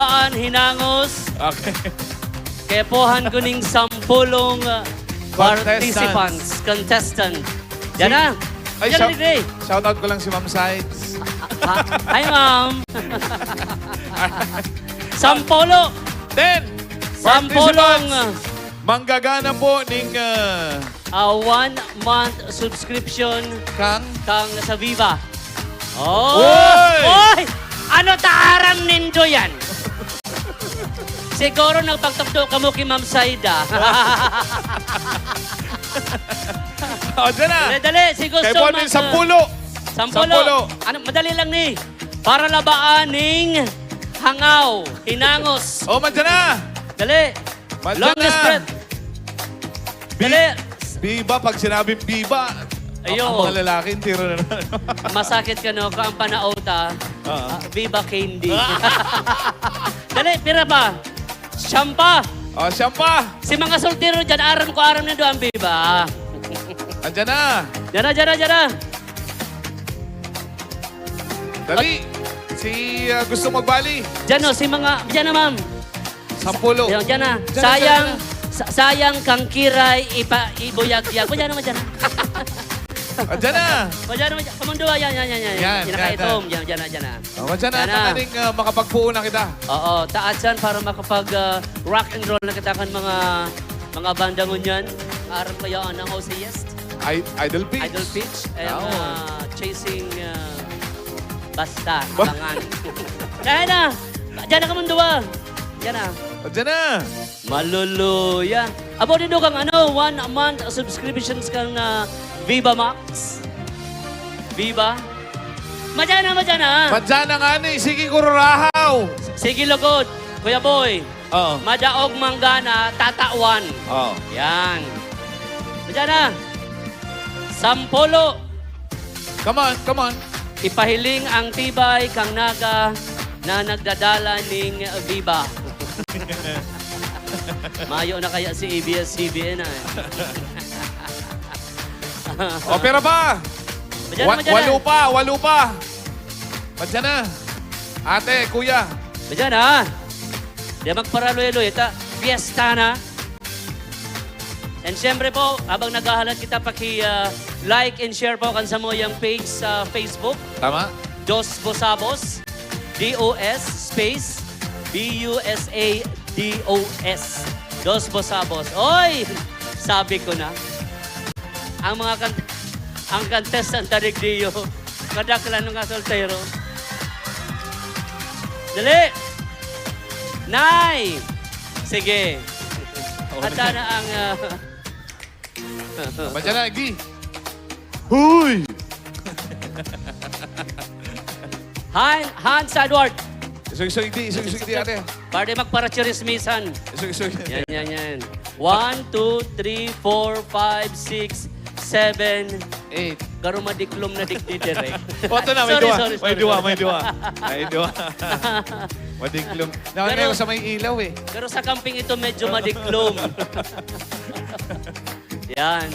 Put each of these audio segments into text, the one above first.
labaan hinangos. Okay. Kepohan ko ning 10 participants, contestant. Yan na. Ay, Yan na, Ray. shoutout ko lang si Ma'am Sides. Hi, ma'am. Sampolo. Then, Sampolong manggagana po ning 1-month subscription kang kang sa Viva. Oh! Oy! Oy! Ano taaram nindo yan? Siguro nagpagtakdo ka mo kay Ma'am Saida. O, dyan na. Dali, si gusto Kay Bonin, 10. Sampolo. Ano, madali lang ni. Para labaan ning hangaw, hinangos. O, mandyan na. Dali. Mandyan Longest na. breath. Dali. Biba, pag sinabing biba, Ayo. ang mga lalaki, tiro na naman. Masakit ka no, ka ang panaota. Viva Candy. Ah. Dali, pira pa. Siyampa. O, siyam pa. Si mga soltero dyan, aram na doon, Viva. Andyan na. Diyan na. Dali. Si gusto magbali. Diyan no, si mga, diyan na ma'am. 10. Diyan na. Diyan na, Sayang, diyan sayang kang kiray, ibuyag-yag. Diyan naman, diyan na. Andyan na. Diyan naman, kamundua, yan. Yan, Nakaitom, diyan na. O, andyan na. Yan na. Tanaling makapagpuo na kita. Oo, taas yan para makapag rock and roll na kita kan mga bandang unyan. Aram kayo ang OCS, Idol Pitch. Idol Pitch, and Oo. chasing basta, abangan. Diyan na! Diyan na kamundua! Diyan na. Andyan na. Maluluya. Abo din kang 1-month subscriptions kang Viva Max. Viva. Madyan na. Andyan na nga ni. Sige, kururahaw. Sige, lugod. Kuya Boy. Oo. Madaog manggana, tatawan. Oo. Yan. Madyan na. Sampolo. Come on. Ipahiling ang tibay kang naga na nagdadala ning Viva. Mayo na kaya si ABS-CBN eh. Opera pa. Madyan na. Walo pa. Madyan na. Ate, kuya. Madyan na. Di magparaloy-loy. Fiesta na. And syempre po, habang naghahalat kita, like and share po kan sa mo yung page sa Facebook. Tama? Dos Bosabos. DOS space BUSADOS. Dos Bosabos. Oy! Sabi ko na. Ang mga ang contestant tarig diyo. Kadaklan ng soltero. Dali! Nay! Sige. Handa na ang... Madyan na, Igdi. Huy! Hans Edward. Isog, Igdi, ate. Para magparachirismisan. Isog. Yan. 1, 2, 3, 4, 5, 6, 7. 8. Garo madiklom na dikdidere. Oto na, Sorry. May duwa. Madiklom. Nakakaya ko sa may ilaw eh. Pero sa camping ito medyo madiklom. Yan.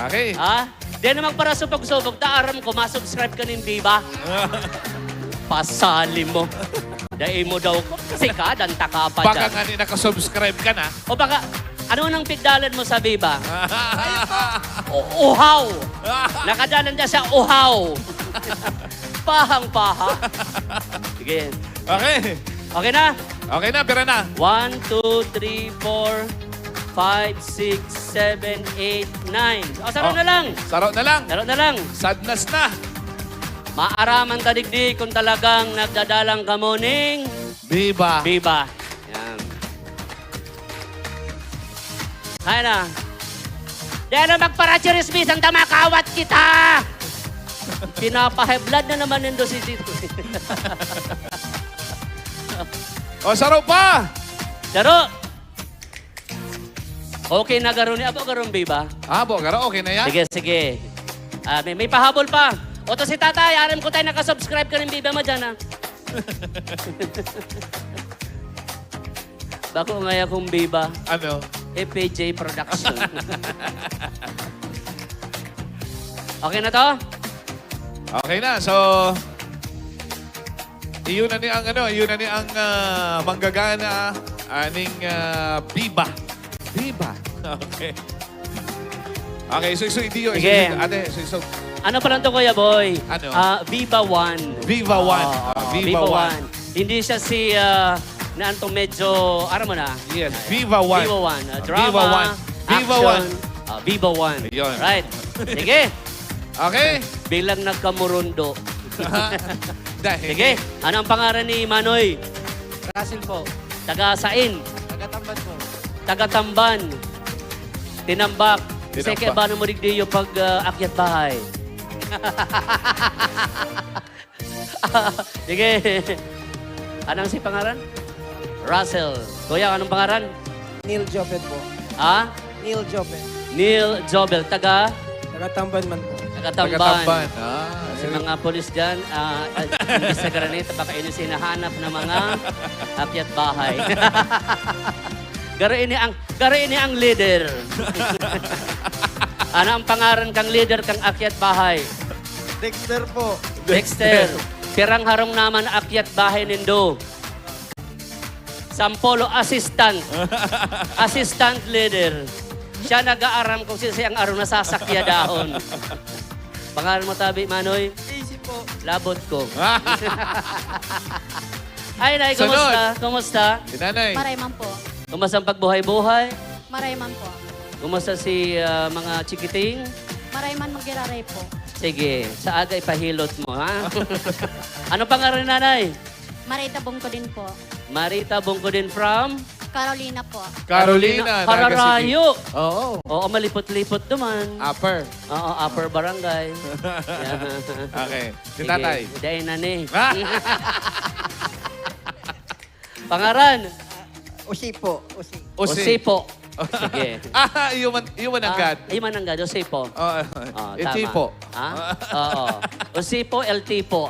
Okay. Ha? Di na magparasubog-subog. Taaram ko, masubscribe ka ng Viva. Pasali mo. Dahil mo daw, sikadan taka pa Baka dyan. nga ni nakasubscribe ka na. O baka, ano nang pigdalan mo sa Viva? Uhaw. Nakadalan niya sa uhaw. Pahang-paha. Sige. Okay. Okay na? Okay na, pera na. 1, 2, 3, 4, 5, 6, 7, 8, 9. O, saro Oh. na lang. Saro na lang. Saro na lang. Sadness na. Maaraman tadigdi kung talagang nagdadalang ka mo ning Viva. Viva. Yan. Kaya na. Diyan na magparachirismis ang tamakawat kita. Pinapaheblad na naman nindo si Tito. O, saro pa. Daro. Okay na garo ni Abo garong Viva. Bo, garo, okay na yan? Sige. May pahabol pa. O to si tatay, aram ko tayo nakasubscribe ka ng Viva mo dyan, ha? Bako ngaya kong Viva. Ano? FPJ Production. Okay na to? Okay na, so... Iyon na ni ang manggagana aning Viva. Viva. Okay. Okay, so Dio. Sige. Ate, so. Ano pa lang to, Kuya Boy? Ano? Viva One. Viva One. Viva One. Hindi siya si, na antong medyo, mo na? Yes, Viva One. Viva One. Drama, Viva One. Viva action. One. Viva One. Ayun. Right. Sige. Okay. Bilang nagkamurundo. Dahil. Sige. Ano ang pangalan ni Manoy? Russell po. Taga-sain. Taga-Tamban po. Taga-tamban. Tinambak. Kasi Tinambak. kaya ba mo digdiyo pag akyat bahay? Sige. Anong si pangalan? Russell. Kuya, anong pangalan? Neil Jopet po. Ah? Neil Jopet. Neil Jobel. Taga-Tamban man po. Taga-tamban. Taga-Tamban. Kasi mga polis dyan, imbis na granita, baka ini sinahanap ng mga akyat bahay. Garo ini ang leader. Ano ang pangaran kang leader kang akyat bahay? Dexter po. Dexter. Pirang harong naman akyat bahay nindo. Sampolo assistant. Assistant leader. Siya nag-aaram kung siyang araw nasasakya dahon. Pangalan mo tabi, Manoy? Easy po. Labot ko. Ay, Nay, kumusta? Kumusta? Nanay. Marayman po. Kumusta ang pagbuhay-buhay? Marayman po. Kumusta si mga chikiting? Marayman magiraray po. Sige, sa aga ipahilot mo, ha? Ano pangalan ni Nanay? Marita Bongko din po. Marita Bongkodin from? Carolina po. Carolina. Hararayo. Oo. Oo, malipot-lipot naman. Upper. Oo, upper barangay. Yan. Okay. Si Sige, tatay. Dahil na ni. Ah! Pangaran? Usi po. Usi. Osipo. Sige. Yung mananggad. Ay, mananggad. Osipo. Oo. Tama. Tipo. Ha? Oo. Osipo, El Tipo.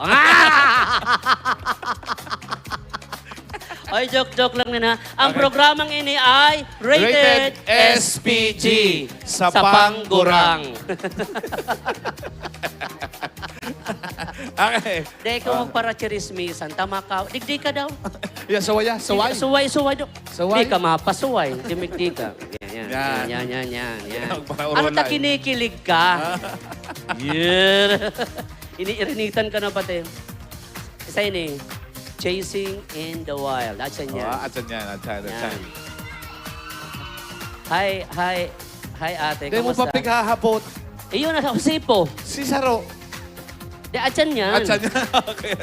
Ay, joke lang na. Ang Okay. programang ini ay Rated, SPG sa Panggurang. Okay. Dahil ka para chirismisan, tama ka. Digdi ka daw. Yeah, sawaya. Saway. Suway daw. Saway. Di ka mapasuway. Dimigdi ka. Yan. Yan, para Ano urolay. ta kinikilig ka? Yeah. Iniirinitan ka na pati. Isa yun eh. Chasing in the Wild. Atsan yan. Atsan yan. Yan. Hi ate. Hindi mo pa pighahabot. Iyon na sa Usipo. Si Saro. Di, atsan yan. Atsan yan. Okay.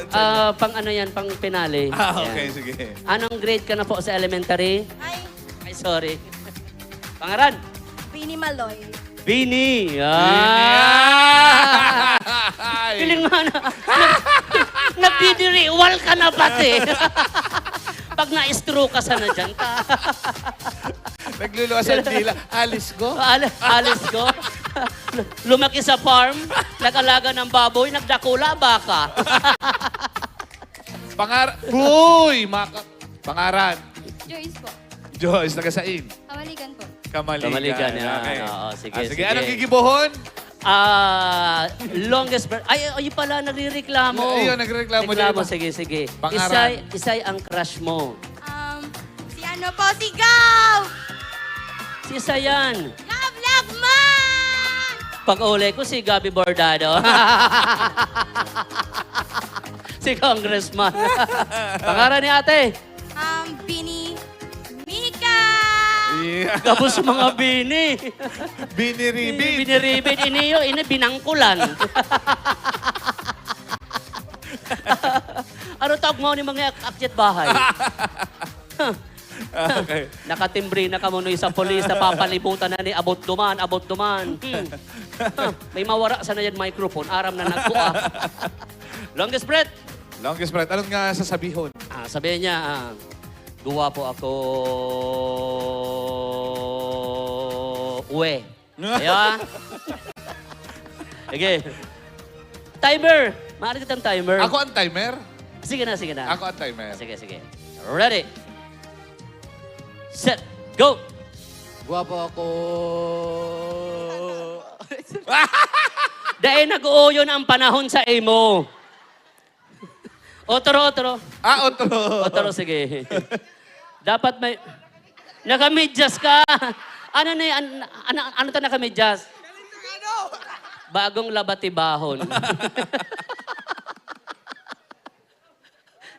Pang ano yan, pang penale. Okay, Yan. sige. Anong grade ka na po sa elementary? Ay, Ay, sorry. Pangaran? Pini Maloy. Bini. Ay. Piling nga na. Nagdidiriwal ka na pati. Pag na-stroke ka sana dyan. Nagluluwas ang dila. Alis ko. Alis ko. Lumaki sa farm. Nag-alaga ng baboy. Nagdakula baka. Uy! Pangaran. Joyce po. Joyce, nagasain. Kawaligan po. Kamaligan, yan. Okay. Oo, sige, Sige, sige. anong gigibohon? Longest birth. Ay, pala, nagre-reklamo. Ayun, nagreklamo din Reklamo, ba? sige. Pangaran. Isay ang crush mo. Si ano po, si Gaw! Si Isayan. Love man! Pag-uli ko si Gabi Bordado. Si Congressman. Pangaran ni ate. Bini Mika! Yeah. Gabos mga bini. Biniribid. Biniribid. Iniyo, binangkulan. Ano tawag mo ni mga akyat bahay? Okay. Nakatimbre na kamunoy sa polis na papalibutan na ni abot duman. May mawara sana yan microphone. Aram na nagkuha. Longest breath. Longest breath. Anong nga sasabihon? Sabihin niya, guwa po ako. Uwe. Ayan. Sige. Timer. Maaari kitang timer. Ako ang timer. Sige na. Ako ang timer. Sige. Ready. Set. Go. Guwapo ako. Dahil nag-uuyon ang panahon sa imo. Otro. Ah, otro. Otro, sige. Dapat may... Nakamedyas ka. Ano na yan? Ano to nakamedyas? Bagong labatibahon.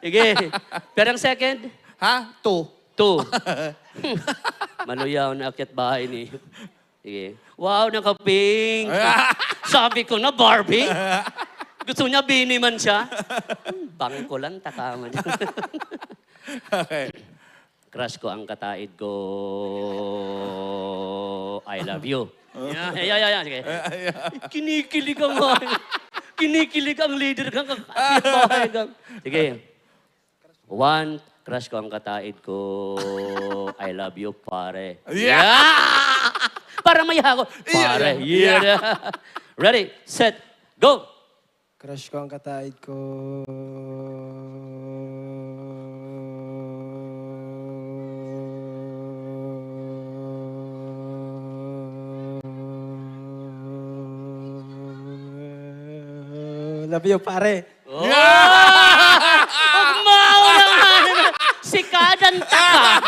Sige. Pero ang second? Ha? 2. 2. Maluyaw na akyat bahay ni. Sige. Wow, naka-pink. Sabi ko na, Barbie. Gusto niya, Bini man siya. Bangko lang, takaman. Okay. Crush ko ang kataid ko. I love you. Yeah. Sige. Kinikilig ang Kinikilig ang leader kang kapitbahay kang. Sige. 1, crush ko ang kataid ko. I love you, pare. Yeah! Para may hako. Pare. Yeah. Ready, set, go! Crush ko ang kataid ko. Love you, pare. Oh! Ugmao naman! Sikadan ka!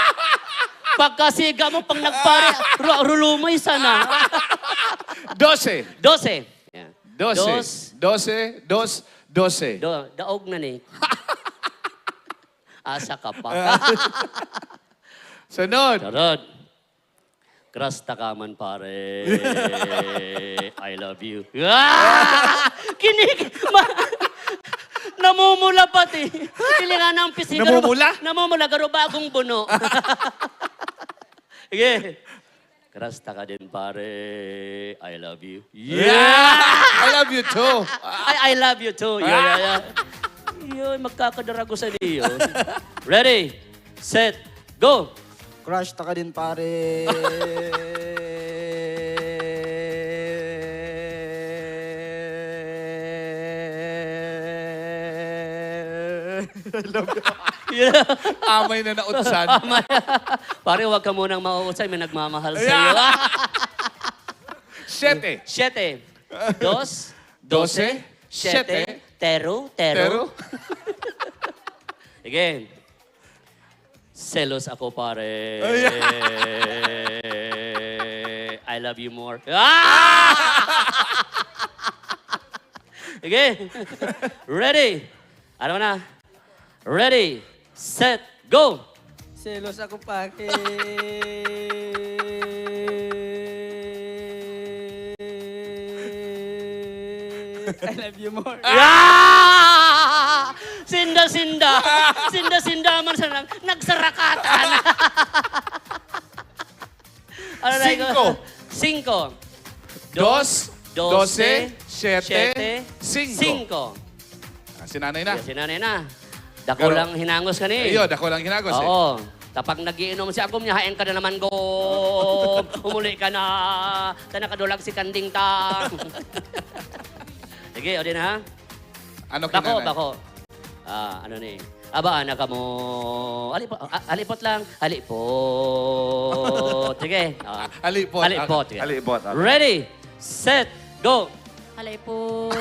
Pagkasiga mo, pag nagpare, rulumay sana. 12. 12. Yeah. 12. 12. Daog na ni. Asa ka pa. Sunod. Charot. Crush takaman, pare. I love you. Kinig! Namumula pati. Kilingan ng pisig. Namumula? Namumula, garo bagong buno. Sige. Crush taka din, pare. I love you. Yeah! I love you too. I love you too. Yeah. Yun, magkakadarago sa niyo. Ready, set, go! Crush ta ka din, pare. Yeah. Amay na nautsan. Pare, huwag ka munang mauusay. May nagmamahal sa'yo. 7. 7. 2. 12. 7. Tero. Again. Selos ako, pare. I love you more. Again. Ready. Ano na? Ready, set, go! Selos ako, pare. I love you more. Sinda man sa nagsarakatan. Ano na ikaw? 5. 2. 12. 7. 5. 5. Si nanay na. Si nanay na. Dako lang hinangos ka ni. Ayun, ako lang hinagos eh. Oo. Tapag nagiinom si Agom niya, hain ka na naman, go. Umuli ka na. Nakadulag si Kanding Tang. Sige, o din ha. Ano kinanay? Bako. Ano ni? Aba, anak ka mo. Alipot lang. Alipot. Sige. Alipot. Alipot. Sige. Alipot. Okay. Ready, set, go. Halay po.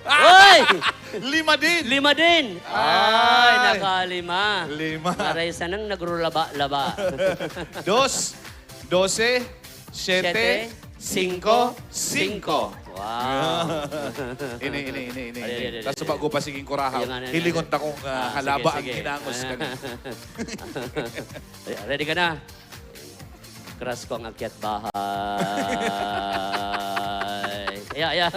Oy! 5 din. 5 din. Ay, nakalima. 5. Maraysa nang nagrulaba-laba. 2. 12. 7. 5. 5. Wow. Ini. Ay. Tapos bago pa siging kurahaw. Yung ano, Hilingon ta kong halaba ang sige. ginangos ka ni. Ready ka na? Crush ko ang akyat bahay. Yeah.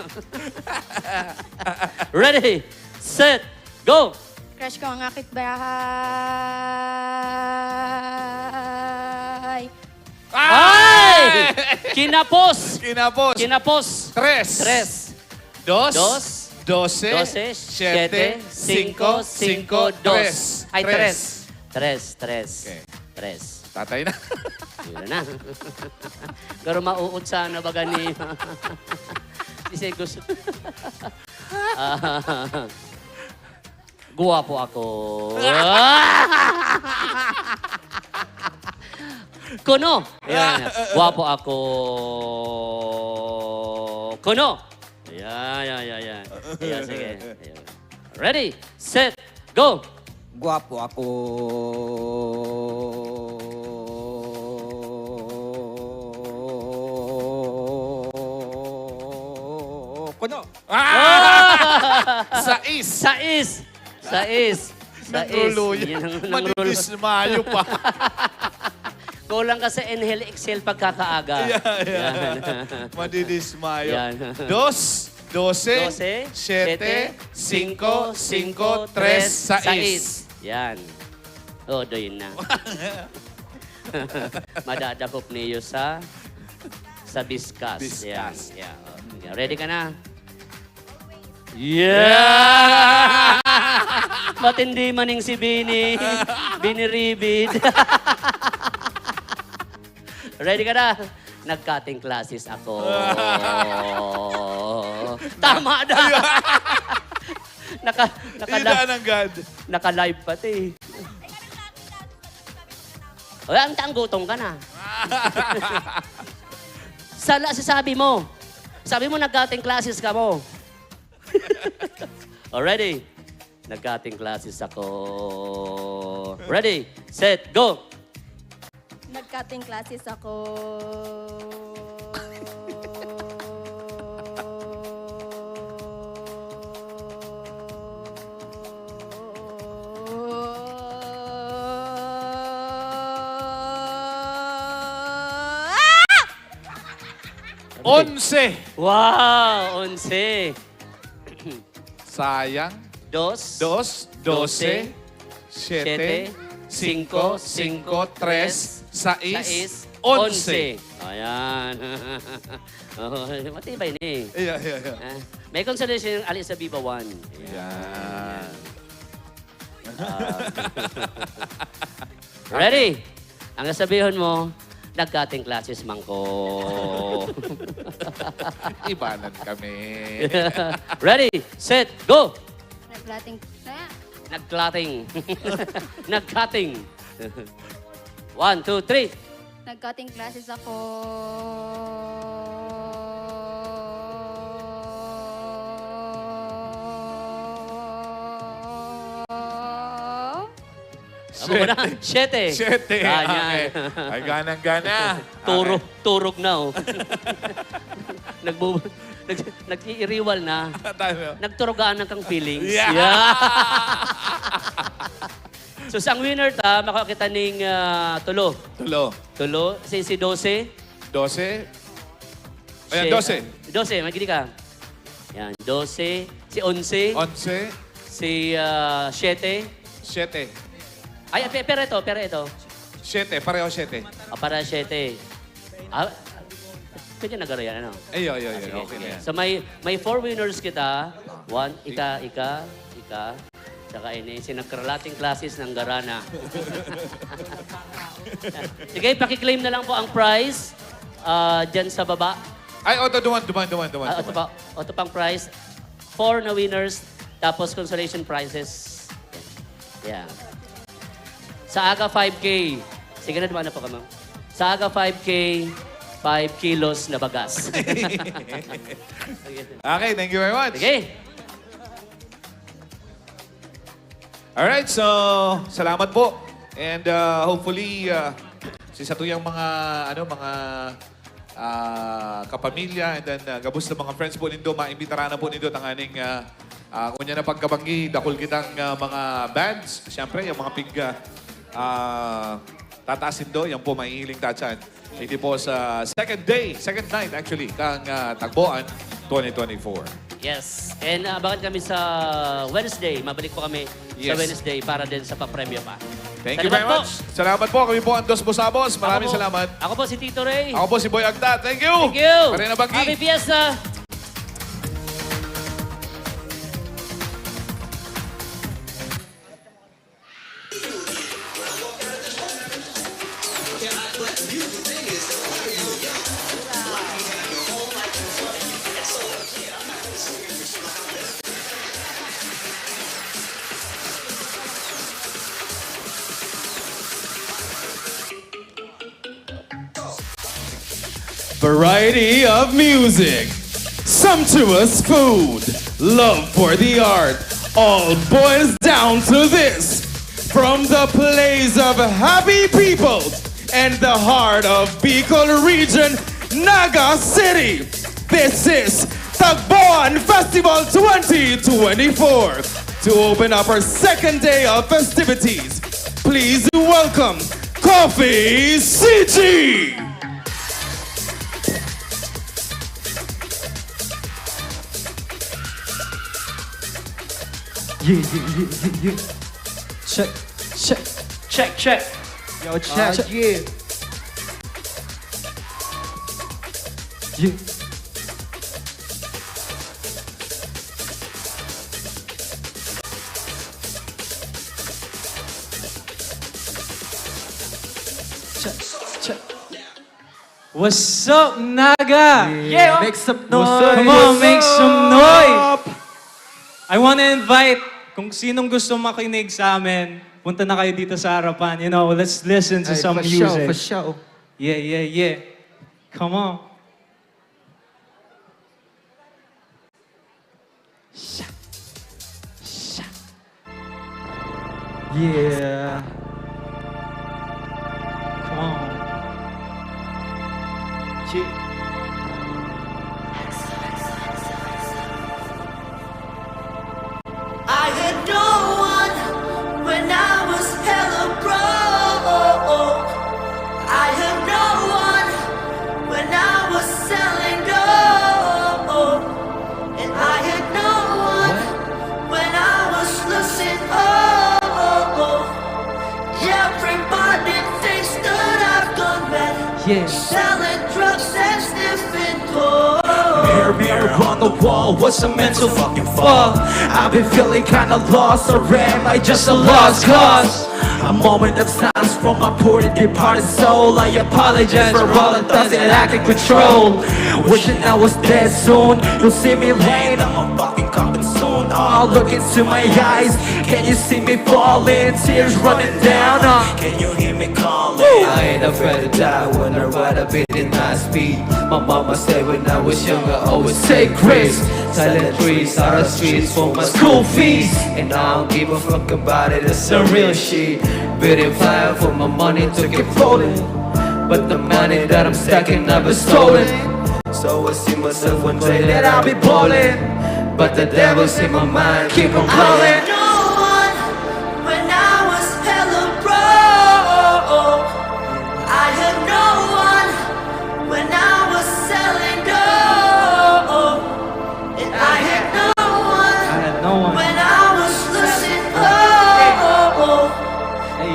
Ready, set, go! Crush ko ang akit bahay. Ay! Kinapos! 3. 2. 12. 7. 5. 5. 3. Ay, 3. Okay. 3. Tatay na. Yun na. Pero mauud sana ba gani? Kasi gusto. Guwapo ako. Kuno. Yan. Guwapo ako. Kuno. Ayan. Ayan, sige. Ayan. Ready, set, go. Guwapo ako. Kuno. Sais! Sais. Nangruluyan. Yan ang Manidismayo pa. Kulang ka sa inhale, exhale pagkakaaga. Yan. Madidismayo. Yan. 2, 12, 7, 5, 5, 3, 6. Yan. O, doon na. Madadakop niyo sa discuss. Discuss. Yan. Yeah. Ready ka na? Yeah! Matindi maning si Bini. Bini Ribid. Ready ka na? Nag-cutting classes ako. Tama na. Ida ng God. Naka-live pati. O, ang tanggutong ka na. Sabi mo. Sabi mo nag-cutting classes ka mo. Already? Nag-cutting classes ako. Ready, set, go! Nag-cutting classes ako. Onse! Wow! 11. Sayang. 2, 2, 12, 7, 5, 5, 3, 6, 11. Ayan. Oh, matibay na eh. Yeah. Ah, may consolation yung alis sa Viva 1. Yan. Ready? Ang sabihin mo, nag-cutting classes man ko. Ibanan kami. Ready, set, go! Nag-cutting. Nag-cutting. Nag-cutting. 1, 2, 3. Nag-cutting classes ako. Amo mo na? 7. 7. Ganyan. Ay, ganang-gana. Turog na, oh. Nag-iiriwal na. Nagturugaan ng kang feelings. Yeah. So, ang winner ta, makakita ning tulo. Tulo. Si 12. 12. Ayan, 12. 12, magiging ka. Yan, 12. Si 11. 11. Si 7. 7. Ay, pero ito. 7. Pareho 7. Para 7. Pwede nagaro yan, ano? Ayo. Sige, Okay sige. na yan. So may 4 winners kita. 1, ika. Saka ini, sinagkaralating classes ng Garana. Sige, pakiklaim na lang po ang prize dyan sa baba. Ay, duman. Ito pang prize. 4 na winners, tapos consolation prizes. Yeah. Sa aga 5K. Sige na, dumaan na po ka, ma'am. Sa aga 5K, 5 kilos na bagas. Okay, thank you very much. Sige. Alright, so salamat po. And hopefully, sa tuyang mga kapamilya and then gabos na mga friends po nindo, maimbitara na po nindo ang aning kunya na pagkabanggi, dakol kitang mga bands. Siyempre, yung mga tatasin do, yan po maihiling tachan. Hindi po sa second night actually, kang Tagboan 2024. Yes. And abangan kami sa Wednesday. Mabalik po kami sa Yes. Wednesday para din sa pa-premyo pa. Thank you very Salamat po. much. Salamat po. Kami po ang Dos Busabos. Maraming Ako po- salamat. Ako po si Tito Ray. Ako po si Boy Agda. Thank you. Thank you. Marina Banggi. Happy Fiesta. Variety of music. sumptuous food, love for the art, all boils down to this. From the place of happy people and the heart of Bicol region, Naga City, this is Tagboan Festival 2024. To open up our second day of festivities, please welcome Coffee CG! Yeah. Check. Check, check. Yo, check. Yeah. Yeah. Check. What's up, Naga? Yeah. Make some noise. Come on, make some noise. I wanna invite kung sinong gusto makinig sa amin, punta na kayo dito sa harapan. You know, let's listen to some music. For sure. Yeah. Come on. Yeah. Come on. Yeah. I had no one when I was hella broke. I had no one when I was selling dope. And I had no one when I was losing hope. Everybody thinks that I've gone mad. Yeah. Selling drugs and sniffing dope. Mirror on the wall, what's a mental fucking fall? I've been feeling kinda lost, or am I just a lost cause? A moment of silence from my poor and departed soul. I apologize for all the thoughts that I can control. Wishing I was dead soon. You'll see me laying, I'm a fucking coming soon. Oh, look into my eyes, can you see me falling? Tears running down, can you hear me calling? I ain't afraid to die when I ride a bit in high speed. My mama said when I was younger, always take risks. Silent trees out of streets for my school fees. And I don't give a fuck about it, it's some real shit. Bidding fire for my money to keep rolling. But the money that I'm stacking I've been stolen. So I see myself one day that I'll be ballin'. But the devil's in my mind, keep on I calling. had no one when I was hella broke. I had no one when I was selling dope. And I had no one I had no one. when I was losing hope.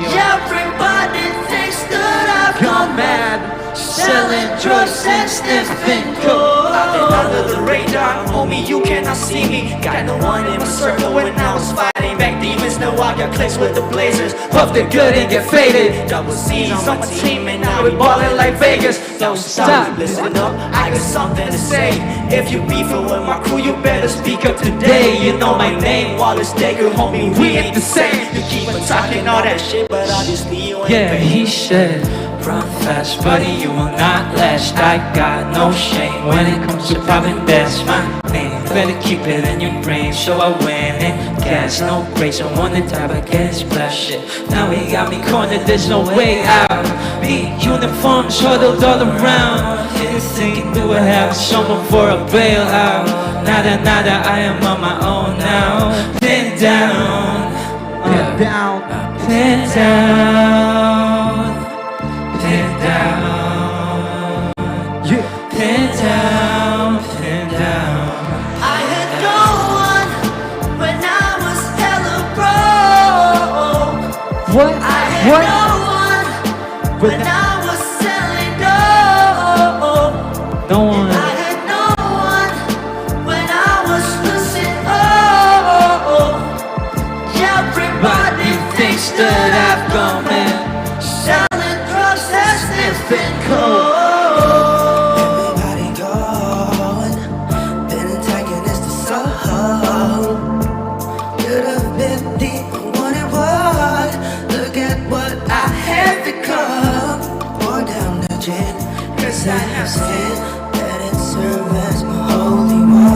Everybody thinks that I've gone mad. Selling drugs and sniffing coke. I've been under the radar, homie, you cannot see me. Got no one in my circle when I was fighting back demons. Now I got clicks with the Blazers. Puff the good and get faded. Double C's on my team and now we ballin' like Vegas. Don't stop, listen up, I got something to say. If you beefin' with my crew, you better speak up today. You know my name, Wallace Dager, homie, we ain't the same. You keep on talking all that shit, but obviously you ain't. Yeah, he said, run fast, buddy, you will not last. I got no shame when it comes to popping best. My name, better keep it in your brain, so I win and gas. No grace, I'm on the type of get splash shit. Now he got me cornered, there's no way out. Be uniforms huddled all around. You thinking we would have someone for a bailout? Nada, I am on my own now. Pin down, pin down. Pin down, yeah. Pin down. I had no one when I was hella broke. What? I had no one when I was selling dope. No one. I had no one when I was losing hope. Everybody thinks that I've gone mad. Selling drugs and sniffing coke. Everybody gone, been antagonist to soul. Could have been deep, wanted what? Look at what I have become. Pour down the gin, 'cause I have sinned. Let it serve as my holy wine.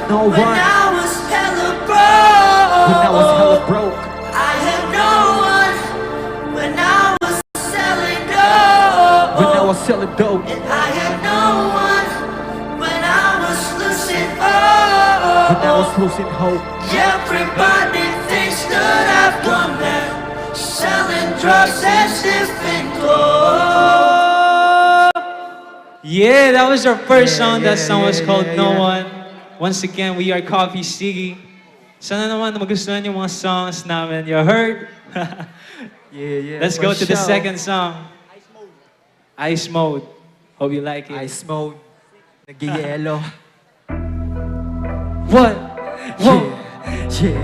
no when one. I was hella broke. When I was hella broke. I had no one when I was selling dope. When I was selling dope. And I had no one when I was losing hope. When I was losing hope. Everybody thinks that I've gone mad, selling drugs as if in gold. Yeah, that was our first song. That yeah, song was yeah, called yeah, No yeah. One. Once again, we are Coffee Siggy. Sana naman magustuhan yung mga songs namin. You heard? Yeah. Let's go to the second song. Ice Mode. Hope you like it. Ice mode. Nag-yellow. What? What? Yeah.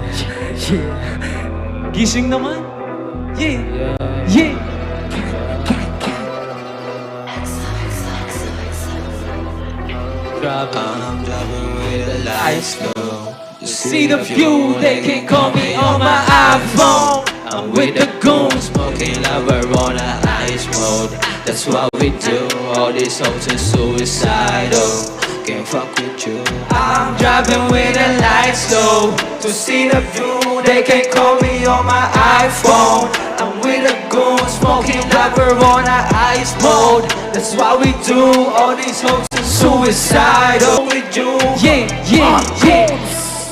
Gising naman? Yeah. I'm driving with the lights low. See the view, they can call me on my iPhone. I'm with the goons, smoking like we're on a ice mode. That's what we do. All these hoes are suicidal. Can't fuck with you. I'm driving with the lights low. To see the view, they can call me on my iPhone. I'm with the goons, smoking like we're on a ice mode. That's what we do. All these hoes are suicidal. With you, yeah.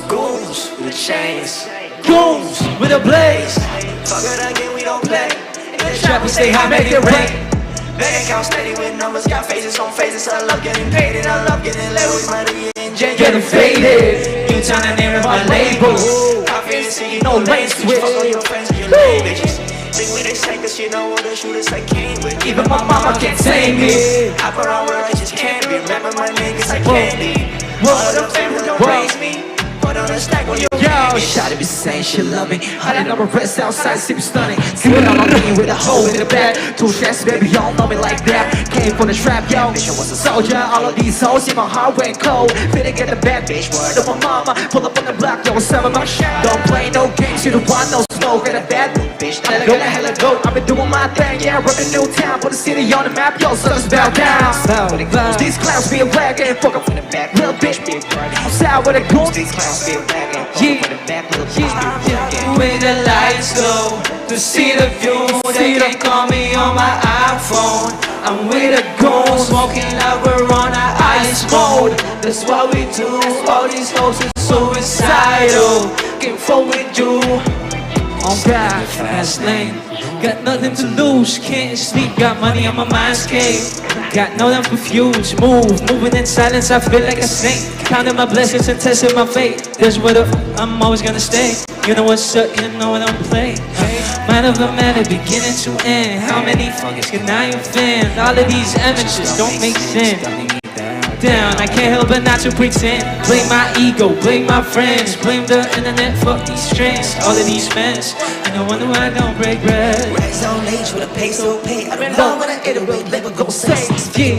Goons with the chains. Goons with a blaze. Fuck it again, we don't play. In the trap, we stay high, make it rain. Bank account steady with numbers, got faces on faces. I love getting paid and I love getting laid with money in jail. Getting faded. You trying to name my label. Coffee and ciggy, No lane switch. Fuck all your friends and your lame bitches. Think we they say cause you know all the shooters I came with. Even my mama can't tame me. I put on where I just can't be. Remember my niggas like candy. All of the family don't raise me. Put on a stack on your Yo, shawty be saying she love me. Honey, number rest outside, see me stunning. See what I'm looking with a hole in the back. Two shots, baby, y'all know me like that. Came from the trap, yo. Mission was a soldier. All of these hoes in my heart went cold. Finna get the bad bitch, word of my mama. Pull up on the block, yo, some of my shit. Don't play no games, you don't want no smoke. Get a bad bitch, hella go. I've been doing my thing, yeah, reppin' new town. Put the city on the map, yo, so let's bow down. These clowns be a rag and fuck up in the back. Little bitch be a rag. I'm sad with a goon. These clowns be a rag and fuck up in the back. Little bitch be a rag. With the lights low, to see the view, they can call me on my iPhone. I'm with a goon, smoking like we're on a ice mode. That's what we do. All these hoes are suicidal. Can't fuck with you. On God, fast lane. Got nothing to lose, can't sleep. Got money on my mind scape. Got no time for fuse, moving in silence. I feel like a saint. Counting my blessings and testing my fate. That's where I'm always gonna stay. You know what's up, you know what I'm playing. Mind of a matter, beginning to end. How many fuckers can I offend? All of these amateurs don't make sense. Down, I can't help but not to pretend. Blame my ego, blame my friends, blame the internet, fuck these trends. All of these fans, and I wonder why I don't break bread. Racks on age with a pay so pay. I don't know when I iterate, labor go say. Spending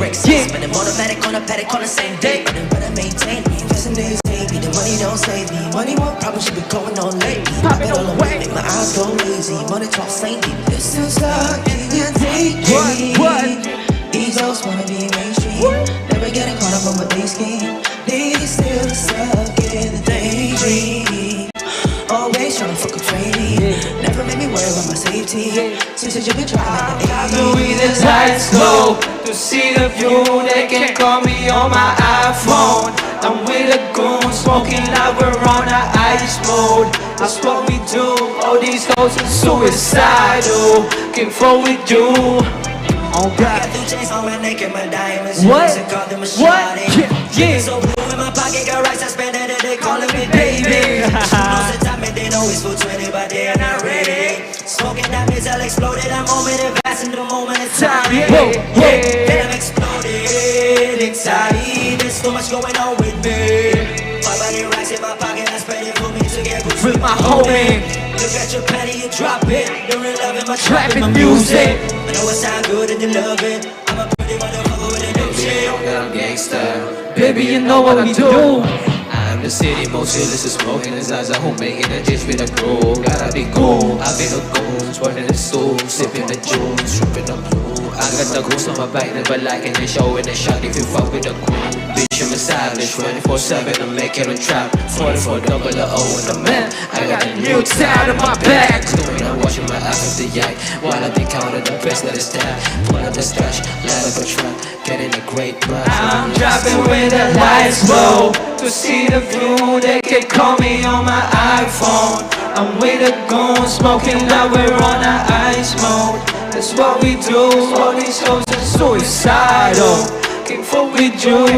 automatic on a paddock on the same day. But I maintain, investing days, baby. The money don't save me. Money more problems should be going on lately. Pop it all away, make my eyes go lazy. Money talk saintly. This is stuck in your daydream. These hoes wanna be mainstream. Never getting caught up on what they scheme. They still stuck in the daydream. Always trying to fuck a trainee. Never made me worry about my safety. Since you've been trying to With the lights low, to see the view, they can call me on my iPhone. I'm with a goon, smoking like we're on a ice mode. That's what we do. All these hoes are suicidal. Can't fuck with you. Oh God. got two chains on my neck and my diamonds. What? They call them a What? shawty. Yeah. So blue in my pocket, got rice, I spend it, and they calling me baby. Most of the time, and they know it's for 20, but they're not ready. Smoking that missile exploded, I'm moment advancing the moment of time. Whoa, whoa. Then I'm exploded inside. There's so much going on with me. My body rice in my pocket, I spread it for me to get good With my homie. Look at your panty, you drop it. The real love in my Trapping my music. I know it sound good and you love it. I'm a pretty motherfucker with a new chick. I'm gangsta. Baby, you know what we do. I'm the city most illest smoking his eyes at home, making a dish with a crew. Gotta be cool. I've been a goon, running the stool, sipping the juice, tripping the blue. I got the goose on my back, never lacking and showing a shot if you fuck with the crew. Bitch, I'm a savage, 24/7, I'm making a trap. 44 double O in the man. I got a new tat on my back. Doing, I'm watching my ass off the yak while I think counting the best that is that. Pull out the stash, light up a trap, getting a great brush. I'm driving with the lights low to see the view. They can call me on my iPhone. I'm with a goon, smoking like we're on an ice mode. That's what we do. All these hoes are suicidal. Can't fuck with you.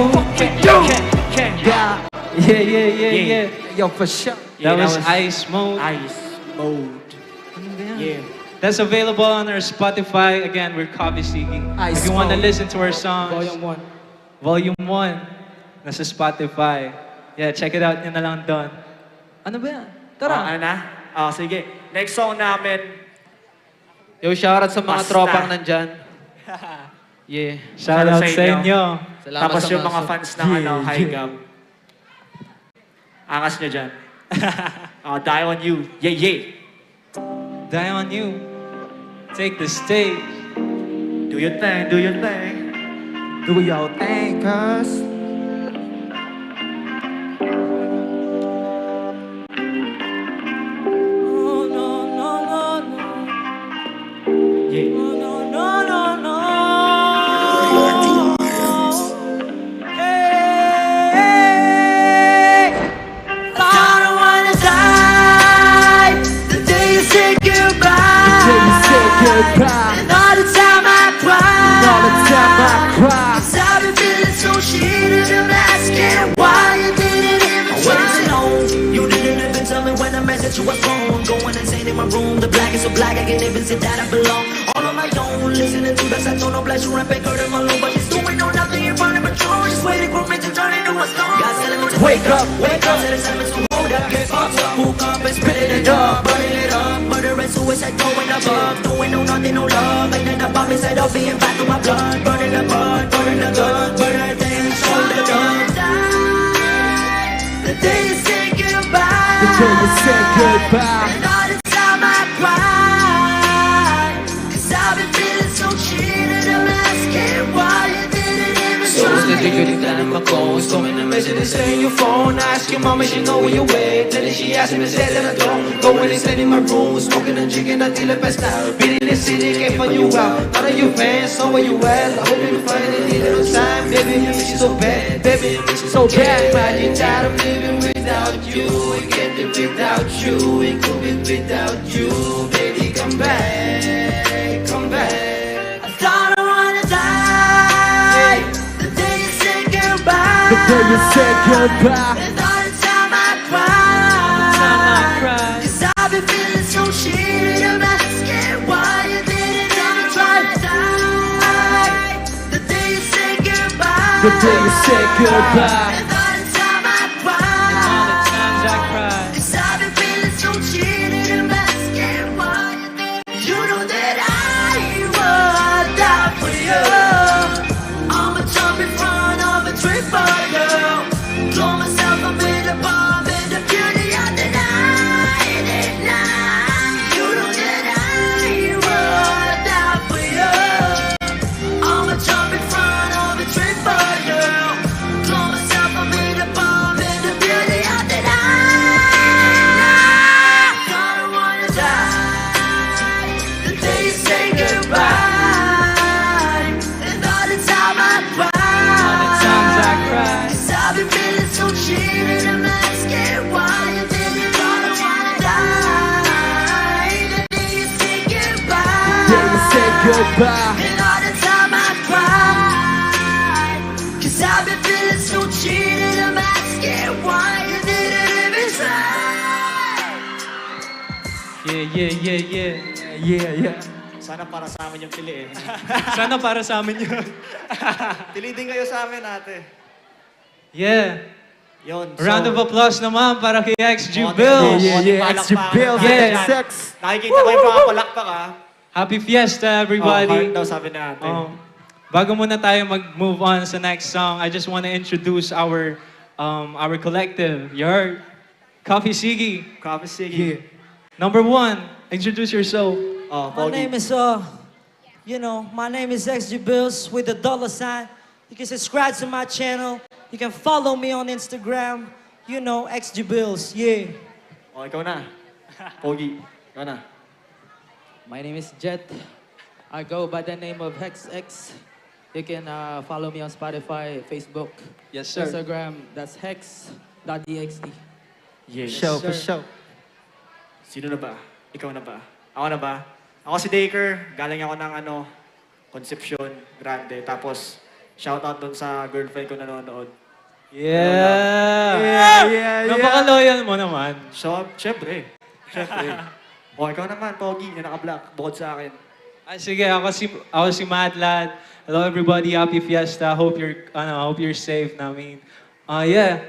Yeah. Yo, for sure. That was ice mode. Ice mode. Yeah. That's available on our Spotify. Again, we're Coffee Sigi. Ice If you want to Mode. listen to our songs, Volume 1. Volume 1. Nasa Spotify. Yeah, check it out. Yun na lang doon. Ano ba yan? Tara. Ano na? Sige. Next song namin. Yo, shoutout sa mga Basta. tropang nandyan. Yeah. Shout out sa inyo. Salamat Tapos sa yung mga mga fans ng High Gum. Angas nyo dyan. Die on you. Yeah. Die on you. Take the stage. Do your thing, do your thing. Do your thing, cuz. I don't wanna die the day you say goodbye. And all the time I cry. 'Cause I've been feeling so shitty and asking why you didn't even try. You didn't even tell me when I messaged you was wrong. Going insane in my room, the black is so black I can't even say that I belong. All on my own, listening to the sad tone of blast, you rap and curtain my low, but she's doing no nothing in front of my throne. Just waiting for me to turn into a stone. God telling me to wake up. Said it's time to hold up, get fucked up, hook up and spit it up, burning it up, murder and suicide going above, doing no nothing, no love, and then the bomb inside of being back to my blood, burning the blood, burning the gun, burning the things, hold the gun. The day you say goodbye. The day you say goodbye. And all the time I cry. 'Cause I've been feeling so cheated. I'm asking why you didn't even So it's the try. diggity that in my clothes. Coming and messages saying your phone. I ask your mama, she know where you at. Then she asked me to say that I don't. Going inside in my room, smoking and drinking until I passed out. Been in the city, can't find you out. None of your fans, so where you at? I hope you find it in little time. Baby, you miss you so bad. Baby, you miss you so bad. But you tired of living without you. We can't live without you. We could live without you. Baby, come back, come back. I thought I wanna die. The day you say goodbye. The day you say goodbye. And all the time I cry. 'Cause I've been feeling so shitty. I'm asking why you didn't even try to die. The day you say goodbye. The day you say goodbye. And all the time I cry. 'Cause I've been feeling so cheated. I'm asking why you didn't. You know that I would die for you. I'ma jump in front of a tree for you. Blow myself up in the bomb and the beauty of the night and night. You know that I would die for you. I'ma jump in front of a tree for you. Blow myself up in the bomb and the beauty of the night. I don't wanna die the day you say goodbye. And all the time I cry. 'Cause I've been feeling so cheated. I'm asking why you didn't wanna die. The day you say goodbye. The day you say goodbye. And all the time I cry. 'Cause I've been feeling so cheated. I'm asking why you didn't even try. Yeah. Sana para sa amin yung pili eh. Sana para sa amin yun. Pili din kayo sa amin ate. Yeah. Yun. Round of applause naman para kay XG Konting- Bills. konting Extra palakpakan bills. natin Yeah. dyan. Sex. Nakikita ko yung mga palakpak ah. Happy Fiesta, Heart everybody. daw sabi na ate. Bago muna tayo mag-move on sa next song, I just want to introduce our collective. You heard? Coffee Sigi. Coffee Sigi. Number 1, introduce yourself. Oh, My Pogi. name is You know, my name is XG Bills with the $sign. You can subscribe to my channel. You can follow me on Instagram. You know, XG Bills, yeah. O, ikaw na. Pogi, ikaw na. My name is Jet. I go by the name of HexX. You can follow me on Spotify, Facebook, Yes, sir. Instagram. That's hex.dxt. Yeah. Show, for sir. show. Sino na ba? Ikaw na ba? Ako na ba? Ako si Daker. Galing ako ng Concepcion Grande. Tapos, shoutout dun sa girlfriend ko nanonood. Yeah! Napaka-loyal mo naman. So, syempre. O, ikaw naman, Pogi, na naka-black. Bukod sa akin. Sige, ako si Madlad. Hello everybody, happy fiesta. Hope you're safe. I mean, yeah.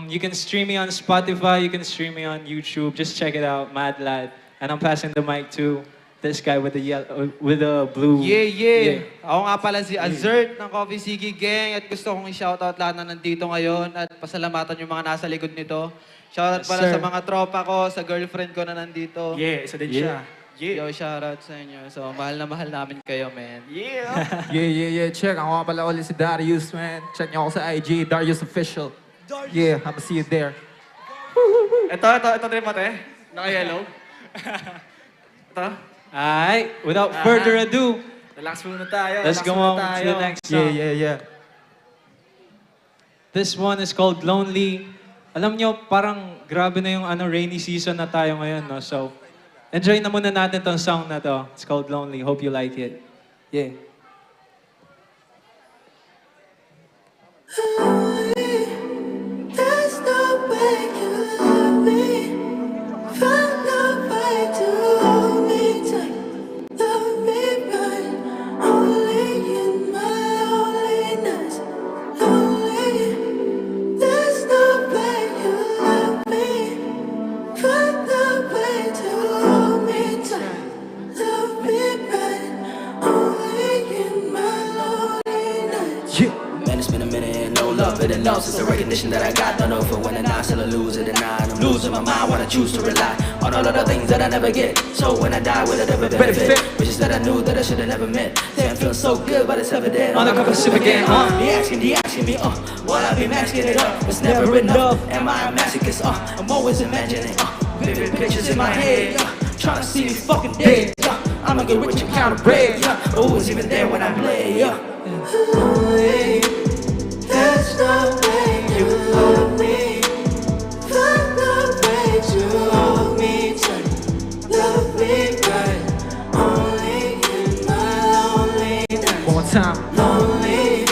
You can stream me on Spotify, you can stream me on YouTube. Just check it out, Madlad. And I'm passing the mic to this guy with the blue. Yeah. Ako nga pala si Azert ng Coffee Sigi Gang at gusto kong i-shoutout lahat na nandito ngayon at pasalamatan yung mga nasa likod nito. Shoutout Yes, pala sir. sa mga tropa ko, sa girlfriend ko na nandito. Yeah, isa din siya. Yo, shoutout sa inyo. So, mahal na mahal namin kayo, man. Yeah! Yeah. Check. Ako nga pala ulit si Darius, man. Check niyo ako sa IG, Darius Official. Yeah, I'ma see you there. Ito din mate. Naka-yellow. Ito. Alright, without further ado, Relax muna tayo. let's relax go muna on tayo. to the next song. Yeah. This one is called Lonely. Alam nyo, parang grabe na yung rainy season na tayo ngayon, no? So, enjoy na muna natin tong song na to. It's called Lonely. Hope you like it. Yeah. There's no way you love me. Find a way to hold me tight. Love me right. Only in my loneliness. Lonely. There's no way you love me. Find a way to hold me tight. Love me right. Only in my loneliness. Man, it's been a minute, no love, it enough since the recognition that I got. Don't know if I win or not, still a loser tonight. I'm losing my mind when I choose to rely on all of the things that I never get. So when I die, will it ever benefit? Wishes that I knew that I should have never met. Damn, feels so good, but it's evident. On the cup of sip again, They asking me, what I've been masking it up. It's never enough. Am I a masochist? I'm always imagining, vivid pictures in my head. Trying to see me fucking dead. I'ma get rich and count a bread. Who was even there when I played? Lonely. There's no way you love me. Find a way to hold me tight. Love me right. Only in my loneliness. One more time. Lonely.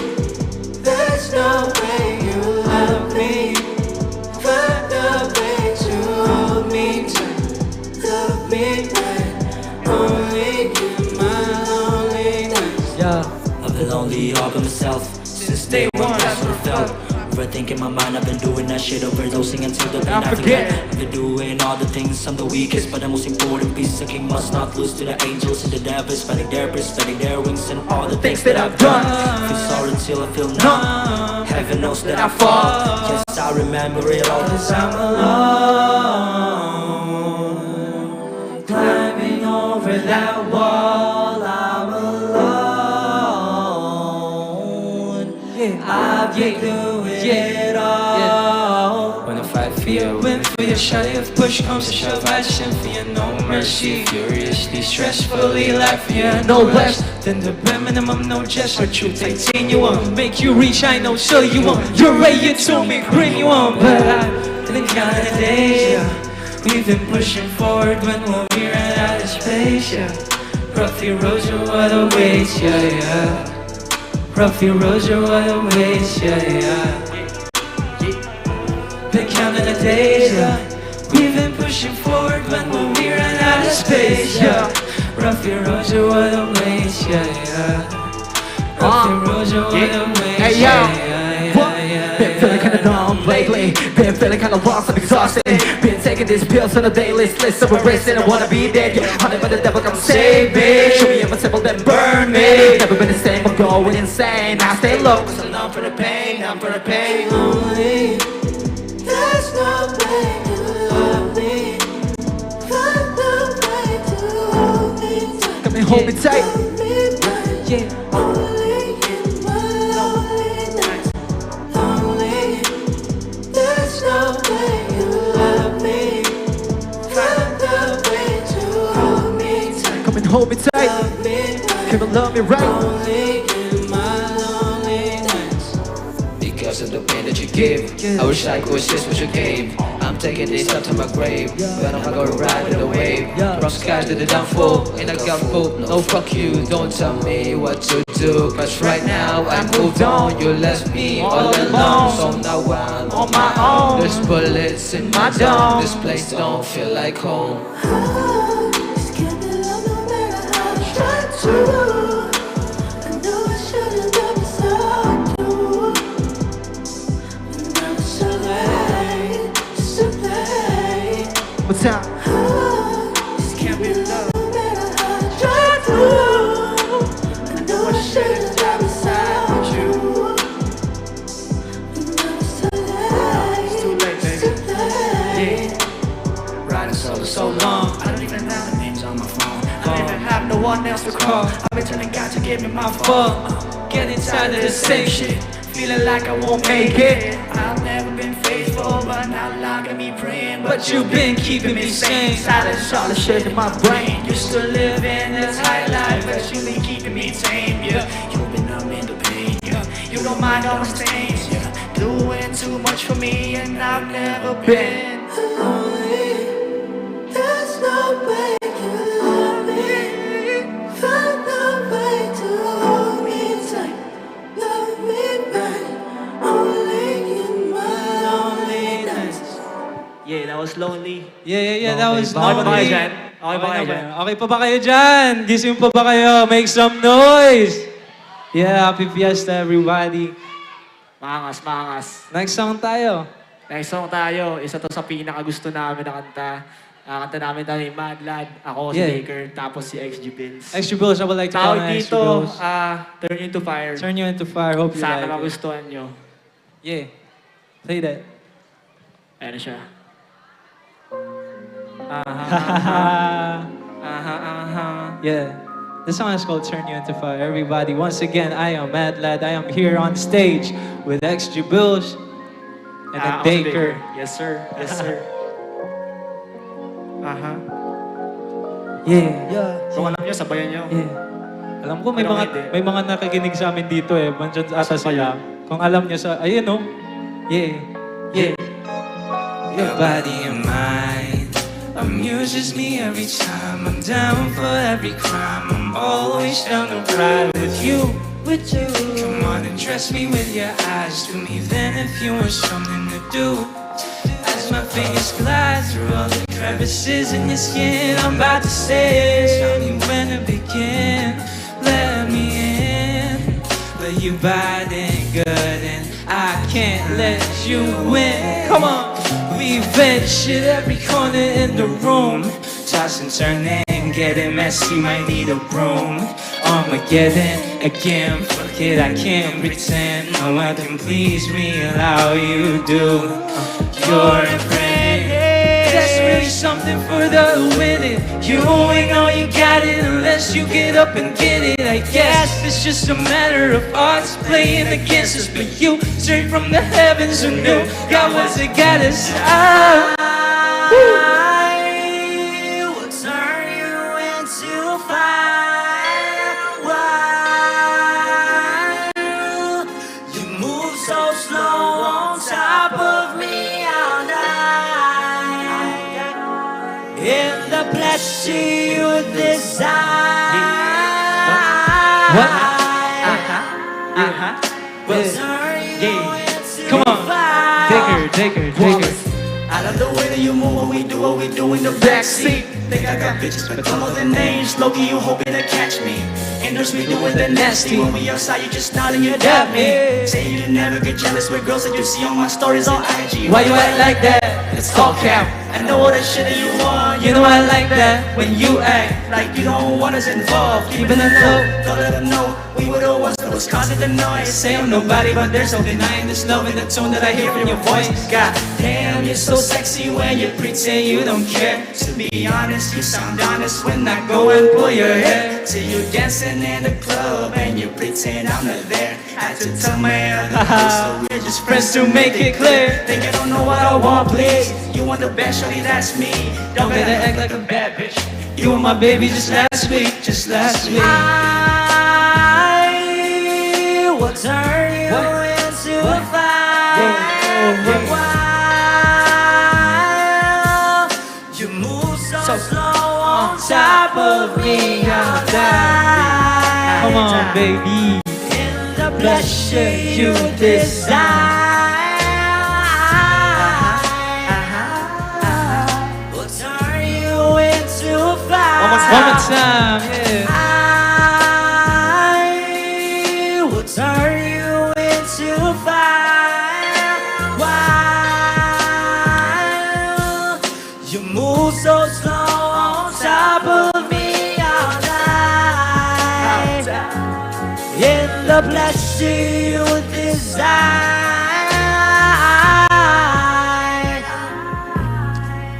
There's no way you love me. Find a way to hold me tight. Love me right. Only in my loneliness. I've been lonely all by myself since day one, that's what I felt. Overthinking my mind, I've been doing that shit, overdosing until the day I forget. I've been doing all the things, I'm the weakest, but the most important piece. A king must not lose to the angels and the devils, spreading their wings and all the things that I've done. Feel sorry till I feel numb. Heaven knows that I fall. Yes, I remember it all. Cause I'm alone, climbing over that wall. I'm alone. I've been doing it all. When I fight for you, win for your shot. If push comes to shove, I shouldn't fear no mercy. Furiously, stressfully, life for you, no less than the bare minimum, no just for true titanium. Make you reach, I know, so you won't. You're right, you told me, bring you on. But I've been counting the days, yeah. We've been pushing forward when we'll be run out of space, yeah. Roughy roads are what awaits, yeah. Roughy roads are what awaits, yeah. Been counting the days, yeah. We've been pushing forward when we run out of space, yeah. Roughy roads are what awaits, yeah. Roughy roads are what awaits, Hey, yo. yeah. Been feeling kinda numb lately. Been feeling kinda lost and exhausted. Been taking these pills on a daily list of a race and I wanna be dead. Yeah, haunted by the devil, come save me. Show me I'm a temple, then burn me. Never been the same, I'm going insane. I stay low, cause I'm numb for the pain, numb for the pain. Lonely. There's no way you love me. Find a way to hold me tight. and hold me tight. Yeah. There's no way you love me. Find the way to hold me tight. Come and hold me tight. Come and love me right. Only in my lonely nights. Because of the pain that you gave, I wish I could assist what you gave. I'm taking this up to my grave, but I'm gonna ride with the wave. From skies to the downfall, and I got full. No, fuck you, don't tell me what to do. Cause right now I moved on, you left me all alone. So now I'm on my own. There's bullets in my dome. This place don't feel like home. Just can't be loved no matter how I try to. I know I shouldn't have been so do. But now it's so late, it's too late. What's that? Just can't be loved no matter how I try to. I know I shouldn't have been beside you. But now it's too late, it's too late. Riding solo so long, I don't even have the names on my phone. I don't even have no one else to call. I've been telling God to give me my phone. Getting tired of the same shit. Feeling like I won't make it. I've never been faithful, but now look at me praying. But you've been keeping me sane. Silence all the shit in my brain. Used to live in this high life, but you've been keeping me tame. Yeah, you've been numbing the pain. Yeah, you don't mind all the stains. Yeah, doing too much for me, and I've never been lonely. There's no way you love me. Find the way to hold me tight. Love me right. Only in my lonely nights. Yeah, that was lonely. Yeah, that was Okay ba kayo lonely. dyan? Okay ba kayo dyan? Okay pa ba kayo dyan? Gising pa ba kayo? Make some noise! Yeah, happy fiesta everybody. Maangas, maangas. Next song tayo. Next song tayo. Isa to sa pinaka-gusto namin na kanta. Kanta namin tayo yung Mad Lad. Ako si Yeah. Baker, tapos si XG Bills. Extra Bills, I would like to call Tawag on dito, Extra Bills. Turn Into Fire. Turn you into fire, hope you Sana like it. magustuhan nyo. Yeah, play that. Ayan na siya. Yeah, this song is called Turn You Into Fire. Everybody, once again, I am Mad Lad. I am here on stage with XG Bills and then Ako si Baker. Yes, sir. Yes, sir. Yeah. Kung alam nyo, sabayan nyo. Yeah. Alam ko may Pero mga hindi. may mga nakikinig sa amin dito eh. Bandyan ata sila. Kung alam nyo sa ayun oh. Yeah. Your body and mind amuses me every time. I'm down for every crime. I'm always down to ride with you. Come on and dress me with your eyes. Do me then if you want something to do. As my fingers glide through all the crevices in your skin, I'm about to say, tell me when to begin. Let me in, but you biting good and I can't let you win. Come on, we ventured every corner in the room, tossing, turning, getting messy. Might need a broom. Armageddon again. Fuck it, I can't pretend. No one can please me like you do. You're a friend. That's really something for the winning. You ain't know you got it unless you get up and get it. I guess it's just a matter of odds playing against us. But you, straight from the heavens, who knew God was a goddess. I will turn you into fire. Why you move so slow on top of me all night? In the pleasure you desire. What? Will turn you into Come on. fire. Take her. I love the way that you move, what we do in the backseat. Think I got bitches, but come with the names. Loki, you hoping to catch me. Indoors, we doing the nasty. When we outside, you just nod and you dap me. Say you didn't never get jealous with girls that you see on my stories on IG. Why you act like that? It's called cap. I know all that shit that you want. You know I like that when you act like you don't want us involved. Keeping it low, don't let them know. We we were the ones that was causing the noise. Say I'm nobody, but there's no denying this love in the tone that I hear from your voice. God damn, you're so sexy when you pretend you don't care. To be honest, you sound honest when I go and pull your hair. See you dancing in the club and you pretend I'm not there. Had to tell my other friends, so we're just friends to make it clear. Think I don't know what I want, please. You want the best, shorty, that's me. Don't better act like a bad bitch. You were my baby just last week, just last week. I will turn you into a fire. While you move so slow on top of me, I'll die. Come on, baby. In the pleasure you desire, will turn you into a fire. One more time, yeah. I will turn you into a fire. While you move so slow on top of me, I'll die. In the pleasure you desire,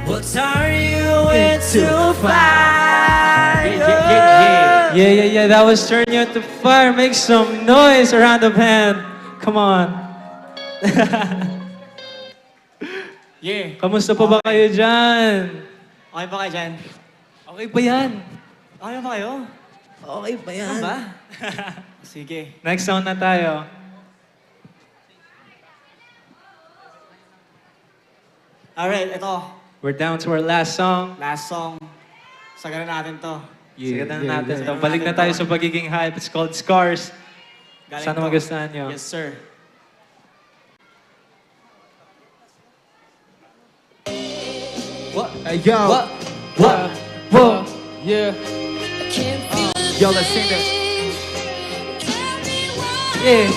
will turn you into fire. Yeah, that was Turn You Into Fire. Make some noise, a round of hand. Come on. Yeah. Kamusta po ba kayo dyan? Okay ba kayo dyan? Okay pa yan. Okay ba kayo? Okay ba yan? Ba? Sige. Next sound na tayo. Alright, ito. We're down to our last song. Last song. Sagaran natin to. Sigat na natin ito. Balik na tayo sa pagiging hype. It's called Scars. Galing Sana to. magustuhan nyo. Yes, sir. What? Hey, yo. What? Whoa. Yeah. Yo, let's sing this. Yeah.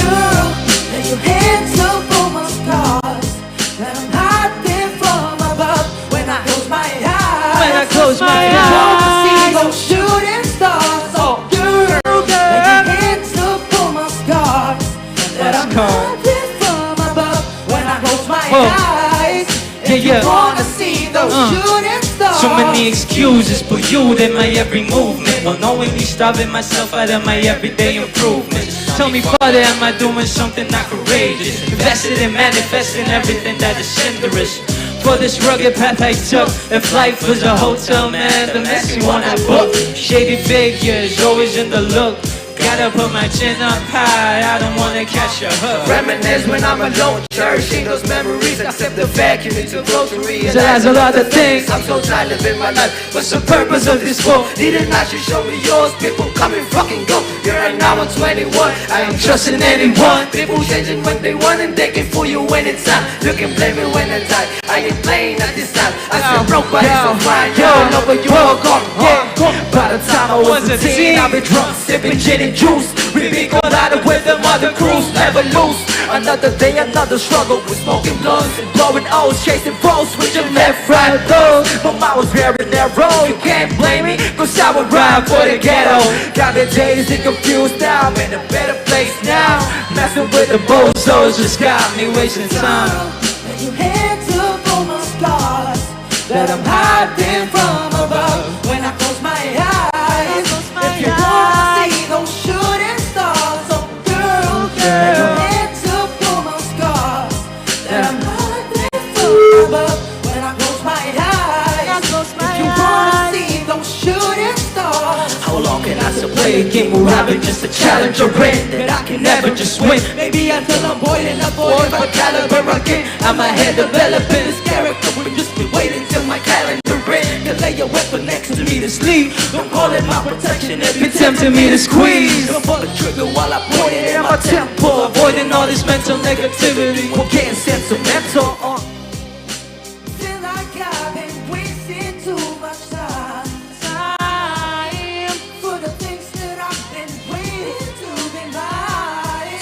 Girl, let your hands up for my scars that I'm hiding from above. When I close my eyes, When I close my I want to see eyes. those shooting stars. Oh, girl, let your hands up for my scars that I'm hiding from above. When I close my eyes, if you Yeah. wanna see those shooting stars. So many excuses for you in my every movement, while knowingly starving myself out of my everyday improvements. Tell me, Father, am I doing something not courageous? Invested in manifesting everything that is cinderous. For this rugged path I took, if life was a hotel, man, the messy one I booked. Shady figures, always in the look. Gotta put my chin up high, I don't wanna catch a hook. Reminisce when I'm alone, cherishing those memories. Accept the fact you need to grow to realize Realize a lot of things. I'm so tired living my life. What's the purpose of this world? Didn't I should show me yours? People come and fucking go. Here right now I'm 21. I am trusting anyone. People changing when they want and they can fool you when it's time. You can blame me when I die. I ain't playing at this time. I still broke, but it's so fine. Yo, no, but you all gone. By the time I was a teen, I've been drunk, sipping gin and juice. We be collided with them other crews, never lose. Another day, another struggle. We're smoking blunts and blowing O's, chasing bros with your left, right, those. But mine was very narrow. You can't blame me, cause I would ride for the ghetto. Got the days and confused now. I'm in a better place now. Messing with the bozos just got me wasting time. Let your hands up for my scars that I'm hiding from above. When I close my eyes, if you wanna see those shooting stars, oh girl, let your hands up for my scars that I'm hiding from above. When I close my eyes, if you wanna see those shooting stars. How long can I still play a game where I've been just a challenger in that I can never just win? Maybe until I'm boiling up for my caliber again. I'm ahead developing this character. We just be waiting till my calendar in. You lay your weapon next to me to sleep. Don't call it my protection if you're tempting me to squeeze. Don't pull the trigger while I point it in my temple. Avoiding all this mental negativity. We're getting sentimental. Feel like I've been wasting too much time for the things that I've been waiting to be mine.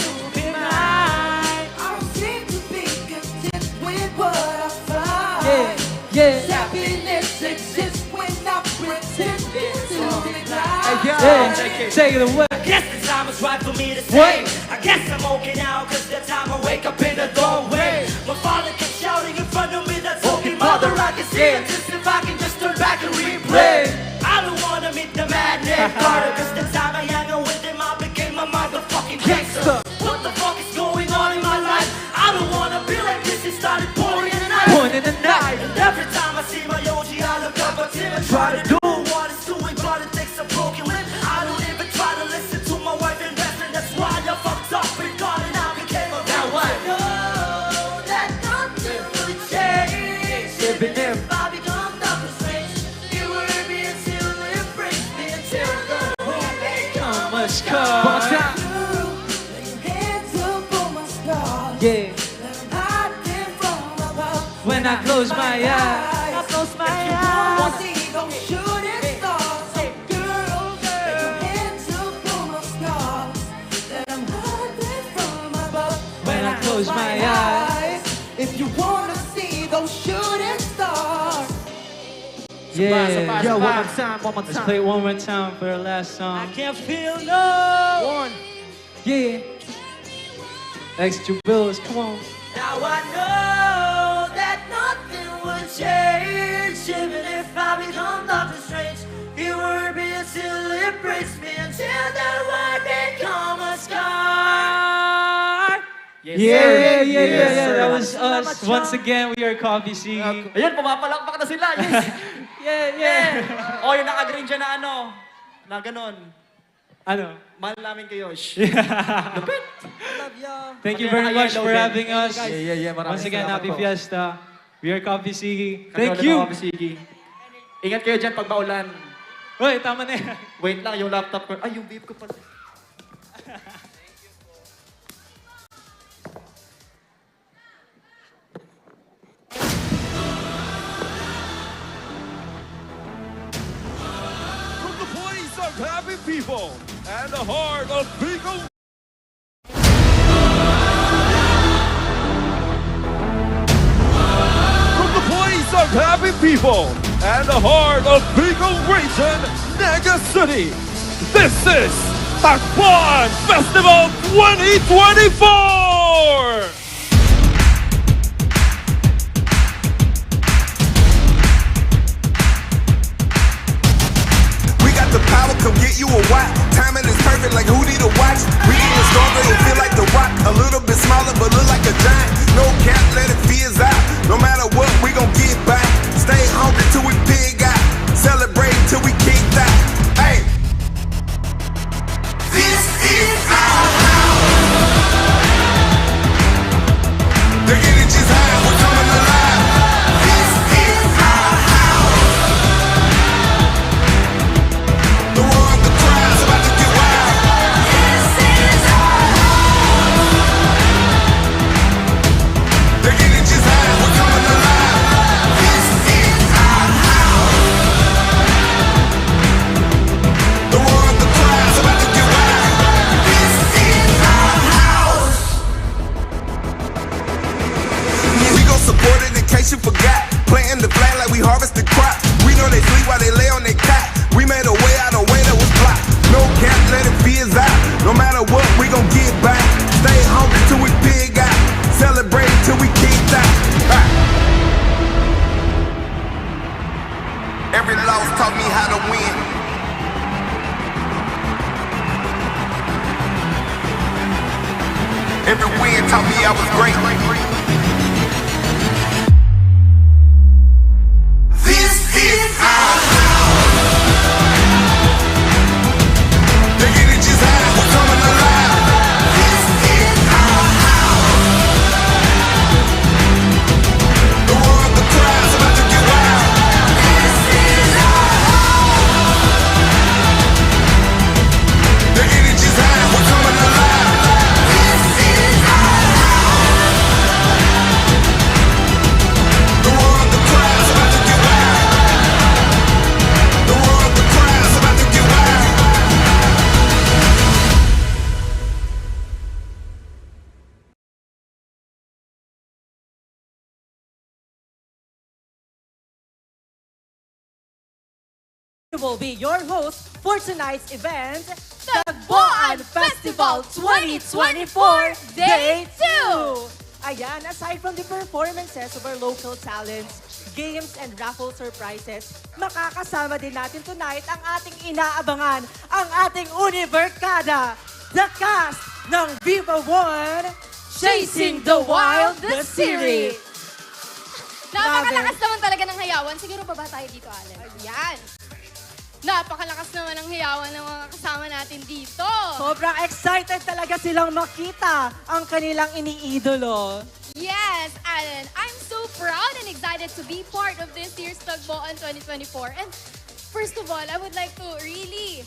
I don't seem to be content with what I find. Happiness exists when I pretend to decline. Hey, take it away. I guess the time is right for me to say, I guess I'm okay now, cause the time I wake up in the doorway. My father kept shouting in front of me, that's okay, mother, I can see it. Just if I can just turn back and replay. I don't wanna meet the man named Carter, cause the time I hang out with him, I became a motherfucking gangster. What the fuck is going on in my life? I don't wanna be like this, it started pouring in the night. Pouring in the night. And every time I see my OG, I look up at him and try to do what he's doing, but it takes a broken lip. I don't even try to listen to my wife and best friend, that's why I fucked up and gone and I became a now what? Know that nothing will change. Even if I become Dr. Strange, it will hurt me until it breaks me, until the world becomes Much car. Let your hands up on my scars. Yeah. Let 'em hide them from above. When I close my eyes, I close my eyes. See those shooting stars. So girl, let your hands up on my scars. Let 'em hide them from above. When I close my eyes. If you wanna see those shooting stars. Yeah. Yo, one more time, one more Let's time. play it one more time for the last song. Can't feel no. One. Yeah. Extra bills, come on. Now I know that nothing will change. Even if I become Doctor Strange, it will hurt me until it breaks me, until the word become a scar. Yeah. That was us. Once again, we are Coffee City. Ayan, pumapalakpak na sila. Yes. Yeah. O, yung naka-green dyan na ano, na ganon. Ano? Mahal namin kayo. Thank you very much for having us. Yeah. Once again, happy fiesta. We are Coffee City. Kami Thank ulit you. ako, Bisigi. Ingat kayo dyan pag maulan. Uy, tama na yan. Wait lang, yung laptop ko. Ay, yung vape ko pala. From the place of happy people and the heart of Beagle. From the place of happy people and the heart of Beagle Region, Naga City, this is Takpan Festival 2024! The power, come get you a watch. Timing is perfect, like who need a watch? We getting stronger, it feel like the rock. A little bit smaller, but look like a giant. No cap, let it fizz out. No matter what, we gon' get back. Stay hungry till we pig out. Celebrate till we kicked out. Hey, this is our house. The energy's high, we're coming alive. This is our house. The war of the crowd's about to get wild. This is our house. The energy's high, we're coming alive. This is our house. The war of the crowd's about to get wild. This is our house. We gon' support it in case you forgot. Planting the flag like we harvest the crop. We know they sleep while they lay on their cot. We made a way out of way that was blocked. No cap, let it fizz out. No matter what, we gon' get back. Stay hungry till we pig out. Celebrate till we kicked out. Every loss taught me how to win. Every win taught me I was great. This is our the energy's high, we're coming alive. This is our house. The war of the crowd's about to get wild. This is our house. The energy's high, we're coming alive. This is our house. will be your host for tonight's event, Tagboan Festival 2024 Day 2! Ayan, aside from the performances of our local talents, games and raffle surprises, makakasama din natin tonight ang ating inaabangan, ang ating Univercada, the cast ng Viva One, Chasing the Wild, the series. Napakalakas naman talaga ng hayawan. Siguro pa ba tayo dito, Allen? Ayan. Napakalakas naman ng hayawan ng mga kasama natin dito. Sobrang excited talaga silang makita ang kanilang iniidolo. Yes, Allen. I'm so proud and excited to be part of this year's Tagboan 2024. And first of all, I would like to really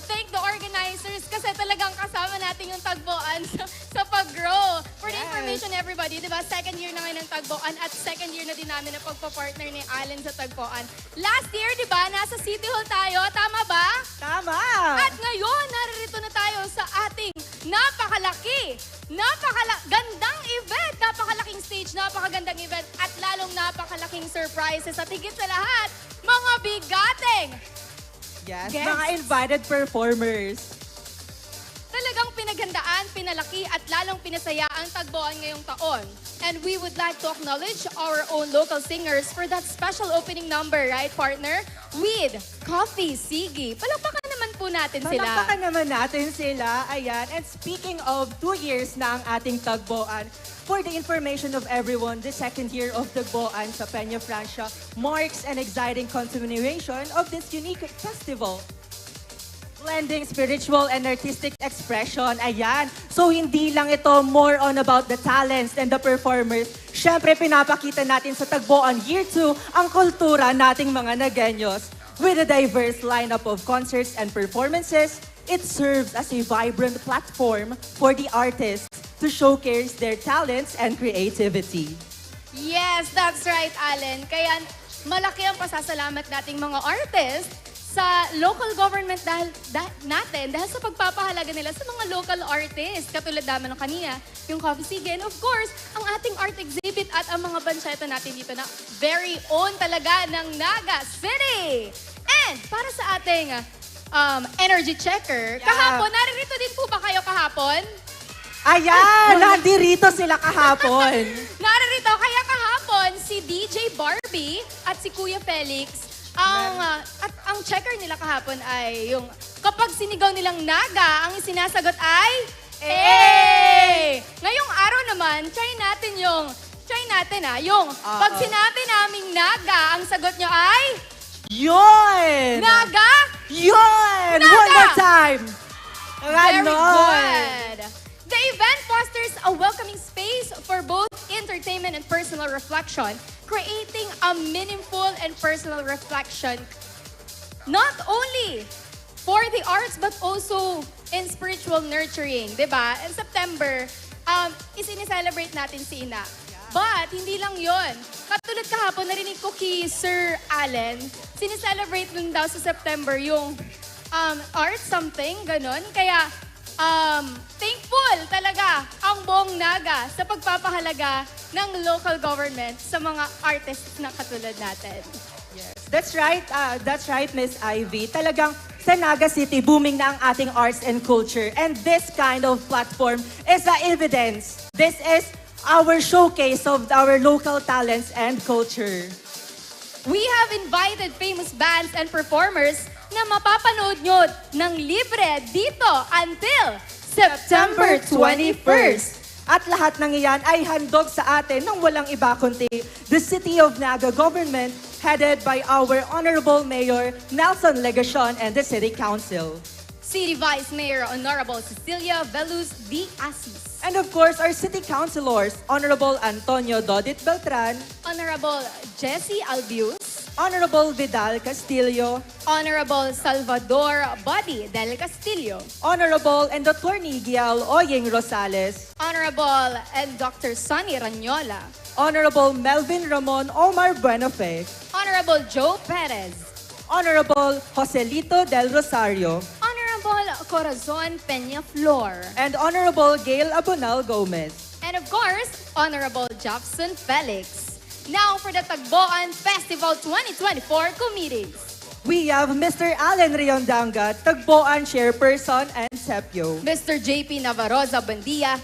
thank the organizers kasi talagang kasama natin yung Tagboan sa pag-grow. For the information, everybody, di ba, second year na ngayon ng Tagboan at second year na din namin na pagpa-partner ni Allen sa Tagboan. Last year, di ba, nasa City Hall tayo. Tama ba? Tama! At ngayon, naririto na tayo sa ating gandang event, napakalaking stage, napakagandang event, at lalong napakalaking surprises. At higit sa lahat, mga bigating Yes, guests. mga invited performers. Talagang pinaghandaan, pinalaki, at lalong pinasaya ang Tagboan ngayong taon. And we would like to acknowledge our own local singers for that special opening number, right, partner? With Coffee Sigi. Palakpakan naman po natin sila. Palakpakan naman natin sila. Ayan. And speaking of 2 years na ang ating Tagboan, for the information of everyone, the second year of Tagboan sa Peña Francia marks an exciting continuation of this unique festival. Blending spiritual and artistic expression. Ayan. So, hindi lang ito more on about the talents and the performers. Siyempre, pinapakita natin sa Tagboan Year 2 ang kultura nating mga Nagueños. With a diverse lineup of concerts and performances, it serves as a vibrant platform for the artists to showcase their talents and creativity. Yes, that's right, Allen. Kaya malaki ang pasasalamat nating mga artists sa local government natin dahil sa pagpapahalaga nila sa mga local artists. Katulad naman ng kanina, yung Coffee Sigi. And of course, ang ating art exhibit at ang mga bansyeta natin dito na very own talaga ng Naga City. And para sa ating energy checker, kahapon, naririto din po ba kayo kahapon? Ayan! Nandirito sila kahapon. Naririto. Kaya kahapon, si DJ Barbie at si Kuya Felix, ang checker nila kahapon ay yung kapag sinigaw nilang Naga, ang sinasagot ay Eh! Ngayong araw naman, try natin yung pag sinabi naming Naga, ang sagot nyo ay Yon! Naga? Yon! Naga! One more time! Very Ganon. good. The event fosters a welcoming space for both entertainment and personal reflection, creating a meaningful and personal reflection, not only for the arts but also in spiritual nurturing, diba? In September, isinicelebrate natin si Ina. But hindi lang yon. Katulad kahapon, narinig ko kay Sir Allen, sinicelebrate nun daw sa September yung art something, ganon. Kaya, thankful talaga ang buong Naga sa pagpapahalaga ng local government sa mga artists na katulad natin. Yes, that's right, Miss Ivy. Talagang sa Naga City, booming na ang ating arts and culture. And this kind of platform is the evidence. This is our showcase of our local talents and culture. We have invited famous bands and performers na mapapanood nyo ng libre dito until September 21st. At lahat ng iyan ay handog sa atin ng walang iba kundi the City of Naga government headed by our Honorable Mayor Nelson Legacion and the City Council. City Vice Mayor Honorable Cecilia Veluz D. Asis. And of course, our City Councilors, Honorable Antonio Dodit Beltran, Honorable Jessie Albius, Honorable Vidal Castillo, Honorable Salvador Buddy del Castillo, Honorable and Attorney Gial Oyeng Rosales, Honorable and Dr. Sonny Ranyola, Honorable Melvin Ramon Omar Buenofe, Honorable Joe Perez, Honorable Joselito del Rosario, Honorable Corazon Peña Flor, and Honorable Gail Abonal Gomez. and of course, Honorable Jobson Felix. Now for the Tagboan Festival 2024 committees. we have Mr. Allen Riondanga, Tagboan Chairperson and Sepio. Mr. JP Navarroza Bandia,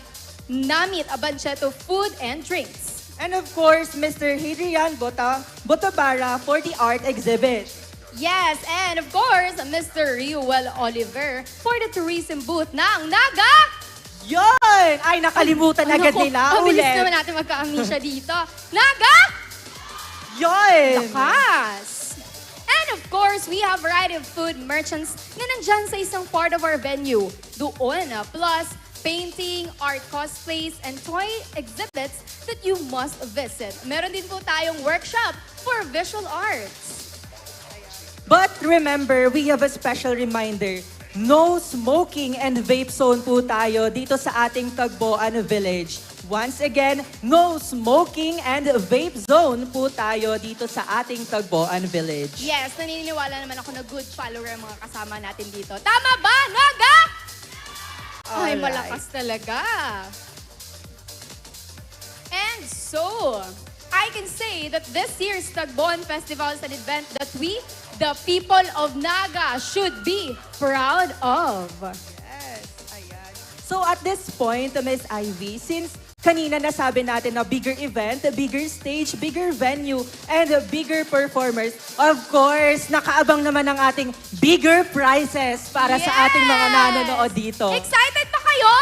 Namit Abancheto Food and Drinks. And of course, Mr. Hadrian Botabara for the art exhibit. Yes, and of course, Mr. Riuel Oliver for the tourism booth ng Naga! Yon! Ay, nakalimutan agad Naku, nila. ang bilis Ulit. naman natin magka-amnesia dito. Naga! Yon! Lakas! And of course, we have variety of food merchants na nandyan sa isang part of our venue. Doon, plus painting, art cosplays, and toy exhibits that you must visit. Meron din po tayong workshop for visual arts. But remember, we have a special reminder. No smoking and vape zone po tayo dito sa ating Tagboan Village. Once again, no smoking and vape zone po tayo dito sa ating Tagboan Village. Yes, naniniwala naman ako na good follower ang mga kasama natin dito. Tama ba, Naga? Ay, Alright. malakas talaga. And so, I can say that this year's Tagboan Festival is an event that we, the people of Naga, should be proud of. Yes, ayan. So at this point, Miss Ivy, since kanina nasabi natin na bigger event, bigger stage, bigger venue, and bigger performers, of course, nakaabang naman ang ating bigger prizes para sa ating mga nanonood dito. Excited pa kayo?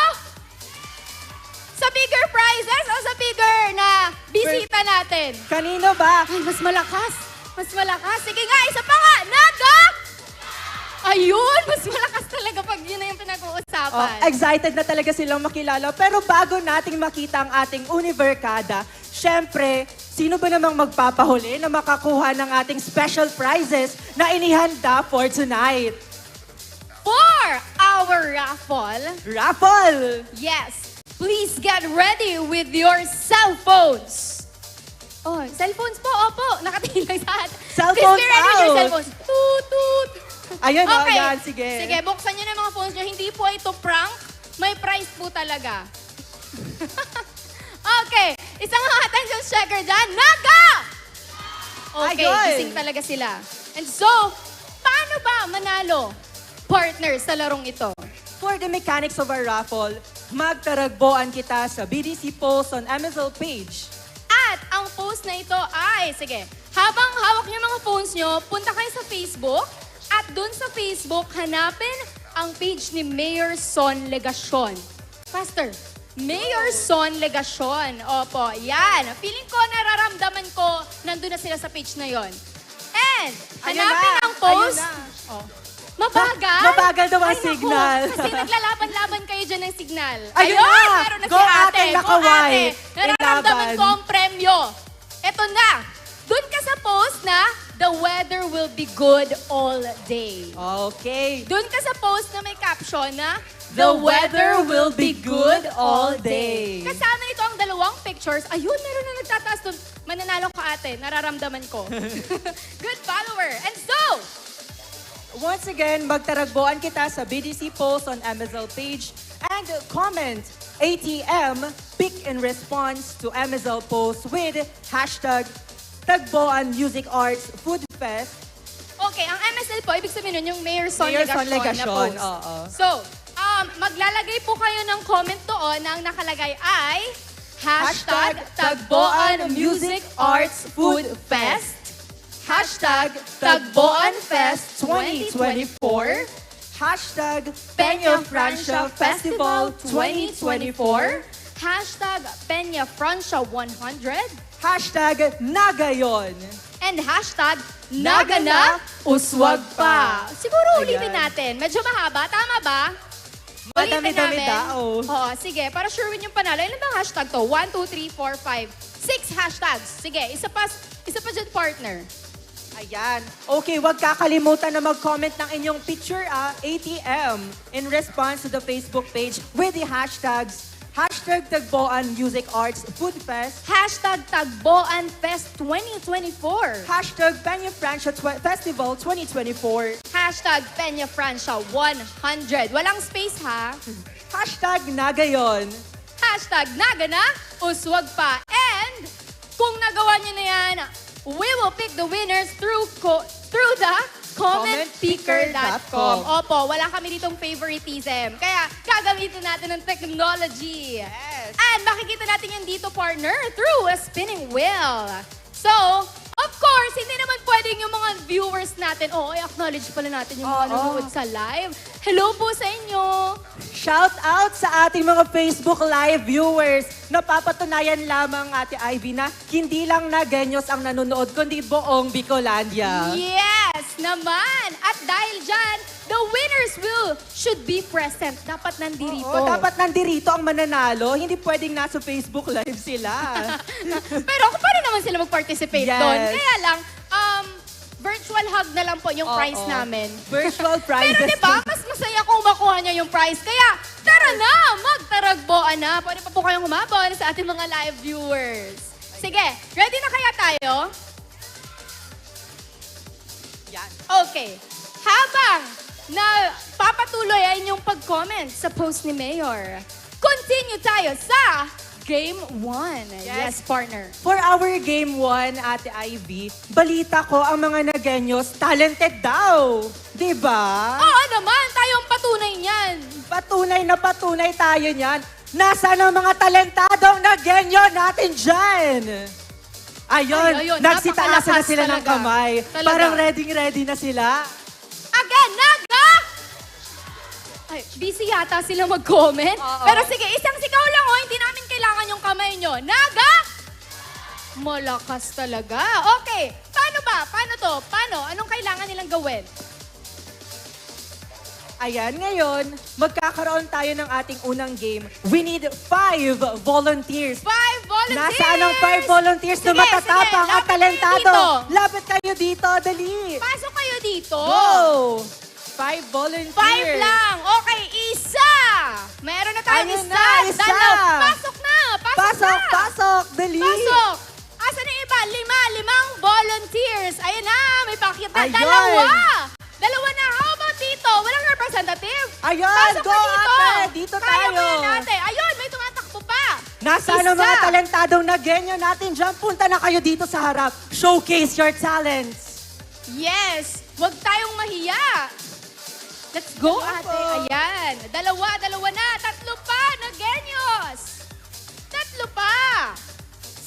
Sa bigger prizes o sa bigger na bisita natin? Kanino ba? Ay, mas malakas. Mas malakas. Sige nga, isa pa nga. Naga! Ayun, mas malakas talaga pag yun na yung pinag-uusapan. Excited na talaga silang makilala. Pero bago nating makita ang ating Univercada, syempre, sino ba namang magpapahuli na makakuha ng ating special prizes na inihanda for tonight? For our raffle, yes, please get ready with your cell phones. Oh, cellphones po, opo. Nakatingin sa atin. Cellphones Please be ready with your out. cellphones. Toot, toot. Ayun, Okay. yan, sige. Sige, buksan nyo na yung mga phones nyo. Hindi po ito prank. May prize po talaga. Okay, isang attention checker dyan. Naga! Okay, Ayun. gising talaga sila. And so, paano ba manalo, partner, sa larong ito? For the mechanics of our raffle, magtaragboan kita sa BDC post on MSL page. At ang post na ito ay, sige, habang hawak niyo mga phones nyo, punta kayo sa Facebook at dun sa Facebook, hanapin ang page ni Mayor Son Legasyon. Faster. Mayor Son Legasyon. Opo, yan. Feeling ko, nararamdaman ko, nandun na sila sa page na yon. And, Ayun hanapin na, ang post. ayun na. Oh. Mabagal? Mabagal daw ang Ay, naku, signal. Kasi naglalaban-laban kayo dyan ng signal. Ayun na! Meron na Go si ate, ate. Go nakaway. ate. Nararamdaman Ilaban. ko ang premyo. Eto na. Doon ka sa post na the weather will be good all day. Okay. Doon ka sa post na may caption na The weather will be good all day. Kasama nito ang dalawang pictures. Ayun, meron na nagtataas doon. Mananalo ka ate. Nararamdaman ko. Good follower. And so, Once again, magtaragboan kita sa BDC post on MSL page and comment ATM pick in response to MSL post with hashtag Tagboan Music Arts Food Fest. okay, ang MSL po, ibig sabihin nun yung Mayor Son Mayor Son Legasyon na Legasyon, post. oo. So, maglalagay po kayo ng comment doon na ang nakalagay ay hashtag Tagboan Music Arts Food Fest, hashtag Tagboan Fest 2024, Hashtag Peña Francia Festival 2024, hashtag Peña Francia 100, hashtag Nagayon. and hashtag Naga na Uswag pa. Siguro ulitin Ayan. natin. Medyo mahaba. Tama ba? Ulitin Madami-dami namin. daw. Oo, sige. Para sure win yung panalo. Ilan bang hashtag to? 1, 2, 3, 4, 5, 6 hashtags. Sige, isa pa dyan, partner. Ayan. Okay, huwag kakalimutan na mag-comment ng inyong picture, ATM, in response to the Facebook page with the hashtags hashtag Tagboan Music Arts Food Fest, Hashtag Tagboan Fest 2024. hashtag Peña Francia Festival 2024, Hashtag Peña Francia 100. Walang space ha. hashtag Nagayon. Hashtag Naga na Uswag pa. And kung nagawa nyo na yan, we will pick the winners through the commentpicker.com. Opo, wala kami ditong favoritism. Kaya gagamitin natin ng technology. Yes. And makikita natin yan dito, partner, through a spinning wheel. So, of course, hindi naman pwedeng yung mga viewers natin, i-acknowledge pala natin yung mga nanonood sa live. Hello po sa inyo. Shout out sa ating mga Facebook Live viewers. Napapatunayan lamang, Ate Ivy, na hindi lang Nagueños ang nanonood, kundi buong Bicolandia. Yes naman. At dahil dyan, the winners should be present. Dapat nandirito. Oo, dapat nandirito ang mananalo. Hindi pwedeng nasa Facebook Live sila. Pero paano naman sila mag-participate Yes. doon? Kaya lang, virtual hug na lang po yung prize namin. Virtual prizes. Pero di ba, mas masaya kung makuha niya yung prize. Kaya, tara na, magtaragboan na. Pwede pa po kayong humabon sa ating mga live viewers. Sige, ready na kaya tayo? Yan. Okay. Habang na papatuloy ay inyong pag-comment sa post ni Mayor, continue tayo sa Game 1. Yes, partner. For our Game 1, Ate Ivy, balita ko ang mga Nagueños talented daw. Diba? Oo naman, tayo ang patunay niyan. Patunay na patunay tayo niyan. Nasaan ang mga talentadong Nagueño natin dyan? Ayun, nagsitaasan na sila ng talaga. kamay. Talaga. Parang ready na sila. Again, Naga! Ay, busy yata sila mag-comment. Pero sige, isang sigaw lang hindi namin kailangan yung kamay nyo. Naga! Malakas talaga. Okay, paano ba? Paano to? Paano? Anong kailangan nilang gawin? Ayan, ngayon, magkakaroon tayo ng ating unang game. We need 5 volunteers. 5 volunteers! Nasaan ang 5 volunteers na Sige, matatapang sige, at lapit kayo talentado? dito. Lapit kayo dito, dali. Pasok kayo dito. Go! 5 volunteers. 5 lang. Okay, isa. Meron na tayong Ayun isa. na, isa. Dalawa. Pasok na. Pasok, pasok, dali. Pasok. Asan na yung iba? 5 volunteers. Ayun na, may pakita. Ayun. Dalawa na. How about dito? Walang representative. Ayun, Pasok go na dito. ate. Dito Kaya tayo. mo yan natin. Ayun, may tumatakbo pa. Nasaan ang Isa. mga talentadong Nagueño natin dyan? Punta na kayo dito sa harap. Showcase your talents. Yes. Huwag tayong mahiya. Let's go, Hello ate. po. Ayan. Dalawa na. 3 pa, Nagueños. 3 pa.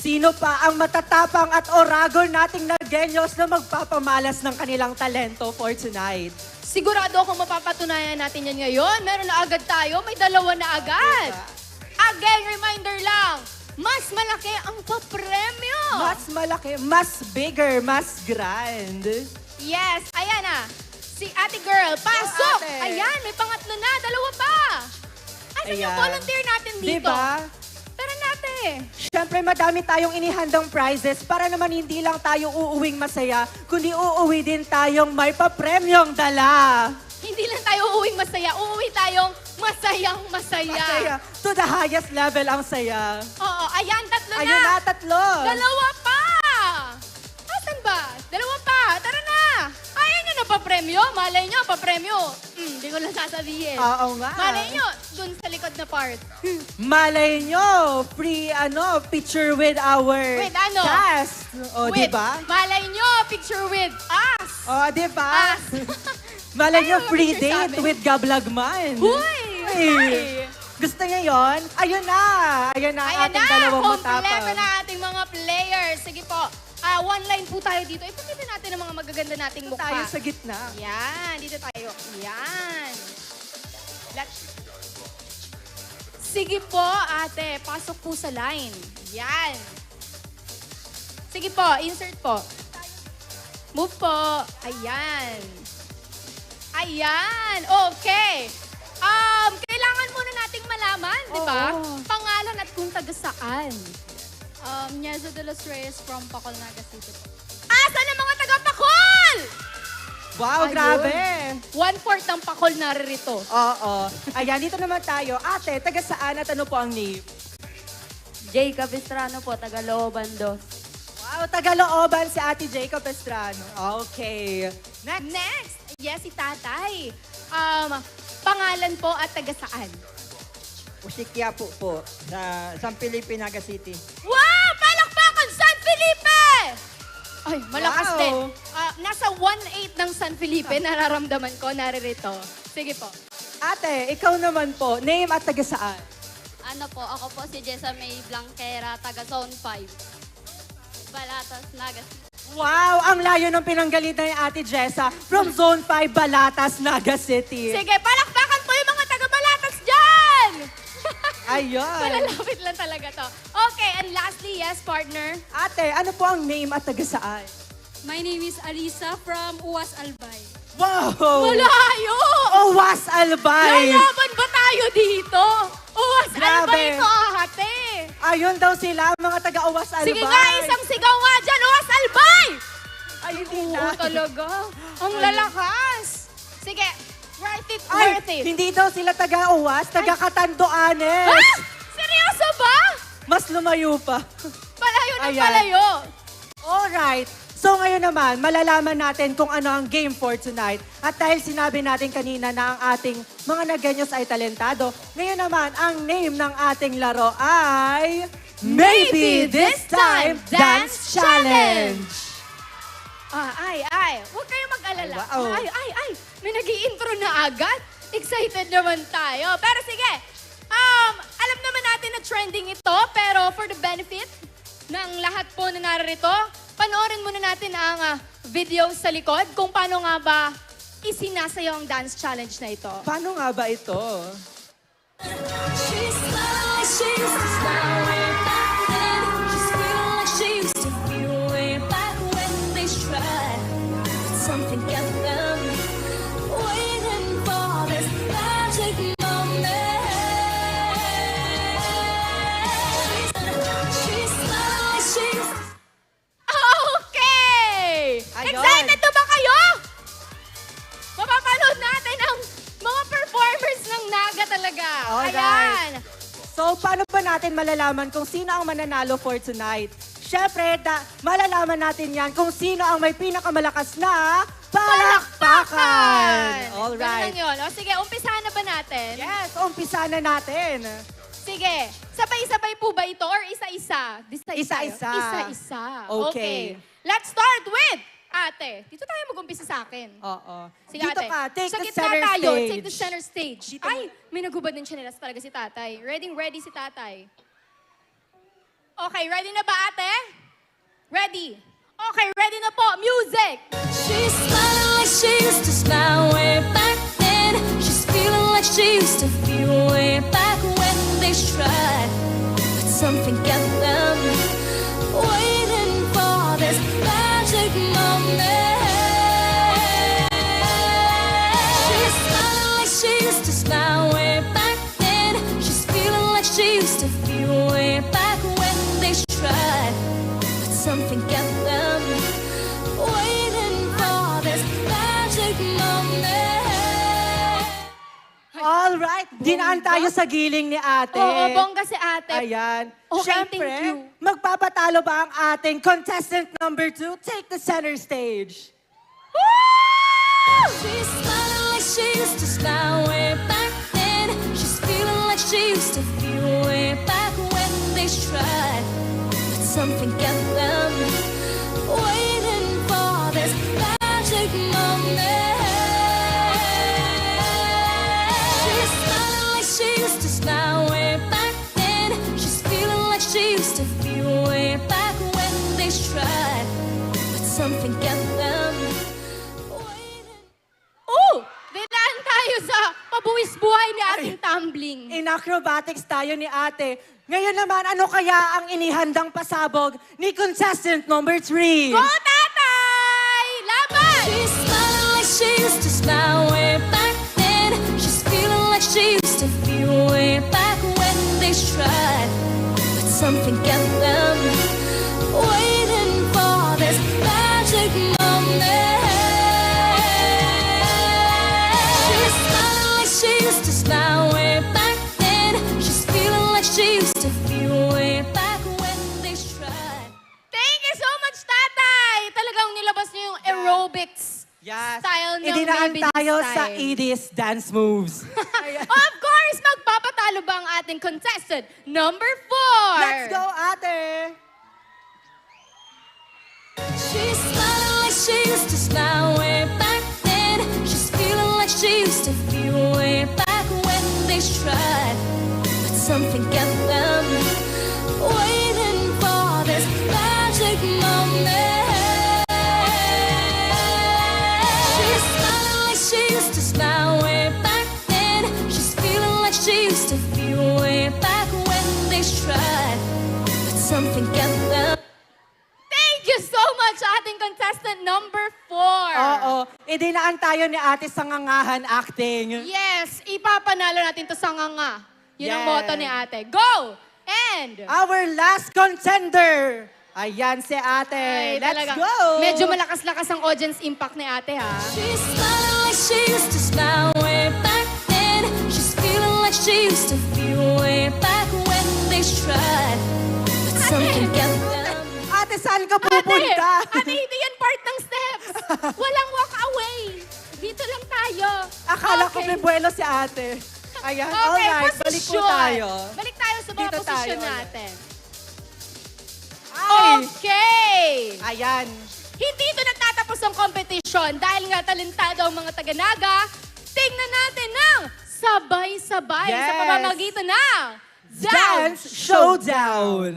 Sino pa ang matatapang at oragon nating Nagueños na magpapamalas ng kanilang talento for tonight? Sigurado akong mapapatunayan natin yan ngayon. Meron na agad tayo. May 2 na agad. Again, reminder lang. Mas malaki ang papremyo. Mas malaki, mas bigger, mas grand. Yes. Ayan na. Si ate girl, pasok! Go, ate. Ayan, may pangatlo na. 2 pa. Asan yung Ayan. volunteer natin dito? Diba? Tara natin. Siyempre, madami tayong inihandang prizes para naman hindi lang tayo uuwing masaya, kundi uuwi din tayong may papremyong dala. Hindi lang tayo uuwing masaya. Uuwi tayong masayang masaya. Masaya. To the highest level ang saya. Oo, ayan, 3 na. Ayun na, 3. 2 pa. Asan ba? 2 pa. Tara na. Ayan nyo na papremyo. Malay nyo, papremyo. Hindi ko lang sasabihin. Oo nga. Malay nyo, dun sa likod na part. Malay nyo, free picture with our With ano? cast. O, With, diba? Malay nyo, picture with us. O, diba? Us. Malay nyo, Ayaw, free picture sa date amin. with Gablagman. Huy! Hey. Gusto niya yon? Ayun na. Ayun na ang Ayan ating na, dalawang kompleto matapang. na ating mga players. Sige po, one line po tayo dito. Ipakita natin ang mga magaganda nating mukha. Tayo sa gitna. Yan, dito tayo. Yan. Sige po, ate. Pasok po sa line. Yan. Sige po, insert po. Move po. Ayan. Ayan. Okay. Kailangan muna nating malaman, di ba? Oo. Pangalan at kung taga saan. Niezo de los Reyes from Pacol, Naga City po. Asan ang mga taga Pacol? Wow, Ayun. grabe. 1/4 ng Pacol naririto. Oo. Ayan, dito naman tayo. Ate, taga saan at ano po ang name? Jacob Estrano po, taga Looban 2. Wow, taga-looban si Ate Jacob Estrano. Okay. Next. Yes, si tatay. Pangalan po at taga saan? Usikya po sa San Felipe, Naga City. Wow! Palakpakan San Felipe! Ay, malakas Wow. din. nasa 1/8 ng San Felipe, nararamdaman ko, naririto. Sige po. Ate, ikaw naman po, name at taga saan? Ano po, ako po si Jessa May Blanquera, taga Zone 5. Balatas, Nagas. Wow, ang layo ng pinanggalitan ni Ate Jessa from Zone 5, Balatas, Naga City. Sige, palakpakan po yung mga taga-Balatas dyan! Ayun. Malalapit lang talaga to. Okay, and lastly, yes, partner. Ate, ano po ang name at taga saan? My name is Alisa from Uwas Albay. Wow! Malayo! Owas Albay! Lalaban ba tayo dito? Uwas Grabe. Albay ko, ate! Ayun daw sila, mga taga-Owas Albay. Sige nga, isang sigaw nga dyan, Uwas Albay! Ay, hindi Oo, na. talaga. Ang lalakas. Sige, worth it, Ay, worth it. hindi daw sila taga-Owas, taga-Katanduanes. Ha? Seryoso ba? Mas lumayo pa. Palayo ng Ayan. palayo. Alright. So ngayon naman, malalaman natin kung ano ang game for tonight. At dahil sinabi natin kanina na ang ating mga Nagueños ay talentado, ngayon naman, ang name ng ating laro ay... Maybe This Time Dance Challenge! Ay. Huwag kayong mag-alala. Ay, wow. Ay. May nag-i-intro na agad. Excited naman tayo. Pero sige, alam naman natin na trending ito, pero for the benefit ng lahat po na narito, panoorin muna natin ang video sa likod kung paano nga ba isinasayaw ang dance challenge na ito. Paano nga ba ito? Something kept them waiting for this magic moment. She's smiling, she's Okay! Ayun. Excited na ba kayo? Mapapanood natin ang mga performers ng Naga talaga. Alright. Ayan. So, paano ba natin malalaman kung sino ang mananalo for tonight? Siyempre, malalaman natin yan kung sino ang may pinakamalakas na palakpakan! Alright. Ganun lang yun. O sige, umpisahan na ba natin? Yes, umpisa na natin. Sige, sabay-sabay po ba ito or isa-isa? Isa-isa. Isa-isa. Okay. Let's start with ate. Dito tayo mag-umpisa sa akin. Oo. Sige, Dito ate. ka, take sa the gitna center tayo. stage. Take the center stage. Dito Ay, may nagubad ng tsinelas talaga si tatay. Ready si tatay. Okay, ready na ba ate? Ready. Okay, ready na po. Music! She's smiling like she used to smile way back then. She's feeling like she used to feel way back when they tried. But something kept them waiting for this magic moment. She's smiling like she used to smile way back then. She's feeling like she used to feel way back when they tried. But something kept them waiting for this magic moment. Alright, dinaan tayo sa giling ni ate. Oo, bongga si ate. Ayan. Okay, Siyempre, thank you. magpapatalo ba ang ating contestant number 2? Take the center stage. She's smiling like she used to smile way back then. She's feeling like she used to feel way back when they tried. But something kept them waiting for this magic moment. She's smiling like she used to smile way back then. She's feeling like she used to feel way back when they tried. But something kept them waiting. Dinaan tayo sa pabuwis buhay ni ating tumbling. In acrobatics tayo ni ate. Ngayon naman, ano kaya ang inihandang pasabog ni contestant number 3? Go, tatay! Laban! She's smiling like she used to smile way back then. She's feeling like she used to feel way back when they tried. But something kept them waiting for this magic moment. She's smiling like she used to smile way back then. She's feeling like she used to feel way back when they tried. Thank you so much, tatay! Talagang nilabas niyo yung aerobics style ng Idinaan Maybe This tayo sa Time. Edie's dance moves. Of course, magpapatalo ba ang ating contestant number 4? Let's go, ate! She's smiling like she used to smile. ating contestant number 4. Oo. Idinaan tayo ni ate sa ngangahan acting. Yes, ipapanalo natin to sa nganga. Yun ang Yes. motto ni ate. Go! And... Our last contender. Ayan si ate. Ay, Let's talagang go! Medyo malakas-lakas ang audience impact ni ate, ha? She's smiling like she used to smile way back then. She's feeling like she used to feel way back when they tried. But something got them. Ate, saan ka pupunta? Ate, hindi yan part ng steps. Walang walk away. Dito lang tayo. Akala ko may buwelo si ate. Ayan, Okay, alright. Balik po posisyon. tayo. Balik tayo sa mga Dito posisyon tayo. natin. Ay! Okay! Ayan. Hindi ito nagtatapos ang competition dahil nga talentado ang mga taga-Naga. Tingnan natin ng sabay-sabay sa Yes. pamamagitan ng Dance Showdown!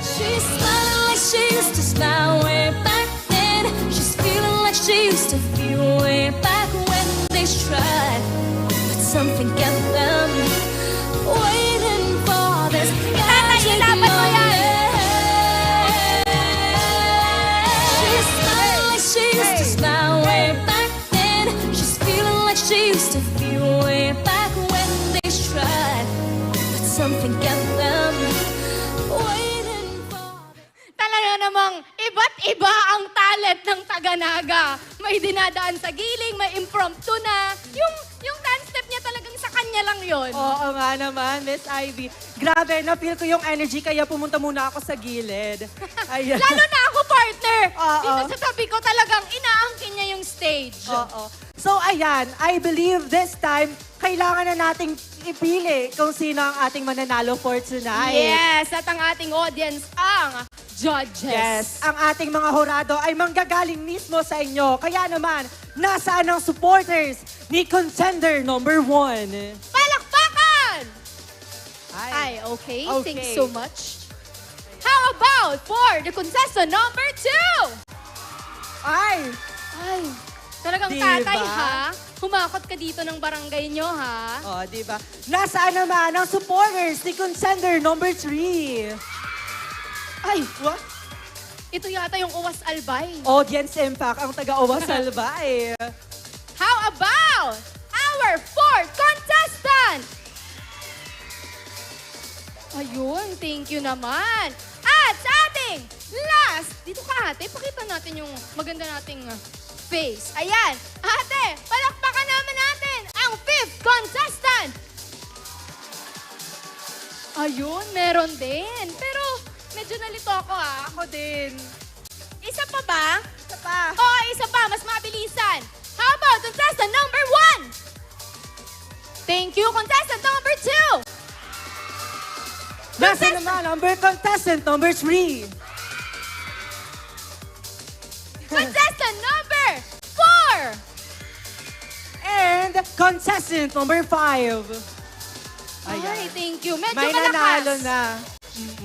She's smiling like she used to smile way back then. She's feeling like she used to feel way back when they tried. But something got them waiting for this magic moment. She's smiling like she used to smile way back then. She's feeling like she used to feel way back when they tried. But something got them waiting for. Talaga namang iba't iba ang talent ng taga-Naga. May dinadaan sa giling, may impromptu na. Yung dance step niya talagang sa kanya lang yon. Oo nga naman, Miss Ivy. Grabe, na-feel ko yung energy kaya pumunta muna ako sa gilid. Ayan. Lalo na ako, partner. Oo. Dito sa tabi ko talagang inaangkin niya yung stage. Oo. So ayan, I believe this time, kailangan na nating ipili kung sino ang ating mananalo for tonight. Yes, at ang ating audience ang judges. Yes, ang ating mga horado ay manggagaling mismo sa inyo. Kaya naman, nasaan ang supporters ni contender number 1? Palakpakan! Ay, okay. Okay. Thanks so much. How about for the contestant number 2? Ay! Talagang Diba? tatay, ha? Humakot ka dito ng barangay nyo, ha? Oh, di ba? Nasaan naman ang supporters ni contender number 3? Ay, what? Ito yata yung Uwas Albay. Audience impact ang taga-Uwas Albay. How about our 4th contestant? Ayun, thank you naman. At sa ating last, dito ka ate, pakita natin yung maganda nating face. Ayan, ate, palakpakan naman natin ang 5th contestant. Ayun, meron din. Pero medyo nalito ako ha. Ako din. Isa pa ba? Isa pa. Oo, isa pa. Mas mabilisan. How about contestant number 1? Thank you, contestant number 2. Nasaan naman ang contestant number 3? Contestant number 4. And contestant number 5. Ay, thank you. Medyo May malakas. nanalo na.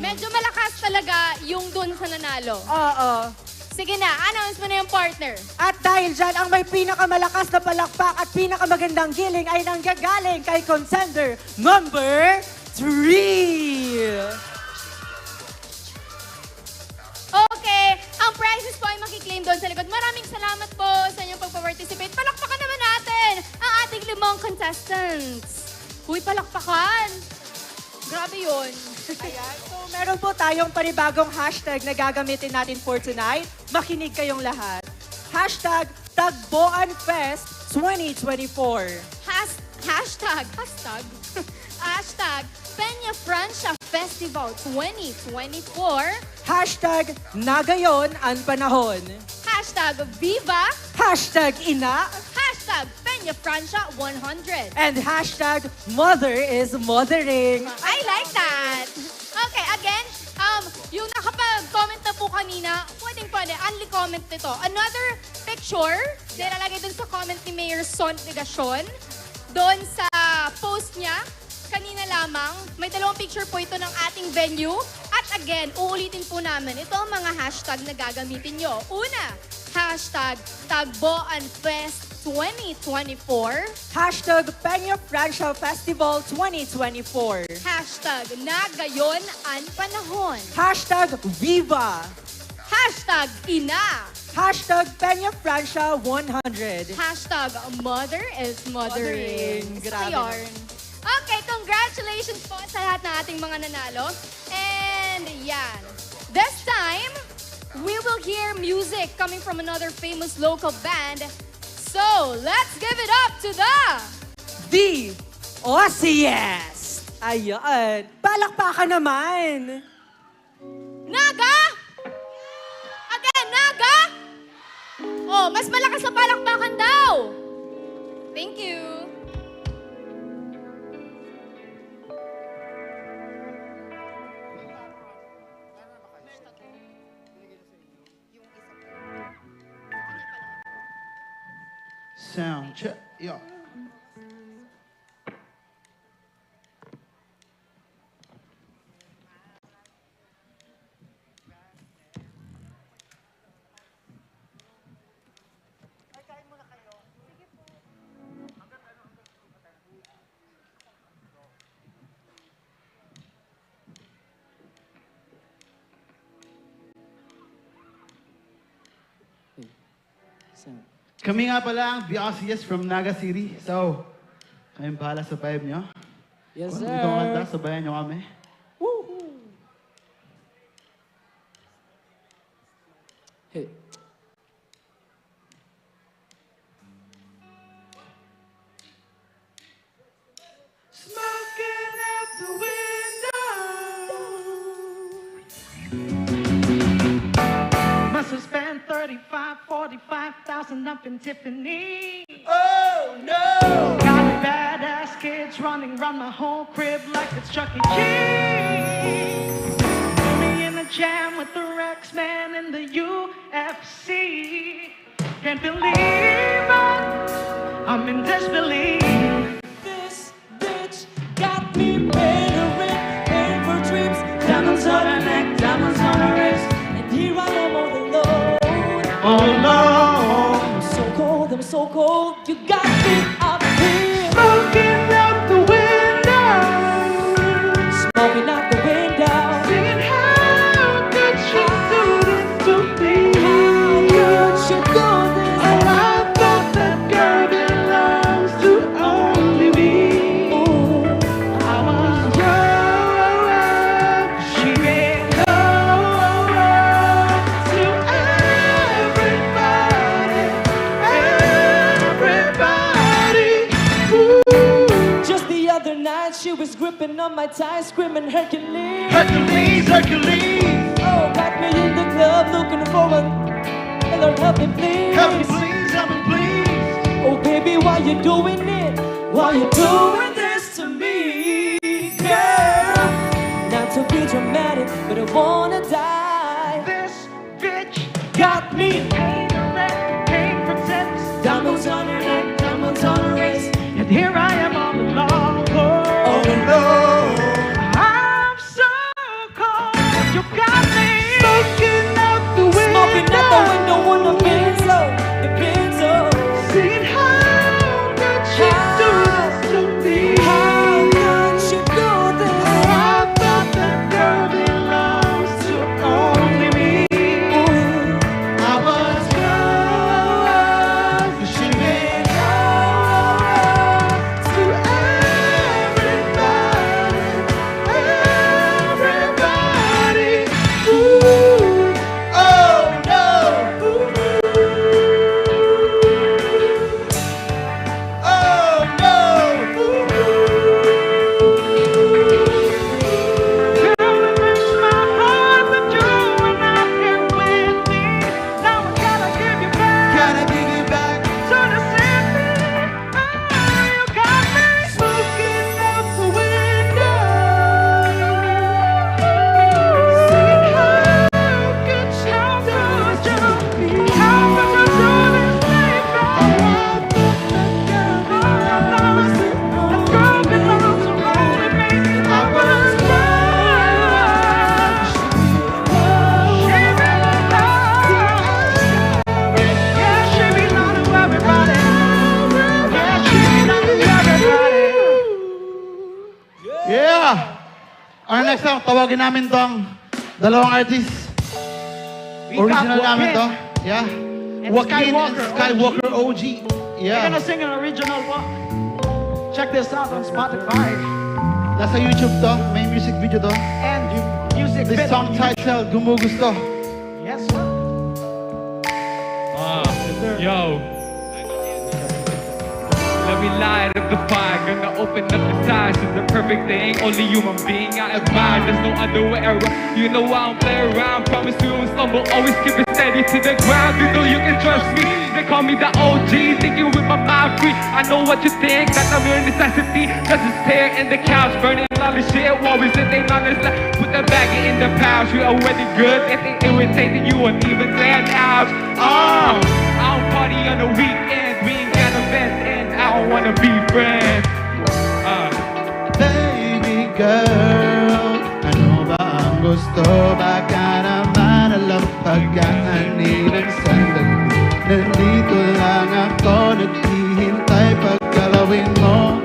Medyo malakas talaga yung dun sa nanalo. Oo. Sige na, announce mo na yung partner. At dahil dyan, ang may pinakamalakas na palakpak at pinakamagandang giling ay nanggagaling kay contender number 3. Okay, ang prizes po ay makiklaim doon sa likod. Maraming salamat po sa inyong pagpa-participate. Palakpakan naman natin ang ating 5 contestants. Uy, palakpakan! Grabe yun. Ayan. So, meron po tayong panibagong hashtag na gagamitin natin for tonight. Makinig kayong lahat. Hashtag TagboanFest 2024. Hashtag Peña Francia Festival 2024. Hashtag Nagayon ang panahon. Hashtag Viva. Hashtag Ina. Hashtag Peña Francia 100. And hashtag Mother is Mothering. I like that. Okay, again, yung nakapag-comment na po kanina, pwede, only comment nito. Another picture, nilalagay dun sa comment ni Mayor Son Ligacion, doon sa post niya, kanina lamang, may 2 picture po ito ng ating venue. At again, uulitin po namin, ito ang mga hashtag na gagamitin nyo. Una, hashtag TagboanFest 2024. Hashtag Peña Francia Festival 2024. Hashtag Nagayon ang panahon. Hashtag Viva. Hashtag Ina. Hashtag Peña Francia 100. Hashtag mother is mothering. Mothering. Gusto Grabe ko yarn. Okay, congratulations po sa lahat ng ating mga nanalo. And yan. This time, we will hear music coming from another famous local band. So, let's give it up to The Aussies! Ayan. Palakpakan naman! Naga! Again, Naga! Oh, mas malakas na palakpakan daw! Thank you. Sound check. Yo. Kami nga pala ang The Aussies from Naga City. So, kayong bahala sa vibe nyo. Yes, Kung sir. ito kanta, sabayan nyo kami. Hey. Smoking out the window. Must have spent 45,000 up in Tiffany. Oh no! Got badass kids running around my whole crib like it's Chuck E. Cheese. Me in the jam with the Rex Man in the UFC. Can't believe it. I'm in disbelief. This bitch got me paying for trips. Diamonds on her neck, diamonds on her wrist. And here I am all alone. Oh no! I'm so cold, I'm so cold. You got me up here. Smoking out the window. Smoking out the window. Singing, how could she do this to me? How could she do this? Oh, I thought that girl belongs to only me. I was young, she made love to everybody. Ooh. Just the other night, she was gripping on my tie, screaming Hercules. Hercules, Hercules. Oh, got me in the club looking for one. Lord, help me please. Help me please, help me please. Oh, baby, why you doing it? Why you doing this to me, girl? Not to be dramatic, but I wanna die. This bitch Got me ain't a rat, can't pretend. diamonds on her neck, diamonds on her wrist. And here I am all alone. Oh no, I'm so cold. You got me smoking out the window. Smoking out the window on the Benzo, the Benzo. Singing, how could she do this to me? How could you do this? I thought that girl belongs to only me. I was young, she made love to everybody. Ooh, oh no. Oh no. Girl, it breaks my heart that you were not here with me. Now I gotta give you back. Gotta give you back to the city. Oh, you got me smoking out the window. Singing, how could you be? How could you do this, baby? Yeah! Our next song, tawagin namin tong dalawang artist. We got Original one namin hit. to. Yeah. Joaquin and Skywalker OG. We're Yeah. gonna sing an original po. Check this out on Spotify. Nasa YouTube to. May music video to. And music This video. song titled Gumugusto. Yes, sir. Yo. Let me light up the fire, gonna open up the size of the perfect thing. Only human being I admire, there's no other way around. You know I don't play around, promise you won't stumble, always keep it steady to the ground. You know you can trust me, they call me the OG, thinking with my mind free. I know what you think, that I'm your necessity. Cause it's here in the couch, burning all the shit. Always sitting on this lap, put the bag in the pouch. We already good, if they irritating you won't even stand out. I don't party on the weekend, we ain't got events and I don't wanna be friends. Baby girl, ano ba ang gusto? Baka naman alam pagkaanin ng sandali. Nandito lang ako naghihintay pagkalawin mo.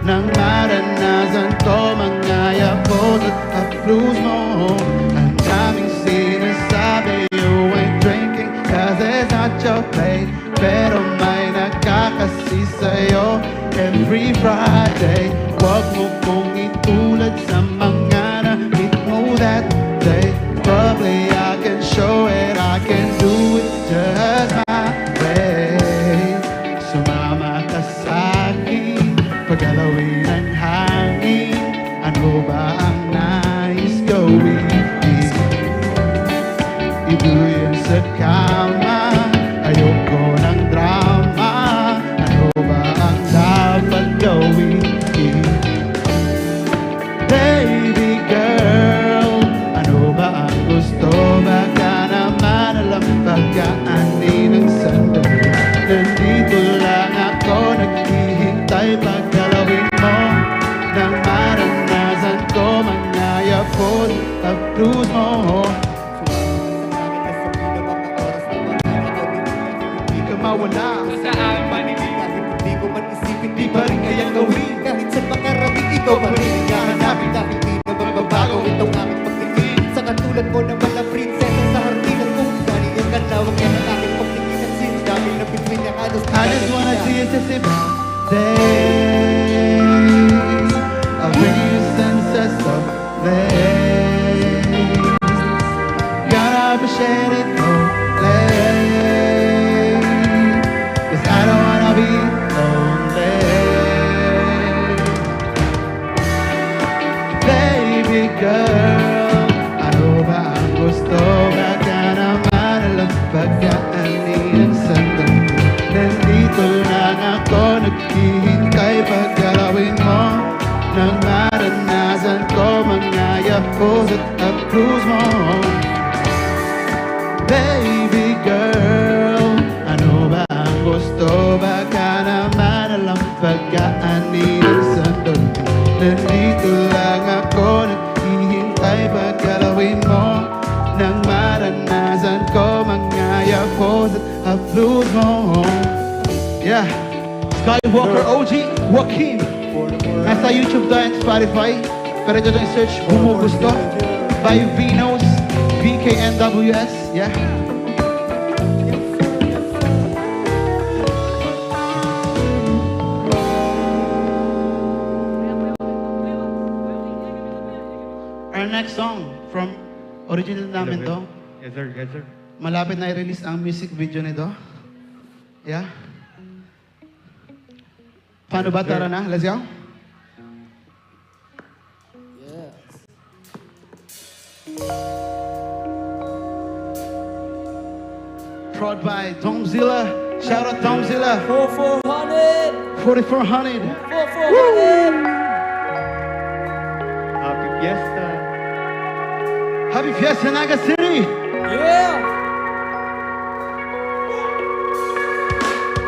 Nang maranasan ko mga yapos at approves mo. Ang daming sinasabi, you ain't drinking cause it's not your plate. Pero may nakakasi sa'yo every Friday. Huwag mo kong itulad sa mga na-meet mo that day. Probably I can show it, I can do it just my way. Sumama ka sa'kin, paggalawin ang hangin. Ano ba ang nais gawin? Ibuyan sa kama, ayoko ng drama. Ano ba ang dapat gawin? Baby girl, ano ba ang gusto? Baka naman alam pagkaanin ng sandali. Nandito lang ako naghihintay pagkalawin mo. Nang maranasan ko mga yapon at blues mo. Hindi ka mawala Sa amin, hindi ko man isipin, di pa rin kayang gawin. Kahit sa makarating ikaw pa rin ang hahanapin. Dahil di na magbabago itong aming pagtingin. Sa katulad mo na wala prinsesa sa hartinan kung gani ang kalawang yan ang aking pagtingin. At sinadami na between yung halos. I just wanna see you just a days of innocence of days. Gotta appreciate it only. Cause I don't wanna be lonely. Baby girl, ano ba ang gusto? Baka naman alam pagkaanin ang sandali. Nandito lang ako naghihintay paggalawin mo. Nang maranasan ko mga yapos at approves mo. Baby girl, ano ba ang gusto? Baka naman alam pagkaanin ang sandali. Nandito lang ako naghihintay pagkalawin mo. Nang maranasan ko mga yapos at approves mo. Yeah, Skywalker OG, Joaquin. Nasa YouTube daw and Spotify. Pero ito yung search Gumugusto by Venus, BKNWS. Yeah. Our next song from original namin to. Yes sir, yes sir. Malapit na i-release ang music video nito. Yeah. Paano ba? Tara na. Let's go. Prod by Tomzilla. Shout out Tomzilla. 4400. 4400. 4400. Happy Fiesta. Happy Fiesta, Naga City. Yeah.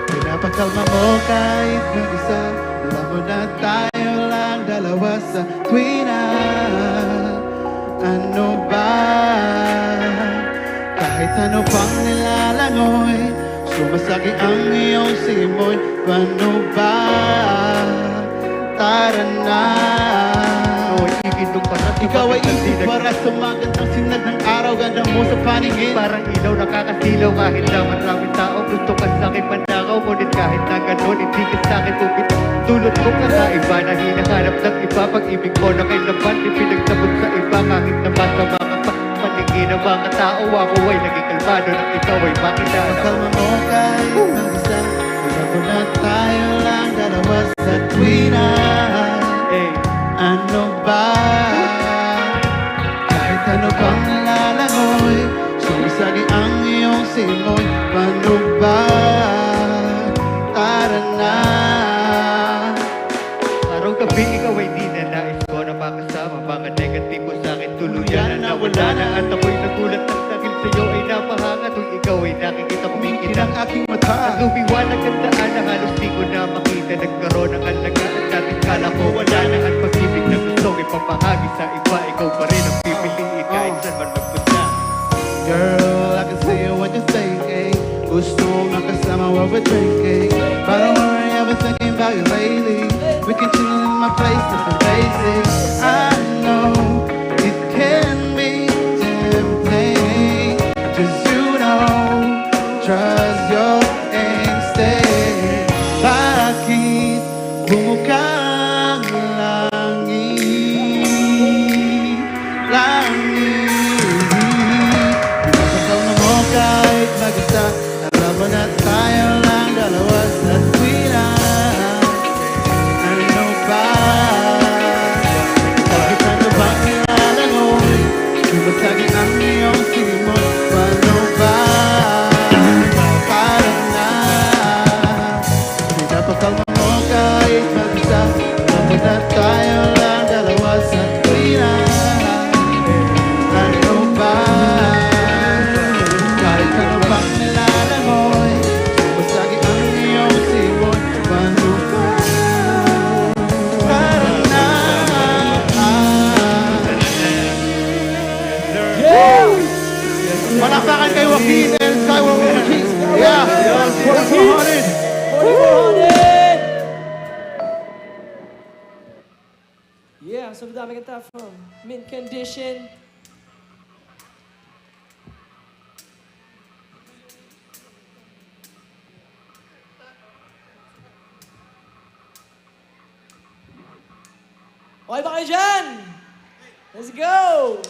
Pinapakalma mo kahit mag-isa. Alam mo na tayo lang dalawa sa tuwina. Ano ba? Kahit ano pang nilalangoy, sumasakit ang iyong simoy. Paano ba? Tara na. Indong para ikaw ay isip para sa magandang sinag ng araw. Ganda mo sa paningin, parang ilaw nakakasilaw. Kahit na maraming tao gusto ka sa'kin panakaw. Ngunit kahit na ganon, hindi ka sa'kin bumit. Tulad ko kakaiba na hinahanap ng iba. Pag-ibig mo na kay laban, di pinagsabot sa iba. Kahit na masama ka pa, paningin ng mga tao. Ako ay naging kalmado ng ikaw ay makilala. Kalma mo kahit mag-isa, wala na tayo lang dalawa sa tuwin ay ano ba? Kahit ano bang nalalangoy, sumisagi ang iyong simoy. Paano ba? Tara na. Araw-gabi ikaw ay di na nais ko na makasama. Mga negatibo sa'kin tuluyan na nawala na. At ako'y nagulat ng dahil sa'yo ay napahanga. Tuwing ikaw ay nakikita kumikit ang aking mata. At lumiwanag ang daan na halos di ko na makita. Nagkaroon ng alagaan at dating kala ko wala na. At pag-ibig na gustong ipapahagi sa iba, ikaw pa rin ang pipiliin kahit saan man magpunta. Girl, I can see you what you're thinking. Gusto mo makasama while we're drinking. But don't worry, I've been thinking about you lately. We can chill in my place, different places. I know it can be tempting. Just you know, trust your instinct. Bakit bumukang langit? Langit. Pinapakaw na mo kahit mag-isa. Alam mo na tayo lang dalawa sa tuwiran. Ano ba? Bakit ano bang nilalangoy? Lumasagi ang iyong simoy. Paano ba? Para na. Pinapakaw na mo kahit mag-isa. Alam mo na tayo lang dalawa sa tuwiran. Ano ba? Kahit ano bang nilalangoy, sumasagi ang iyong simoy. Paano ba? Para na. Palakpakan kay Joaquin and Skywalker Cheese. Yeah, 4400. 4400. Yeah, så där med gitarr från Mint Condition. Okay ba kayo dyan? Let's go!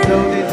Don't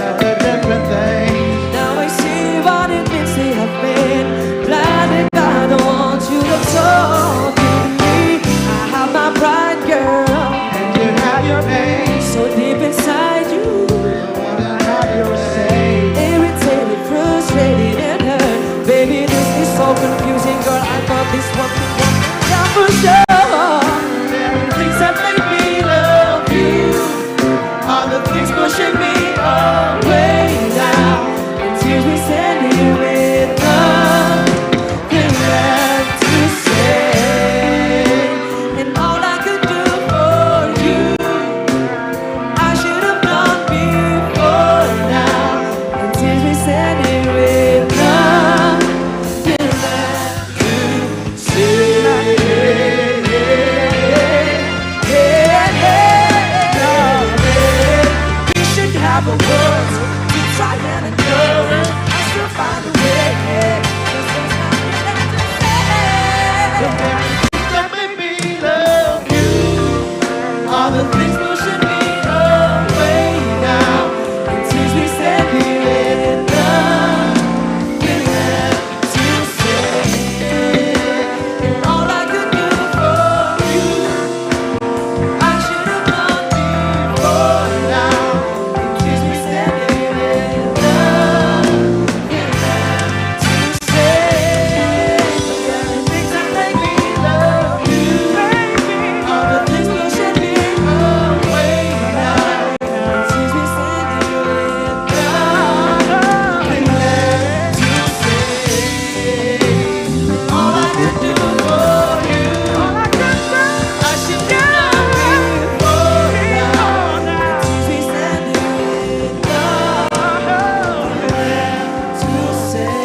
words to try and endure it. I still find a way. 'Cause there's nothing left to say. The very things that make me love you are the things pushing me away now. It tears me standing in nothing left to say. And all I could do for you, I should have done before now. It tears me standing in nothing left to say. The very things that make me love you are the things pushing me away now. It tears me standing in nothing left to say. All I could do for you, I should have done before now. It tears me standing in nothing left to say.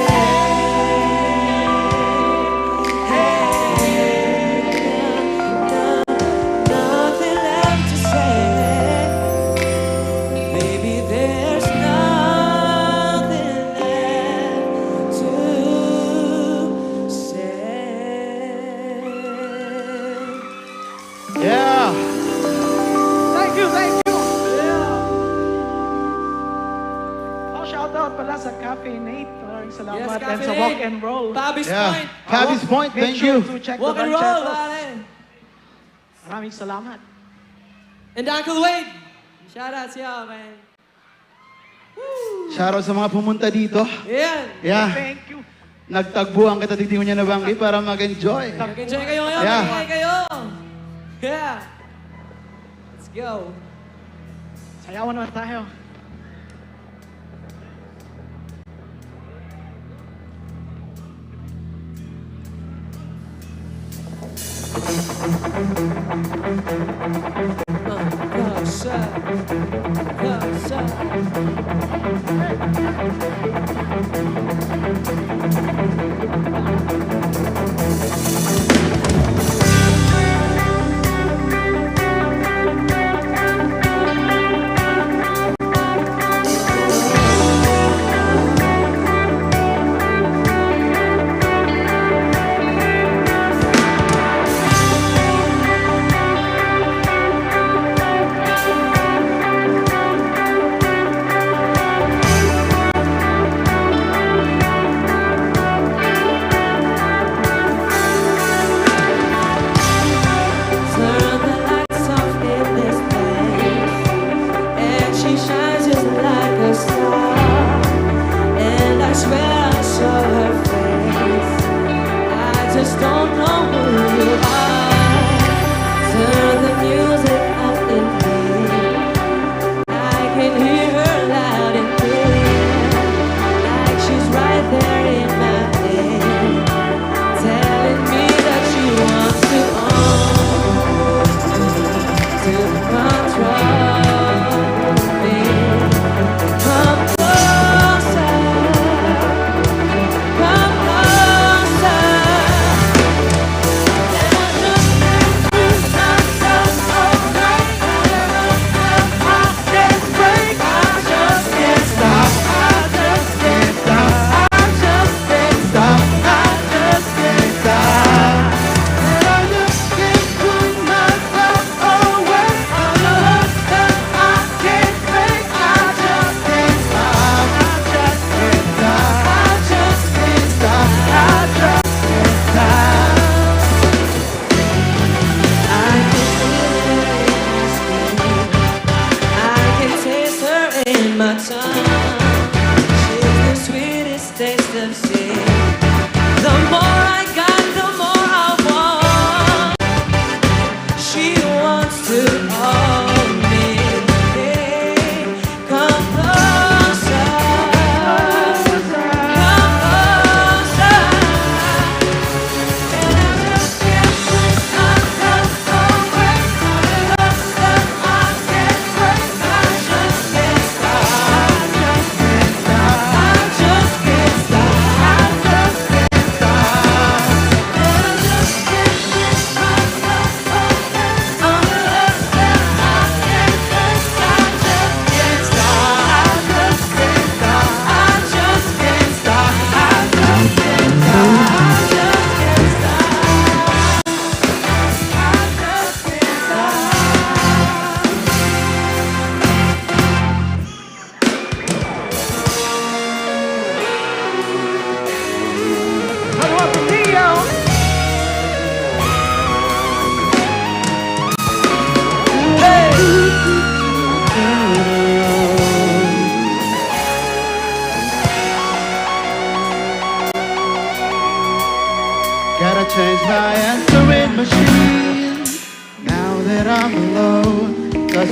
Nothing left to say. Baby, there's nothing left to say. Yeah. Thank you, thank you. Oh, shout out pala sa Cafe Nate. Maraming salamat. Yes, And Cafe sa Nate. Walk and Roll. Bobby's Yeah. Point. Bobby's Point, Make thank sure you. to check Walk the and roll, Rancheros. pare. Maraming salamat. And Uncle Wade. Shout out to y'all, man. Shoutout sa mga pumunta dito. Yan. Yeah. Thank you. Nagtagbuhan kita, hindi mo niya nabanggi para mag-enjoy. Mag-enjoy kayo ngayon. Yeah. Mag-enjoy kayo. Yeah. Let's go. Sayawan naman tayo.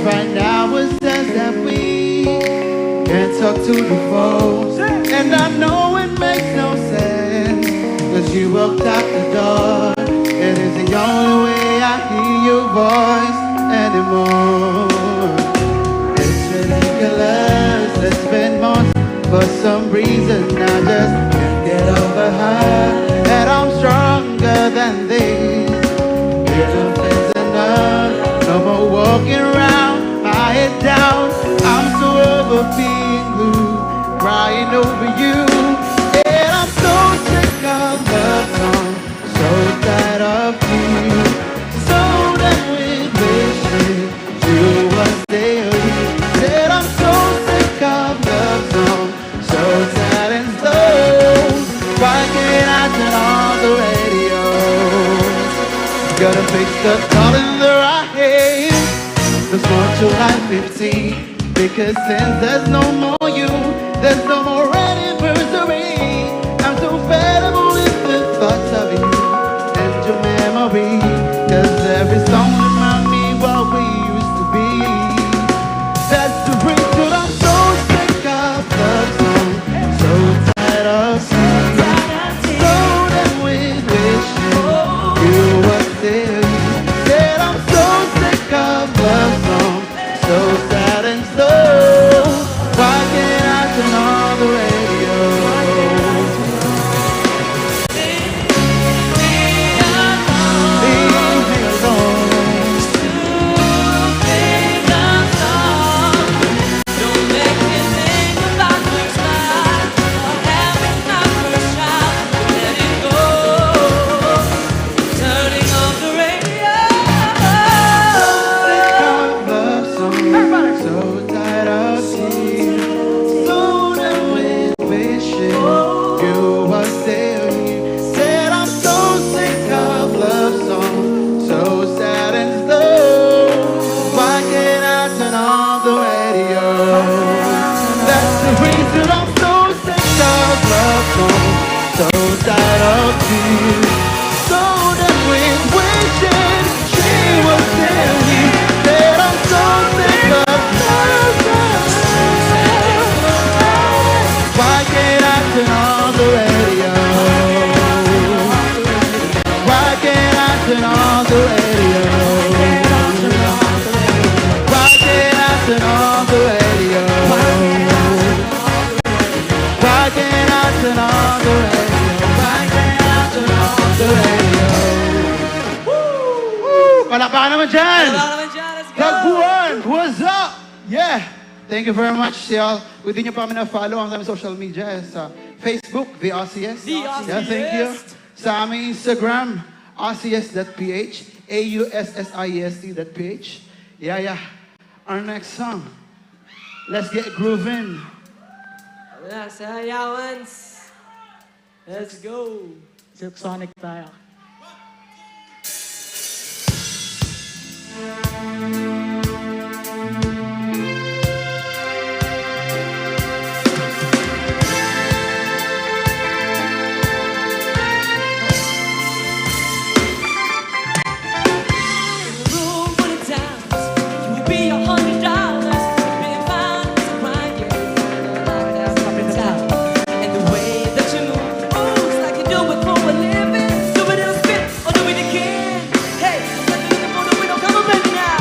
right now it says that we can talk to the phones. And I know it makes no sense, cause you walked out the door. It is the only way I hear your voice anymore. It's ridiculous, it's been months. For some reason I just can't get over her. And I'm stronger than this. Enough is enough. No more walking around, my head down. I'm so over being blue, crying over you. And I'm so sick of love songs, so tired of you. So done with wishing you were still here. Said I'm so sick of love songs, so sad and slow. Why can't I turn on the radio? Gotta fix the calling the right head. This one July 15, because since there's no more you, there's no more anniversary. I'm so fed up with the thoughts of you and your memory. Cause every song reminds me what we used to be. That's the reason I'm so sick of love songs, so tired of seeing, so done with wishing you were still here. Said I'm so sick of love songs, so sad and slow. Why can't I turn on the radio? Leave me alone. Don't make me think about what's mine, or having my first child. Let it go. Turning off the radio. Love songs, so tired of seeing, so done with wishing you were still here. Said I'm so sick of love songs, so sad and slow. Why can't I turn on the radio? That's the reason I'm so sick of love songs, so tired of tears, so done with wishing she was still here. Said I'm so sick of love songs. Why can't I turn on the radio? Why can't I turn on the radio? Why can't I turn on the radio? Why can't I turn on the radio? Why can't I turn on the radio? Woo! Palakpakan naman dyan! Tagpuan! What's up? Yeah! Thank you very much, y'all. Pwede nyo pa kami na-follow ang aming social media sa Facebook, The OCS. Yeah, thank you. Sa aming Instagram, OCS.ph, AUSSIEST.ph. Yeah. Our next song. Let's get grooving. Wala, sayawans. Let's go. Silk Sonic tayo. Room full of diamonds, you would be $100. Being fine is a crime, and the way that you move, moves like you do it for a living. Do it in a spit or do it again. Hey, let me in the morning, we don't come up baby now.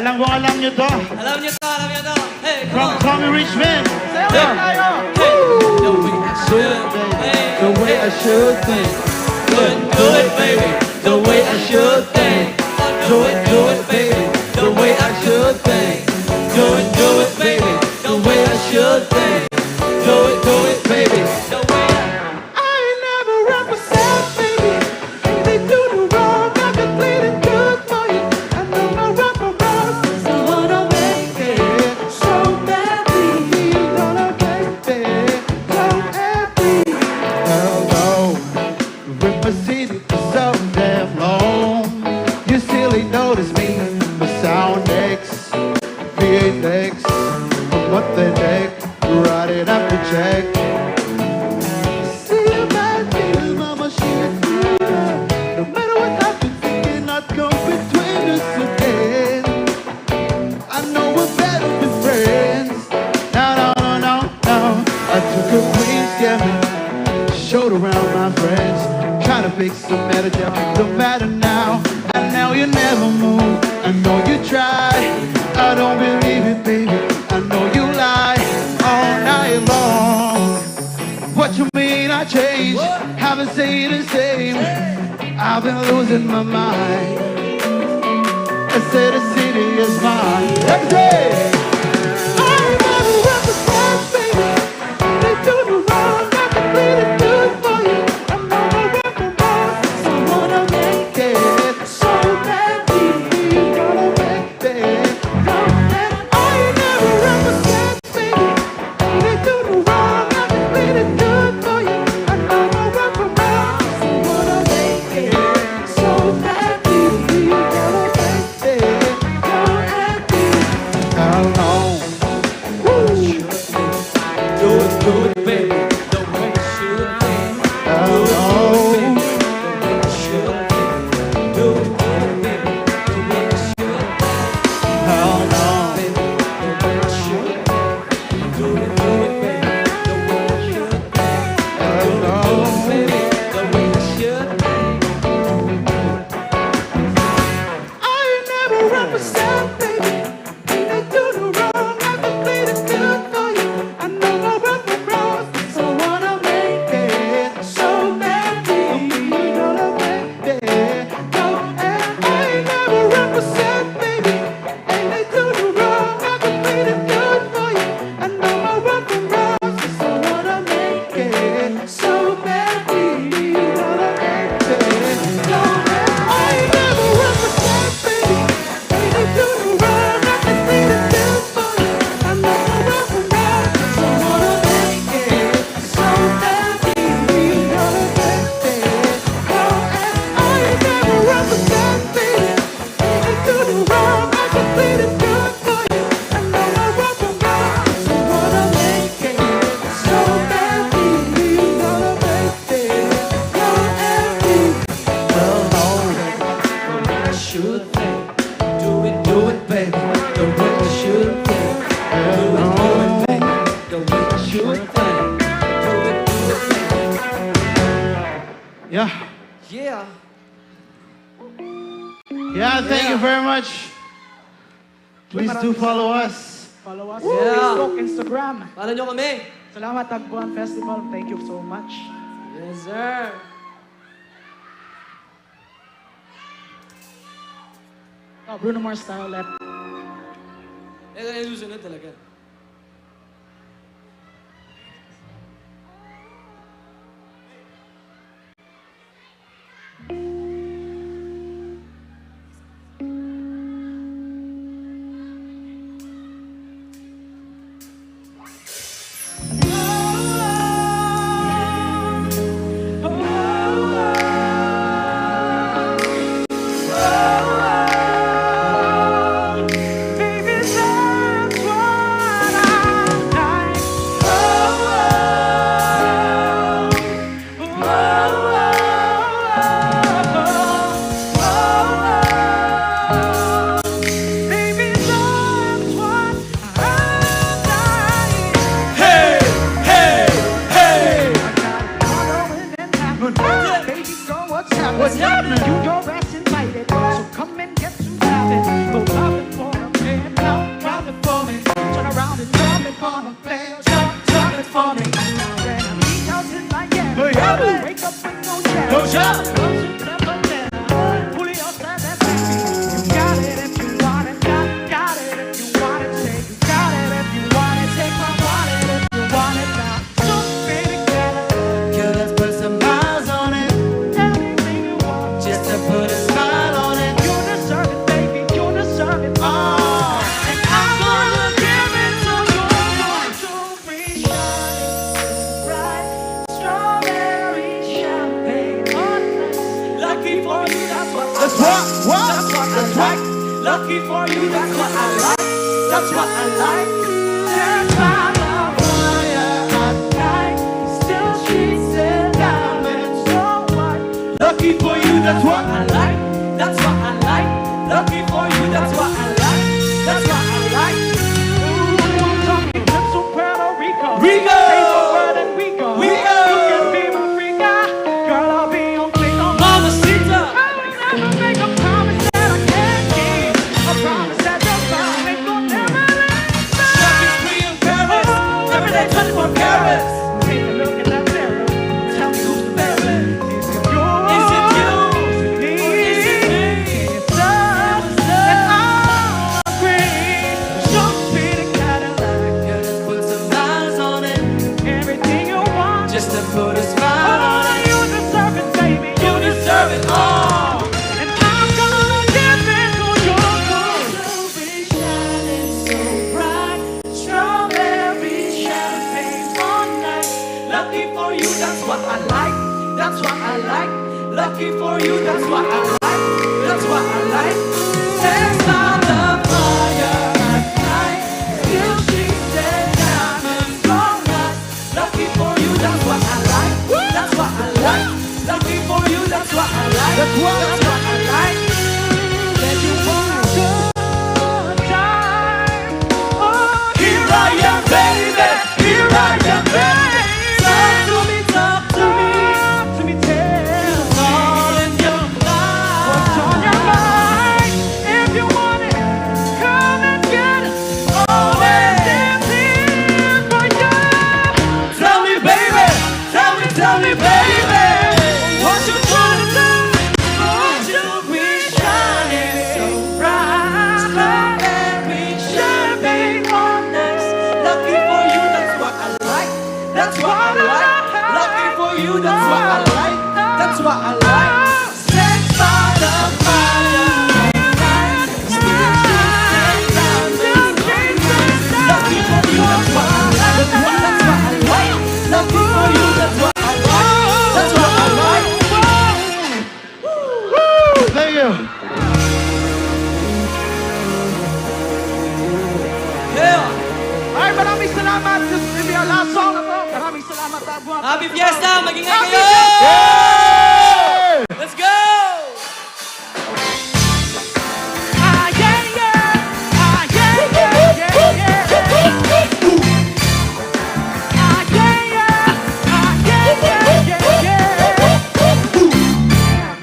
Alam ko alam nyo to. Alam niyo to, alam niyo to. Hey, come From on. Tommy Richmond. Sayaw tayo. Hey, the way I should. Hey, The way I should think. Do it, baby. The way I should think. Do it, baby. The way I should think. Do it, baby. The way I should think. Do it, baby. The way I never represent, baby. They do the wrong, I can bleed it good for you. I know my repertoire, so wanna make it so badly. Gonna make it so happy. Hello, rip my city for so damn long. You still ain't notice me, my sound X, V8X, what the heck, right it up the check. See my deal, mama, she a queen. No matter what happens, it cannot come between us again. I know we're better than friends. No. I took a queen's gambit, showed around my friends, trying to fix the matter, don't matter now. And now you never move. I know you try. I don't believe it, baby. I know you lie all night long. What you mean I changed? Haven't stayed the same. I've been losing my mind. I said the city is mine. Every day. I never represent, baby. They do the wrong, I can bleed it good for you. I know my repertoire, so wanna make it so badly. Gonna make it so bad. I never represent, baby. They do the wrong, I can bleed it good for you. I know my repertoire, so wanna make it so badly. Gonna make it so happy. How long? do it, baby. The way I should think. How long? Do it, baby. The way I should think. How long? The way I should think. Do it, baby. The way I should think. How long? Baby, the way I should think. I never represent, baby. They do the wrong, I can bleed it good for you. I know my repertoire, so wanna make it so badly. Gonna make it go, and I never represent, baby. And they do the wrong, I can bleed it good for you. I know my repertoire, so wanna make it so badly. Gonna make it go, and I never represent, baby. They do the wrong, I can bleed it good for you. I know my repertoire, so wanna make it so badly. Gonna make it go, and I never represent, baby. They do the wrong, I can bleed it good for you. I know my repertoire, so wanna make it so badly. Gonna make it go, and I should think. Do it, baby. The way I should think. Do it, baby. The way I should think. Do it, baby. Yeah. Yeah. Yeah, thank you very much. Please do follow us. Follow us Yeah. on Facebook, Instagram. Follow nyo kami. Salamat Tagpuan Festival. Thank you so much. Yes, sir. Oh, Bruno Mars style left. Ito na yung susunod talaga. Baby, that's why that's what I like. Lucky for you, that's what I like. That's what I like. There's not a fire at night. Still sheets and diamonds. So what? Lucky for you, that's what I like. That's what I like. Lucky for you, that's what I like. That's what I like. Ooh, I'm talking trips to Puerto Rico. Rico! Favorite word in Rico. Rico! You can be my freaka. Girl, I'll be on fleek on Mamacita! I will never make a promise that I can't keep. A promise that your body will never leave. Shopping spree in Paris. Every day 24 carats. Take a look in that mirror. Tell me who's the favorite. Is it you? Is it you? Me? Is it me? It's us. And I'll agree. Show me the Cadillac. Just put some miles on it. Everything you want. Just to put a smile on it. You deserve it, baby. You deserve it all. And I'm gonna give it to you. Strawberry shining so bright. Strawberry champagne all night. Lucky for you, that's what I like. That's what I like. Lucky for you, that's what I like. That's what I like. Sex on the fire at night. Still sheets and diamonds on us. Lucky for you, that's what I like. That's what I like. Lucky for you, that's what I like. That's what I like. Said you want a good time. Oh, Here I am, baby. Here I am, baby. Talk to me, talk to me. to me, tell All in your mind. what's on your mind. If you want it, come and get it. Always dancing for you. Tell me, baby. Tell me, baby. What you trying to do? Won't you be shining so bright? Strawberry champagne on us. Lucky for you, that's what I like. That's what I like. Lucky for you, that's what I like. That's what I like. Sex by the fire at night. Still sheets and diamonds. Lucky for you, that's what I like. That's what I like. Lucky for you, that's what I like. That's what I like. Thank you. Yeah. Ay, maraming salamat. This will be our last song na to. Maraming salamat, Tabuan. Happy Fiesta! Mag-ingay Happy kayo! Fiesta! Let's go! Ah, yeah, yeah. Ah, yeah, yeah, yeah, yeah. Ah, yeah, yeah. Ah, yeah, yeah, yeah, yeah.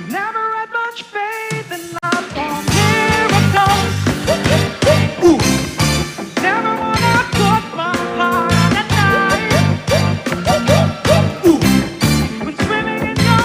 Never had much faith in love or miracles. Never wanna put my heart on a knife. When swimming in your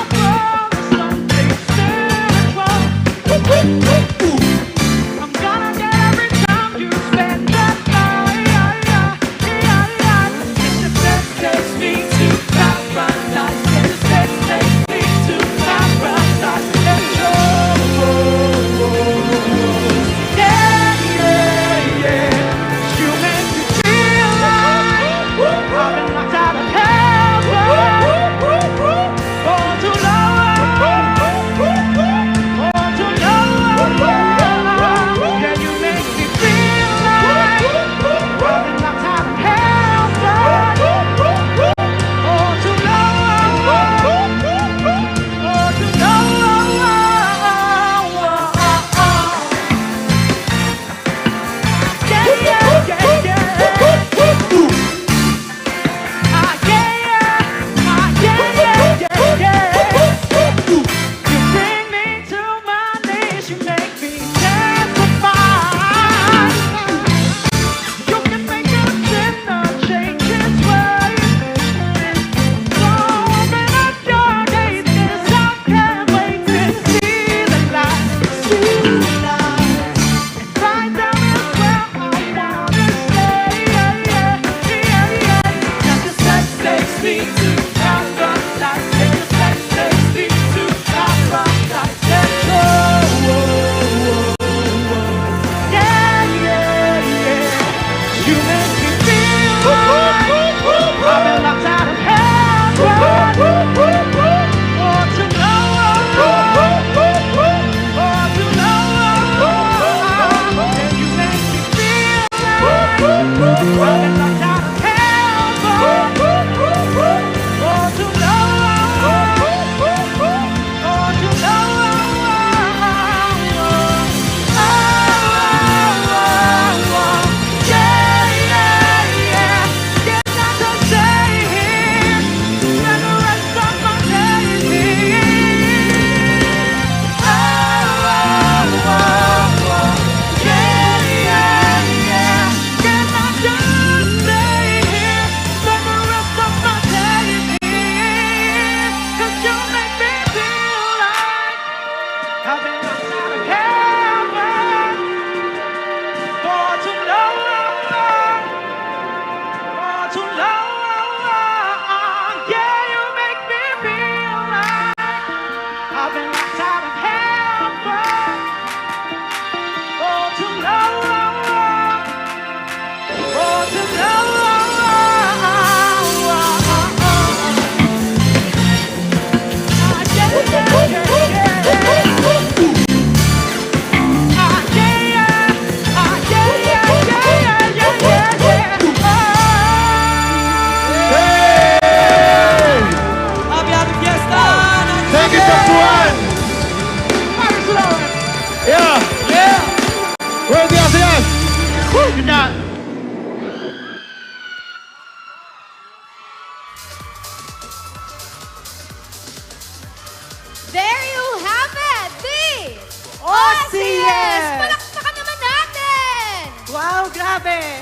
Grabe!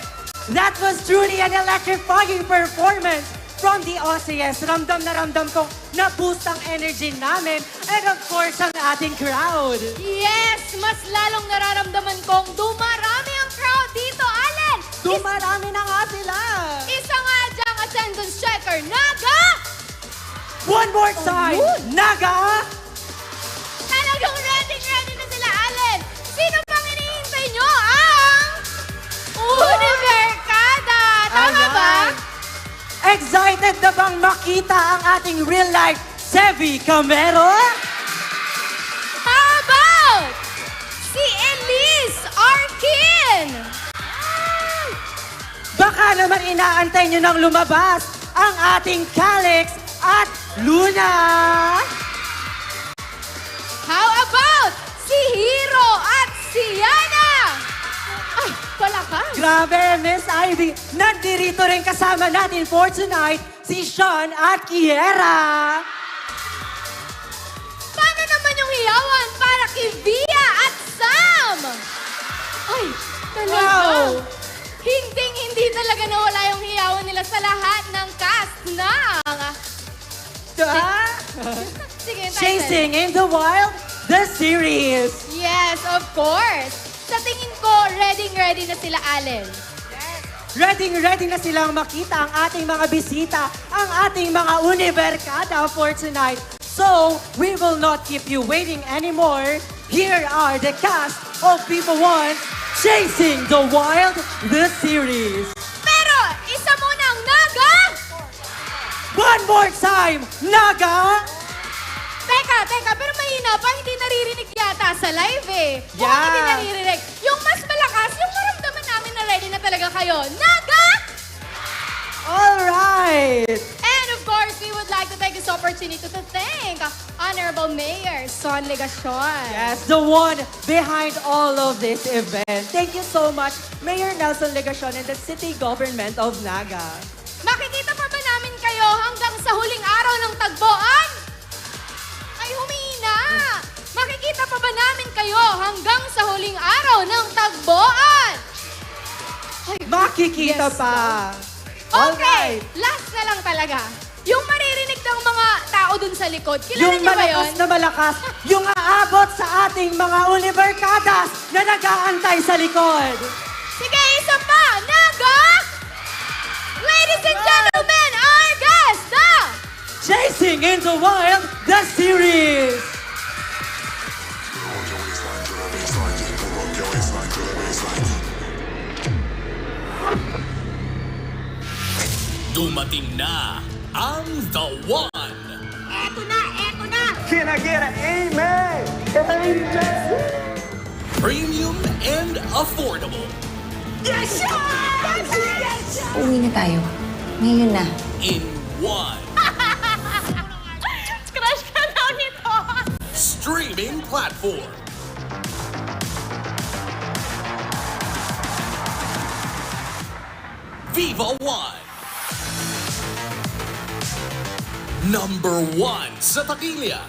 That was truly an electrifying performance from the Aussies. Ramdam na ramdam ko na boost ang energy namin and of course ang ating crowd. Yes! Mas lalong nararamdaman kong dumarami ang crowd dito, Allen! Dumarami na nga sila! Isa nga dyang attendance checker, Naga! One more time, Naga! Talagang ready na sila, Allen! Sino pang hinihintay nyo? Ang Univercada! Tama ba? Excited na bang makita ang ating real-life Sevi Camero? How about si Elise Arkin? Baka naman inaantay nyo nang lumabas ang ating Calix at Luna. How about si Hero at si Yana? Ay, wala ka. Grabe, Miss Ivy. Nandirito rin kasama natin for tonight si Sean at Kiera. Paano naman yung hiyawan para kay Via at Sam? Ay, talaga. Wow. Hindi talaga nawala yung hiyawan nila sa lahat ng cast ng... Sige, title. Chasing in the Wild, the series. Yes, of course. Sa tingin ko, ready na sila, Allen. Ready na silang makita ang ating mga bisita, ang ating mga Univercada for tonight. So, we will not keep you waiting anymore. Here are the cast of Viva One, Chasing the Wild, the series. Pero, isa muna ang Naga! One more time, Naga! Teka, pero mahina pa, hindi naririnig yata sa live eh. Mukhang Yeah. hindi naririnig. Yung mas malakas, yung maramdaman namin na ready na talaga kayo. Naga! Alright! And of course, we would like to take this opportunity to thank Honorable Mayor Son Legacion. Yes, the one behind all of this event. Thank you so much, Mayor Nelson Legacion and the City Government of Naga. Makikita pa ba namin kayo hanggang sa huling araw ng tagboan? Ay, humina! Makikita pa ba namin kayo hanggang sa huling araw ng tagboan? Ay, Makikita yes, pa. Okay, last na lang talaga. Yung maririnig ng mga tao dun sa likod, kilala Yung niyo ba yun? malakas na malakas, yung aabot sa ating mga Univercadas na nag-aantay sa likod. Sige, isa pa! Naga! Ladies and gentlemen, our guest, the Chasing in the Wild, the series. Dumating na ang The One. Eto na! Can I get an amen? Premium and affordable. Yes, Uwi na tayo. Ngayon na. In one Crush ka daw nito! streaming platform. Viva One. Number 1 sa Takilya.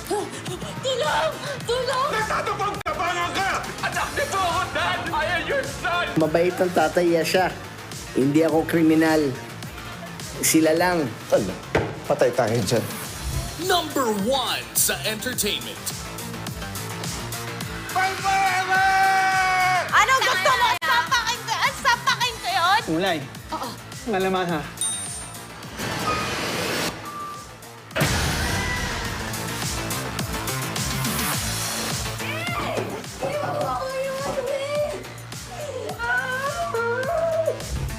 Tulong! Tulong! Nagtatapang-tapangan ka! Anak ni Bohon, Dad! I am your son! Mabait ang tatay siya. Hindi ako kriminal. Sila lang. Ano? Patay tayo dyan. Number 1 sa entertainment. Anong gusto mo? Sapakin ko yun? Ulay. Oo. Malaman ha.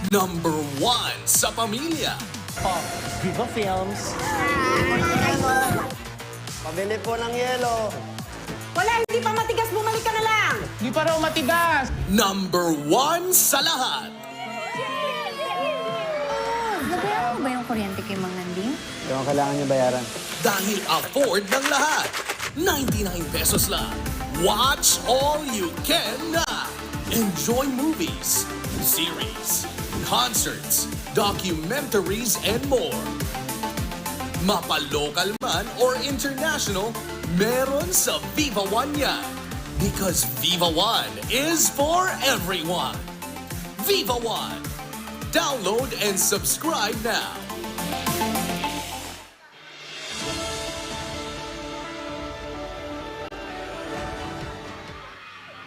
Number 1 sa pamilya. Viva Films. Pabili po ng yelo. Wala, hindi pa matigas. Bumalik ka na lang. Di pa raw matigas. Number 1 sa lahat. Nabayaran mo ba yung kuryente kay Mang Nanding? Yung kailangan niyo bayaran. Dahil afford ng lahat. 99 pesos lang. Watch all you can na. Enjoy movies, series, concerts, documentaries, and more. Mapa-local man or international, meron sa Viva One yan. Because Viva One is for everyone. Viva One. Download and subscribe now.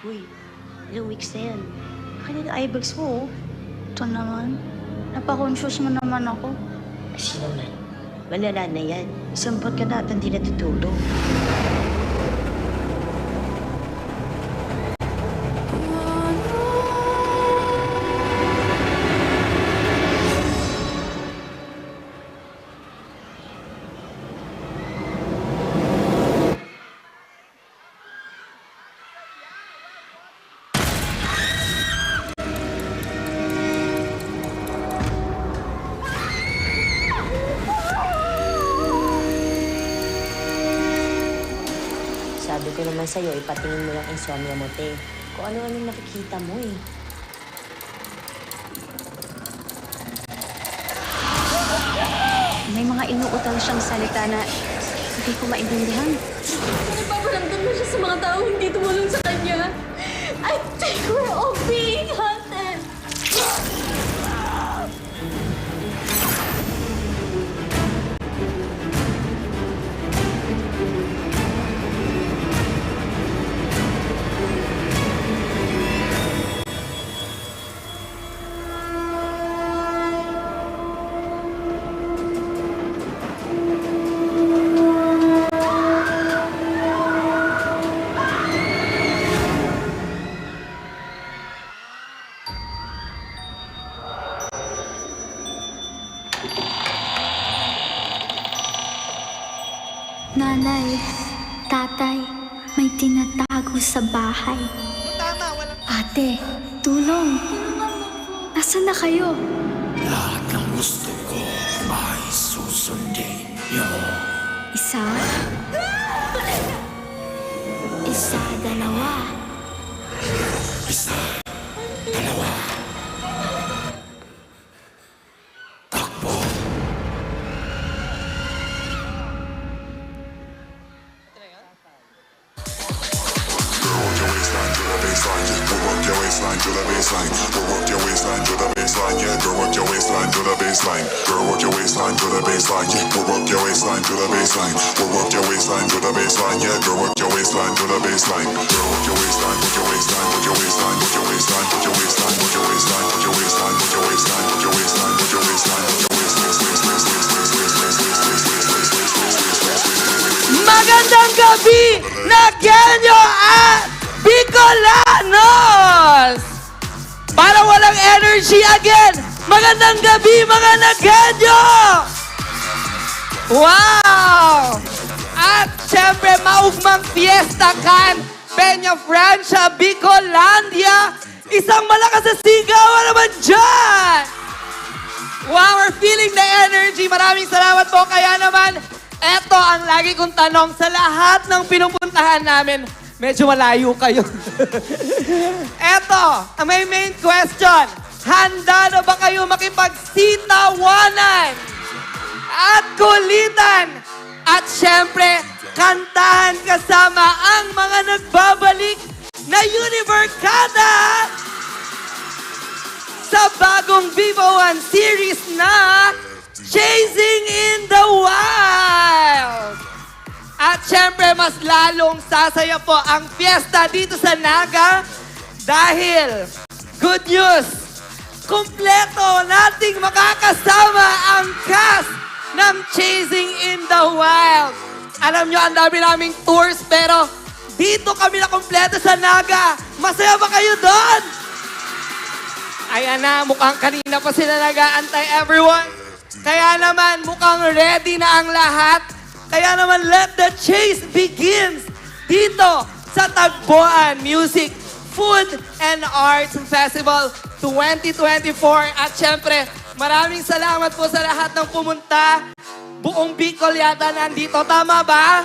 Uy, ilang weeks na yan. Akin na eye bags mo, oh. Ito naman. Napaka-conscious mo naman ako. Kasi naman, malala na yan. Isang buwan ka na at hindi natutulog. Sabi ko naman sa'yo, ipatingin mo lang insomnia mo, te. Kung ano-anong nakikita mo, eh. May mga inuutal siyang salita na hindi ko maintindihan. Nagpaparamdam na siya sa mga taong hindi tumulong sa kanya. I think we're all being hunted. Nanay, tatay, may tinatago sa bahay. Ate, tulong. Nasaan na kayo? Lahat ng gusto ko ay susundin niyo. Isa? Isa, dalawa. Isa, dalawa. Work your waistline to the baseline. Work your waistline to the baseline. Yeah, girl, work your waistline to the baseline. Girl, work your waistline to the baseline. Yeah, work your waistline to the baseline. Work your waistline to the baseline. Yeah, girl, work your waistline to the baseline. Girl, work your waistline, work your waistline, work your waistline, work your waistline, work your waistline, work your waistline, work your waistline, work your waistline, work your waistline, work your waistline, work your waistline. Magandang gabi, Nagueño at Bicolanos! Para walang energy again, magandang gabi mga Nagueño! Wow! At syempre, maugmang fiesta kan, Peña Francia, Bicolandia, isang malakas na sigawan naman dyan! Wow, we're feeling the energy. Maraming salamat po. Kaya naman, eto ang lagi kong tanong sa lahat ng pinupuntahan namin. Medyo malayo kayo. Eto, ang may main question. Handa na ba kayo makipagsitawanan at kulitan? At syempre, kantahan kasama ang mga nagbabalik na Univercada sa bagong Viva One series na Chasing in the Wild. At syempre, mas lalong sasaya po ang fiesta dito sa Naga dahil, good news, kumpleto nating makakasama ang cast ng Chasing in the Wild. Alam nyo, ang dami naming tours, pero dito kami na kumpleto sa Naga. Masaya ba kayo doon? Ayan na, mukhang kanina pa sila nag-aantay, everyone. Kaya naman, mukhang ready na ang lahat. Kaya naman, let the chase begins dito sa Tagboan Music, Food and Arts Festival 2024. At syempre, maraming salamat po sa lahat ng pumunta. Buong Bicol yata nandito. Tama ba?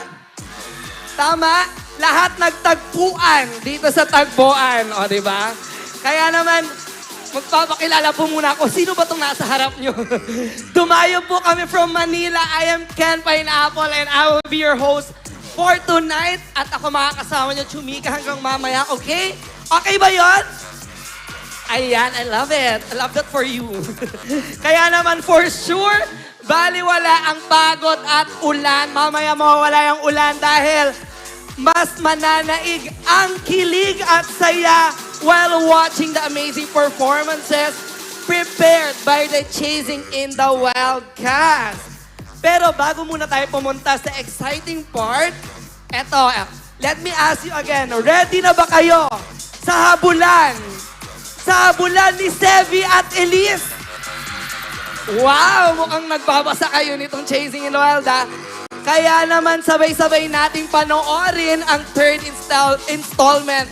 Tama? Lahat nagtagpuan dito sa Tagboan. O, di ba? Kaya naman, magpapakilala po muna ako. Sino ba itong nasa harap nyo? Dumayo po kami from Manila. I am Ken Pineapple and I will be your host for tonight. At ako makakasama nyo, Chumika, hanggang mamaya. Okay? Okay ba yon? Ayan, I love it. I love that for you. Kaya naman for sure, baliwala ang pagod at ulan. Mamaya mawawala yung ulan dahil mas mananaig ang kilig at saya while watching the amazing performances prepared by the Chasing in the Wild cast. Pero bago muna tayo pumunta sa exciting part, eto, let me ask you again, ready na ba kayo sa habulan? Sa habulan ni Sevi at Elise? Wow! Mukhang nagbabasa kayo nitong Chasing in the Wild, ha? Kaya naman sabay-sabay nating panoorin ang third installment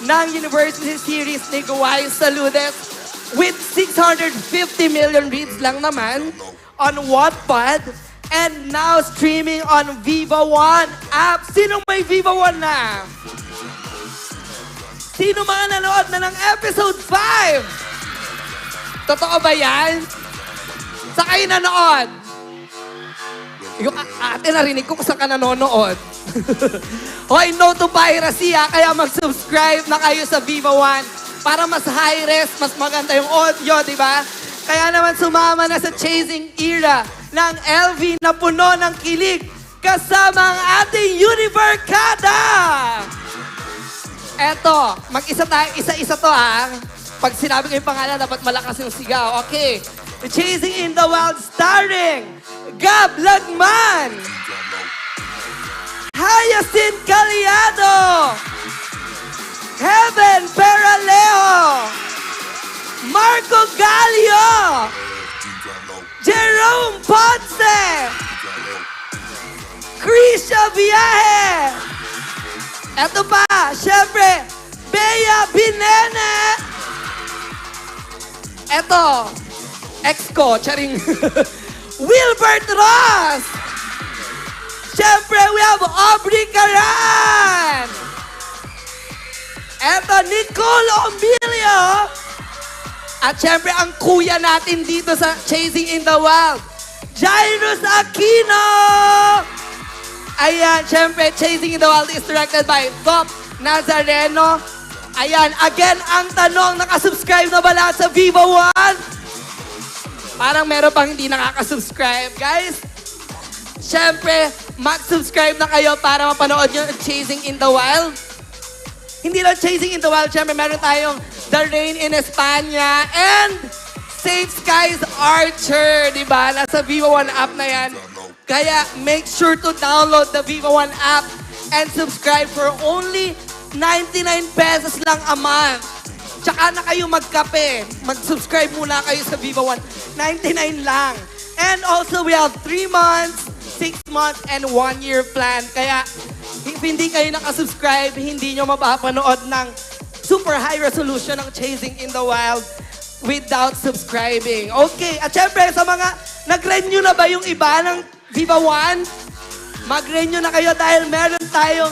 ng University Series ni Guay Saludes with 650 million reads lang naman on Wattpad and now streaming on Viva One app. Sino may Viva One na? Sino mga nanood na ng episode 5? Totoo ba yan? Sa kayo nanood? Yung ate narinig ko kung saan ka nanonood. Hoy, no to piracy ha, kaya mag-subscribe na kayo sa Viva One para mas high-res, mas maganda yung audio, di ba? Kaya naman sumama na sa Chasing era ng LV na puno ng kilig kasama ang ating Univercada! Eto, mag-isa tayo, isa-isa to ha. Pag sinabi ko yung pangalan, dapat malakas yung sigaw. Okay. The Chasing in the Wild starring Gab Lagman, Hyacinth Caliado, Heaven Peralejo, Marco Gallio, Jerome Ponce, Krisha Viaje, eto pa, syempre, Bea Binene, eto, ex ko, charing, Wilbert Ross, syempre, we have Aubrey Caran, eto, Nicole Ombilio, at syempre, ang kuya natin dito sa Chasing in the Wild, Jairus Aquino! Ayan, syempre, Chasing in the Wild is directed by Top Nazareno. Ayan, again, ang tanong, nakasubscribe na ba lahat sa Viva One? Parang meron pang hindi nakakasubscribe. Guys, syempre, mag-subscribe na kayo para mapanood nyo Chasing in the Wild. Hindi lang Chasing in the Wild, syempre, meron tayong The Rain in España and Safe Skies Archer, di ba? Nasa Viva One app na yan. Kaya make sure to download the Viva One app and subscribe for only 99 pesos lang a month. Tsaka na kayo magkape. Mag-subscribe muna kayo sa Viva One. 99 lang. And also, we have 3 months, 6 months, and 1 year plan. Kaya, if hindi kayo nakasubscribe, hindi nyo mapapanood ng super high resolution ng Chasing in the Wild without subscribing. Okay, at syempre, sa mga nag-renew na ba yung iba ng Viva One? Mag-renew na kayo dahil meron tayong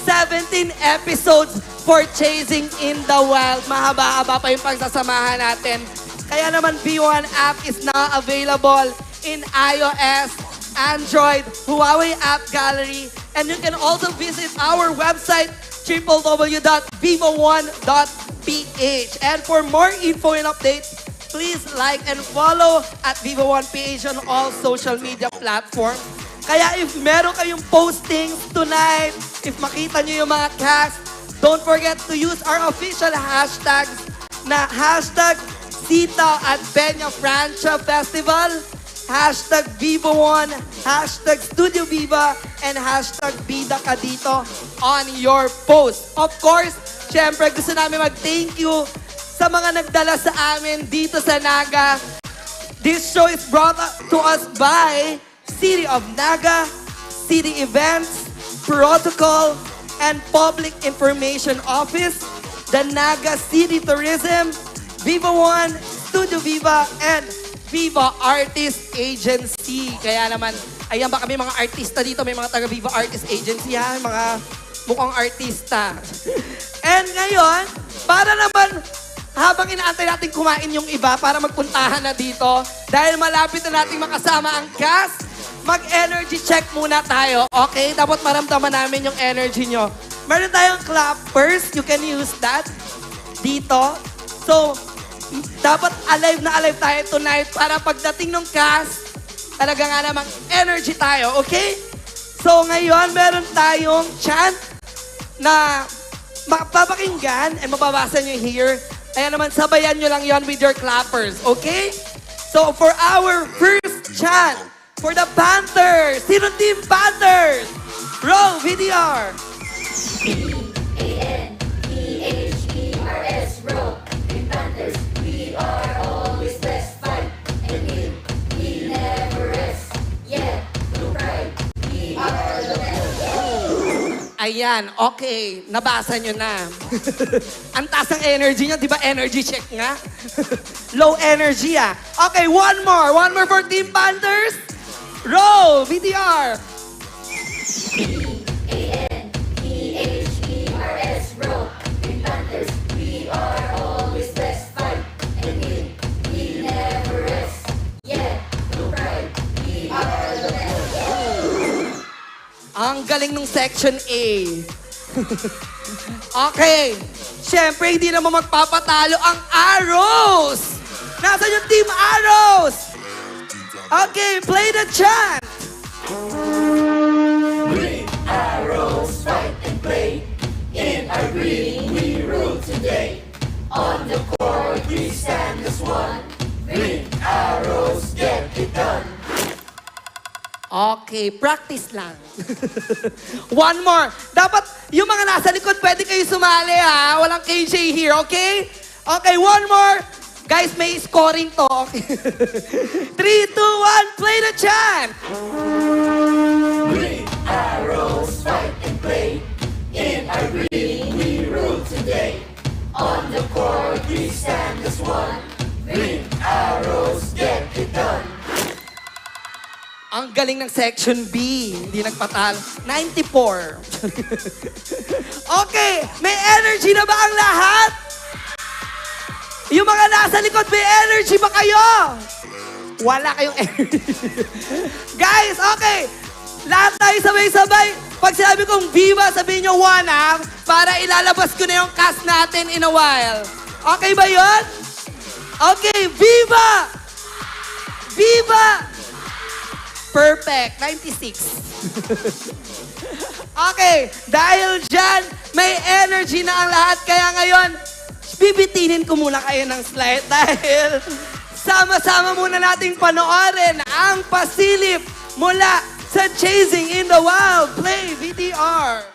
17 episodes for Chasing in the Wild. Mahaba-haba pa yung pagsasamahan natin. Kaya naman, Viva One app is now available in iOS, Android, Huawei App Gallery, and you can also visit our website, www.viva1.ph. And for more info and updates, please like and follow at Viva One PH on all social media platforms. Kaya if meron kayong postings tonight, if makita nyo yung mga cast, don't forget to use our official hashtags na hashtag Sita at Peña Francia Festival, hashtag Viva One, hashtag Studio Viva, and hashtag Bida Ka Dito on your post. Of course, syempre gusto namin mag-thank you sa mga nagdala sa amin dito sa Naga. This show is brought to us by City of Naga, City Events, Protocol, and Public Information Office, the Naga City Tourism, Viva One, Studio Viva, and Viva Artist Agency. Kaya naman, ayan ba kami mga artista dito, may mga taga Viva Artist Agency ha, mga mukhang artista. And ngayon, para naman habang inaantay natin kumain yung iba para magpuntahan na dito, dahil malapit na nating makasama ang cast, mag-energy check muna tayo, okay? Dapat maramdaman namin yung energy nyo. Meron tayong clappers, you can use that dito. So, dapat alive na alive tayo tonight para pagdating ng cast, talaga nga namang energy tayo, okay? So ngayon, meron tayong chant na mapapakinggan and mababasa nyo here. Ayan naman, sabayan nyo lang yon with your clappers, okay? So for our first chant, for the Panthers, sino Team Panthers? Roll VDR. P-A-N-T-H-E-R-S, roll. Team Panthers, we are always best. Fight and win, we never rest. Yeah, no pride, we are the best. Ayan, okay. Nabasa nyo na. Ang taas ng energy nyo, di ba energy check nga? Low energy ah. Okay, one more for Team Panthers. Roll, VDR. P-A-N-T-H-E-R-S, roll. Team Panthers, we are always best. Fight and win, we never rest. Yeah, no pride, we are the best. Ang galing nung section A. Okay. Siyempre, hindi naman magpapatalo ang Arrows. Nasaan yung Team Arrows? Okay, play the chant. Green arrows, fight and play. In our green, we rule today. On the court, we stand as one. Green arrows, get it done. Okay, practice lang. One more. Dapat yung mga nasa likod, pwede kayo sumali ha. Walang KJ here, okay? Okay, one more. Guys, may scoring to. Okay. 3, 2, 1, play the chant. Green arrows, fight and play. In our green, we rule today. On the court, we stand as one. Green arrows, get it done. Ang galing ng section B. Hindi nagpatalo. 94. Okay, may energy na ba ang lahat? Yung mga nasa likod, may energy ba kayo? Wala kayong energy. Guys, okay. Lahat tayo sabay-sabay. Pag sinabi kong viva, sabihin nyo one para ilalabas ko na yung cast natin in a while. Okay ba yun? Okay, viva! Viva! Perfect, 96. Okay, dahil dyan, may energy na ang lahat. Kaya ngayon, bibitinin ko muna kayo ng slide dahil sama-sama muna nating panoorin ang pasilip mula sa Chasing in the Wild. Play VTR.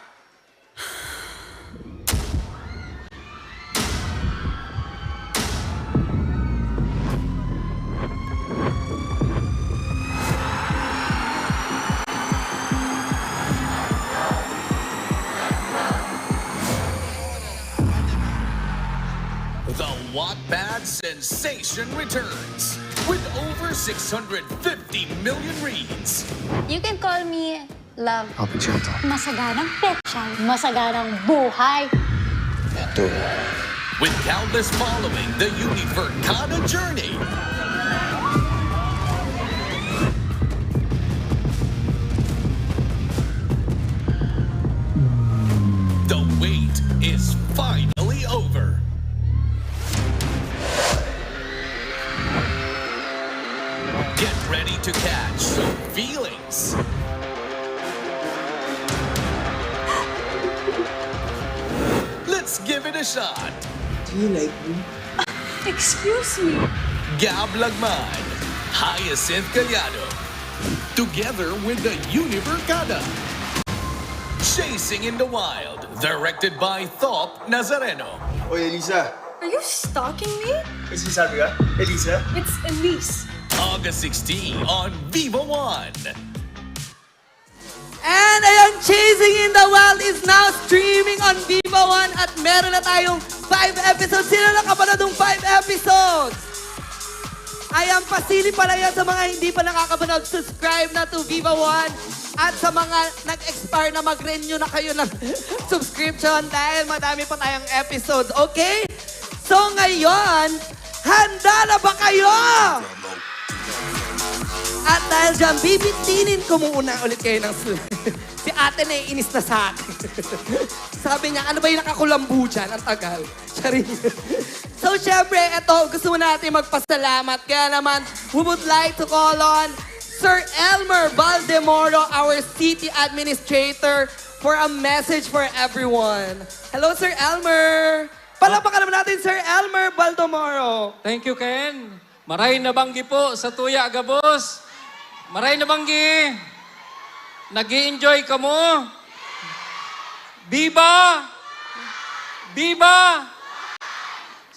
The Wattpad sensation returns with over 650 million reads. You can call me Love. I'll be gentle. Masaganang petsyal. Masaganang buhay. With countless following the Univercada journey. The wait is finally over. Get ready to catch some feelings. Let's give it a shot. Do you like me? Excuse me. Gab Lagman, Hyacinth Gallardo, together with the Univercada. Chasing in the Wild, directed by Thop Nazareno. Oy, Elisa. Are you stalking me? May sinasabi ka? Elisa? It's Elise. August 16 on Viva One. And ayan, Chasing in the Wild is now streaming on Viva One at meron na tayong 5 episodes. Sino nakapanood ng 5 episodes? Ayan, pasili pala yan sa mga hindi pa nakakapanood. Subscribe na to Viva One. At sa mga nag-expire na mag-renew na kayo ng subscription dahil madami pa tayong episodes. Okay? So ngayon, handa na ba kayo? At dahil dyan, bibitinin ko muna ulit kayo ng si ate naiinis na sa akin. Sabi niya, ano ba yung nakakulambu dyan? Ang tagal. Charing. So So, syempre, ito, gusto natin magpasalamat. Kaya naman, we would like to call on Sir Elmer Valdemoro, our city administrator, for a message for everyone. Hello, Sir Elmer! Palapakan naman natin, Sir Elmer Valdemoro. Thank you, Ken. Maray na banggi po sa Tuya Agabos. Maray na banggi. Nag-i-enjoy ka mo. Viva! Viva!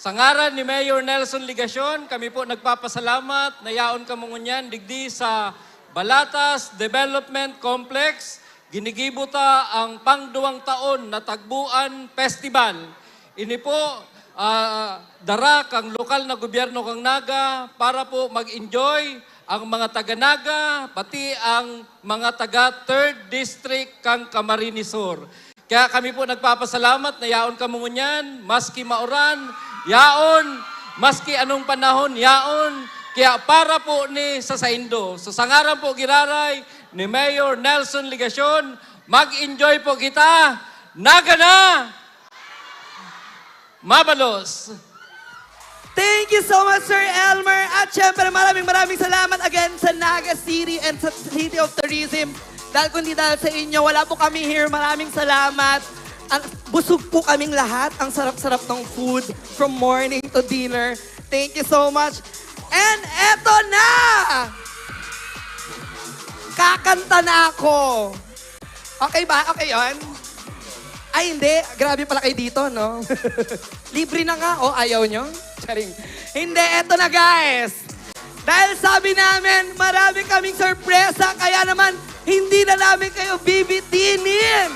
Sa ngaran ni Mayor Nelson Ligacion, kami po nagpapasalamat. Nayaon ka mo ngunyan, digdi sa Balatas Development Complex. Ginigibo ta ang pangduwang taon na Tagbuan Festival. Ini po, dara kang lokal na gobyerno kang Naga para po mag-enjoy ang mga taga-Naga, pati ang mga taga 3rd District kang Camarines Sur. Kaya kami po nagpapasalamat na yaon ka mo ngunyan, maski mauran, yaon, maski anong panahon, yaon. Kaya para po ni sa Saindo. So sa ngaran po giraray ni Mayor Nelson Ligacion, mag-enjoy po kita. Naga na! Mabalos! Thank you so much, Sir Elmer. At syempre, maraming salamat again sa Naga City and sa City of Tourism. Dahil kundi dahil sa inyo, wala po kami here. Maraming salamat. Busog po kaming lahat. Ang sarap-sarap ng food from morning to dinner. Thank you so much. And eto na! Kakanta na ako. Okay ba? Okay yon? Ay, hindi. Grabe pala kayo dito, no? Libre na nga. O, ayaw nyo? Charing. Hindi, eto na guys. Dahil sabi namin, marami kaming sorpresa, kaya naman, hindi na namin kayo bibitinin.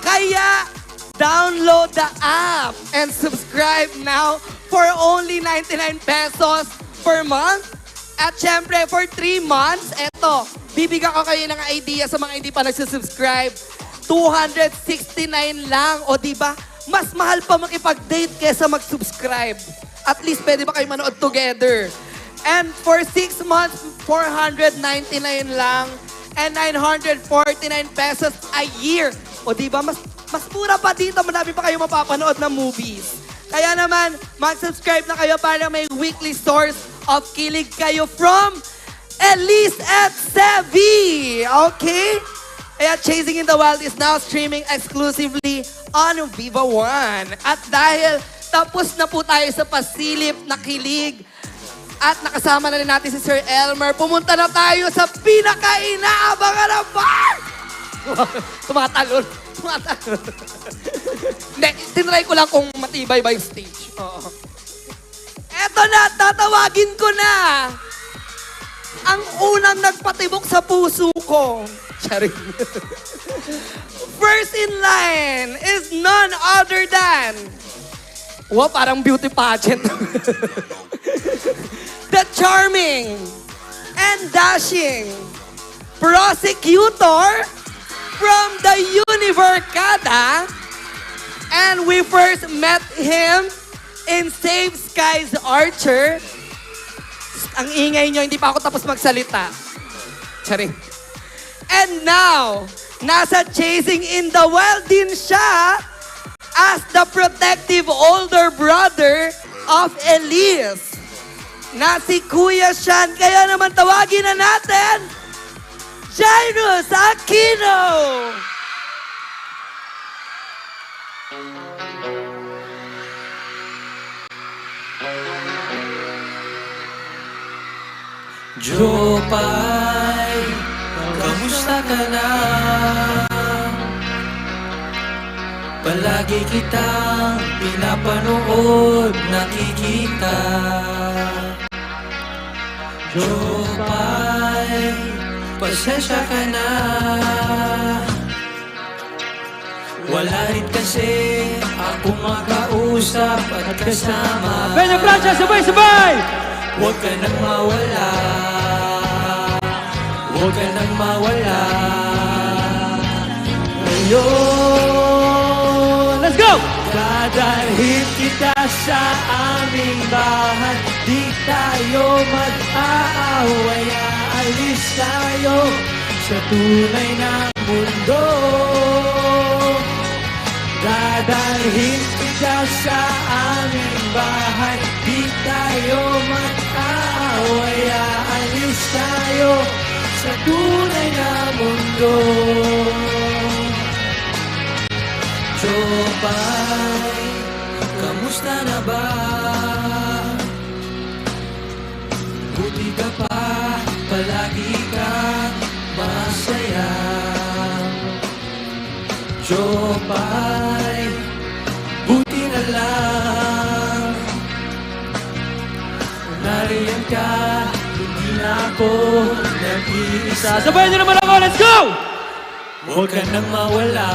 Kaya, download the app and subscribe now for only 99 pesos per month. At syempre, for 3 months, eto, bibigyan ko kayo ng idea sa mga hindi pa nagsusubscribe. 269 lang. O diba, mas mahal pa makipag-date kesa mag-subscribe. At least pwede ba kayo manood together. And for 6 months, 499 lang. And 949 pesos a year. O diba, mas mura pa dito. Marami pa kayo mapapanood na movies. Kaya naman, mag-subscribe na kayo para may weekly source of kilig kayo from Elise at Sevi. Okay? Kaya Chasing in the Wild is now streaming exclusively on Viva One. At dahil tapos na po tayo sa pasilip na kilig at nakasama na rin natin si Sir Elmer, pumunta na tayo sa pinaka-inaabangan na part! Tumatalon. Hindi, tinry ko lang kung matibay ba yung stage. Oo. Eto na, tatawagin ko na ang unang nagpatibok sa puso ko. Charing. First in line is none other than... Wow, parang beauty pageant. The charming and dashing prosecutor from the Univercada. And we first met him in Save Skies Archer. Ang ingay nyo, hindi pa ako tapos magsalita. Charing. And now, nasa Chasing in the Wild din siya as the protective older brother of Elise. Na si Kuya Sean. Kaya naman tawagin na natin, Jairus Aquino! Jopay, kamusta ka na? Palagi kitang pinapanood, nakikita. Jopay, pasensya ka na. Wala rin kasi ako makausap at kasama. Peña Francia, sabay-sabay! Huwag ka nang mawala. Huwag ka nang mawala. Ngayon, let's go! Dadalhin kita sa aming bahay. Di tayo mag-aaway. Aalis tayo sa tunay na mundo. Dadalhin kita sa aming bahay, di tayo mag-aaway, aalis tayo sa tunay na mundo. Jopay, kamusta na ba? Buti ka pa, palagi kang masaya. Jopay, buti na lang nariyan ka, hindi na ako nag-iisa. Sabayan niyo naman ako, let's go! Huwag ka nang mawala,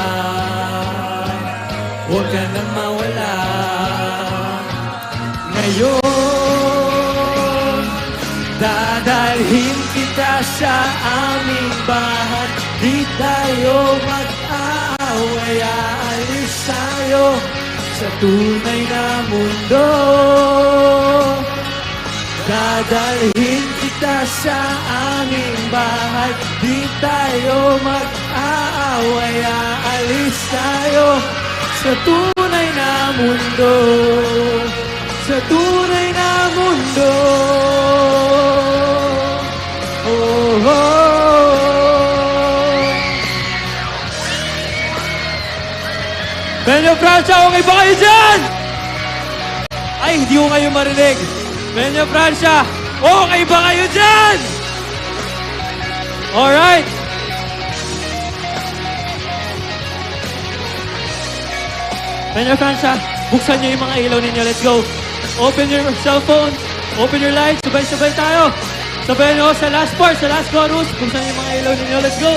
huwag ka nang mawala. Ngayon, dadalhin kita sa aming bahay, di tayo mag-aaway, aalis tayo sa tunay na mundo. Dadalhin kita sa aming bahay, di tayo mag-aaway, aalis tayo sa tunay na mundo. Sa tunay na mundo. Oh, Benyo Francia, okay ba kayo dyan? Ay, hindi ko kayo marinig. Benyo Francia, okay ba kayo dyan? Alright. Benyo Francia, buksan niyo yung mga ilaw ninyo. Let's go. Open your cell phone. Open your lights. Sabay-sabay tayo. Sabayan nyo sa last part, sa last chorus. Buksan yung mga ilaw ninyo. Let's go.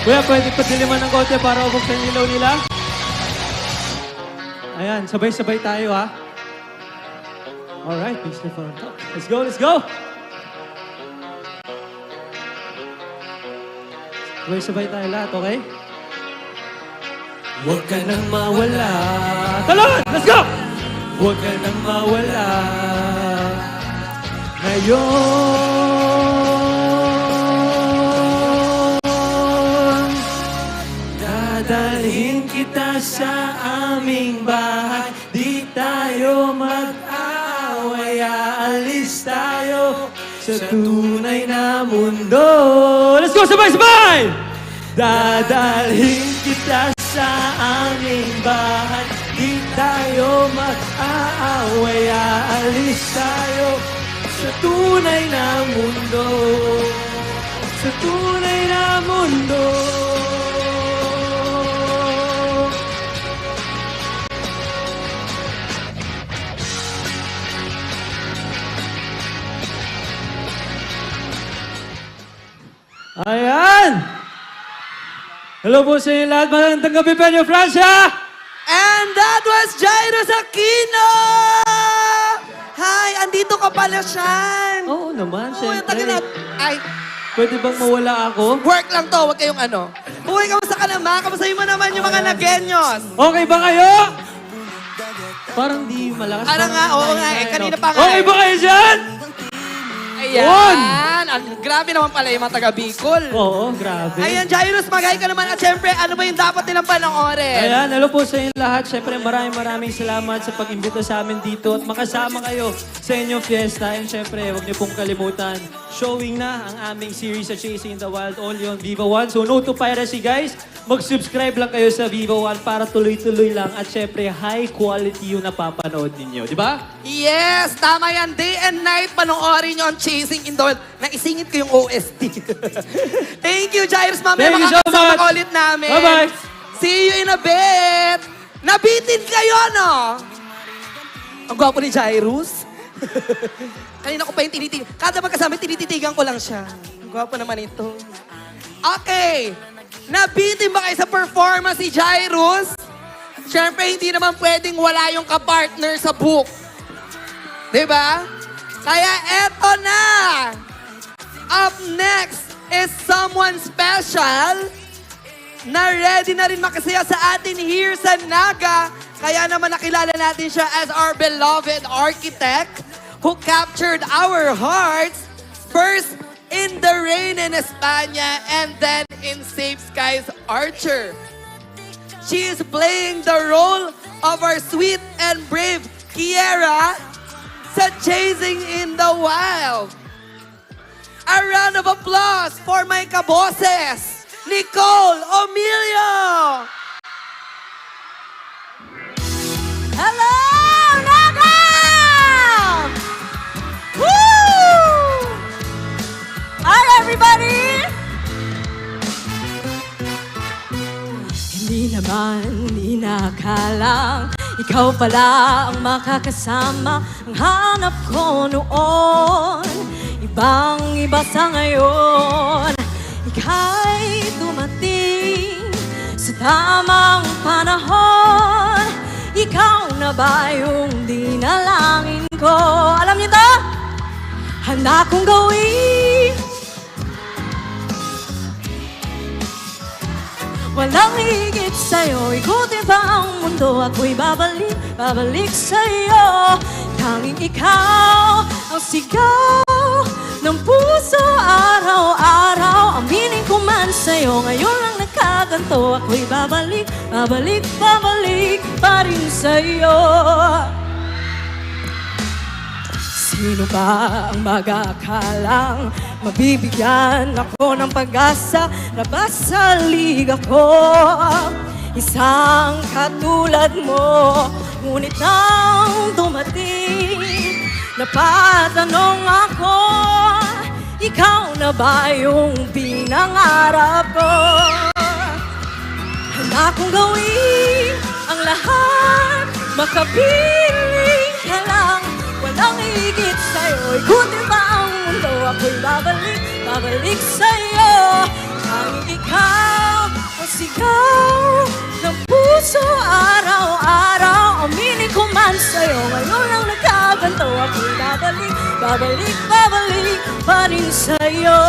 Kuya, pwede patiliman ng konti para buksan yung ilaw nila. Ayan, sabay-sabay tayo ha. Alright, please lift on top. Let's go, let's go! Sabay-sabay tayo lahat, okay? Huwag ka nang mawala. Talon! Let's go! Huwag ka nang mawala. Ngayon, dadalhin kita sa aming bahay, di tayo mag-aaway, aalis tayo sa tunay na mundo. Let's go, sabay-sabay! Dadalhin kita sa aming bahay, di tayo mag-aaway, aalis tayo sa tunay na mundo. Sa tunay na mundo. Ayan! Hello po sa inyo lahat. Magandang gabi, Benyo Francia! And that was Jairus Aquino! Hi, andito ka pala siya. Oo naman, Oo, yung syempre. Ay, Pwede bang mawala ako? work lang to, huwag kayong ano. Buhay, kamusta ka naman? Kamustahin mo naman yung mga nagenyos? Okay ba kayo? Parang di malakas. Ano nga, oo nga eh, kanina pa nga Okay eh. ba kayo dyan? Ayan, grabe naman pala yung mga taga Bicol. Oo, grabe. Ayan, Jairus, mag-hi ka naman. At syempre, ano ba yung dapat nilang panoorin? Ayan, hello po sa inyo lahat. Siyempre, maraming salamat sa pag-imbita sa amin dito at makasama kayo sa inyong fiesta. And siyempre, huwag niyo pong kalimutan, showing na ang aming series sa Chasing the Wild only on Viva One. So, no to piracy, guys. Mag-subscribe lang kayo sa Viva One para tuloy-tuloy lang at siyempre, high quality yung napapanood ninyo. Di ba? Yes, tama yan. Day and night, panoorin nyo ang Chasing in the Wild. Naisingit ko yung OST. Thank you, Jairus. Mamaya Thank you so makakasama much. ka ulit namin. Bye-bye. See you in a bit. Nabitin kayo, no? Ang gwapo ni Jairus. Kanina ko pa yung tinitigan. Kada magkasama, tinititigan ko lang siya. Ang gwapo naman ito. Okay. Nabitin ba kayo sa performance ni Jairus? Siyempre, hindi naman pwedeng wala yung kapartner sa book. Diba? Kaya eto na! Up next is someone special na ready na rin makasaya sa atin here sa Naga. Kaya naman nakilala natin siya as our beloved architect who captured our hearts first in The Rain in España and then in Safe Skies Archer. She is playing the role of our sweet and brave Kiera sa Chasing in the Wild. A round of applause for my kaboses, Nicole Omilio! Hello, Nakam! Woo! Hi, everybody! Hindi naman inakalang ikaw pala ang makakasama ang hanap ko noon. Ibang-iba sa ngayon, ika'y dumating sa tamang panahon. Ikaw na ba yung dinalangin ko? Alam niyo to? Handa kong gawin. Walang higit sa'yo, ikutin pa ang mundo. Ako'y babalik sa'yo. Tanging ikaw ang sigaw ng puso araw-araw. Aminin ko man sa'yo, ngayon lang nagkaganto. Ako'y babalik pa rin sa'yo. Sino ba ang mag-aakalang mabibigyan ako ng pag-asa? Labas sa liga ko, isang katulad mo. Ngunit nang dumating, napatanong ako, ikaw na ba yung pinangarap ko? Handa kong gawin ang lahat, makapiling ka lang. Walang higit sa'yo, ikutin pa ang mundo. Ako'y babalik sa'yo. Tanging ikaw ang sigaw ng puso araw-araw. Aminin ko man sa'yo, ngayon lang nagkaganto. Ako'y babalik pa rin sa'yo.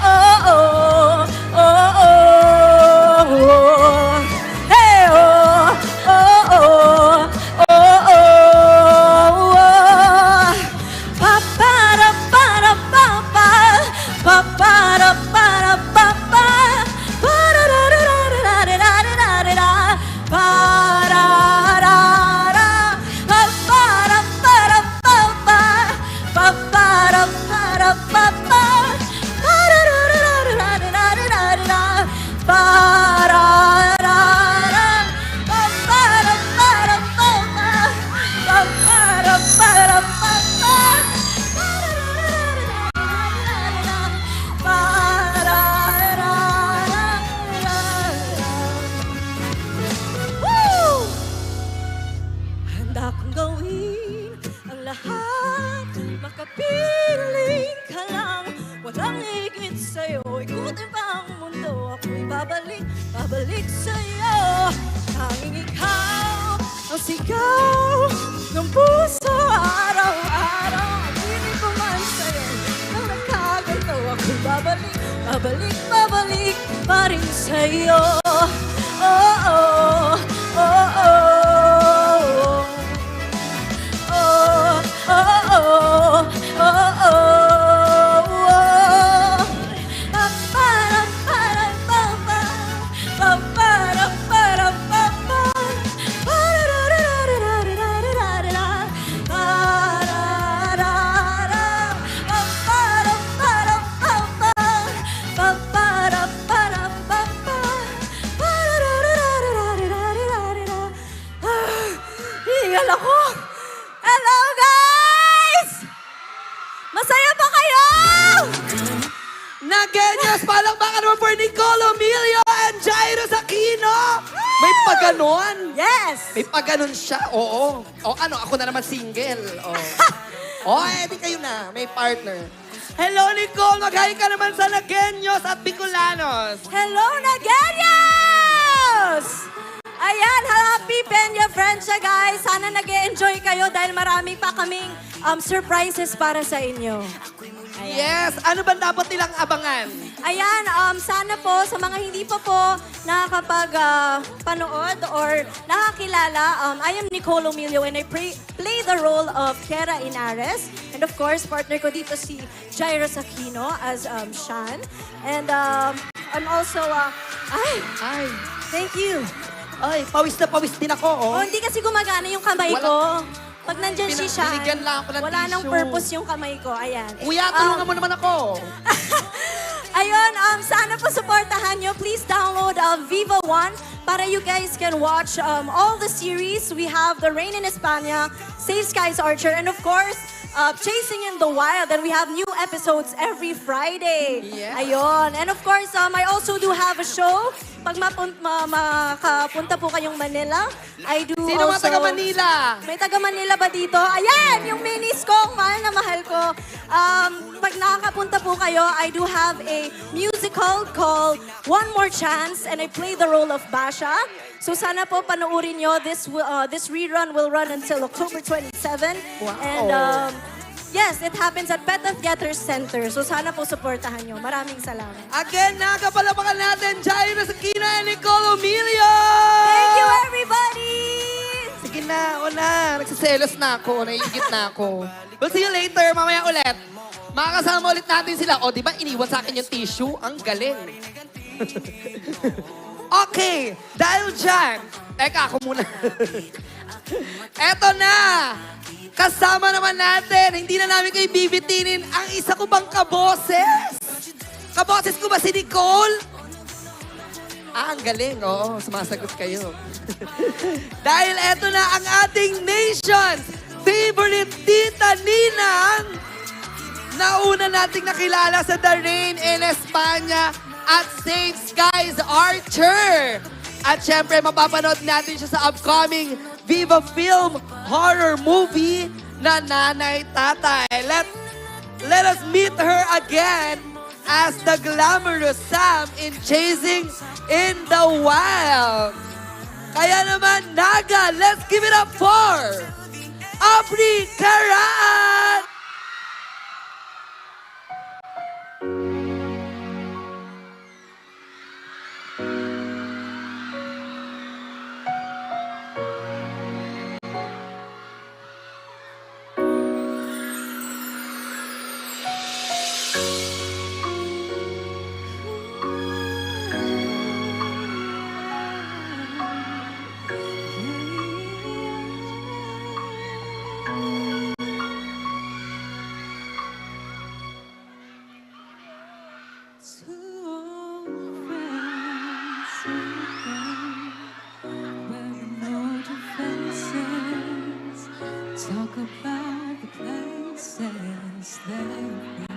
Oh, oh, oh, oh, oh. Hey, oh, oh, oh, oh, oh. Babalik sa'yo. Tanging ikaw ang sigaw ng puso araw-araw. Aminin ko man sa'yo, nang nagkaganto ako'y babalik pa rin sa'yo. Oh, oh, oh, oh, oh. Oh, oh, oh, oh, oh. Hello, guys! Masaya ba kayo? Nagenyos, palakpakan naman for Nicole Omilio and Jairus Aquino. May paganon? Yes! May paganon siya, oo. O ano, ako na naman single. Edi kayo na, may partner. Hello, Nicole! Mag-hi ka naman sa Nagenyos at Bicolanos. Hello, Nagenyos! Ayan, happy Peña Francia, guys. Sana nag-e-enjoy kayo dahil marami pa kaming surprises para sa inyo. Ayan. Yes! Ano ba dapat nilang abangan? Ayan, sana po sa mga hindi pa po nakakapag-panood or nakakilala, I am Nicole Omilio and I play the role of Kiera Inares. And of course, partner ko dito si Jairus Aquino as Sean. And I'm also, thank you. Ay, pawis na pawis din ako, oh. Oh, hindi kasi gumagana yung kamay ko. Pag nandyan si Sean, binigyan lang ako ng wala nang tissue. purpose yung kamay ko. Ayan. Kuya, tulungan mo naman ako. Ayun, sana po supportahan nyo. Please download Viva One para you guys can watch all the series. We have The Rain in España, Save Skies Archer, and of course, Chasing in the Wild. And we have new episodes every Friday. Yeah. Ayun. And of course, I also do have a show. Pag makapunta po kayong Manila, I do Sino mga also... taga Manila? May taga Manila ba dito? Ayan! Yung minis ko, mahal na mahal ko. Pag nakakapunta po kayo, I do have a musical called One More Chance, and I play the role of Basha. So sana po panoorin nyo. This rerun will run until October 27. Wow. And yes, it happens at Beta Theater Center. So sana po supportahan nyo. Maraming salamat. Again, nakapalapakan natin, Jairo Sakina and Nicole Emilio! Thank you, everybody! Sige na, ako na. Nagsiselos na ako, naiigit na ako. We'll see you later, mamaya ulit. Makakasama ulit natin sila. O, di ba iniwan sa akin yung tissue? Ang galing. Okay, dahil dyan. Teka, ako muna. Eto na! Kasama naman natin, hindi na namin kayo bibitinin ang isa ko bang kaboses? Kaboses ko ba si Nicole? Ang galing. Oo, sumasagot kayo. Dahil eto na ang ating nation's favorite Tita Ninang. Nauna nating nakilala sa The Rain in España at Save Skies Archer. At syempre, mapapanood natin siya sa upcoming Viva Film horror movie na Nanay Tatay. Let us meet her again as the glamorous Sam in Chasing in the Wild. Kaya naman, Naga, let's give it up for Aubrey Karan! Talk about the places they've been.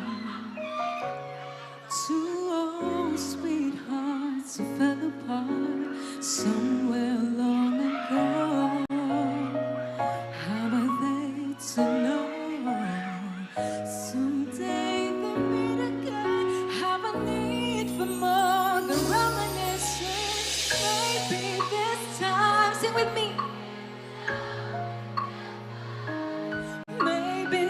Two old sweethearts who fell apart somewhere long ago. How are they to know? Someday they'll meet again. Have a need for more than reminiscence. Maybe this time, sing with me.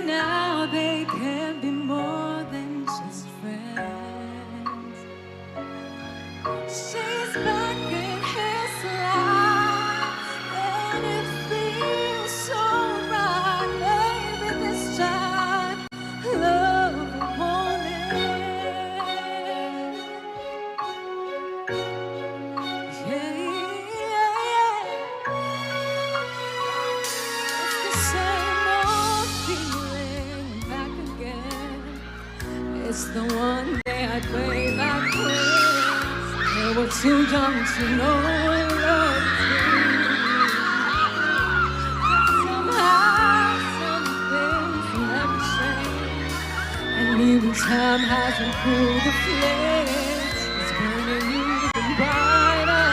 Now they can be more than just friends. She's back in his life, and it feels so right. Maybe this time, love won't end. Yeah. It's the same old feeling. It's the one they had way back when they were too young to know what love is. Somehow, some things never change, and even time hasn't cooled the flames. It's burning even brighter.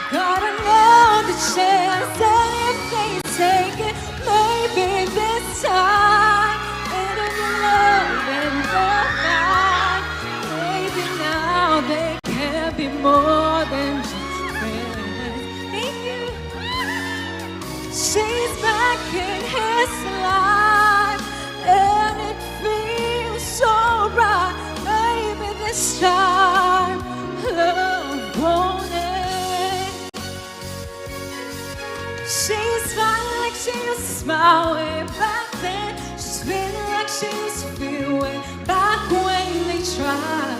Gotta know the chance that if they take it, maybe this time it'll be love and they'll find. Maybe now they can be more than just friends. Thank you. She's back in his life, and it feels so right. Maybe this time love won't end. She's smiling like she used to smile way back then. She's feeling like she used to feel way back when they tried.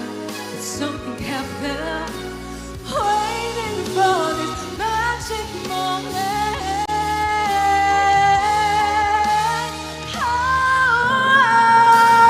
It's something kept them waiting for this magic moment.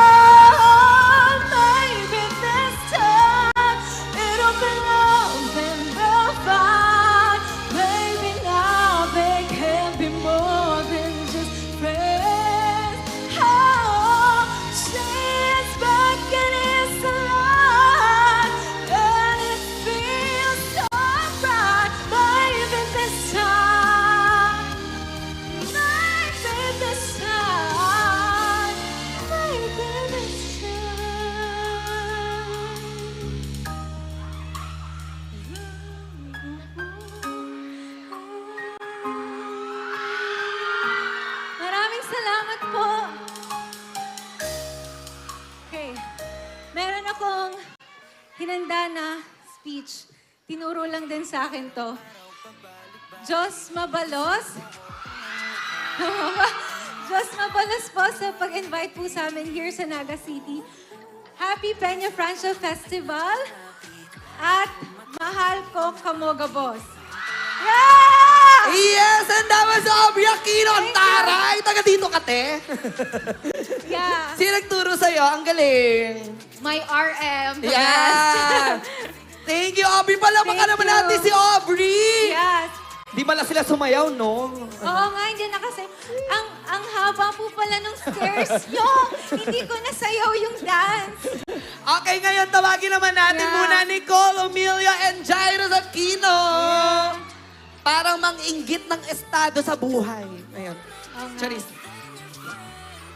Oh, maybe this time it'll be love and we'll find. Maybe now they can be more than just friends. Oh, she's back and it's alive, and it feels so right. Maybe this time, maybe this time, maybe this Maraming salamat po. Okay. Meron akong hinanda na speech. Tinuro lang din sa akin to. Diyos mabalos. Diyos mabalos po sa pag-invite po sa amin here sa Naga City. Happy Peña Francia Festival at mahal ko Kamoga Boss. Yeah! Yes, and that was Aubrey Aquino. Ang taray! Taga dito ka, te. Yeah. Sino nagturo sa'yo? Ang galing. My RM. the Yeah! best. Thank you, Aubrey. Palamakan Thank naman you. natin si Aubrey. Yes. Di ba sila sumayaw, no? Oo nga, hindi na kasi. Ang haba po pala nung stairs nyo. Hindi ko nasayaw yung dance. Okay, ngayon tawagin naman natin muna Nicole, Emilia, and Jairus Aquino. Parang mang-inggit ng estado sa buhay. Ayan. Charis.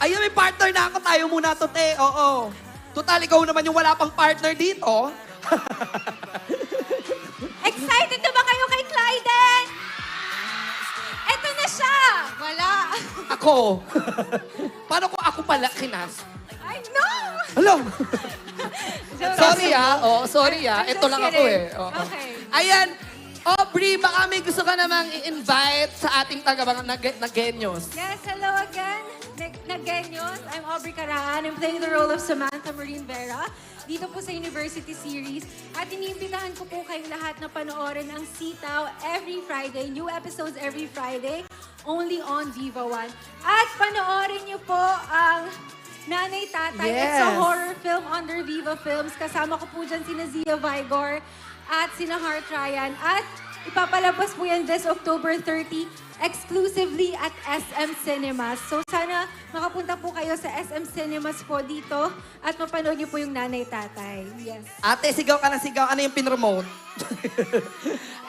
Ayun, may partner na ako. Tayo muna to, te. Oo. Total, ikaw naman yung wala pang partner dito. Excited na ba kayo kay Clyden? Eto na siya. Wala. Ako. Paano kung ako pala kinas? I know. Hello. Sorry sorry I'm Ito just lang ako kidding. eh. Oo. Okay. Ayan. Aubrey, baka may gusto ka namang i-invite sa ating taga-Nagenyos. Yes, hello again. Nagenyos. I'm Aubrey Caraan. I'm playing the role of Samantha Marine Vera dito po sa University Series. At iniimbitahan ko po kayong lahat na panoorin ang Sitaw every Friday. New episodes every Friday. Only on Viva One. At panoorin niyo po ang Nanay Tatay. It's a Yes. horror film under Viva Films. Kasama ko po dyan sina Zia Vigor at sina Heart Ryan. At ipapalabas po yan this October 30 exclusively at SM Cinemas. So sana makapunta po kayo sa SM Cinemas po dito at mapanood niyo po yung Nanay Tatay. Yes. Ate, sigaw ka na sigaw. Ano yung pinromote?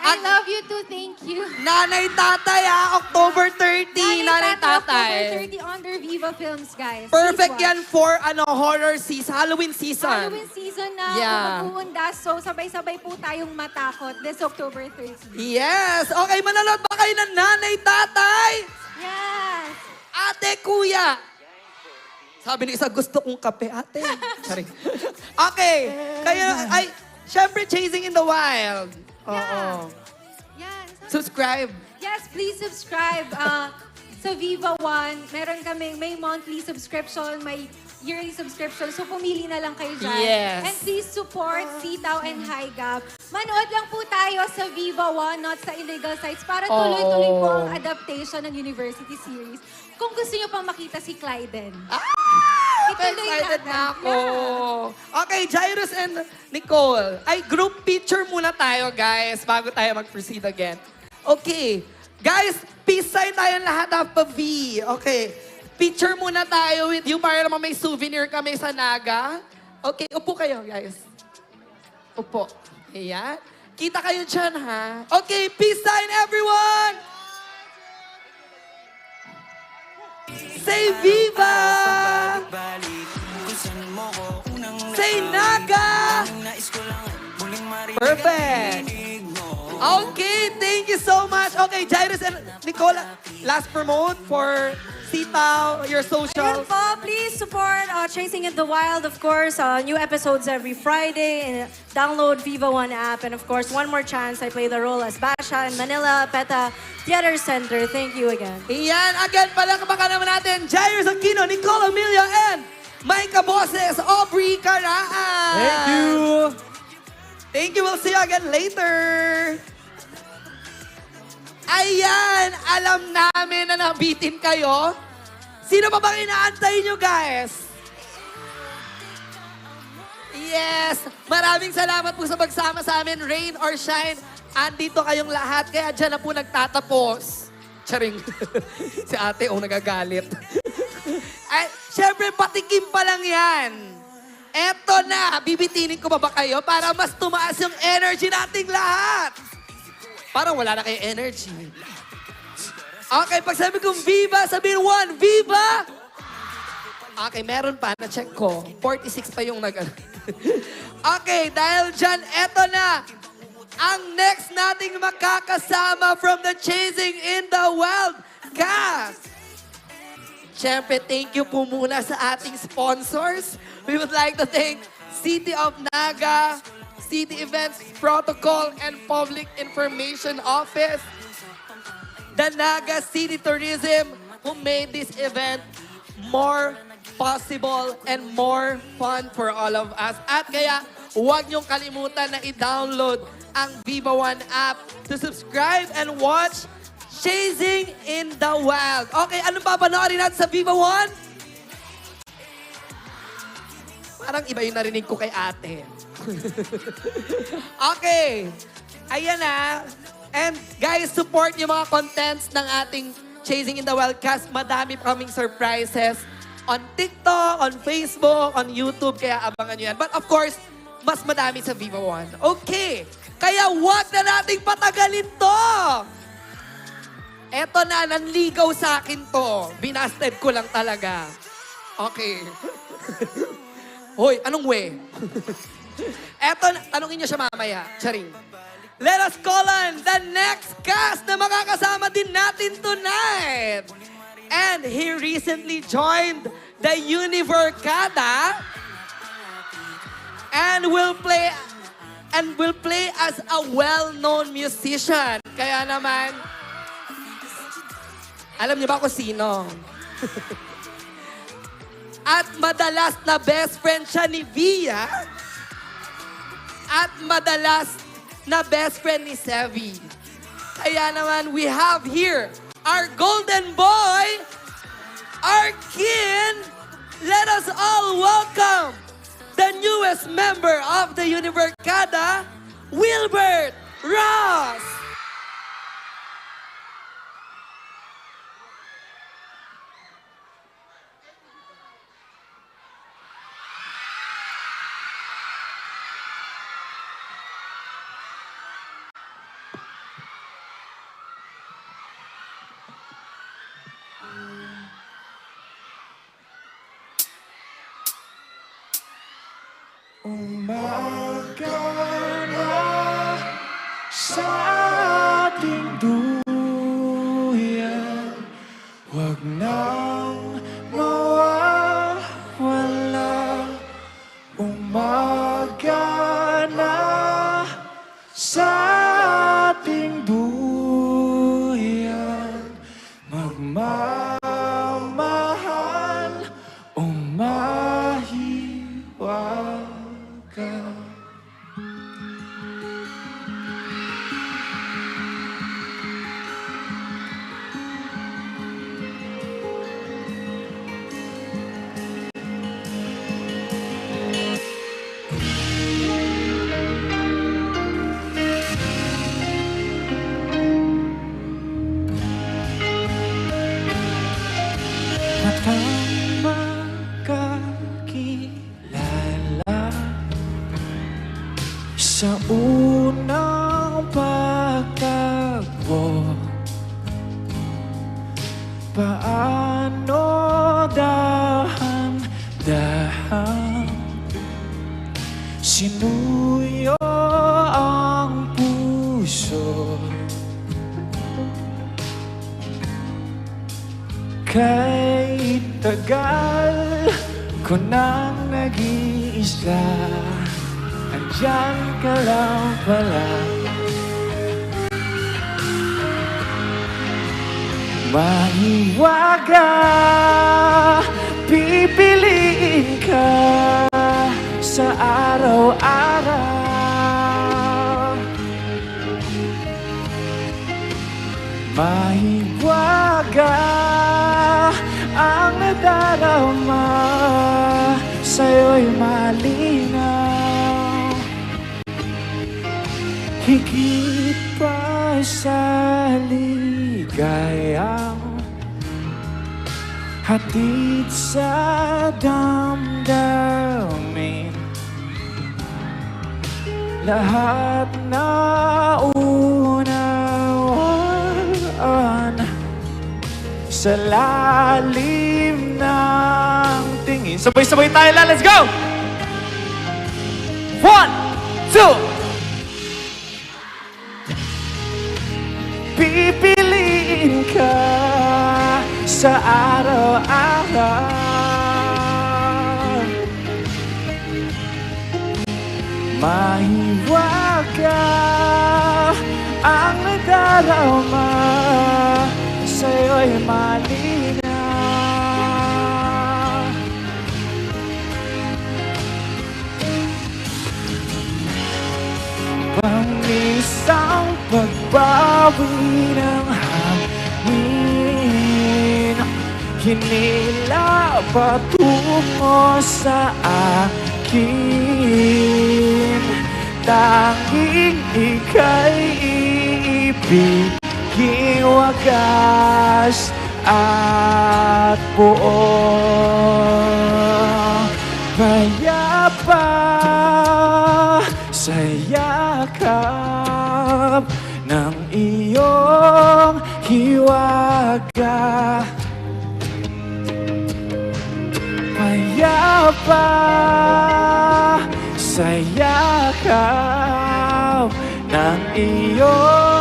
I love you too. Thank you. Nanay Tatay October 30. Nanay Tatay. October 30 under Viva Films, guys. Perfect Please watch. yan for horror season, Halloween season. Halloween season na Yeah. mag-uundas. So sabay-sabay po tayong matakot this October 30. Yes! Okay, mananood ba kayo ng Nanay Tatay? Yes! Ate, kuya! Sabi ni isa, gusto kong kape, ate. Sorry. Okay, kayo, syempre, Chasing in the Wild. Oo. Yan. Subscribe. Yes, please subscribe sa Viva One. Meron kami, may monthly subscription, may yearly subscription. So pumili na lang kayo dyan. Yes. And please support Sitaw and Higap. Manood lang po tayo sa Viva One, not sa illegal sites, para tuloy-tuloy po ang adaptation ng University Series. Kung gusto nyo pang makita si Clyden. Ituloy Excited natin. na ako. Okay, Jairus and Nicole. Group picture muna tayo, guys, bago tayo mag-proceed again. Okay. Guys, peace sign tayo lahat of a V. Okay. Picture muna tayo with you para naman may souvenir kami sa Naga. Okay, upo kayo, guys. Upo. Ayan. Kita kayo dyan, ha? Okay, peace sign, everyone! Say Viva! Say Naga! Perfect! Okay, thank you so much. Okay, Jairus and Nicola, last promote for Sitaw, your Ayun socials. po, please support Chasing in the Wild, of course. New episodes every Friday. And download Viva One app. And of course, one more chance, I play the role as Basha in Manila PETA Theater Center. Thank you again. Iyan, again, palakpakan naman natin, Jairus Aquino, Nicole Emilia, and Micah Boses, Aubrey Caraan. Thank you! Thank you. We'll see you again later. Ayan, alam namin na nabitin kayo. Sino pa bang inaantay nyo, guys? Yes! Maraming salamat po sa pagsama sa amin, rain or shine. Andito kayong lahat, kaya dyan na po nagtatapos. Charing. Si ate, nagagalit. Ay, syempre, patikim pa lang yan. Eto na, bibitinin ko ba kayo para mas tumaas yung energy nating lahat? Parang wala na kayo energy. Okay, pag sabi kong Viva, sabihin 1, Viva! Okay, meron pa, na-check ko. 46 pa yung Okay, dahil dyan, eto na. Ang next nating makakasama from the Chasing in the Wild cast. Siyempre, thank you po muna sa ating sponsors. We would like to thank City of Naga, City Events Protocol and Public Information Office, the Naga City Tourism, who made this event more possible and more fun for all of us. At kaya, huwag niyong kalimutan na i-download ang Viva One app to subscribe and watch Chasing in the Wild. Okay, anong papanoorin natin sa Viva One? Parang iba yung narinig ko kay ate. Okay. Ayan na. And guys, support yung mga contents ng ating Chasing in the Wild cast. Madami pa kaming surprises on TikTok, on Facebook, on YouTube. Kaya abangan nyo yan. But of course, mas madami sa Viva One. Okay. Kaya wag na nating patagalin to. Eto na, nanligaw sa akin to. Binasted ko lang talaga. Okay. Hoy, anong we? Eto, tanungin niyo siya mamaya. Charing. Let us call on the next cast na makakasama din natin tonight. And he recently joined the Univercada and will play as a well-known musician. Kaya naman, alam niyo ba kung sino? At madalas na best friend siya ni Via. At madalas na best friend ni Sevi. Kaya naman, we have here our golden boy, Arkin. Let us all welcome the newest member of the Univercada, Wilbert Ross. Umaga na sa ating duyan, huwag nang mawawala. Umaga na sa ating duyan, magmamahal o mahiwag. Matang makakilala sa unang pagtagpo, paano dahan-dahan sinuyo ang puso, kay tagal ko nang nag-iisa, andyan ka lang pala. Mahiwaga, pipiliin ka sa araw-araw. Mahiwaga ang nadarama, sa'yo'y malinaw. Higit pa sa ligayang hatid sa damdamin, lahat na unawaan sa lalim ng tingin. Sabay-sabay tayo lang, let's go! 1, 2. Pipiliin ka sa araw-araw, mahiwaga ang nadarama, sa'yo'y malinaw. Pang-isang pagbawi ng hangin, hinila patungo sa akin. Tanging ika'y ibiging wagas at buo. Payapa sa yakap ng iyong hiwaga. Payapa sa yakap ng iyong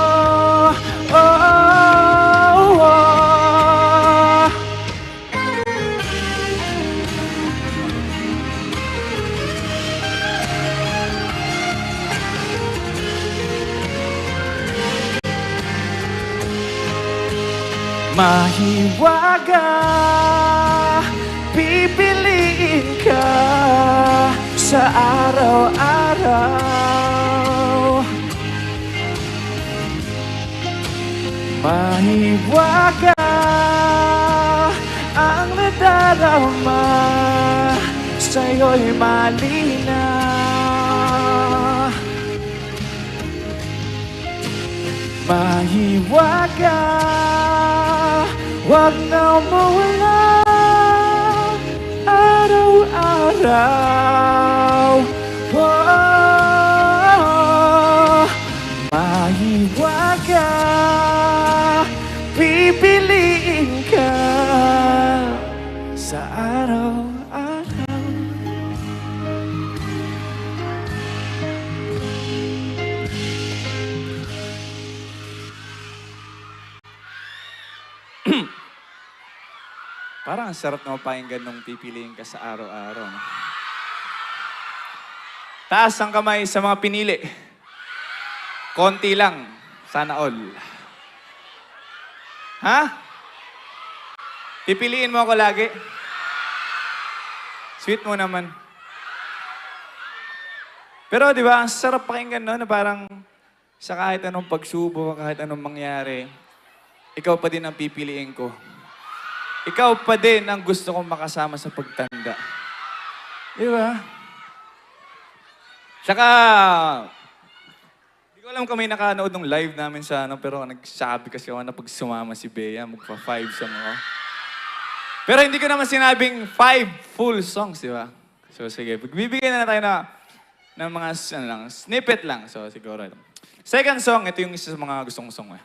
mahiwaga, pipiliin ka sa araw-araw. Mahiwaga ang nadarama, sa'yo'y malinaw. Mahiwaga, wag na mawala araw-araw. Oh, mahiwaga, pipiliin ka sa araw-araw. Parang ang sarap na mapakinggan nung pipiliin ka sa araw-araw. No? Taas ang kamay sa mga pinili. Konti lang. Sana all. Ha? Pipiliin mo ako lagi? Sweet mo naman. Pero di ba, ang sarap pakinggan no, na parang sa kahit anong pagsubok, kahit anong mangyari, ikaw pa din ang pipiliin ko. Ikaw pa din ang gusto kong makasama sa pagtanda. Di ba? Tsaka, di ko alam kung may nakanood ng live namin sa ano, pero nagsabi kasi ako na pag sumama si Bea, magpa-5 song ako. Pero hindi ko naman sinabing 5 full songs, di ba? So sige, bibigyan na tayo ng mga ano lang, snippet lang. So siguro. Second song, ito yung isa sa mga gustong song.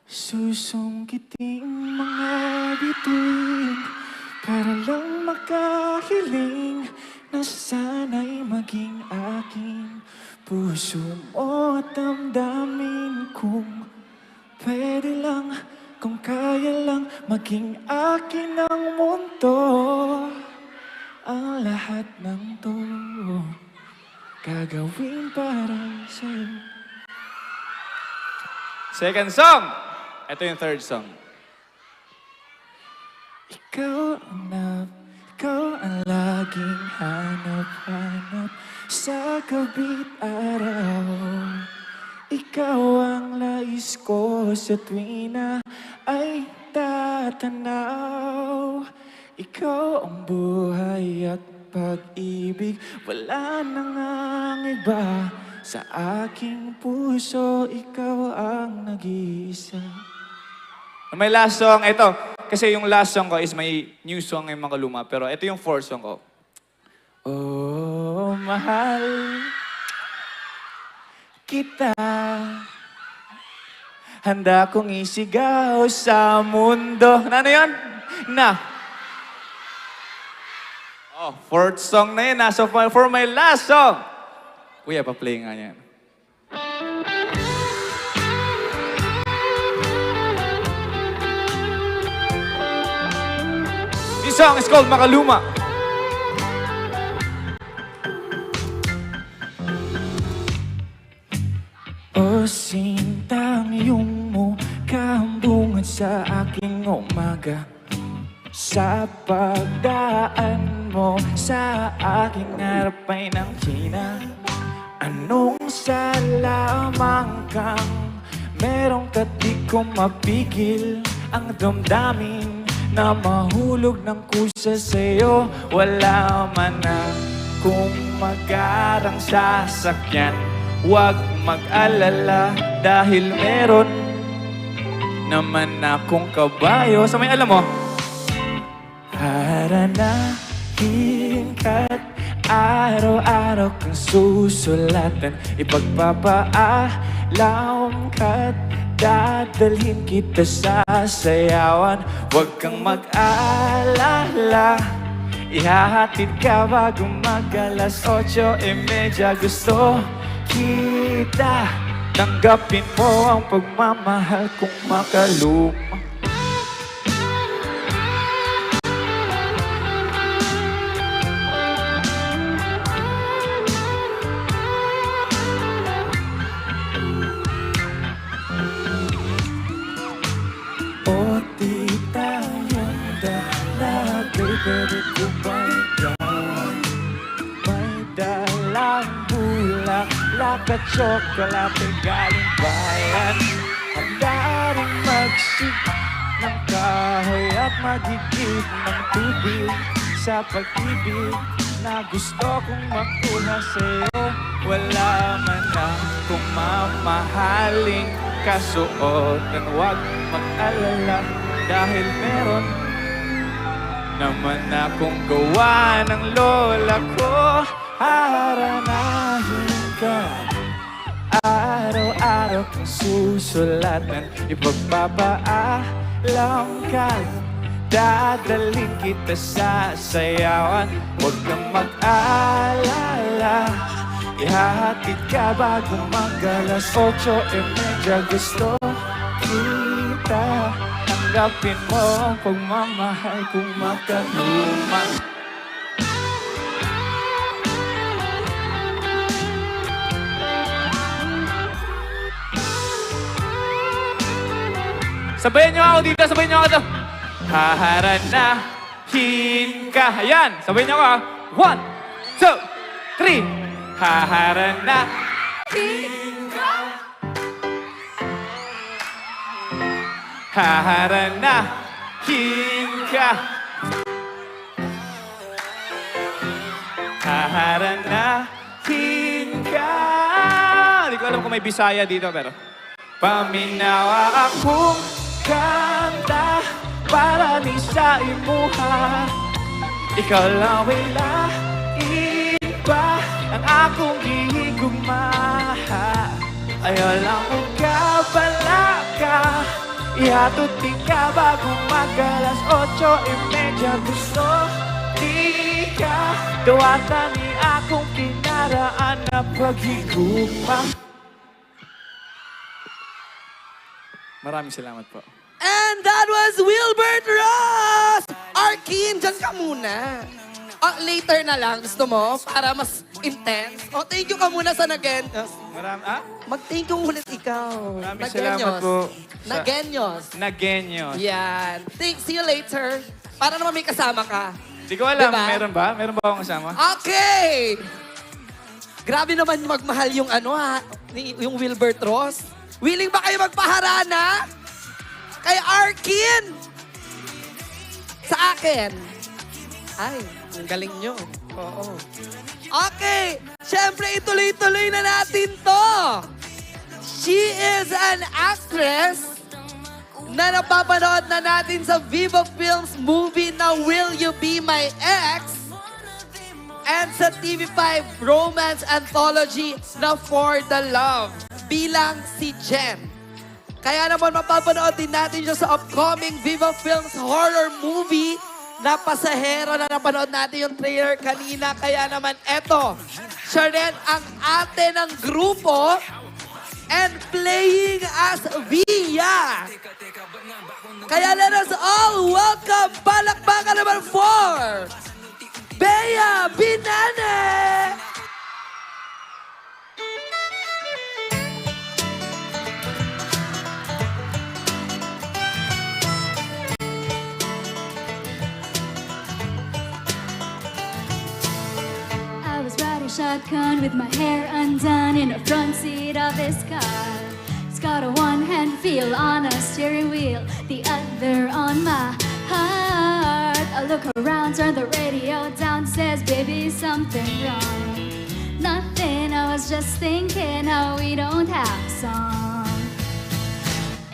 Susungkiting mga bituin para lang makahiling na sana'y maging aking puso mo at damdamin kung pwede lang, kung kaya lang maging akin ang mundo. Ang lahat ng to gagawin para sa'yo. Second song! Ito yung third song. Ikaw ang laging hanap-hanap sa gabit araw. Ikaw ang nais boses ko sa tuwina ay tatanaw. Ikaw ang buhay at pag-ibig, wala nang ang iba. Sa aking puso, ikaw ang nag-iisa. May last song, ito. Kasi yung last song ko is may new song yung mga luma. Pero ito yung fourth song ko. Oh, mahal kita. Handa kong isigaw sa mundo. Ano yun? Na. Oh, fourth song na yun. So for my last song. Kuya, pa-play nga yan. This song is called Makaluma. O sintang iyong mukha ang bungad sa aking umaga. Sa pagdaan mo sa aking harap ay ng China. Anong salamang kang merong kat di ko mapigil ang damdamin na mahulog ng kusa sa'yo. Wala man na kung mag-arang sasakyan. Huwag mag-alala dahil meron naman akong kabayo. Sa may alam mo? Haranahin ka't araw-araw kang susulatan. Ipagpapaalam ka't dadalhin kita sa sayawan. Huwag kang mag-alala, ihahatid ka bago mag-alas 8:30. Gusto kita, tanggapin mo ang pagmamahal kong makaluma. O di tayong dalagay, pero kumayan. May dalang bulaklak at tsokolate galing bayan. Handa rin magsig ng kahoy at magigib ng tubig sa pag-ibig na gusto kong makuha sa'yo. Wala man akong mamahaling kasuotan. Huwag mag-alala dahil meron naman akong gawa ng lola ko. Haranahin ka, araw-araw kang susulatan. Ipagpapaalam ka, dadalhin kita sa sayawan. Huwag kang mag-alala, ihahatid ka bago mag-alas 8:30. Gusto kita, tanggapin mo ang pagmamahal kong makaluma. Sabayan niyo ako dito, sabayan niyo ako dito. Haharanahin ka. Ayan, sabayan niyo ako. 1, 2, 3. Haharanahin ka. Haharanahin ka. Haharanahin ka. Hindi ko alam kung may Bisaya dito, pero paminawa akong kanta para ni sa imuha. Ikaw lang ay iba ang akong gihigugma. Ayaw lang kong kabala ka, ihatutin ka bago mag-alas 8:30. Gusto di ka dawatan ni akong kinaraan na paghigugma. Maraming salamat po. And that was Wilbert Ross! Arkin, dyan ka muna. Later na lang, gusto mo? Para mas intense. Thank you ka muna sa Nagenyos. Mag-thank you ulit ikaw. Maraming salamat po. Nagenyos. Yan. See you later. Para naman may kasama ka. Hindi ko alam, Diba? meron ba? Meron ba akong kasama? Okay! Grabe naman magmahal yung yung Wilbert Ross. Willing ba kayo magpaharana? Kay Arkin! Sa akin. Ay, ang galing nyo. Oo. Okay, syempre ituloy-tuloy na natin to. She is an actress na napapanood na natin sa Viva Films movie na Will You Be My Ex? And sa TV5 romance anthology na For the Love bilang si Jen. Kaya naman mapapanood din natin siya sa upcoming Viva Films horror movie na Pasahero na napanood natin yung trailer kanina. Kaya naman eto, siya rin ang ate ng grupo and playing as Via. Kaya let us all welcome palakpakan naman for Bea Binane! I was riding shotgun with my hair undone in the front seat of his car. It's got a one-hand feel on a steering wheel, the other on my heart. I look around, turn the radio down, says, baby, something wrong. Nothing, I was just thinking how we don't have a song.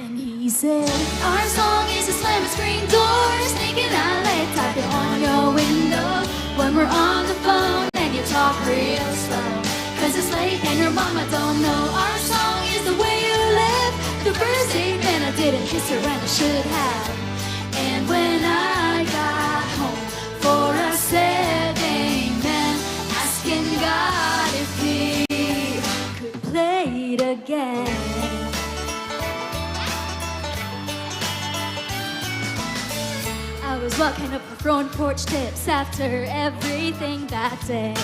And he said, our song is a slam screen door, sneaking out late, tapping on your window. When we're on the phone and you talk real slow, 'cause it's late and your mama don't know. Our song is the way you live. The first date, man, I didn't kiss her when I should have. And when I got home for a sad amen, asking God if he could play it again. I was walking up the front porch steps after everything that day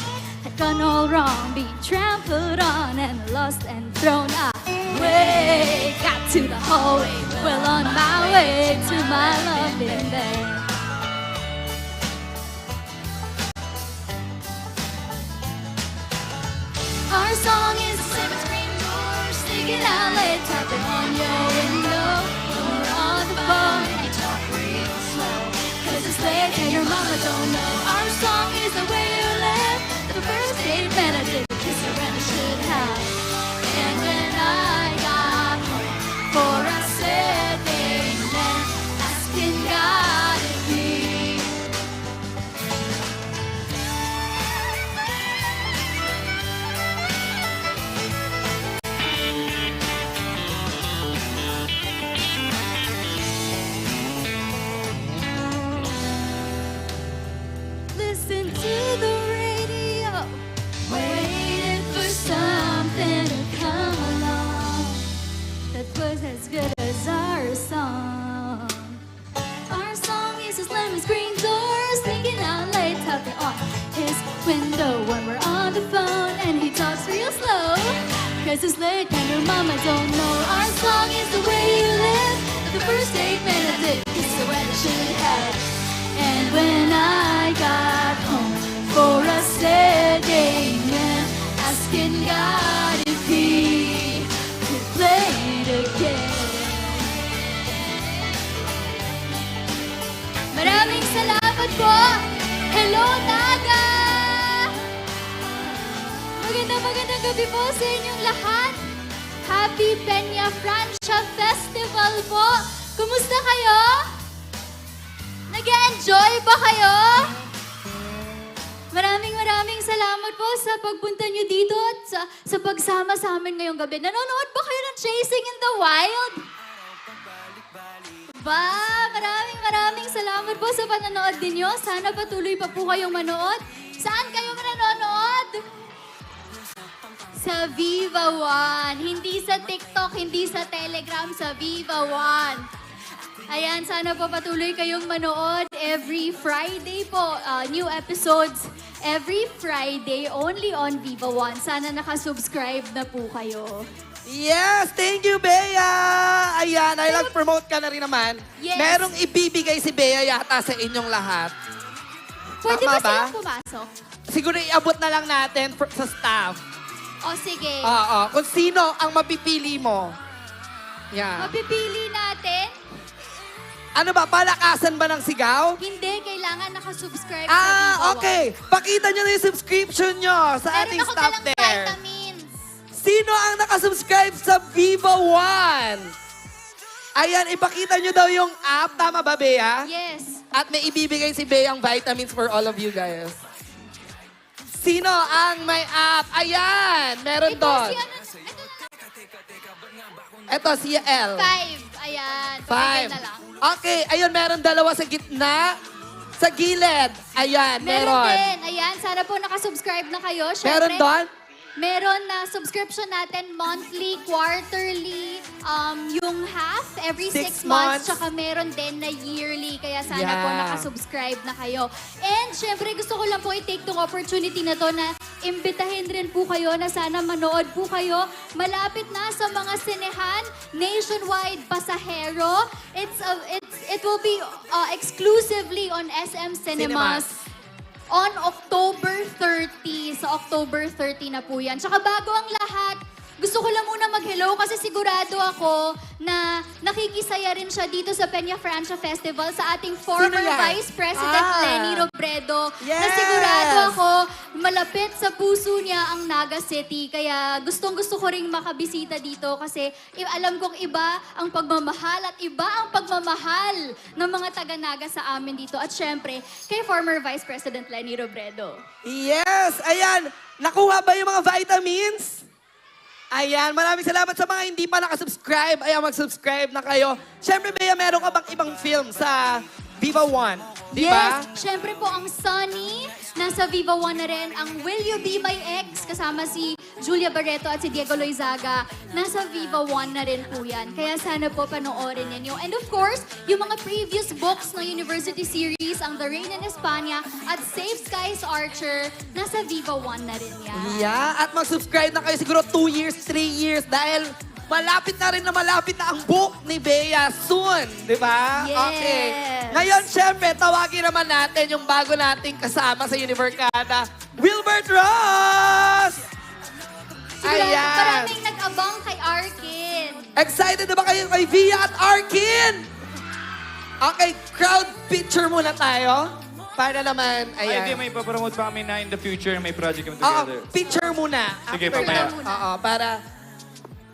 had gone all wrong, being trampled on and lost and thrown away. Got to the hallway, well on my way to my loving bed. Our song is a same screen door, sneaking out late, tapping on your window. When we're on the phone and you talk real slow, 'cause it's late and your mama don't know. Our song is the way you live. The first date, man, I didn't kiss her when I should have. And when I got home for a sad amen, asking God if he listen to the radio, waiting for something to come along that was as good as our song. Our song is his lemon screen door, sneaking out late, tapping on his window when we're on the phone and he talks real slow, 'cause it's late and your mama don't know. Our song is the way you live. The first date, man, I did kiss her when I should have. And when I got home for a sad amen, asking God if he could play it again. Maraming salamat po! Hello, Naga! Magandang gabi po sa inyong lahat. Happy Peña Francia Festival po! Kumusta kayo? Nag-enjoy ba kayo? Maraming salamat po sa pagpunta nyo dito at sa pagsama sa amin ngayong gabi. Nanonood ba kayo ng Chasing in the Wild? Ba, maraming salamat po sa panonood ninyo. Sana patuloy pa po kayong manood. Saan kayo nanonood? Sa Viva One. Hindi sa TikTok, hindi sa Telegram, sa Viva One. Ayan, sana po patuloy kayong manood every Friday po. New episodes every Friday only on Viva One. Sana nakasubscribe na po kayo. Yes! Thank you, Bea! Ayan, I promote ka na rin naman. Yes. Merong ibibigay si Bea yata sa inyong lahat. Pwede Tama ba silang pumasok? Siguro iabot na lang natin sa staff. O sige. Oo, kung sino ang mapipili mo. Yeah. Mapipili natin? Ano ba, palakasan ba ng sigaw? Hindi, kailangan nakasubscribe sa Viva One. Okay. Pakita nyo na yung subscription nyo sa ating Meron ako staff dalang there. vitamins. Sino ang nakasubscribe sa Viva One? Ayan, ipakita nyo daw yung app. Tama ba, Bea? Yes. At may ibibigay si Bea ang vitamins for all of you guys. Sino ang may app? Ayan, meron doon. Ito, si L. 5. Ayan. 5. Na lang. Okay, ayun, meron dalawa sa gitna. Sa gilid. Ayan, Meron meron. din. Ayan, sana po nakasubscribe na kayo. Meron doon? Meron na subscription natin monthly, quarterly, yung half every 6 6 months. months. Tsaka meron din na yearly. Kaya sana Yeah. po nakasubscribe na kayo. And syempre gusto ko lang po i-take tong opportunity na to na imbitahin rin po kayo na sana manood po kayo. Malapit na sa mga sinehan, nationwide, pasahero. It will be exclusively on SM Cinemas. On October 30. Sa October 30 na po yan. Tsaka bago ang lahat, gusto ko lang muna mag-hello kasi sigurado ako na nakikisaya rin siya dito sa Peña Francia Festival sa ating former yan? Vice President Lenny Robredo. Na Yes! sigurado ako, malapit sa puso niya ang Naga City. Kaya gustong-gusto ko ring makabisita dito kasi alam kong iba ang pagmamahal at iba ang pagmamahal ng mga taga-Naga sa amin dito. At syempre, kay former Vice President Lenny Robredo. Yes! Ayan! Nakuha ba yung mga vitamins? Ayan, maraming salamat sa mga hindi pa nakasubscribe. Ayan, mag-subscribe na kayo. Siyempre, Bea, meron ka bang ibang film sa Viva One? Di ba? Yes, syempre po ang Sunny, nasa Viva One na rin. Ang Will You Be My Ex, kasama si Julia Barreto at si Diego Loizaga, nasa Viva One na rin po yan. Kaya sana po panoorin ninyo. And of course, yung mga previous books ng University Series, ang The Rain in España at Safe Skies Archer, nasa Viva One na rin yan. Yeah, at mag-subscribe na kayo siguro 2 years, 3 years dahil malapit na ang book ni Bea soon, di ba? Yes. Okay. Ngayon, syempre, tawagin naman natin yung bago nating kasama sa Univercada, Wilbert Ross! Sigurado Ayan. maraming nag-abang kay Arkin. Excited na ba kayo kay Via at Arkin? Okay, crowd picture muna tayo. Para naman, Ay, ayan. hindi, may papromote pa kami na in the future may project kami Oo, together. picture muna. Sige, After mamaya. that. Oo, para...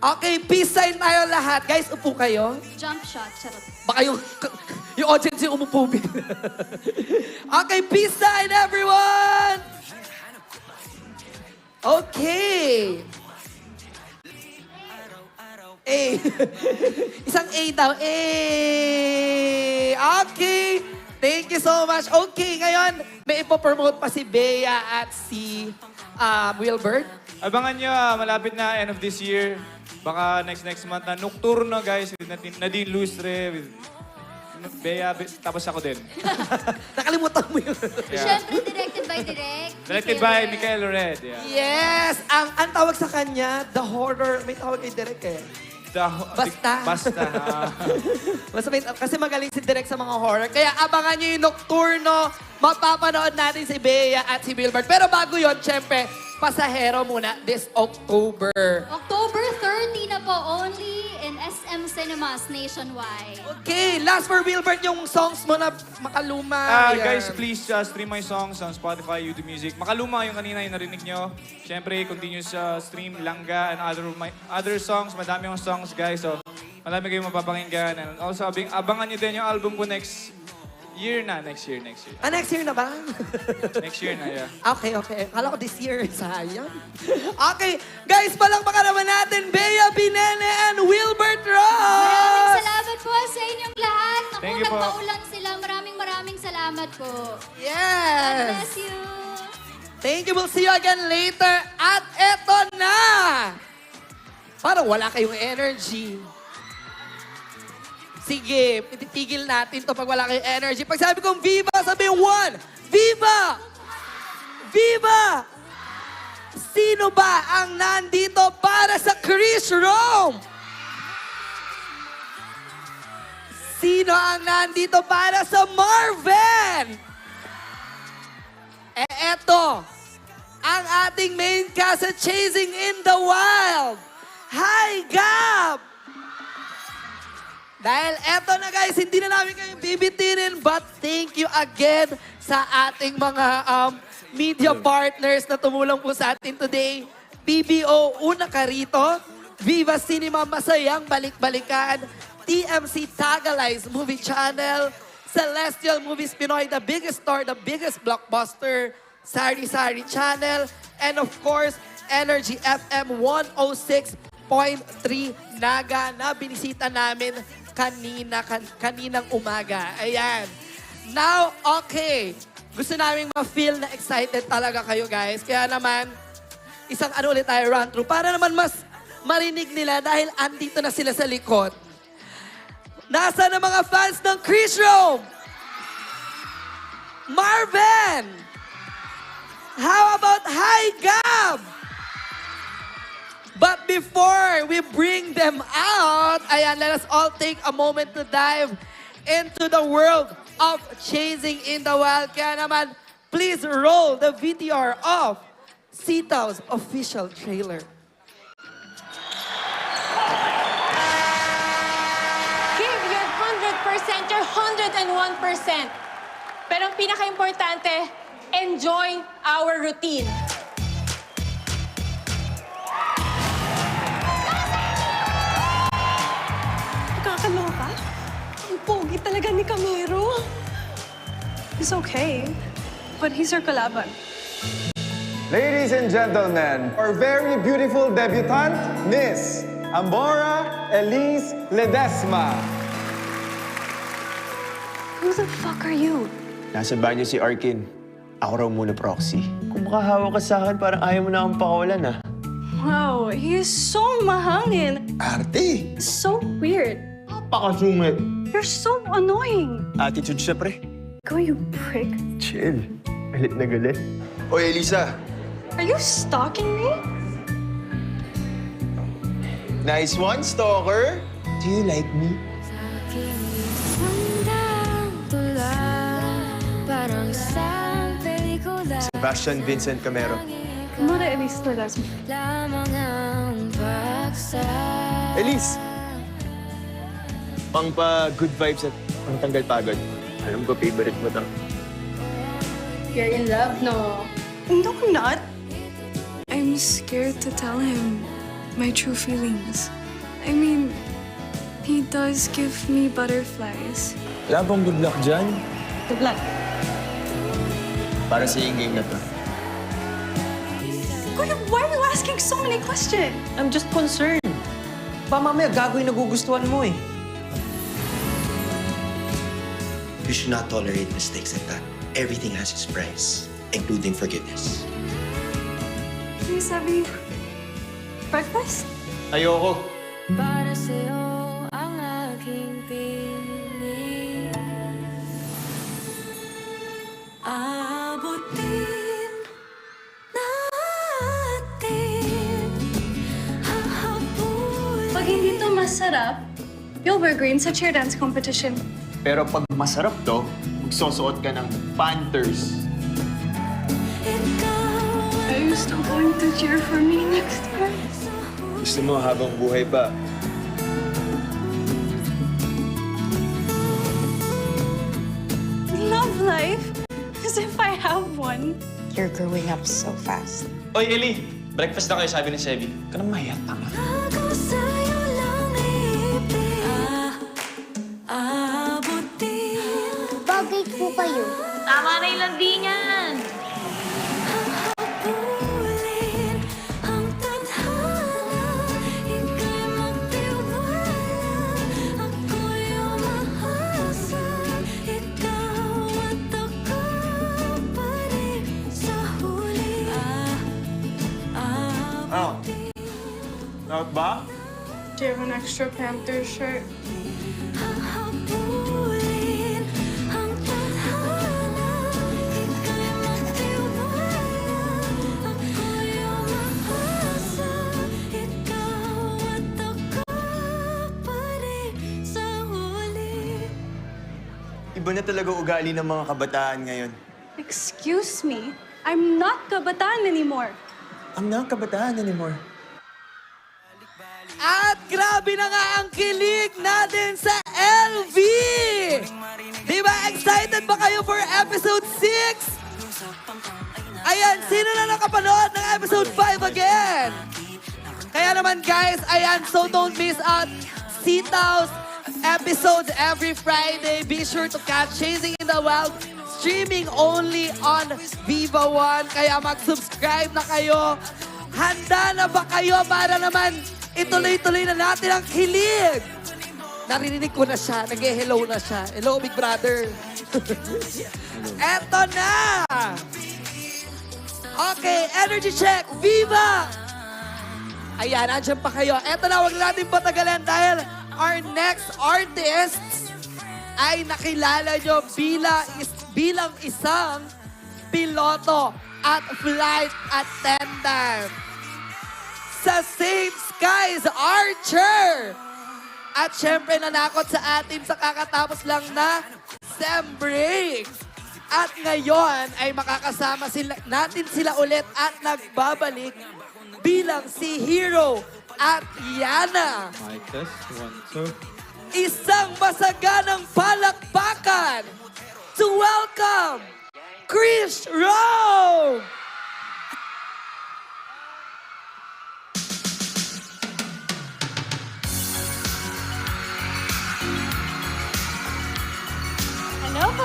Okay, peace sign tayo lahat. Guys, upo kayo. Jump shot, charot. Baka yung audience yung umupo. Okay, peace sign, everyone! Okay. A. Isang A daw. A. Okay. Thank you so much. Okay, ngayon, may ipopromote pa si Bea at si Wilbert. Abangan nyo, malapit na end of this year. Baka next month na Nocturno, guys, with Nadine Lustre, with Bea, tapos ako din. Nakalimutan mo yun. Yeah. Siyempre, directed by Direk. Directed by Michael Red. Yeah. Yes! Ang tawag sa kanya, the horror. May tawag kay Direk eh. Basta. Basta. Basta kasi magaling si Direk sa mga horror. Kaya abangan nyo yung Nocturno. Mapapanood natin si Bea at si Wilbert. Pero bago yon, syempre, pasahero muna this October. October 30 na po, only in SM Cinemas nationwide. Okay, last for Wilbert yung songs mo na makaluma. Ayan. Guys, please stream my songs on Spotify, YouTube Music. Makaluma yung kanina yung narinig nyo. Siyempre, continuous stream, Langga, and other songs. Madami yung songs, guys. So, marami kayong mapapakinggan. And also, abangan nyo din yung album ko next year. Next year. Next year na ba? Next year na, yeah. Okay. Akala ko this year. Sayang. Okay, guys, palakpakan naman natin Bea Binene and Wilbert Ross! Maraming salamat po sa inyong lahat. Naku, Thank you po. nagpaulan sila. Maraming salamat po. Yes! God bless you. Thank you. We'll see you again later. At eto na! Parang wala kayong energy. Sige, titigil natin to pag wala kayong energy. Pag sabi kong Viva, sabihin 1. Viva! Viva! Sino ba ang nandito para sa Chris Rome? Sino ang nandito para sa Marvin? Eto, ang ating main cast sa Chasing in the Wild. Hi, Gab! Dahil eto na guys, hindi na namin kayo bibitinin, but thank you again sa ating mga media partners na tumulong po sa atin today. PBO, una ka rito. Viva Cinema, masayang balik-balikan. TMC Tagalize Movie Channel. Celestial Movies Pinoy, the biggest star, the biggest blockbuster. Sari Sari Channel. And of course, Energy FM 106.3 Naga na binisita namin kaninang umaga. Ayan. Now, okay. Gusto namin ma-feel na excited talaga kayo guys. Kaya naman, isang ulit tayo run through para naman mas marinig nila dahil andito na sila sa likod. Nasa na mga fans ng Chris Rome? Marvin! How about Hi Gab? But before we bring them out, ayan, let us all take a moment to dive into the world of Chasing in the Wild. Kaya naman, please roll the VTR of Sitao's official trailer. Give your 100%, your 101%. Pero ang pinaka-importante, enjoy our routine. Nakakaloka? Ang pogi talaga ni Camero. He's okay, but he's our kalaban. Ladies and gentlemen, our very beautiful debutante, Miss Ambora Elise Ledesma. Who the fuck are you? Nasa banyo si Arkin. Ako raw muna proxy. Kung makahawa ka sa akin, parang ayaw mo na akong pakawalan, ah. Wow, he is so mahangin. Arte! So weird. Napakasungit. You're so annoying. Attitude siya, pre. Go, you prick. Chill. Galit na galit. Oy, Elisa. Are you stalking me? Nice one, stalker. Do you like me? Sebastian Vincent Camero. Mura Elise Ledesma. Elise! Pang pa-good vibes at pang tanggal pagod. Alam ko, favorite mo to. You're in love, no? No, I'm not. I'm scared to tell him my true feelings. I mean, he does give me butterflies. Wala bang good luck dyan? Good luck. Para sa yung game na to. Kuya, why are you asking so many questions? I'm just concerned. Ba mamaya gagawin na gugustuhan mo eh. You should not tolerate mistakes like that. Everything has its price, including forgiveness. Are you having breakfast? Ayoko. Para sa'yo ang aking piling. Abutin natin ang habulin. Pag hindi to masarap, you'll wear green sa cheer dance competition. Pero pag masarap to, magsusuot ka ng Panthers. Are you still going to cheer for me next time? Gusto mo habang buhay pa. Love life? As if I have one. You're growing up so fast. Oy, Eli! Breakfast na kayo, sabi ni Sebi. Ka nang mahiya, tama. Ako sa'yo lang ibig. Abutin. Bagay po kayo. Tama na yung landi niyan. Habulin ang tadhana. Ika'y magtiwala. Ako'y umahasa. Ikaw at ako pa rin sa huli. Oh. Out ba? Do you have an extra Panther shirt? Habulin ang tadhana. Ika'y magtiwala. Ako'y umahasa. Ikaw at ako pa rin sa huli. Iba na talaga ugali ng mga kabataan ngayon. Excuse me? I'm not kabataan anymore. I'm not kabataan anymore. At grabe na nga ang kilig natin sa ba kayo for episode 6? Ayan, sino na nakapanood ng episode 5 again? Kaya naman guys, ayan, so don't miss out Sitao's episodes every Friday. Be sure to catch Chasing in the Wild, streaming only on Viva One. Kaya mag-subscribe na kayo. Handa na ba kayo para naman ituloy-tuloy na natin ang kilig? Narinig ko na siya, nag-hello na siya. Hello, Big Brother. Eto na! Okay, energy check. Viva! Ayan, andyan pa kayo. Eto na, wag natin patagalin dahil our next artist ay nakilala nyo bilang isang piloto at flight attendant sa Saint Skies Archer. At syempre nanakot sa atin sa kakatapos lang na SEM break. At ngayon ay makakasama natin sila ulit at nagbabalik bilang si Hero at Yana. Mic test, 1, 2. Isang masaganang palakpakan to welcome Chris Rome! Hello po!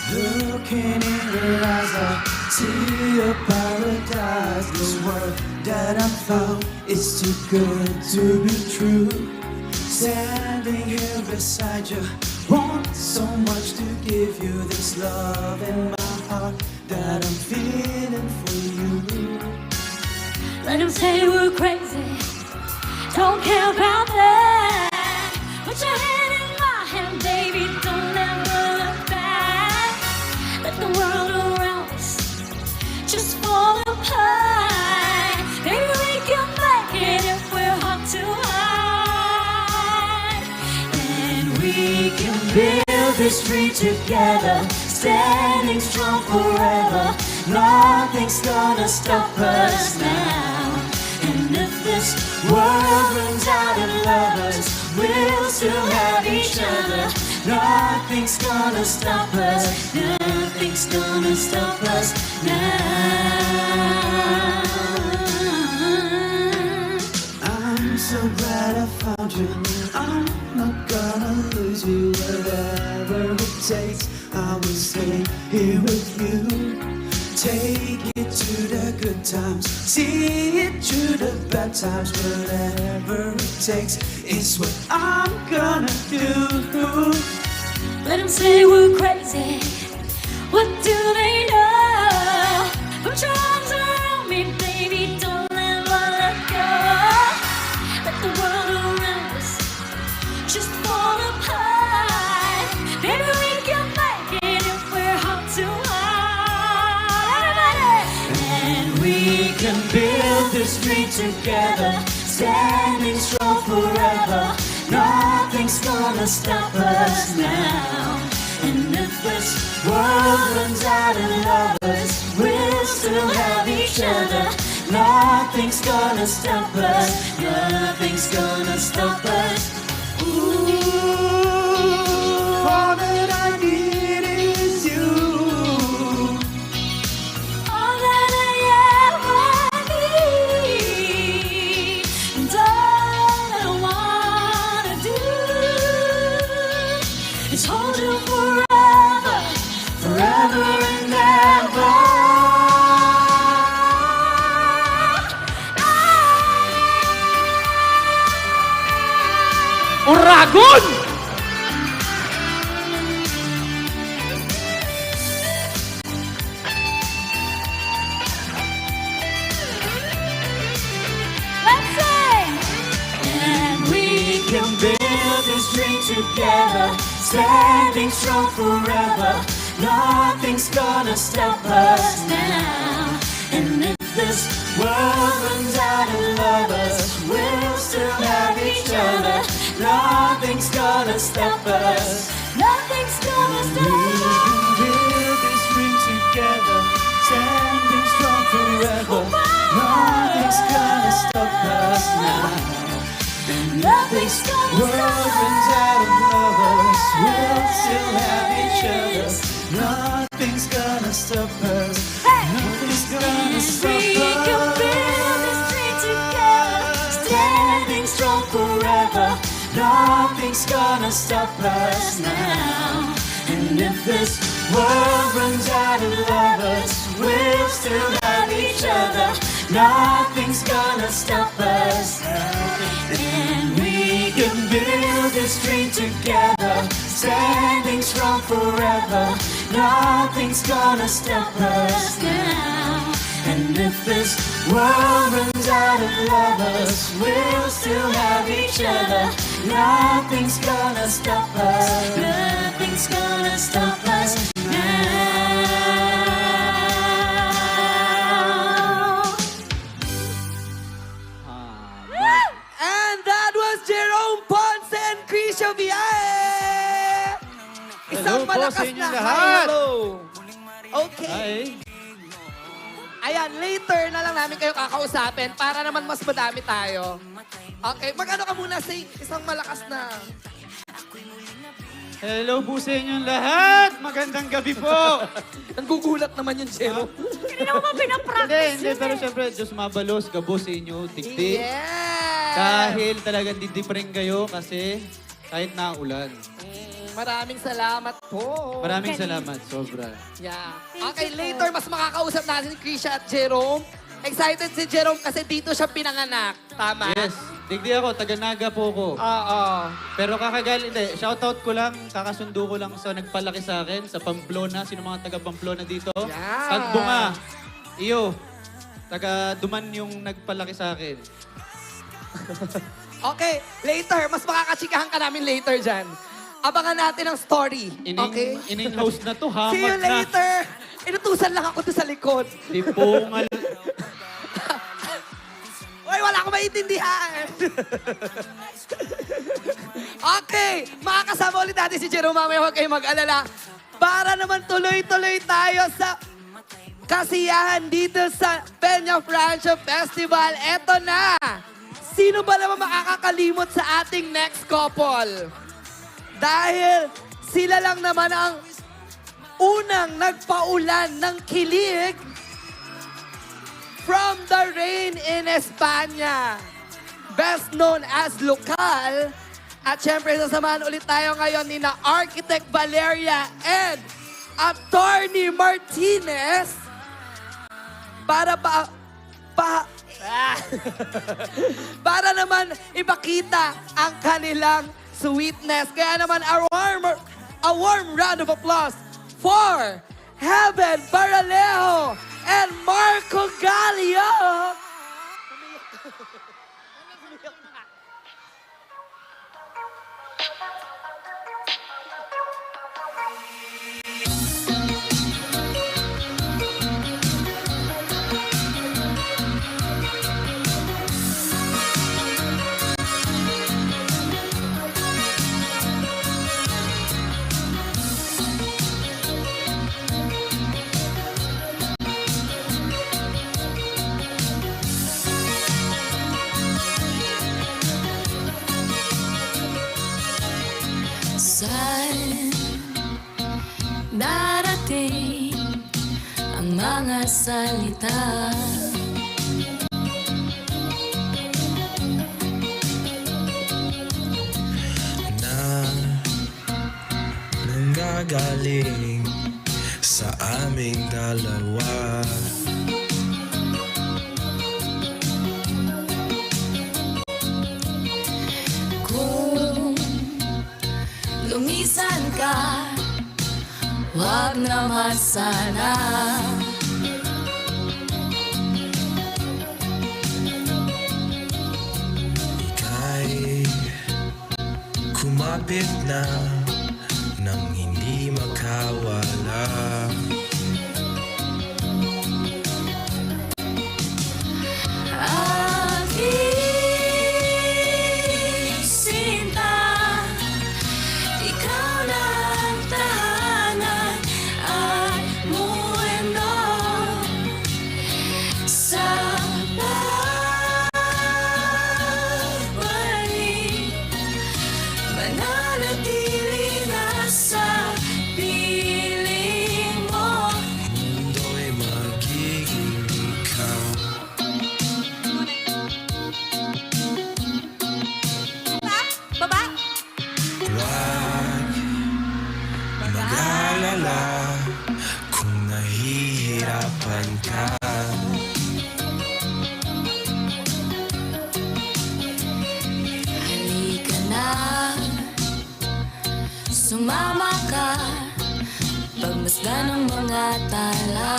Looking in your eyes, I see a paradise. This world that I found is too good to be true. Standing here beside you, want so much to give you this love in my heart that I'm feeling for you. Let them say we're crazy, don't care about that. Put your hand in my hand, baby, don't ever look back. Let the world around us just fall apart. Maybe we can make it if we're hard to hide. And we can build this dream together, standing strong forever. Nothing's gonna stop us now. And if this world runs out of lovers, we'll still have each other. Nothing's gonna stop us. Nothing's gonna stop us now. I'm so glad I found you. I'm not gonna lose you. Whatever it takes, I will stay here with you. Take it to the good times, see it through the bad times. Whatever it takes is what I'm gonna do. Let them say we're crazy. What do they know? Put your arms around me, baby, don't ever let go. Let the world around us just fall apart. Maybe we can make it if we're hard to hide. And we can build this dream together, standing strong forever. Nothing's gonna stop us now. And if this world runs out of lovers, we'll still have each other. Nothing's gonna stop us. Nothing's gonna stop us. Ooh, all that I need is you. All that I ever need, and all I wanna do is hold you forever, forever and ever. Uragon! Let's sing! And we can build this dream together, standing strong forever. Nothing's gonna stop us now. And if this world runs out of lovers, we'll still have each other. Nothing's gonna stop us. Nothing's gonna stop us. We can build this dream Nothing's gonna stop us. Nothing's gonna stop We can build this dream together, standing strong forever. Nothing's gonna stop us now. And if this world runs out of lovers, we'll still have each other. Nothing's gonna stop us now. And we can build this dream together, standing strong forever. Nothing's gonna stop us now. And if this world runs out of lovers, we'll still have each other. Nothing's gonna stop us. Nothing's gonna stop us now. And that was Jerome Ponce and Krisha Villae! Isang Hello po malakas sa na inyong lahat. hello! Okay. Ayan, later na lang namin kayo kakausapin para naman mas madami tayo. Okay, mag-ano ka muna sa isang malakas na... Hello po sa inyong lahat! Magandang gabi po! Nanggugulat naman yung Jero. Hindi mo ba pinapractice Hindi, pero syempre, Diyos mabalos, gabo sa inyo, tigti. Yes! Dahil talagang didipring kayo kasi kahit na ulan. Maraming salamat po. Maraming salamat, sobra. Yeah. Okay, later mas makakausap natin si Krisha at Jerome. Excited si Jerome kasi dito siya pinanganak. Tama? Yes, digdi ako, taga-Naga po ako. Oo. Pero hindi, shoutout ko lang, kakasundo ko lang sa nagpalaki sa akin, sa Pamplona. Sino mga taga Pamplona dito? Yeah. Tagbunga. Iyo, taga Duman yung nagpalaki sa akin. Okay, later. Mas makakachikahan ka namin later dyan. Abangan natin ang story. Okay? In-house na to, hamag See you na. later. Inutusan lang ako doon sa likod. Di pungal. Uy, wala akong maintindihan. Okay, makakasama ulit natin si Jerome mamaya. Huwag kayong mag-alala. Para naman tuloy-tuloy tayo sa kasiyahan dito sa Peña Francia Festival. Eto na. Sino ba naman makakakalimot sa ating next couple? Dahil sila lang naman ang unang nagpaulan ng kilig from the rain in España. Best known as Lokal. At syempre, sasamahan ulit tayo ngayon ni na Architect Valeria and Attorney Martinez para para naman ipakita ang kanilang sweetness. Kaya naman a warm round of applause for Heaven Baralejo and Marco Gallio. Saan darating ang mga salita? Na nanggagaling sa aming dalawa. Kung lumisan ka, wag naman sana. Ika'y kumapit na nang hindi makawala. Aking sinta, ikaw na ang tahanan at mundo sa pagbalik. Mananatili na sa piling. mag-alala kung nahihirapan ka. Halika na, sumama ka, pagmasdan ng mga tala.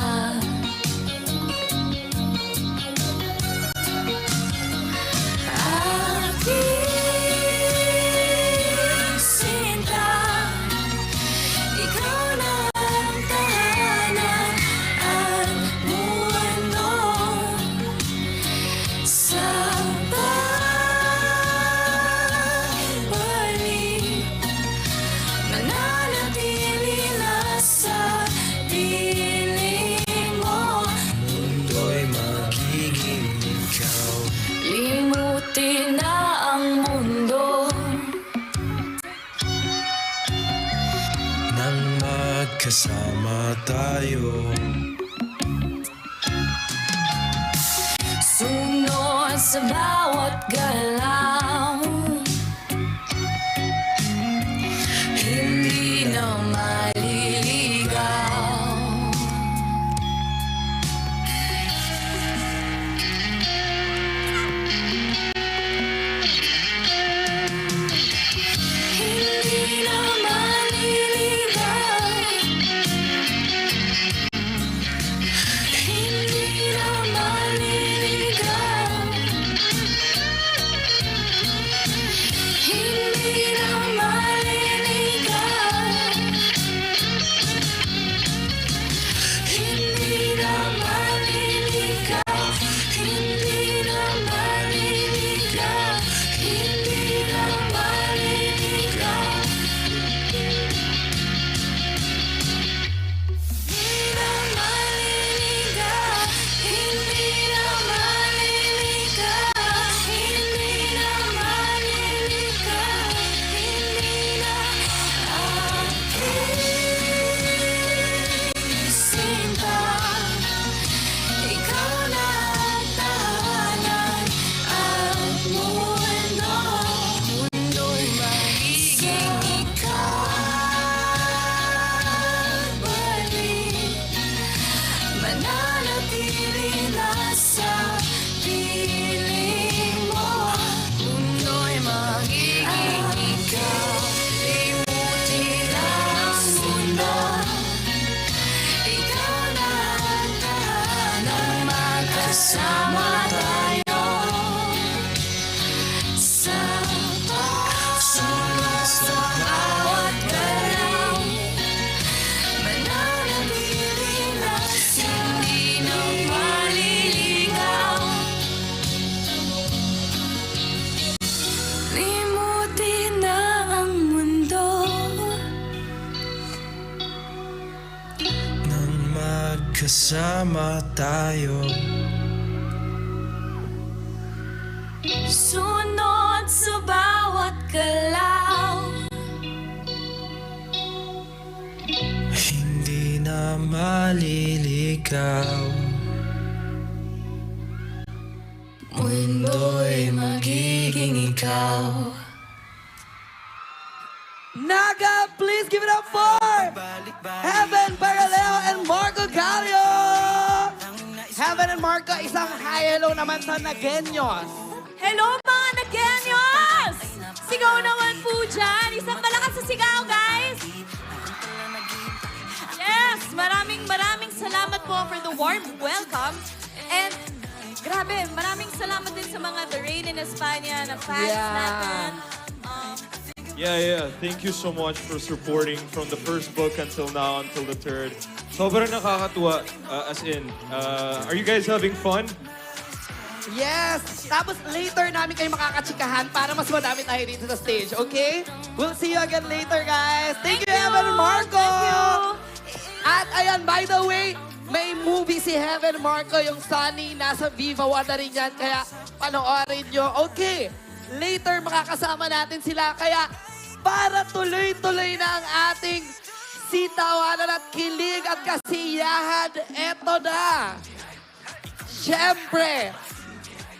Aking sinta, ikaw na ang tahanan at mundo sa pagbalik. Mananatili na sa piling mo. Mundo'y magiging ikaw. Limutin na ang mundo Nang magkasama tayo. sunod sa bawat galaw. Hindi na maliligaw. Hindi na maliligaw. Hindi na maliligaw. Hindi na maliligaw. Hindi na maliligaw. Hindi na maliligaw. Hindi na maliligaw. Hindi na maliligaw. Hindi na maliligaw. Hindi na maliligaw. Hindi na aking sinta. Ikaw na ang tahanan at mundo. Mundo'y magiging ikabalik. Mananatili na sa piling mo. Mundo'y magiging ikaw. Limutin na ang mundo. Ikaw na ang tahanan. Magkasama tayo sa pagsunod sa bawat galaw. Mananatili na hindi na maliligaw. Limutin na ang mundo. Nang magkasama tayo. Sunod sa bawat galaw. Hindi na maliligaw. Mundo'y magiging ikaw. Naga, please give it up for Heaven Paraleo and Marco Gallio! Heaven and Marco, isang hi hello naman sa Nagueños. Hello mga Nagueños! Sigaw naman po dyan. Isang malakas sa sigaw, guys! Yes! Maraming salamat po for the warm welcome. And grabe, maraming salamat din sa mga The Rain in España na fans natin. Yeah. Thank you so much for supporting from the first book until now, until the third. Sobrang nakakatuwa, as in, are you guys having fun? Yes! Tapos later namin kayo makakachikahan para mas madami tayo dito sa stage, okay? We'll see you again later, guys. Thank you, Heaven and Marco! Thank you! At ayan, by the way, may movie si Heaven Marco, yung Sunny, nasa Viva One na rin yan, kaya panoorin nyo. Okay, later makakasama natin sila, kaya para tuloy-tuloy na ang ating sitawanan at kilig at kasiyahan, eto na. Siyempre,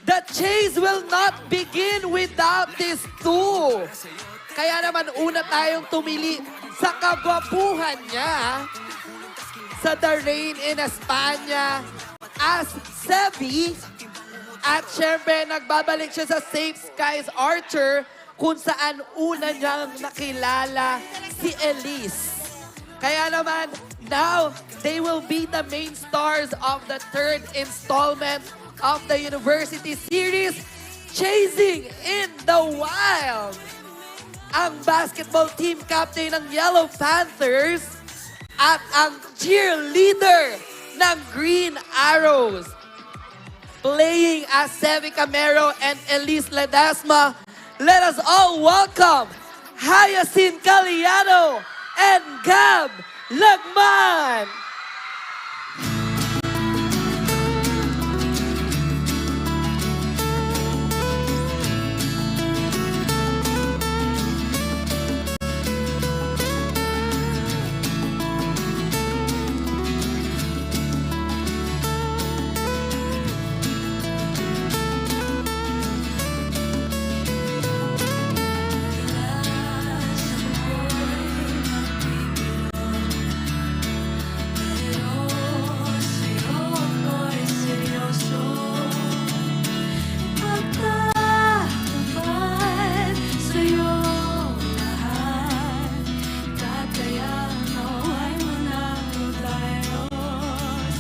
the chase will not begin without these two. Kaya naman una tayong tumili sa kagwapuhan niya sa The Rain in España as Sebi. At syempre, nagbabalik siya sa Safe Skies Archer kung saan una niyang nakilala si Elise. Kaya naman, now, they will be the main stars of the third installment of the University Series, Chasing in the Wild. Ang basketball team captain ng Yellow Panthers at ang cheerleader ng Green Arrows. Playing as Sevi Camero and Elise Ledesma, let us all welcome Hyacinth Caliano and Gab Lagman.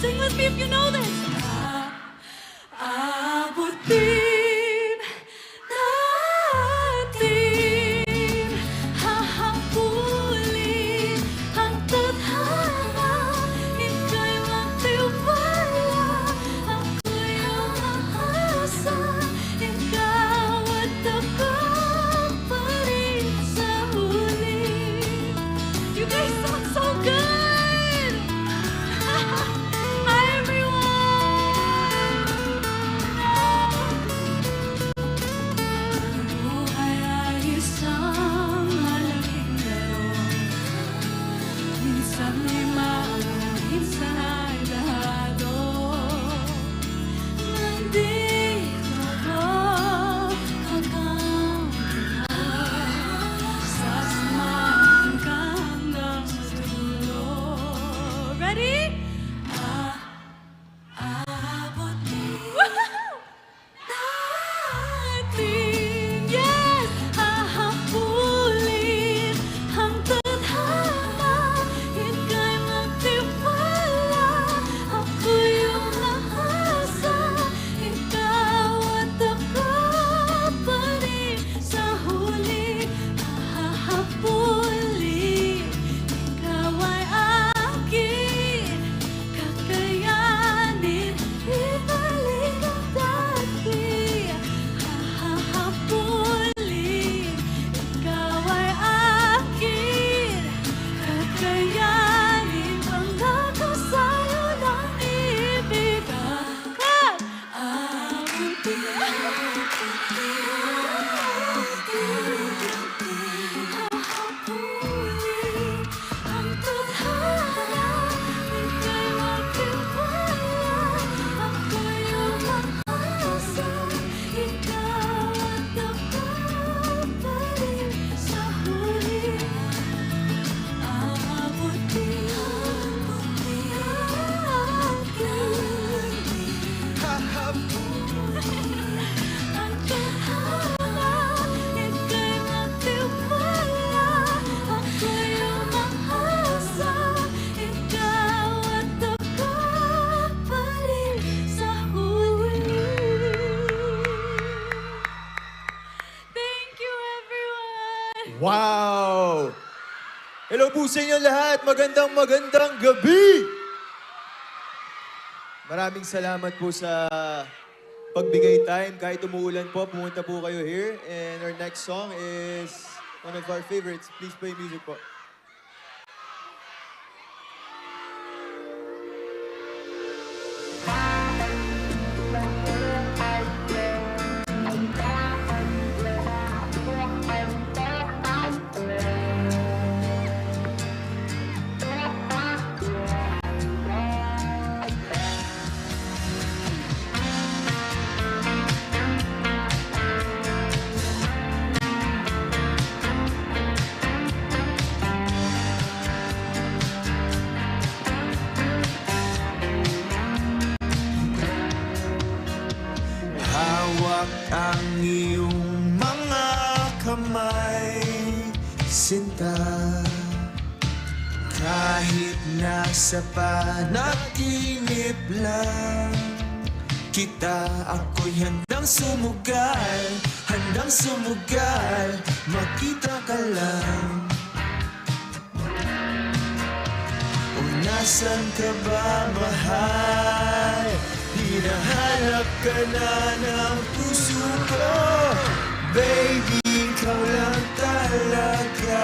Sing with me if you know this. Abutin natin, hahabulin ang tadhana. Ika'y magtiwala, ako'y ang ahasa. Ikaw at ako pa rin sa huli. You guys sound so good! Ready? Natin, yes! Hahabulin ang tadhana. Ika'y magtiwala, ako yung ahasa. Ikaw at ako pa rin sa huli. Hahabulin, ikaw ay akin. Kakayanin, ibalik ang dati. Hahabulin, ikaw ay akin. Kakayanin, pangako sa'yo ng ibig. Hahabulin ang tadhana. Ika'y magtiwala, ako yung ahasa. Ikaw at ako pa rin sa huli. Abutin ang tadhana. Ika'y magtiwala, ako yung ahasa. Ikaw at ako pa rin sa huli. Thank you, everyone! Wow! Hello po sa inyo lahat. Magandang gabi! Maraming salamat po sa pagbigay time. Kahit umuulan po, pumunta po kayo here. And our next song is one of our favorites. Please play music po. ang iyong mga kamay, sinta. Kahit nasa panaginip lang kita, ako'y handang sumugal, makita ka lang. O nasan ka ba, mahal? Hinahanap ka na ng puso ko. Baby, ikaw lang talaga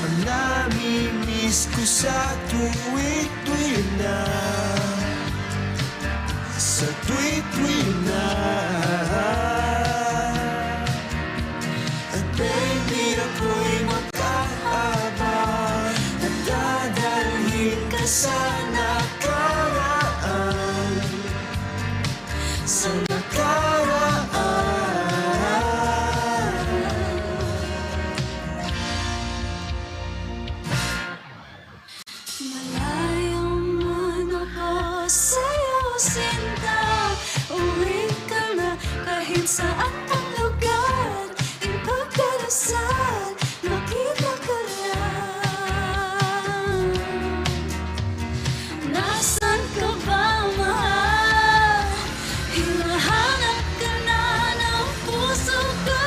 ang nami-miss ko sa tuwid-tuwid na. Sa tuwid-tuwid na. At baby, ako'y mag-aabang at dadalhin ka sa nakaraan. Sa nakaraan. Malayo man ako sa'yo, sinta. Uwi ka na kahit saan ang lugar. Ipagdarasal, makita ka lang. Nasaan ka ba, mahal? Hinahanap ka na ng puso ko.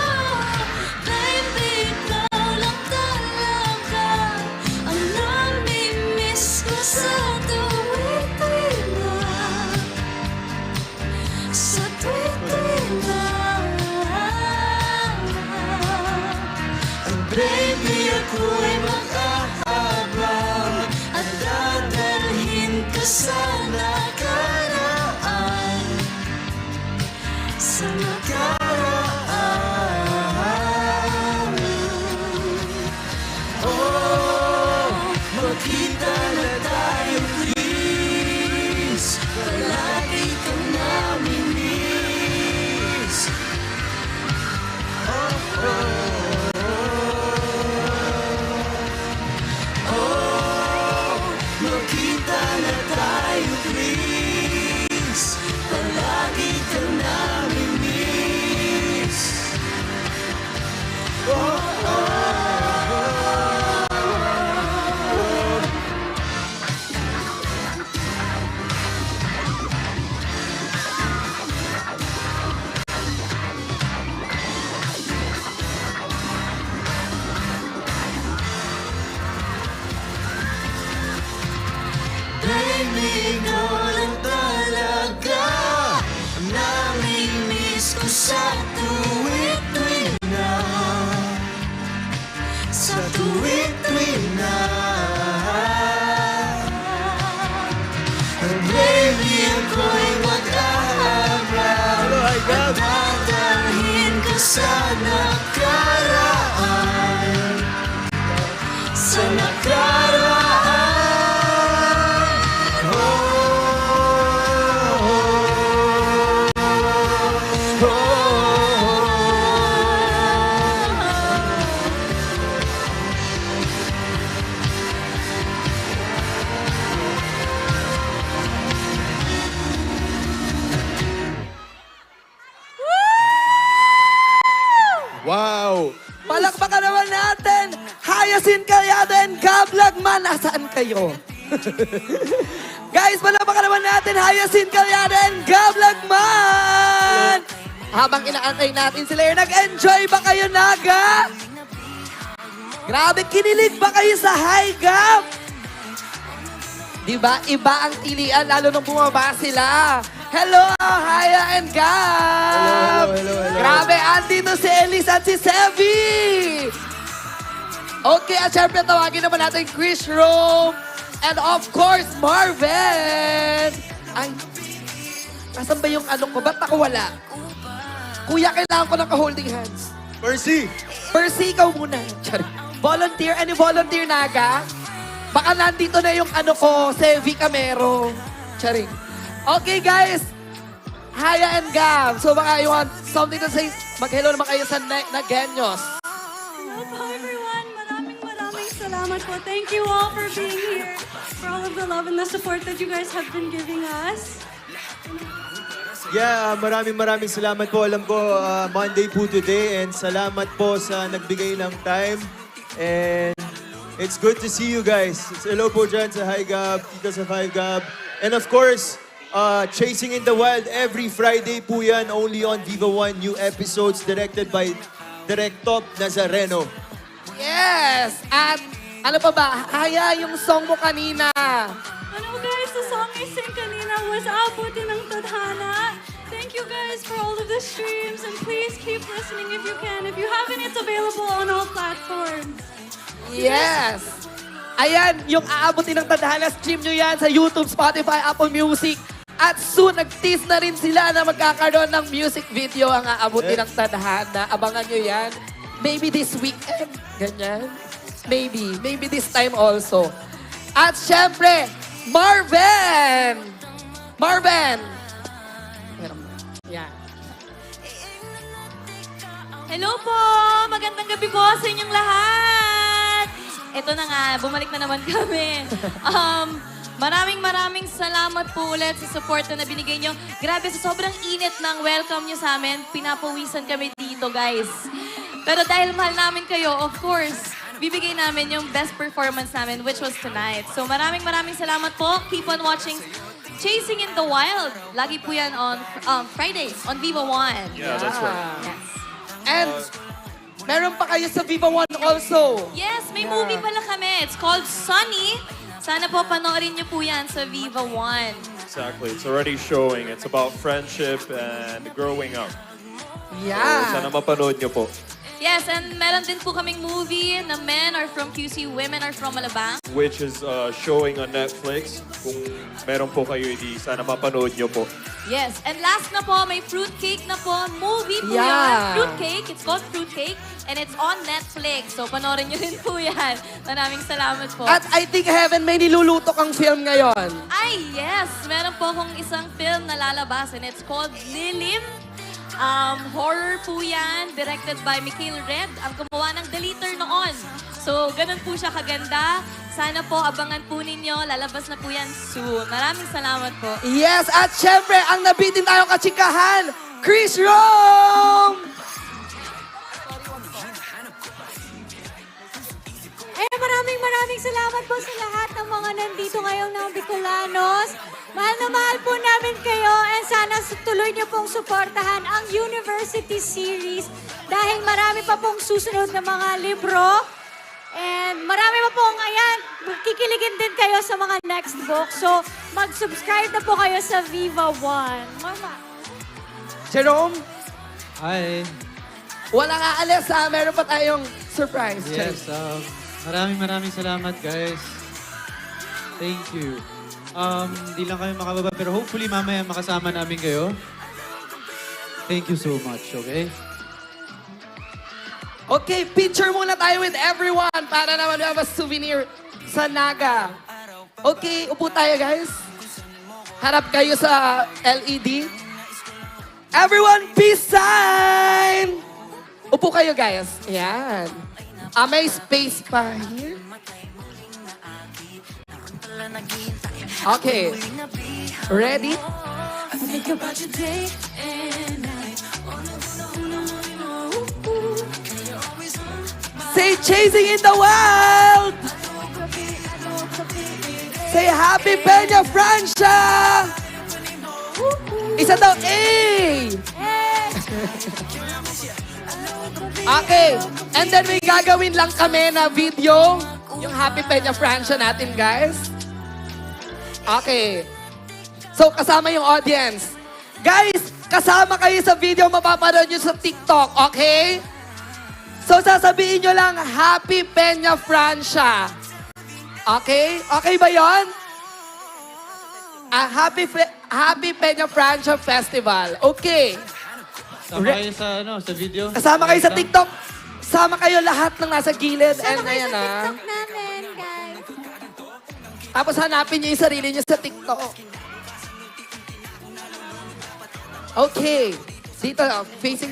Baby, ikaw lang talaga ang nami-miss ko sa tuwid-tuwid na. Sa tuwid-tuwid na. At baby, ako'y mag-aabang at dadalhin ka sa nakaraan. Sa nakaraan. Oh, magkita na tayo, please. Palagi kang nami-miss. Oh, magkita na tayo, please. Palagi kang nami-miss. Baby, ikaw lang talaga ang nami-miss ko sa tuwid-tuwid na. Sa tuwid-tuwid na. And baby, ako'y mag-aabang at dadalhin ka sa nakaraan. Sa nakaraan. Wow! Palakpakan naman natin! Hyacinth Calyado and Kablagman, nasaan kayo? Guys, palakpakan naman natin Hyacinth Calyado and Kablagman! Habang inaantay natin sila, nag-enjoy ba kayo, Naga? Grabe, kinilig ba kayo sa High Gap? Diba? Iba ang tilian, lalo nung bumaba sila. Hello, Haya and Gab! Hello. Grabe, andito si Elise at si Sevi! Okay, at syempre tawagin naman natin Chris Rome and of course, Marvin! Ay, nasan ba yung ano ko? Ba't ako wala? Kuya, kailangan ko ng ka-holding hands. Percy! Percy, ikaw muna. Volunteer? Any volunteer, Naga? Baka nandito na yung ano ko, Sevi Camero. Charing. Okay, guys. Haya and Gab. So baka you want something to say? Mag-hello naman kayo sa Nagenyos. Hello po, everyone. Maraming salamat po. Thank you all for being here. For all of the love and the support that you guys have been giving us. Yeah, maraming salamat po. Alam ko, Monday po today and salamat po sa nagbigay ng time. And it's good to see you guys. Hello po dyan sa High Gab, Tita sa 5 Gab. And of course, Chasing in the Wild, every Friday po yan, only on Viva One. New episodes directed by Direct Top Nazareno. Yes! At ano pa ba? Haya yung song mo kanina. Ano guys, the song I sang kanina was Abuti ng Tadhana. Thank you guys for all of the streams and please keep listening if you can. If you haven't, it's available on all platforms. Yes! Ayan, yung aabutin ng tadhana, stream nyo yan sa YouTube, Spotify, Apple Music. At soon, nag-tease na rin sila na magkakaroon ng music video ang aabutin ng tadhana. Abangan nyo yan. Maybe this weekend. Ganyan. Maybe this time also. At syempre, Marvin! Yan. Hello po! Magandang gabi po sa inyong lahat! Ito na nga, bumalik na naman kami. Maraming salamat po ulit sa support na binigay nyo. Grabe, sa sobrang init ng welcome nyo sa amin, pinapawisan kami dito, guys. Pero dahil mahal namin kayo, of course, bibigay namin yung best performance namin, which was tonight. So maraming salamat po. Keep on watching Chasing in the Wild. Lagi po yan on Friday, on Viva One. Yeah, that's right. Yes. And meron pa kayo sa Viva One also. Yes, may movie pala kami. It's called Sunny. Sana po panoorin niyo po yan sa Viva One. Exactly. It's already showing. It's about friendship and growing up. Yeah. So, sana mapanood nyo po. Yes, and meron din po kaming movie na Men Are From QC, Women Are From Alabang. Which is showing on Netflix. Kung meron po kayo, di sana mapanood nyo po. Yes, and last na po, may Fruitcake na po. Movie po Yeah. yan. Fruitcake. It's called Fruitcake. And it's on Netflix. So panoorin nyo rin po yan. Maraming salamat po. At I think Heaven may niluluto kang film ngayon. Ay, yes! Meron po akong isang film na lalabas and it's called Lilim. Horror po yan, directed by Mikhail Red, ang gumawa ng Deleter noon. So, ganun po siya kaganda. Sana po, abangan po ninyo. Lalabas na po yan soon. Maraming salamat po. Yes, at syempre, ang nabitin tayong katsikahan, Chris Rome! Maraming salamat po sa lahat ng mga nandito ngayong ng Bicolanos. Mahal na mahal po namin kayo and sana tuloy niyo pong suportahan ang University Series dahil marami pa pong susunod na mga libro. And marami pa pong, ayan, kikiligin din kayo sa mga next book. So, mag-subscribe na po kayo sa Viva One. Mama. Jerome, Hi. walang aalis ha. Meron pa tayong surprise. Yes, maraming salamat guys. Thank you. Di lang kami makababa pero hopefully mamaya makasama namin kayo. Thank you so much, okay? Okay, picture muna tayo with everyone para naman have a souvenir sa Naga. Okay, upo tayo guys. Harap kayo sa LED. Everyone, peace sign! Upo kayo guys. Ayan. May space pa here. Okay. Ready? Think about your day and night. Say Chasing in the Wild! Say Happy Peña Francia! Isa daw, A! Okay, and then may gagawin lang kami na video, yung Happy Peña Francia natin, guys. Okay. So, kasama yung audience. Guys, kasama kayo sa video, mapapanood nyo sa TikTok, okay? So, sasabihin nyo lang, Happy Peña Francia. Okay? Okay ba yon? Happy Peña Francia Festival. Okay. Sama kayo sa, sa video? Kasama kayo sa TikTok. Sama kayo lahat ng nasa gilid. Sama And kayo ayan sa na. TikTok namin, guys. Tapos hanapin niyo yung sarili niyo sa TikTok. Okay. Dito, facing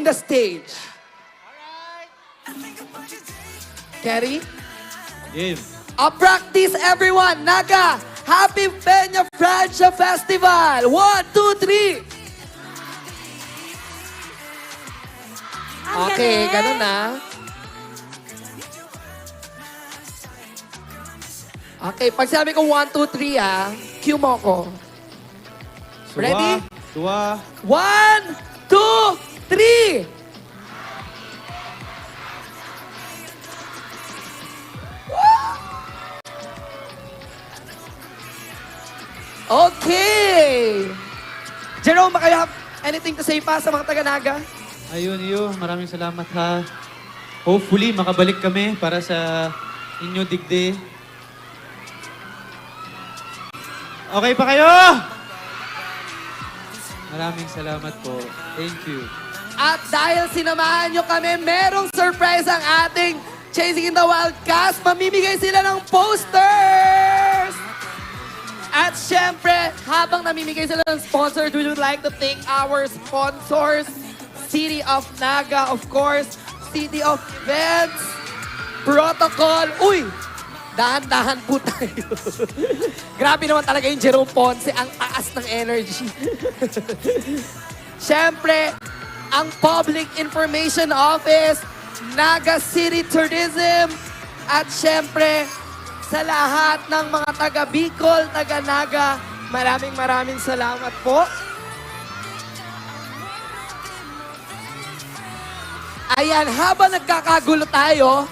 the stage. Kerry? Game. Practice everyone. Naga, Happy Peña Francia Festival! 1, 2, 3! Okay, ganun na. Okay, pag sabi ko 1, 2, 3 cue mo ko. Ready? 2, 1, 2, 3! Okay! Jerome, baka you have anything to say pa sa mga taga-Naga? Ayun, maraming salamat ha. Hopefully, makabalik kami para sa inyo digde. Okay pa kayo? Maraming salamat po. Thank you. At dahil sinamahan nyo kami, merong surprise ang ating Chasing in the Wild cast. Mamimigay sila ng posters! At syempre, habang namimigay sila ng sponsors, we would like to thank our sponsors, City of Naga, of course, City of Events, Protocol. Uy! Dahan-dahan po tayo. Grabe naman talaga yung Jerome Ponce, ang taas ng energy. Syempre, ang Public Information Office, Naga City Tourism, at syempre, sa lahat ng mga taga Bicol, taga Naga, maraming salamat po. Ayan, habang nagkakagulo tayo,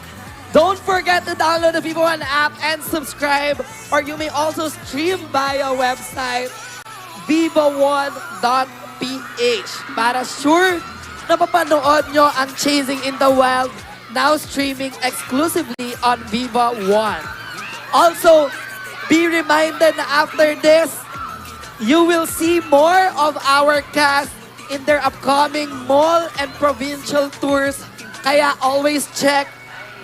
don't forget to download the Vivo One app and subscribe, or you may also stream via website vivo1.ph para sure na mapanood nyo ang Chasing in the Wild, now streaming exclusively on Vivo One. Also, be reminded na after this, you will see more of our cast in their upcoming mall and provincial tours. Kaya always check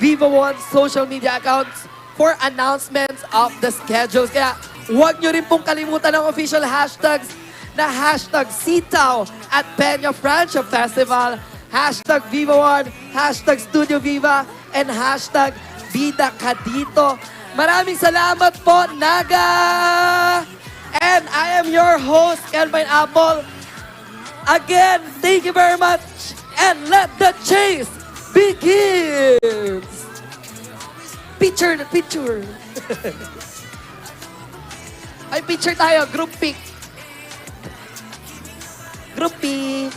Vivo One's social media accounts for announcements of the schedules. Kaya huwag nyo rin pong kalimutan ang official hashtags na hashtag Sitaw at Peña Francia Festival, hashtag Vivo One, hashtag Studio Viva, and hashtag Bida Ka Dito. Maraming salamat po, Naga! And I am your host, Kelvin Apple. Again, thank you very much, and let the chase begins! Picture. Ay, picture tayo, group pic. Group pic.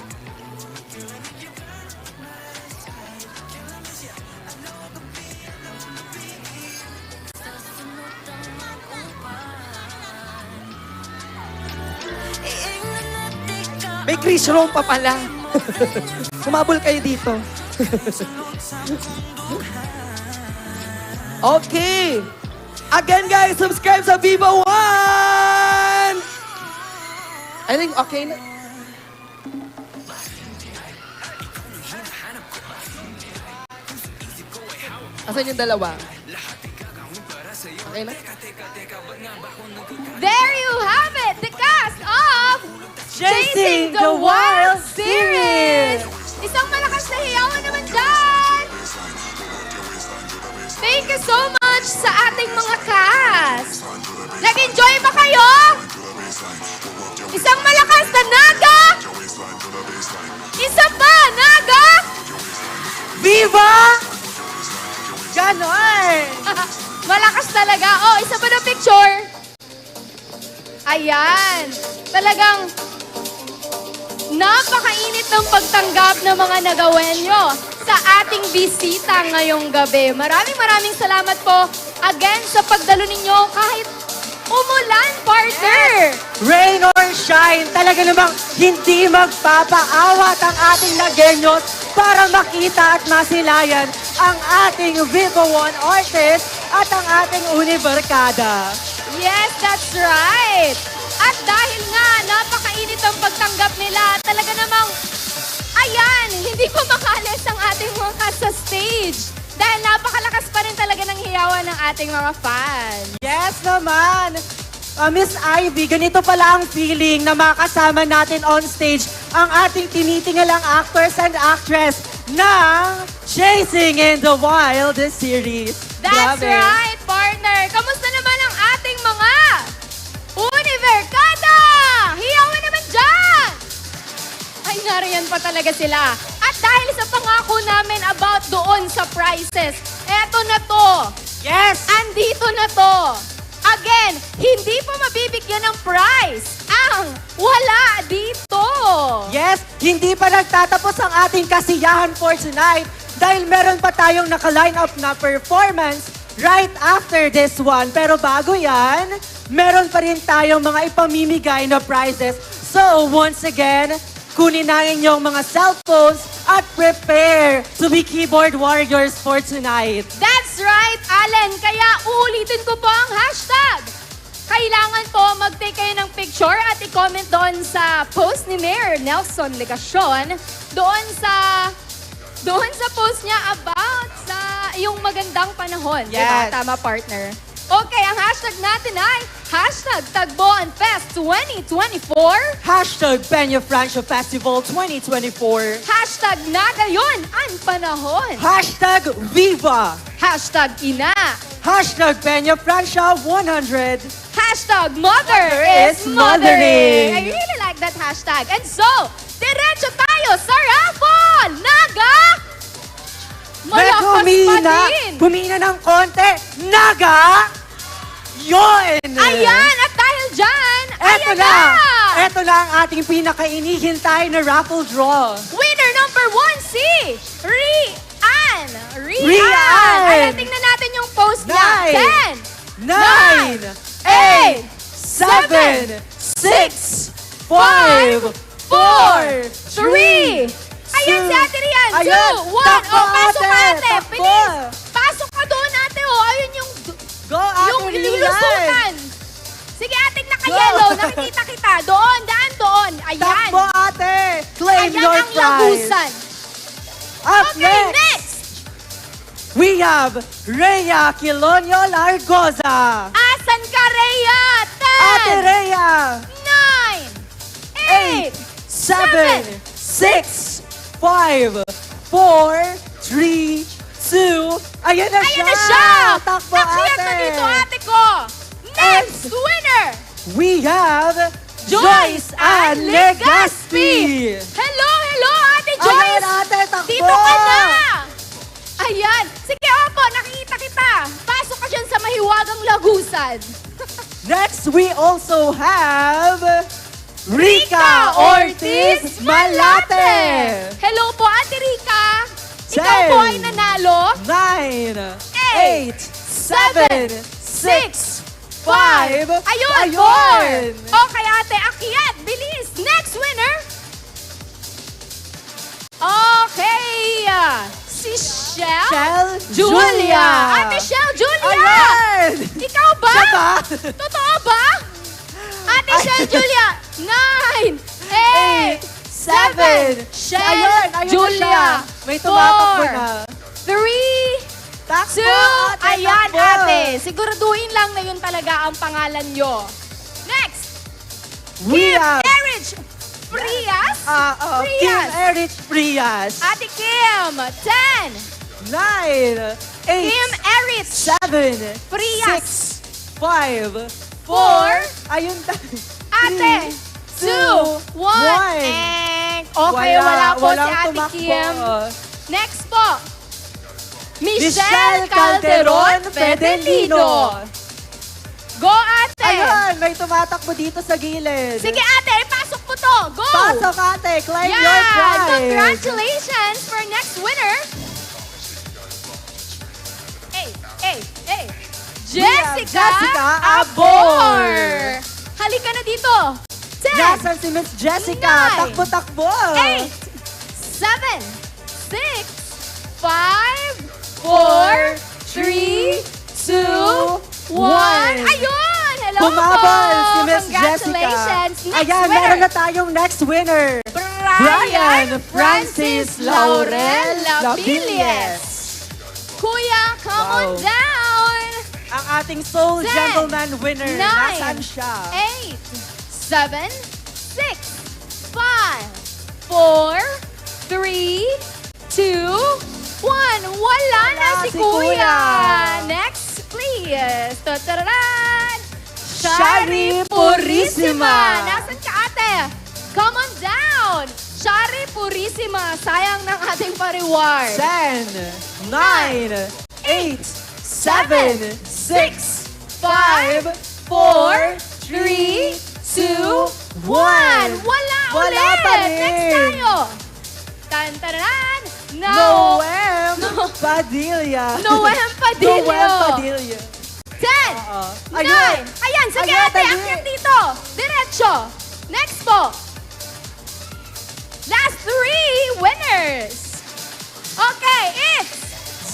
May Chris Rome pa pala. Humabol kayo dito. Okay. Again, guys, subscribe sa Vivo One! I think okay na. Asan yung dalawa? Okay na? There you have it, the cast of Chasing the Wild Series! Isang malakas na hiyawan naman dyan! Thank you so much sa ating mga cast! Nag-enjoy ba kayo? Isang malakas na Naga! Isa pa, Naga! Viva! Ganon! Malakas talaga. Oh, isa pa na picture. Ayan. Talagang napakainit ng pagtanggap ng mga nagawenyo sa ating bisita ngayong gabi. Maraming salamat po again sa pagdalo ninyo kahit umulan, partner. Rain or shine, talaga namang hindi magpapaawat ang ating Nagueños para makita at masilayan ang ating Vivo One artist at ang ating Unibarkada. Yes, that's right. At dahil nga napakainit ang pagtanggap nila, talaga namang, ayan, hindi pa makalis ang ating mga cast sa stage. Dahil napakalakas pa rin talaga ng hiyawan ng ating mga fans. Yes naman! Miss Ivy, ganito pala ang feeling na makasama natin on stage ang ating tinitingalang actors and actress ng Chasing in the Wild series. That's Grabe. right, partner. Kamusta naman ang ating mga pa talaga sila. At dahil sa pangako namin about doon sa prizes, eto na to. Yes! Andito na to. Again, hindi pa mabibigyan ng prize ang wala dito. Yes, hindi pa nagtatapos ang ating kasiyahan for tonight dahil meron pa tayong naka-line up na performance right after this one. Pero bago yan, meron pa rin tayong mga ipamimigay na prizes. So once again, kunin na inyong mga cellphones at prepare to be keyboard warriors for tonight. That's right, Allen. Kaya uulitin ko po ang hashtag. Kailangan po mag-take kayo ng picture at i-comment doon sa post ni Mayor Nelson Legacion. Doon sa post niya about sa yung magandang panahon. Yes. Diba? Tama, partner. Okay, ang hashtag natin ay hashtag Tagboan Fest 2024. Hashtag Peña Francia Festival 2024. Hashtag na ngayon ang panahon. Hashtag Viva. Hashtag Ina. Hashtag Peña Francia 100. Hashtag Mother is Mothering. I really like that hashtag. And so, diretso tayo sa raffle! Naga! Malakas pa din. Humina ng konti. Naga! Yun! Ayan! At dahil dyan, Eto ayan na! Eto na ang ating pinaka-inihintay na raffle draw. Winner number 1 si Rian! Rian! Ayan, tingnan natin yung post niya. 10, 9, 8, 7, 6, 5, 4, 3, ayan si Ate Rian. 2, 1. Takbo, O, pasok ate, ate. takbo. Bilis. Pasok ka doon ate. O, ayun yung Go, Ate yung Rian. lulusutan. Sige, ating naka-yellow. Nakikita kita. Doon, daan doon. Ayan. Takbo, ate! Claim Ayan your ang prize! lagusan. Up Okay, next, next. we have Rhea Quilonio Largoza. Asan ka, Rhea? Ate 10, Rhea! 9, 8, 7, 6, 5, 4, 3, 2, ayan na siya! Ayan na siya! Takbo, Nakyat na ate! dito, ate ko. Next winner. We have Joyce Ann Legaspi! Hello, hello, Ate Ayan, Joyce! ate, takbo! Dito ka na! Ayan. Sige, opo, nakikita kita. Pasok ka dyan sa mahiwagang lagusan. Next, we also have Rica Ortiz Malate! Hello po, Ate Rica. Ikaw 10, po ay nanalo. 9, 8, 7, 6, 5. Ayun, 4. Okay, ate, akyat. Bilis. Next winner. Okay. Si Shell Julia. Ate Shell Julia. Ayan! Ikaw ba? Siya ba? Totoo ba? Ate Shell Julia. 9, 8, 7. Shell Ayun, ayun na Julia. siya. May tumatakbo 4, na. 3, Takbo, 2, ate, ayan takbo. ate. Siguraduhin lang na yun talaga ang pangalan nyo. Next, We Kim have Erich Frias. Kim Erich Frias. Ate Kim, 10. 9, 8, Kim Erich 7, Frias. 6, 5, 4. Ayun tayo. Ate, 2, 1. Okay, wala po si walang Ate tumakbo. Kim. Next po, Michelle Calderon Fedelino. Go, ate! Ayun, may tumatakbo dito sa gilid. Sige, ate, pasok mo to. Go! Pasok, ate. Claim Yeah, your prize. congratulations for next winner. Hey. Jessica Abor. Halika na dito. 10. Nasaan si Miss Jessica? 9, Takbo-takbo. 8, 7, 6, 5, 4, 3, 2, 1. Ayun! Hello Humabol po! si Miss Jessica. Congratulations! Next Ayan, winner! meron na tayong next winner. Brian Francis Laurel Labilles. Kuya, come on down! Ang ating Soul 10, Gentleman winner. 9, Nasaan siya? 8, 7, 6, 5, 4, 3, 2, 1. Wala na si Kuya. Next, please. Totararan! Shari Purissima. Nasaan ka, ate? Come on down. Shari Purissima, sayang ng ating pariward. 10, 9, 8, 7, 6, 5, 4, 3, 2, 1. Wala Wala ulit! pa rin. Next tayo! Tan-tararan! Noem Padilla. Noem Padilla. Noem Padilla. 10, 9, Ayun. ayan, sige Ayun, ate, ayun. akyat dito. Diretso. Next po. Last 3 winners. Okay, it's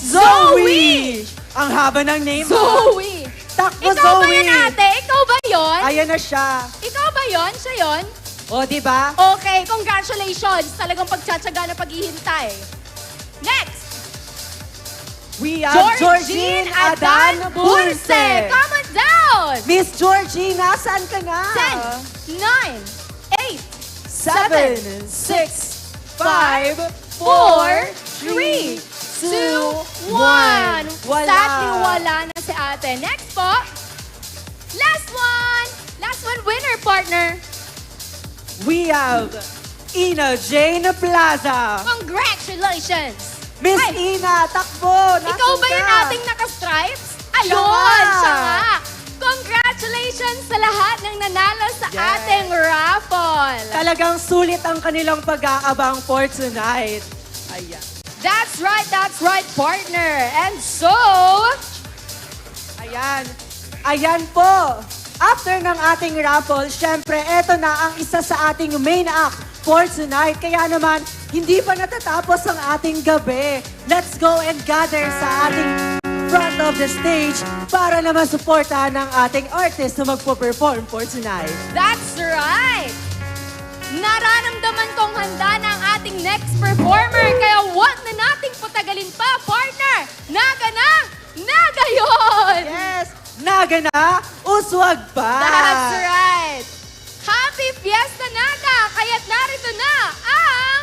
Zoe! Ang haba ng name mo. Zoe. Takbo, Ikaw ba Zoe. yan, ate? Ikaw ba yon? Ayan na siya. Ikaw ba yon? Siya yon? O, di ba? Okay, congratulations. Talagang pagtsatsaga na paghihintay. Next. We have Georgine Adan Bulse. Comment down. Miss Georgine, nasaan ka na? 10, 9, 8, 7, 6, 5, 4, 3, 2, 1. Wala. Sadly, wala na si ate. Next po. Last one. Last one winner, partner. We have Ina Jane Plaza. Congratulations. Miss Ay, Ina, takbo. ikaw ba Nasaan yung ka? ating naka-stripes? Siya Ayun, nga. siya nga. Congratulations sa lahat ng nanalo sa Yes. ating raffle. Talagang sulit ang kanilang pag-aabang for tonight. Ayan. That's right, partner. And so, Ayan. Ayan po. After ng ating raffle, syempre, eto na ang isa sa ating main act for tonight. Kaya naman, hindi pa natatapos ang ating gabi. Let's go and gather sa ating front of the stage para naman suportahan ng ating artist na magpo-perform for tonight. that's right. Nararamdaman kong handa na ang ating next performer. Kaya wag na nating patagalin pa, partner. Naga na, naga yun. Yes! Naga na, uswag pa! That's right. Happy Fiesta Naga! Kaya't narito na ang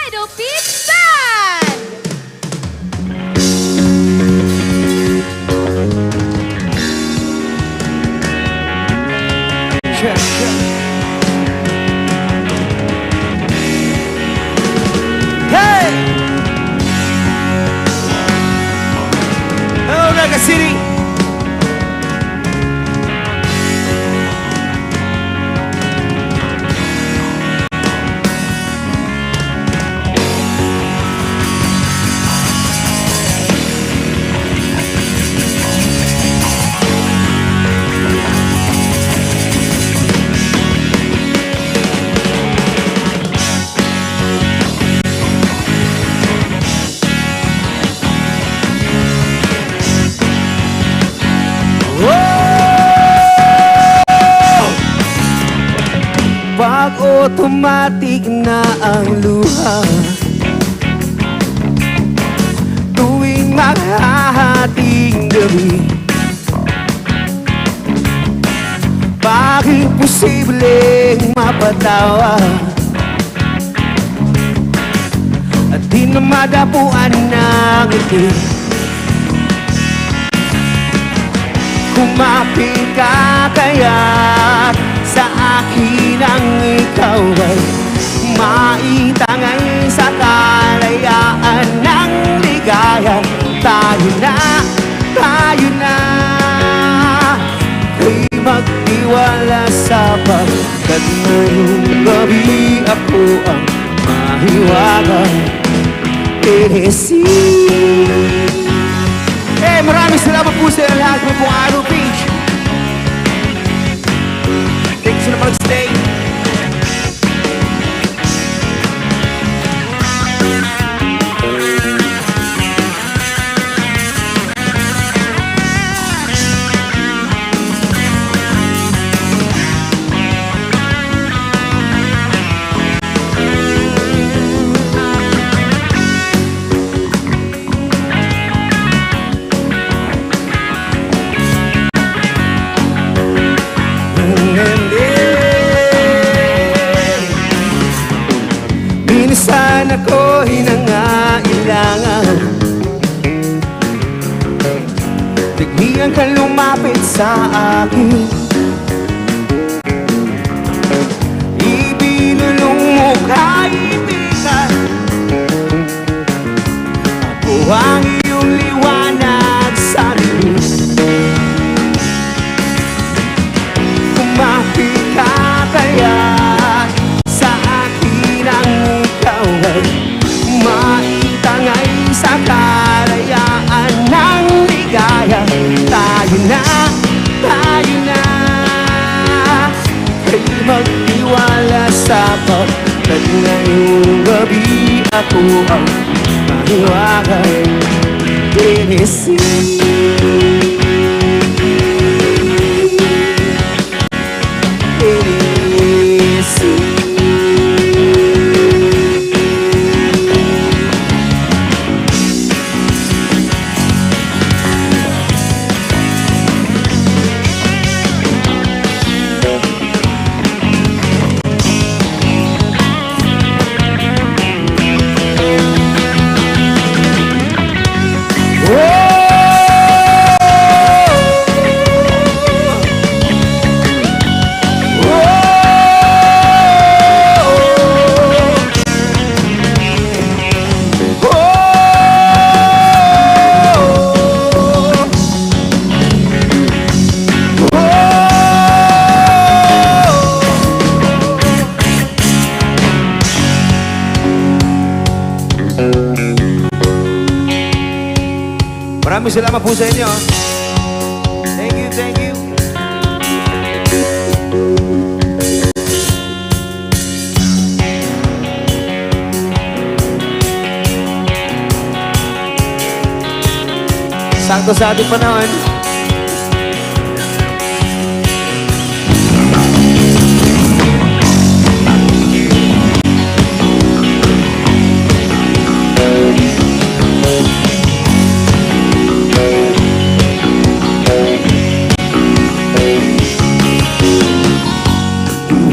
Idol Peach Band! Hey! Hello, Naga City! Pag automatic na ang luha, tuwing maghahating gabi, bakit posibleng mapatawa at di na madapuan ng ngiti? Kumapit ka kaya sa akin ang ikaw ay maitangay sa kalayaan ng ligaya. Tayo na kay magtiwala sa pagkat ngayong gabi ako ang mahiwagang maraming salamat po sa lahat po pong Idol Peach. Thanks na mag-stay. Minsan ako'y nangailangan bigyan ka lumapit sa akin, ibinulong mo kaibigan. Ako ang iyong liwanag sa dilim. Kumapit ka kaya sa akin ang ikaw ay maitangay sa kalayaan ng ligaya. Tayo na kay magtiwala sa pagkat ngayong gabi ako ang mahiwagang tinisip. Maraming salamat po sa inyo. Thank you, thank you. Sakto sa ating panahon.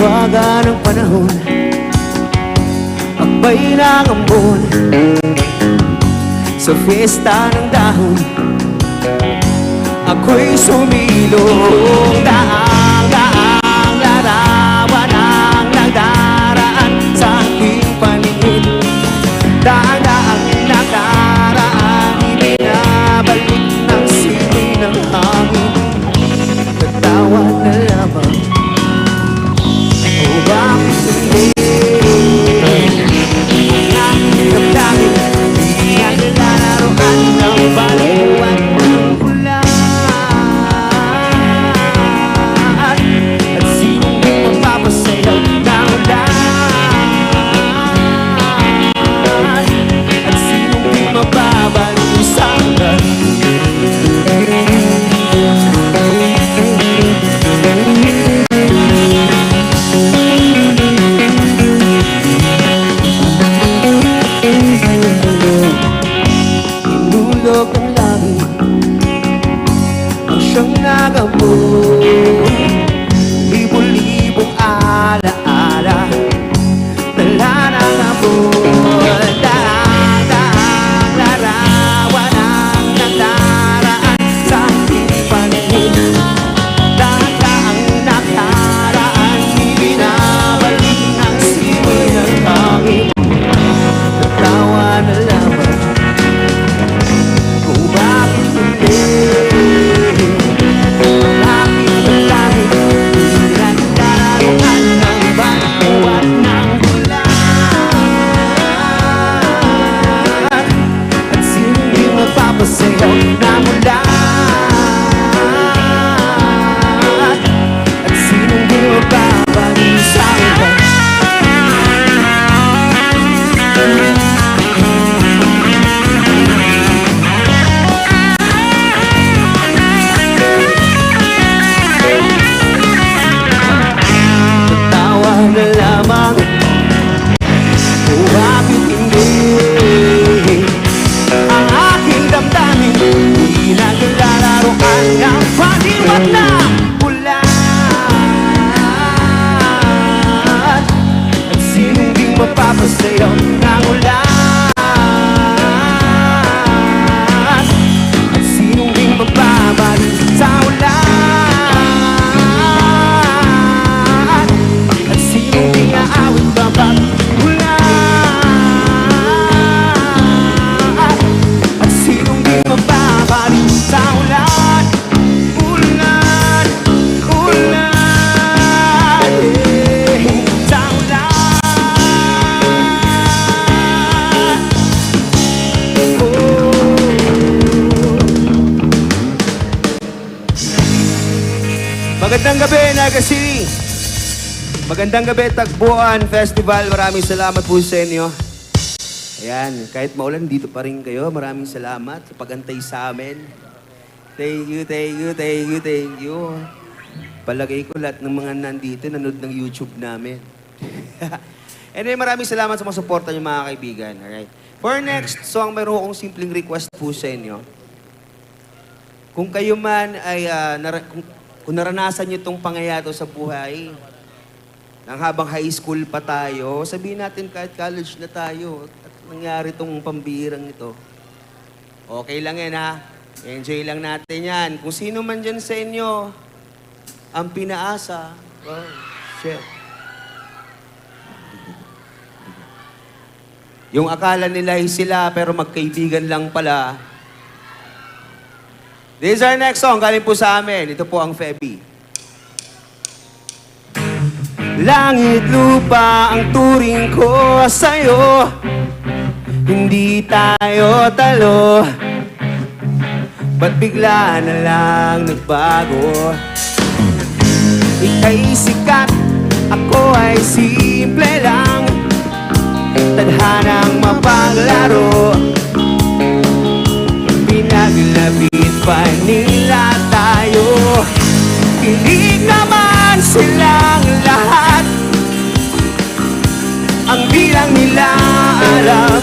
Iwaga ng panahon, akbay ng ambon, sa fiesta ng dahon, ako'y sumilong. Daang larawan ang nagdaraan sa aking paningin. Daang nakaraan, ibinabalik ng simoy ng hangin. Nagtawa na lamang, bakit hindi? Ang damdamin, di na nilalaroan ng baliwan ng ulan. At sinong di magpapasayaw ng ulan? At sinong di mababalik sa ulan? Inulog ng langit ang siyang nagamot. Libo-libong alaala, dala ng abot. Daang larawan ang nadaraan sa aking paningin. Daang nakaraan, ibinabalik ng simoy ng hangin. Nagtawa na lamang, kung bakit hindi? Bakit malangit, di na nagdararuan ng baliwat ng ulan? At sinong di magpapasayaw ng ulan? At sinong di magbabalik sa ulan? Tawa na lamang, kung bakit hindi? Ang aking damdamin, di na nilalaroan ng paniwat na ulan. At sinong di mapapasayaw ng ulan? At sinong di magbabalik sa ulan? At sinong di aawit babalik Magandang gabi, Naga City. Magandang gabi, Tagpuan Festival. Maraming salamat po sa inyo. Ayan, kahit maulan, dito pa rin kayo. Maraming salamat sa pagantay sa amin. Thank you, thank you, thank you, thank you. Palagay ko lahat ng mga nandito nanood ng YouTube namin. Anyway, maraming salamat sa mga suporta niyo mga kaibigan. Alright. For next song, meron akong simpleng request po sa inyo. Kung kayo man ay, kung naranasan niyo itong pangyayari sa buhay, nang habang high school pa tayo, sabihin natin kahit college na tayo, at nangyari itong pambirang ito. Okay lang yan ha. Enjoy lang natin yan. Kung sino man dyan sa inyo, ang pinaasa, oh, shit. Yung akala nila ay sila, pero magkaibigan lang pala. This is our next song, galing po sa amin. Ito po ang Feby. Langit lupa ang turing ko sa'yo, hindi tayo talo. Ba't bigla na lang nagbago? Ika'y sikat, ako ay simple lang, tadhanang mapaglaro. Pinaglapit pa nila tayo, kilig naman silang lahat. Ang bilang nila alam,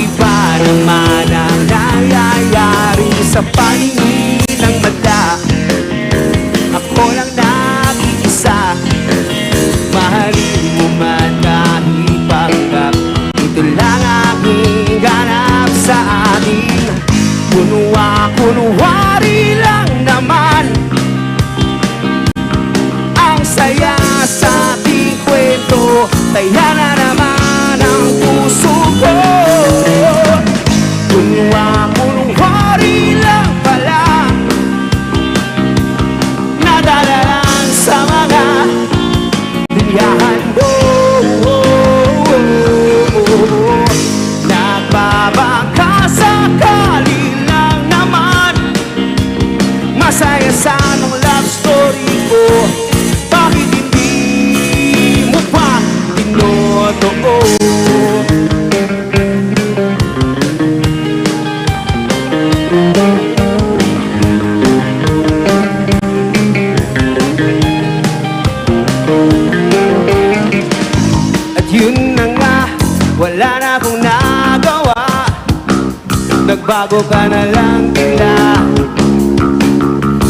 iba naman ang nangyayari sa paningin ng mata. Ako lang nag-iisa, mahalin mo man kahit panggap. Ito lang aking ganap sa ating kunwari lang naman. Ang saya sa ating kwento, kaya na naman ang puso ko. Kunwari lang pala, nadala lang sa mga linyahan mo. Nagbabakasakali lang naman, masaya sana ang love story ko. Bakit hindi mo pa tinotoo? At yun na nga, wala na akong nagawa. Nagbago ka na lang bigla,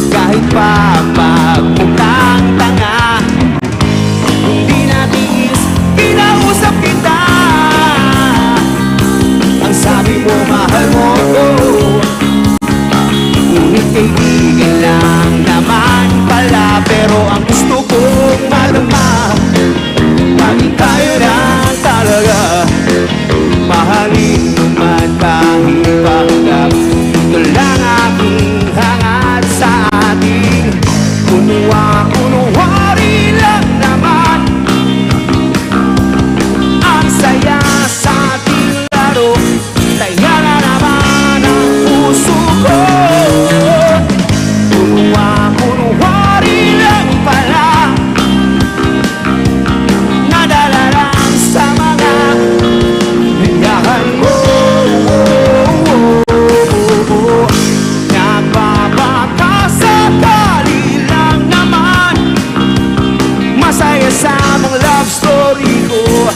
kahit pa magmukhang tanga. Hindi natiis, kinausap kita. Ang sabi mo, mahal mo ko, ngunit kaibigan lang naman pala. Pero ang gusto kong malama, maging tayo lang talaga. Mahalin mo man kahit panggap. Ito lang aking hangat sa ating kunwari lang naman. Ang saya sa ating laro, kaya na naman ang puso ko. Kunwari lang pala, nadala lang sa mga linyahan mo. Nagbabakasakali lang naman, masaya sa mga love story ko.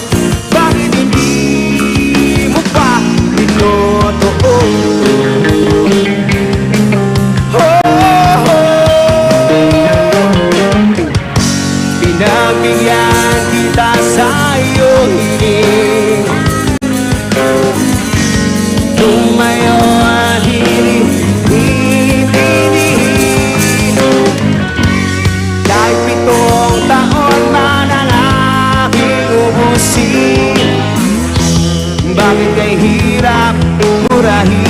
Bakit hindi mo pa tinotoo? Pinagbigyan kita sa iyong hiling, tumayo at hinihingi. Kahit 7 taon man ang aking ubusin, bakit kay hirap murahin?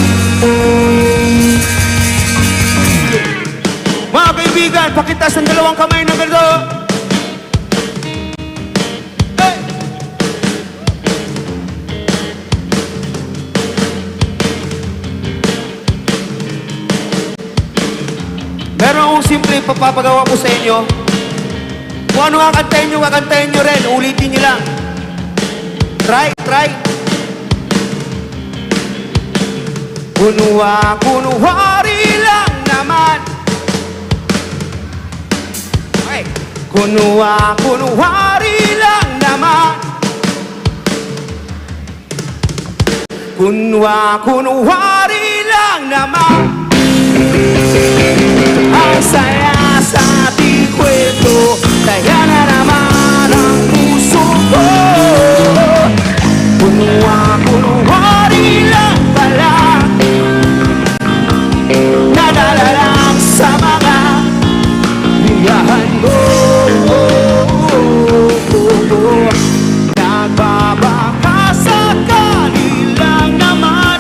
Mga kaibigan, pakitas ng dalawang kamay ng ganito. Meron meron akong simple papapagawa ko sa inyo. Kung ano kakantahin nyo rin. Ulitin nyo lang. Try. Kunwari lang naman. Okay. Kunwari lang naman. Kunwari lang naman. Ang saya sa ating kwento, kaya na naman ang puso ko. Kunwari lang pala, nadala lang sa mga liyahan ko. Nagbabaka sakali lang naman,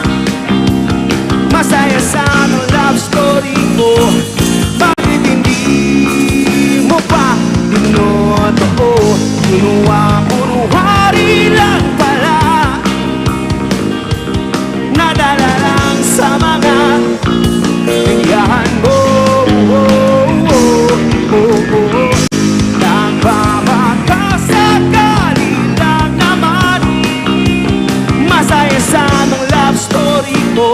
masaya sa ang love story ko. Bakit hindi mo pa tinotoo? Kunwari lang pala, nadala lang sa mga liyahan mo. Nagbabaka sakali lang naman, masaya sa ang love story ko.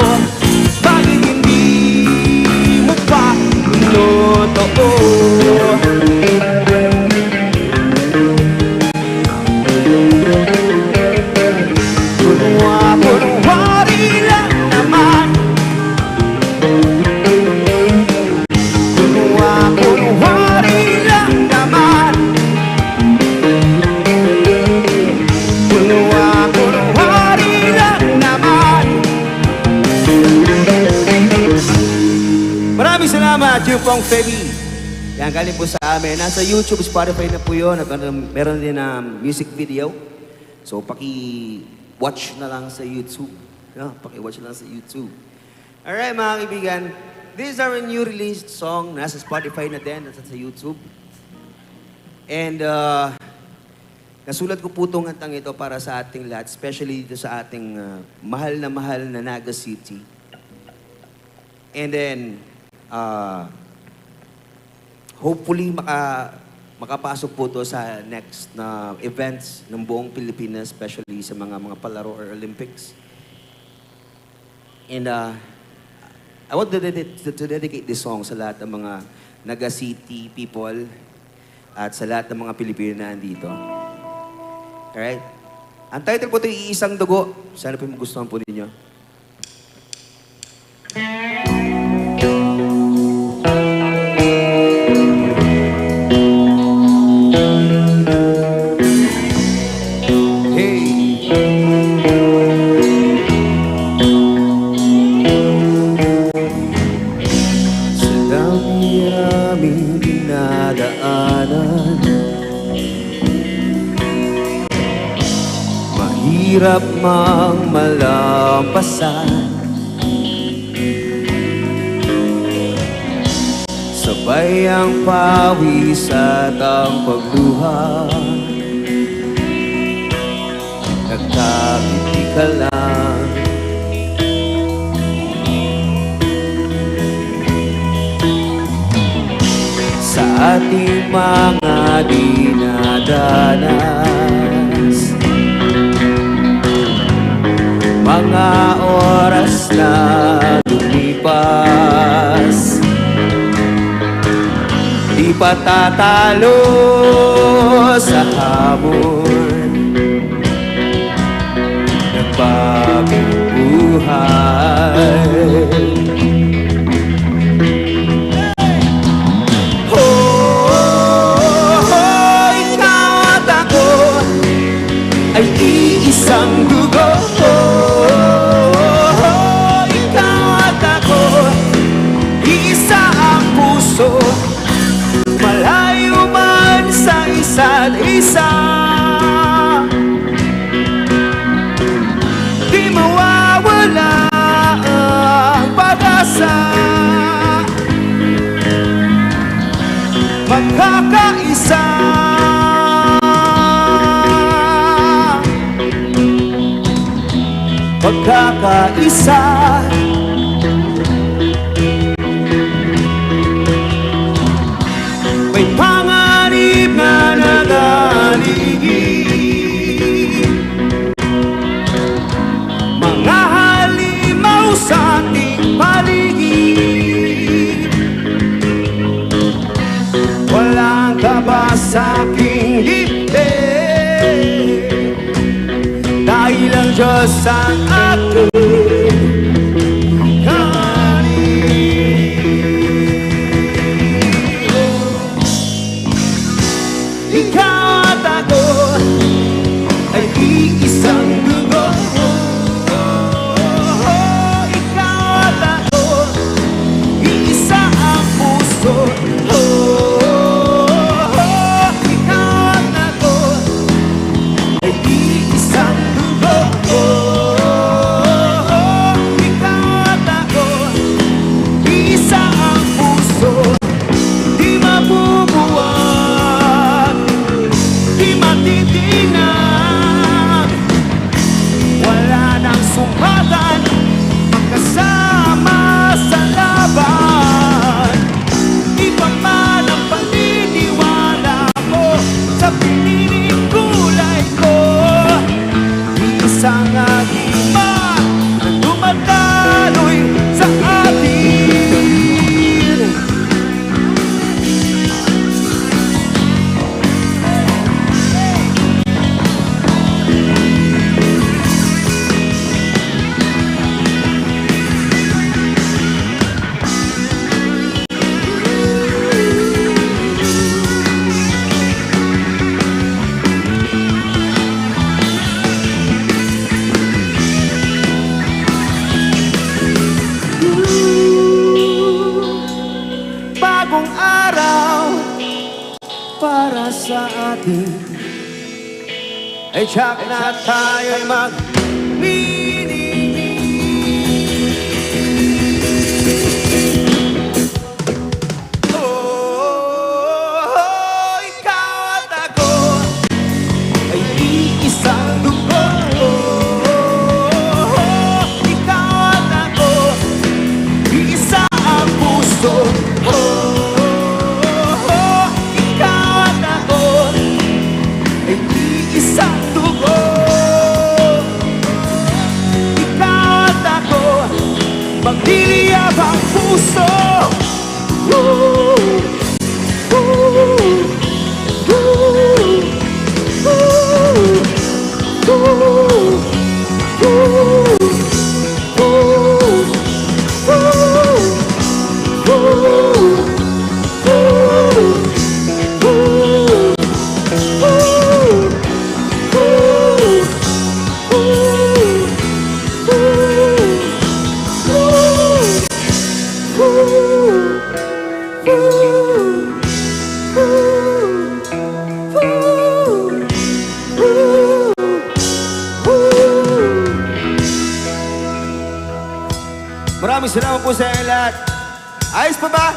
Bakit hindi mo pa tinotoo? Kunwari lang naman. Kunwari lang naman. Kunwari lang naman. Maraming salamat, yung pong Feby. Yan, galing po sa amin. Nasa YouTube, Spotify na po yun. At meron din music video. So, paki-watch na lang sa YouTube. No, paki-watch na lang sa YouTube. Alright, mga kaibigan. This is our new released song. Nasa Spotify na din. Nasa sa YouTube. And, nasulat ko po itong kantang ito para sa ating lahat. Especially dito sa ating mahal na Naga City. And then, hopefully, makapasok po to sa next na events ng buong Pilipinas, especially sa mga palaro or Olympics. And I want to dedicate this song sa lahat ng mga Naga City people at sa lahat ng mga Pilipino na andito. Alright? Ang title po ito, Iisang Dugo. Sana po magustuhan po ninyo. Mahirap mang malampasan, sabay ang pawis at ang pagluha. Nagkakiti ka lang, sa ating mga dinadanas. Mga oras na lumipas, di pa tatalo sa hamon ng bagong buhay. Ikaw at ako ay iisang dugo. Malayo man sa isa't isa, di mawawala ang pag-asa. Magkakaisa, magkakaisa. may panganib na nagaligid. Mga halimaw sa ating paligid, walang kaba sa aking dibdib, dahil ang Diyos ang aking para sa atin, ay tiyak na tayo'y ikaw at ako ay iisang dugo. Ikaw at ako, iisa ang puso. Isang dugo. Ikaw at ako, magliliyab ang puso. Maraming salamat po sa inyo lahat. Ayos pa ba?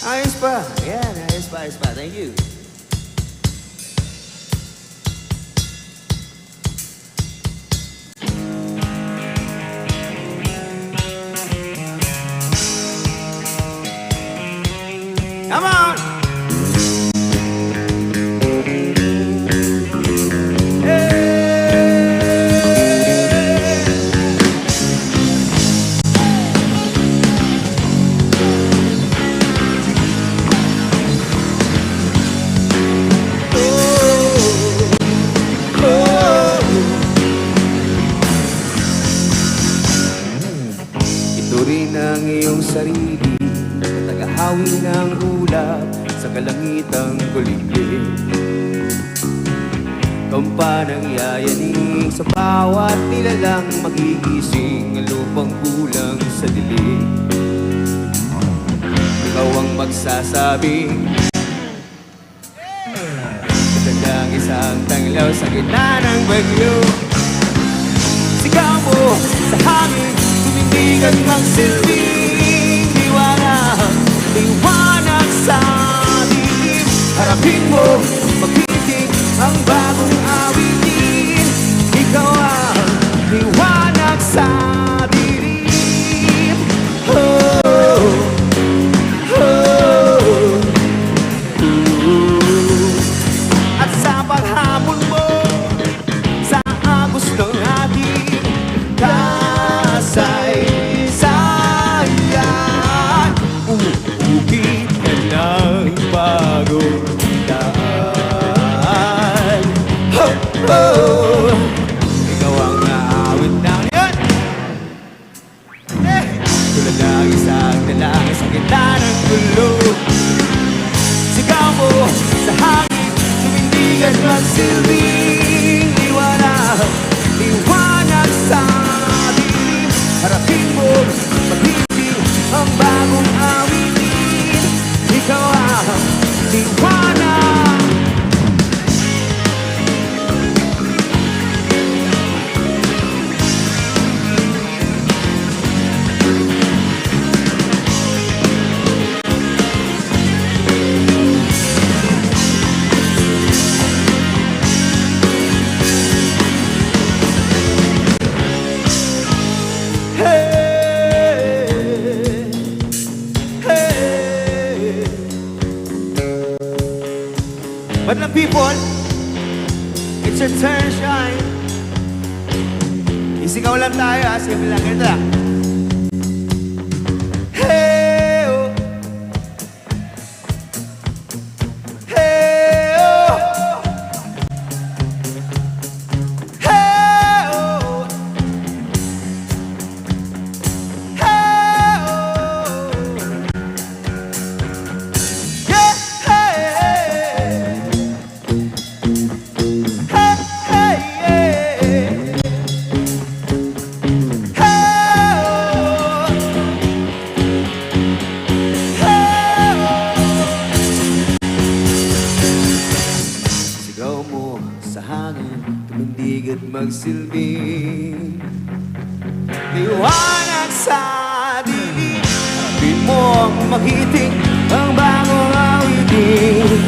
Ayos pa. Ayan, ayos pa, ayos pa. Thank you. Come on! Ang iyong sarili na tagahawi ng ulap sa kalangitang kuliglig. Kampanang yayanig sa bawat nilalang magigising ang lupang kulang sa dilig. Ikaw ang magsasabing magandang isang tanglaw sa gitna ng bagyo. Sigaw mo sa hangin, tumindig at magsilbing liwanag, liwanag sa dilim. Harapin mo, magtitig ang bagong awitin. Ikaw ang liwanag sa dilim. Oh, oh, Madlang people, it's your turn to shine. Isigaw lang tayo, ha? Simple lang. Ito lang. Hey, oh. Hey, oh. Hey, oh. Hey, oh. Yeah, hey, hey. Hey, hey, yeah. Sigaw mo sa hangin, tumindig at magsilbing liwanag sa dilim. Harapin mo ang magiting, ang bagong awitin.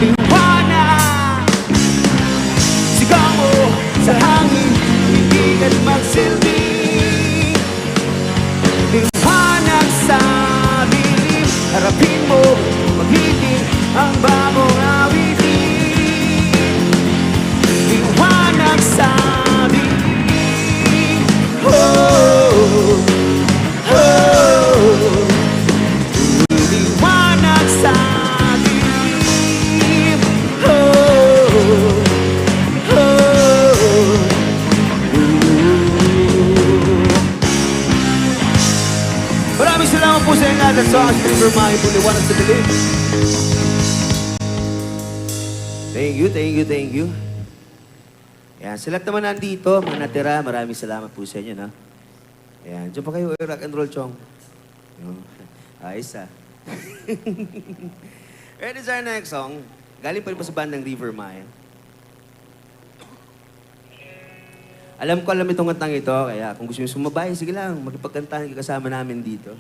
Liwanag, sigaw mo sa hangin, tumindig at magsilbing liwanag sa dilim. Harapin mo magiting, ang bagong awitin. Liwanag sa dilim. Oh, oh. Liwanag sa dilim. Oh, oh. Maraming salamat po sa inyo lahat at sa aking pinagmamahin po liwanag sa dilim. Thank you, thank you, thank you. Yan, sa lahat naman nandito, mga natira, maraming salamat po sa inyo, no? Yan, dyan pa kayo, rock and roll, chong. Ayos, ah. Ready is our next song. Galing pa rin po sa bandang River Mile. Alam itong kantang ito, kaya kung gusto nyo sumabay, sige lang, magpagkantahan kayo kasama namin dito.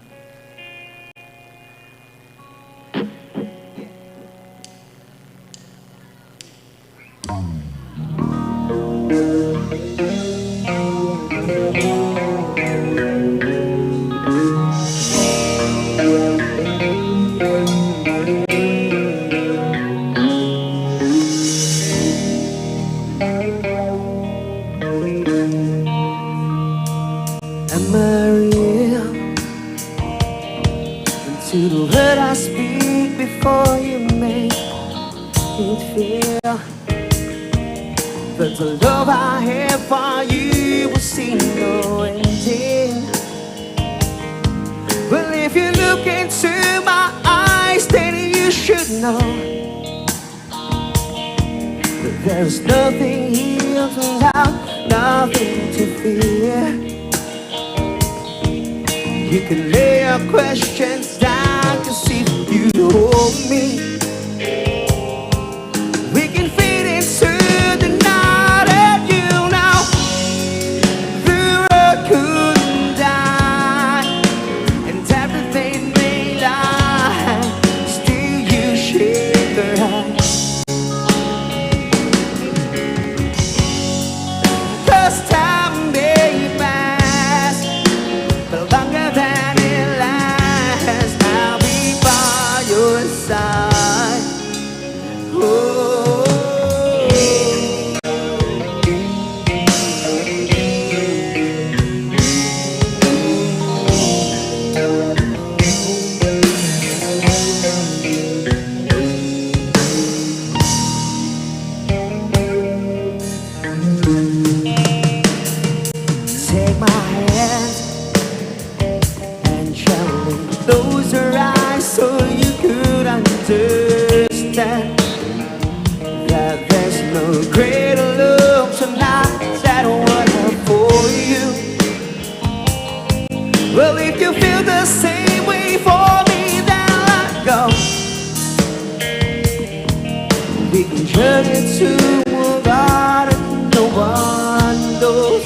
Am I real? Into the word I speak before you make it feel that the love I have for you will see no ending. Well, if you look into my eyes, then you should know that there's nothing here to doubt, nothing to fear. You can lay your questions down to see if you hold me. We can fit into the night and you know the road couldn't die and everything may lie, still you shake the eyes. First time may pass, but longer than it lasts, I'll be by your side. Oh. Take my hand and gently close your eyes so you could understand that there's no greater love tonight that I would have for you. Well, if you feel the same way for me, then let go. We can journey to a garden no one knows.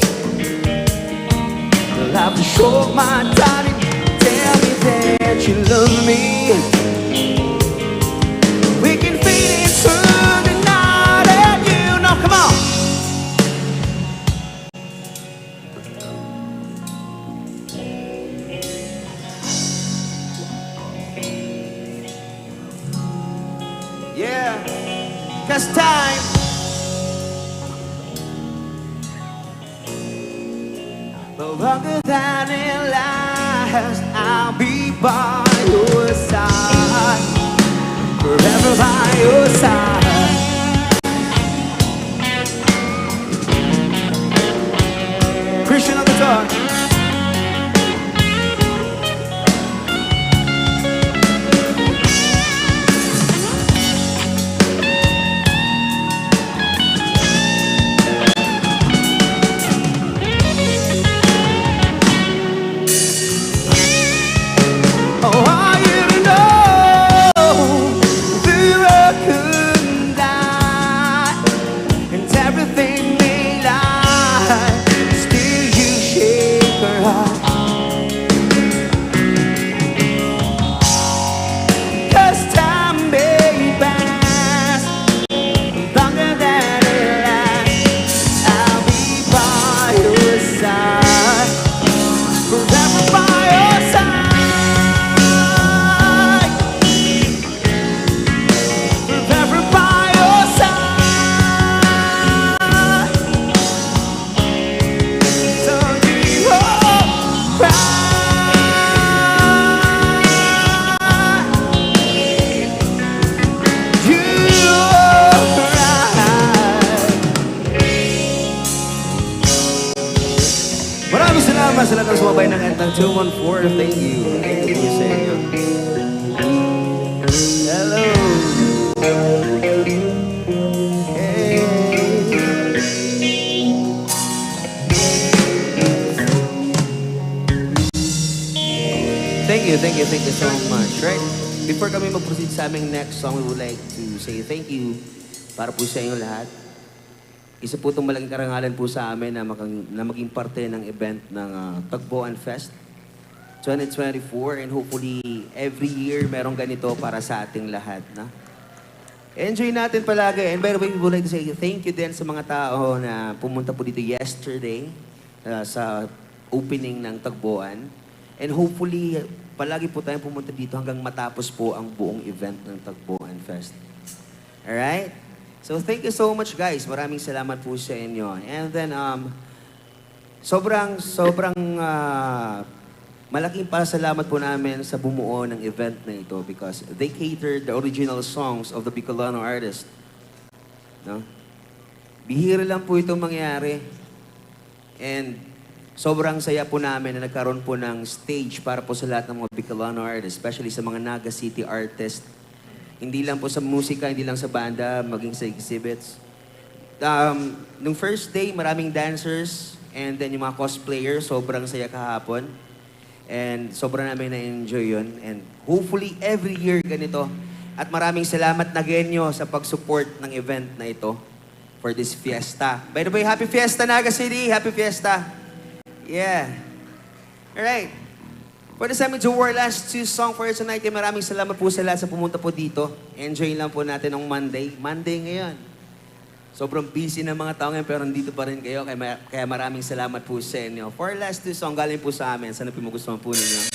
Well, I've been short my time. Tell me that you love me. We can fit into the night and you know, come on. Yeah. 'Cause time the longer than it lasts, I'll be by your side, forever by your side. Christian on guitar. Oh, I you know through a could die, and everything may lie, still you shake her heart. 'Cause time may pass longer than it lasts, I'll be by your side, forever by your side. Maraming salamat sa lahat ng sumabay ng Entang 214. Thank you. Thank you sa inyo. Hello. Hey. Thank you so much. Right? Before kami mag-proceed sa aming next song, we would like to say thank you para po sa inyo lahat. Isa po itong malaking karangalan po sa amin na maging parte ng event ng Tagpuan Fest 2024, and hopefully every year merong ganito para sa ating lahat. Na? Enjoy natin palagi. And by the way, we would like to say thank you din sa mga tao na pumunta po dito yesterday sa opening ng Tagpuan. And hopefully, palagi po tayong pumunta dito hanggang matapos po ang buong event ng Tagpuan Fest. Alright? So thank you so much guys. Maraming salamat po sa inyo. And then sobrang malaking pasalamat po namin sa bumuo ng event na ito because they catered the original songs of the Bicolano artist. No? Bihira lang po itong mangyari. And sobrang saya po namin na nagkaroon po ng stage para po sa lahat ng mga Bicolano artists, especially sa mga Naga City artists. Hindi lang po sa musika, hindi lang sa banda, maging sa exhibits. Nung first day, maraming dancers, and then yung mga cosplayers, sobrang saya kahapon. And sobrang namin na-enjoy yun. And hopefully, every year ganito. At maraming salamat na genyo sa pag-support ng event na ito for this fiesta. By the way, happy fiesta, Naga City! Happy fiesta! Yeah. Alright. For the time, to our last two song for tonight, maraming salamat po sa lahat sa pumunta po dito. Enjoy lang po natin ang Monday. Monday ngayon. Sobrang busy ng mga tao ngayon, pero nandito pa rin kayo. Kaya maraming salamat po sa inyo. For our last two song, galing po sa amin. Sana po magustuhan po ninyo.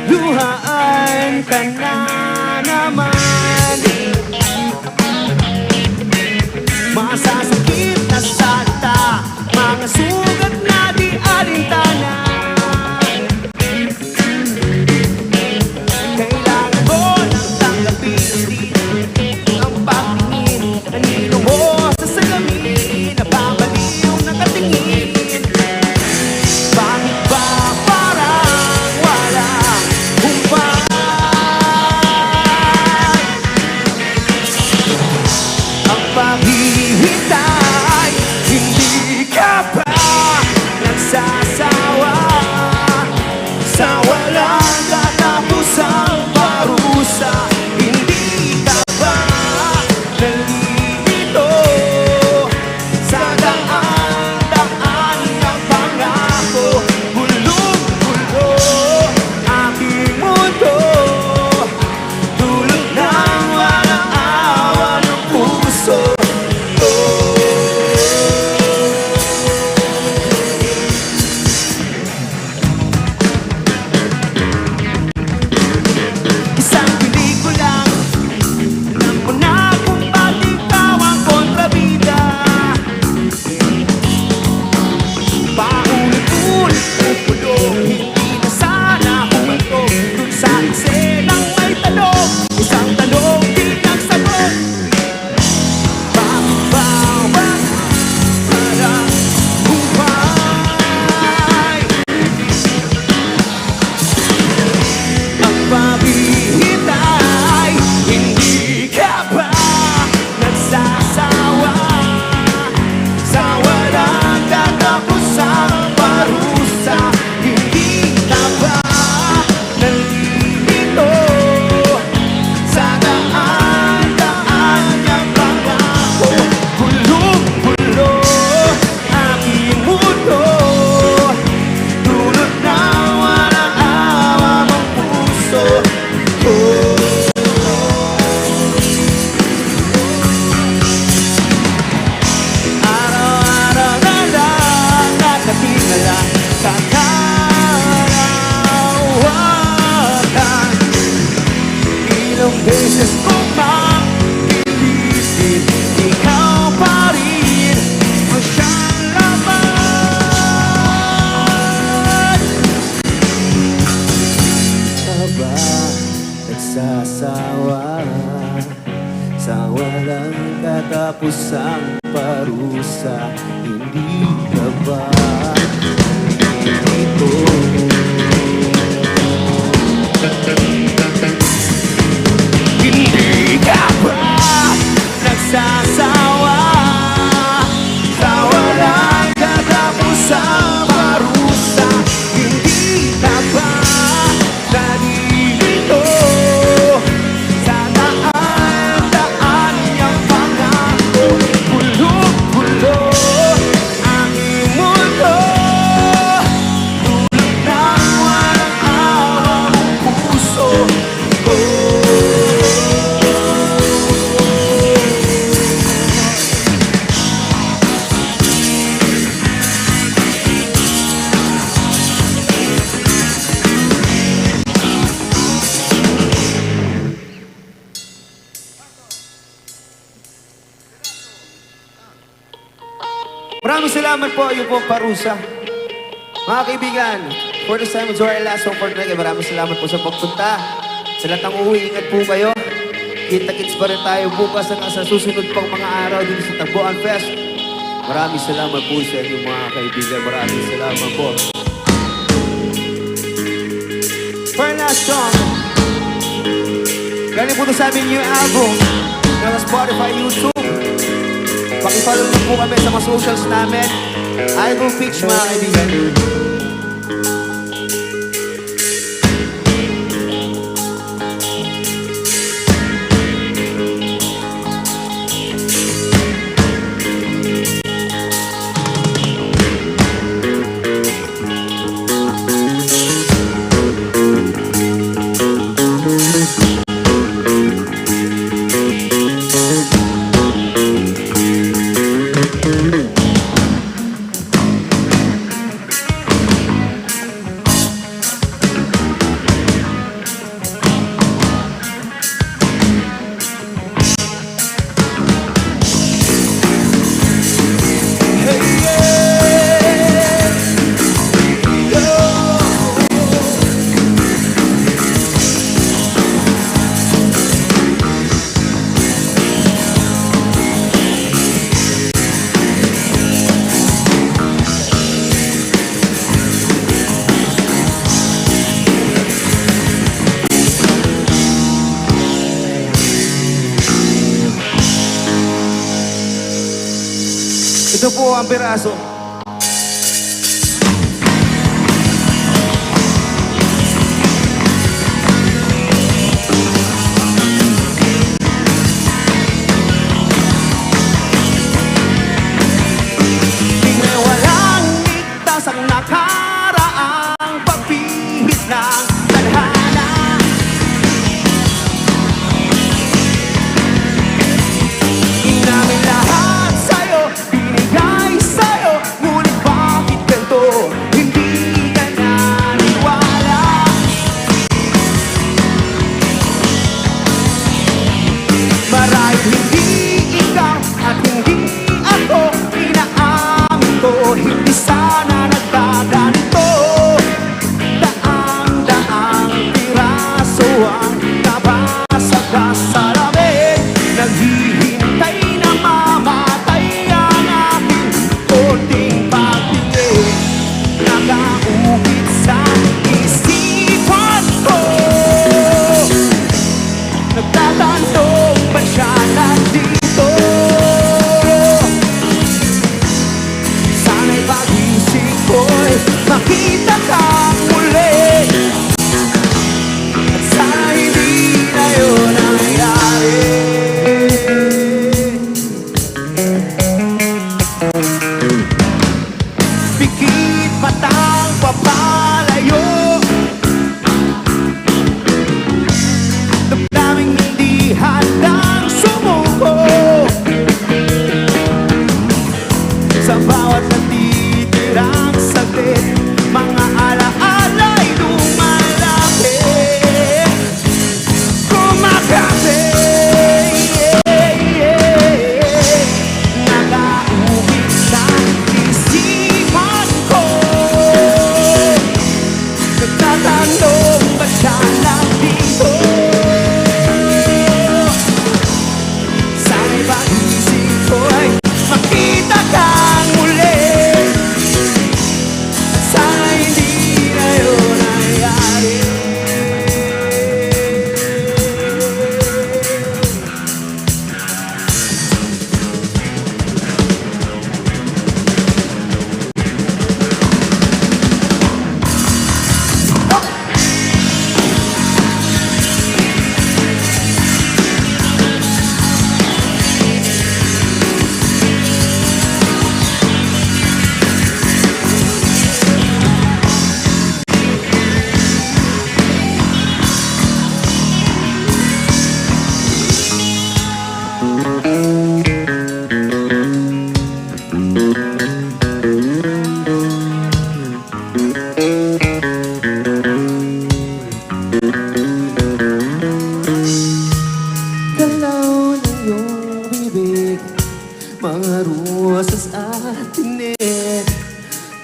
Luhaan ka na naman, masasakit na Pagkatapos ang parusa, hindi ka ba ito? Hindi ka ba nagsasawa sa walang katapusang parusa? Hindi ka ba nalilito sa daan-daan niyang pangako? Gulo-gulo ang iyong mundo, tulad ng walang awang puso ko. Maraming salamat po, yung pong parusa. Mga kaibigan, for this time, it's our last song for tonight. Maraming salamat po sa pagpunta. Sa lahat ng uwi, ingat po kayo. Kita-kits pa rin tayo bukas hanggang sa susunod pang mga araw dito sa Tagboan Fest. Maraming salamat po sa inyo mga kaibigan. Maraming salamat po. For our last song, galing po sa aming new album na Spotify, YouTube. Pakipollow na po kami sa mga socials namin. Idol Pitch, mga kaibigan. Ito po ang piraso. Walang ligtas ang nakaraang pagpihit ng tadhana. Inamin lahat sa'yo, binigay sa'yo, ngunit bakit ganito? Hindi ka naniwala. Marahil hindi ikaw at hindi ako, inaamin ko, hindi sana nagkaganito. Daang-daang piraso ang nabasag sa lamig. Naghihintay na mamatay ang aking konting pagtingin. Nakaukit sa isipan ko. Nagtatanong ba siya nandito? Sana'y pag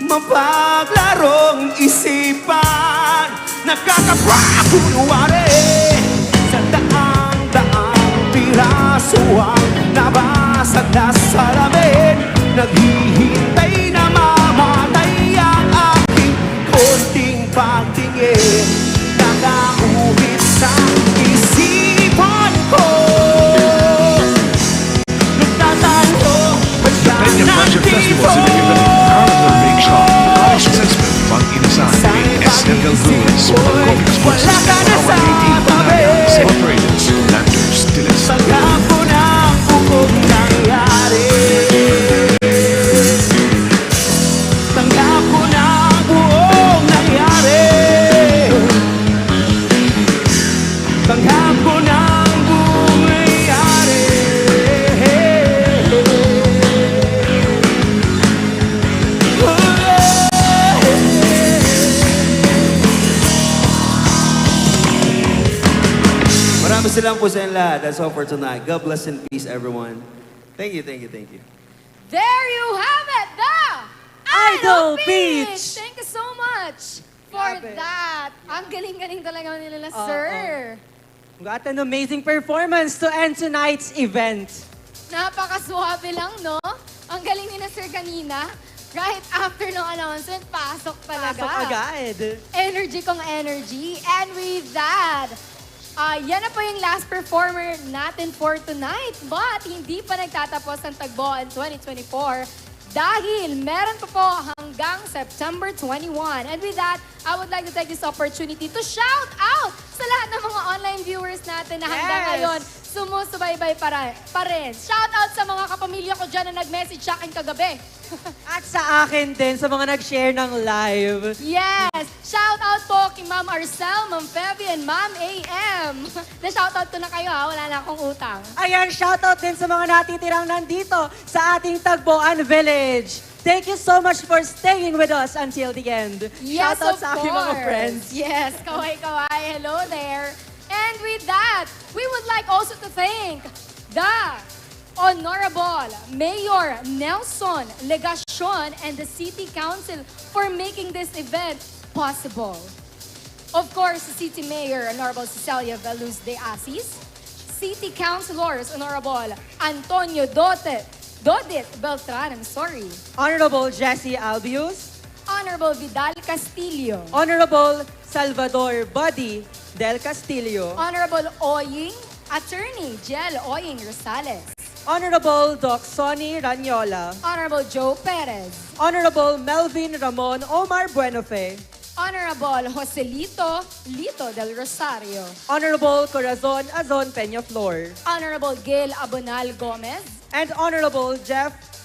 mapaglarong isipan. Nakakapakunwari sa daang-daang piraso ang nabasag na salamin. Naghihintay na mamatay ang aking konting pagtingin. Nakauhit sa isipan ko. Nagtatanong, ba't siya nandito? Wala ka na sa tabi. Tanggap ko na ang buong nangyari. Tanggap ko na ang buong nangyari. Tanggap ko na ang buong nangyari. Maraming salamat po sa inyo lahat. That's all for tonight. God bless and peace, everyone. Thank you, thank you, thank you. There you have it, the Idol Beach! Thank you so much for that. Ang galing-galing talaga nila, sir. What an amazing performance to end tonight's event. Napakasuwabe lang, no? Ang galing ni na sir kanina. Right after no announcement, pasok talaga. Pasok agad. Energy kong energy. And with that, yan na po yung last performer natin for tonight. But hindi pa nagtatapos ang Tagboan 2024 dahil meron pa po hanggang September 21. And with that, I would like to take this opportunity to shout out sa lahat ng mga online viewers natin na hanggang ngayon sumusubaybay pa rin. Shout out sa mga kapamilya ko dyan na nag-message sa akin kagabi. At sa akin din, sa mga nag-share ng live. Yes! Shout out po kay Ma'am Arcel, Ma'am Feby, and Ma'am AM. Na-shout out ko na kayo ha, wala na akong utang. Ayan, shout out din sa mga natitirang nandito sa ating Tagboan Village. Thank you so much for staying with us until the end. Yes, shout out of sa aking mga course. friends. Yes, kaway-kaway. Hello there. And with that, we would like also to thank the Honorable Mayor Nelson Legacion and the City Council for making this event possible. Of course, the City Mayor, Honorable Cecilia Veluz de Asis, City Councilors, Honorable Antonio Dodit Beltran, Honorable Jessie Albius, Honorable Vidal Castillo, Honorable Salvador Buddy Del Castillo, Honorable Oying, Attorney Jel Oying Rosales, Honorable Doc Sonny Ranyola, Honorable Joe Perez, Honorable Melvin Ramon Omar Buenofe, Honorable Joselito Lito del Rosario, Honorable Corazon Azon Peñaflor, Honorable Gail Abonal Gomez, and Honorable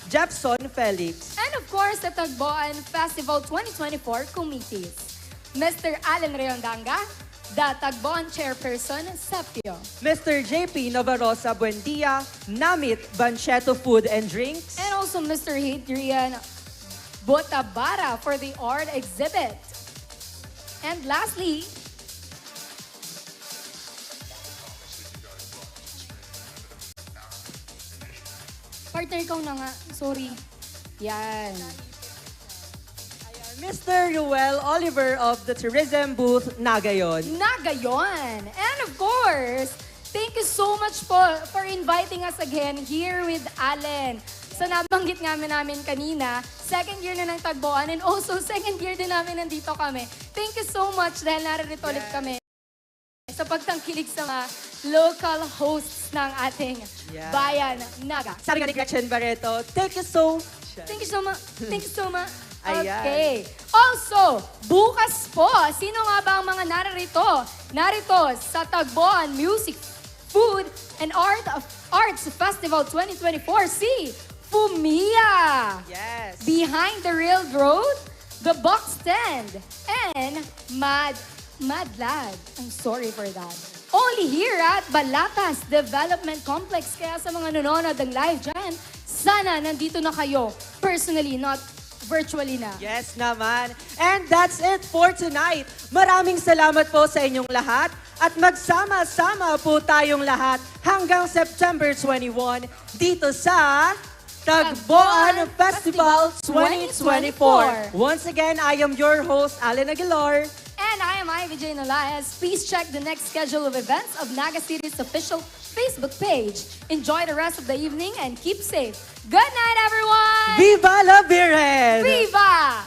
Jeffson Felix. and of course, the Tagboan Festival 2024 committees. Mr. Alan Reondanga, the Tagboan Chairperson, Sepio. Mr. JP Navarrosa Buendia, Namit Bancheto Food and Drinks, And also Mr. Hadrian Botabara for the art exhibit. And lastly, partner, ikaw na nga. Sorry. Yan. Mr. Ruel Oliver of the Tourism Booth, Nagayon. Nagayon. And of course, thank you so much po for inviting us again here with Allen. So nabanggit namin kanina, second year na ng Tagboan and also second year din namin nandito kami. Thank you so much dahil naririto ulit kami sa pagtangkilig sa mga local hosts ng ating Bayan Naga. Sabi nga ni Gretchen Barreto, thank you so Thank you so much. Thank you so much. Ayan. Okay. Also, bukas po, sino nga ba ang mga narito sa Tagboan Music, Food, and Arts Festival 2024? Si Fumia. Yes. Behind the Real Road, The Box Stand, and Mad Lad. I'm sorry for that. Only here at Balatas Development Complex. Kaya sa mga nanonood ng live dyan, sana nandito na kayo personally, not virtually na. Yes naman. And that's it for tonight. Maraming salamat po sa inyong lahat at magsama-sama po tayong lahat hanggang September 21 dito sa Tagboan Festival 2024. Once again, I am your host, Allen Aguilar. And I am Ivy Jane Elias. Please check the next schedule of events of Naga City's official Facebook page. Enjoy the rest of the evening and keep safe. Good night, everyone! Viva la Virgen! Viva!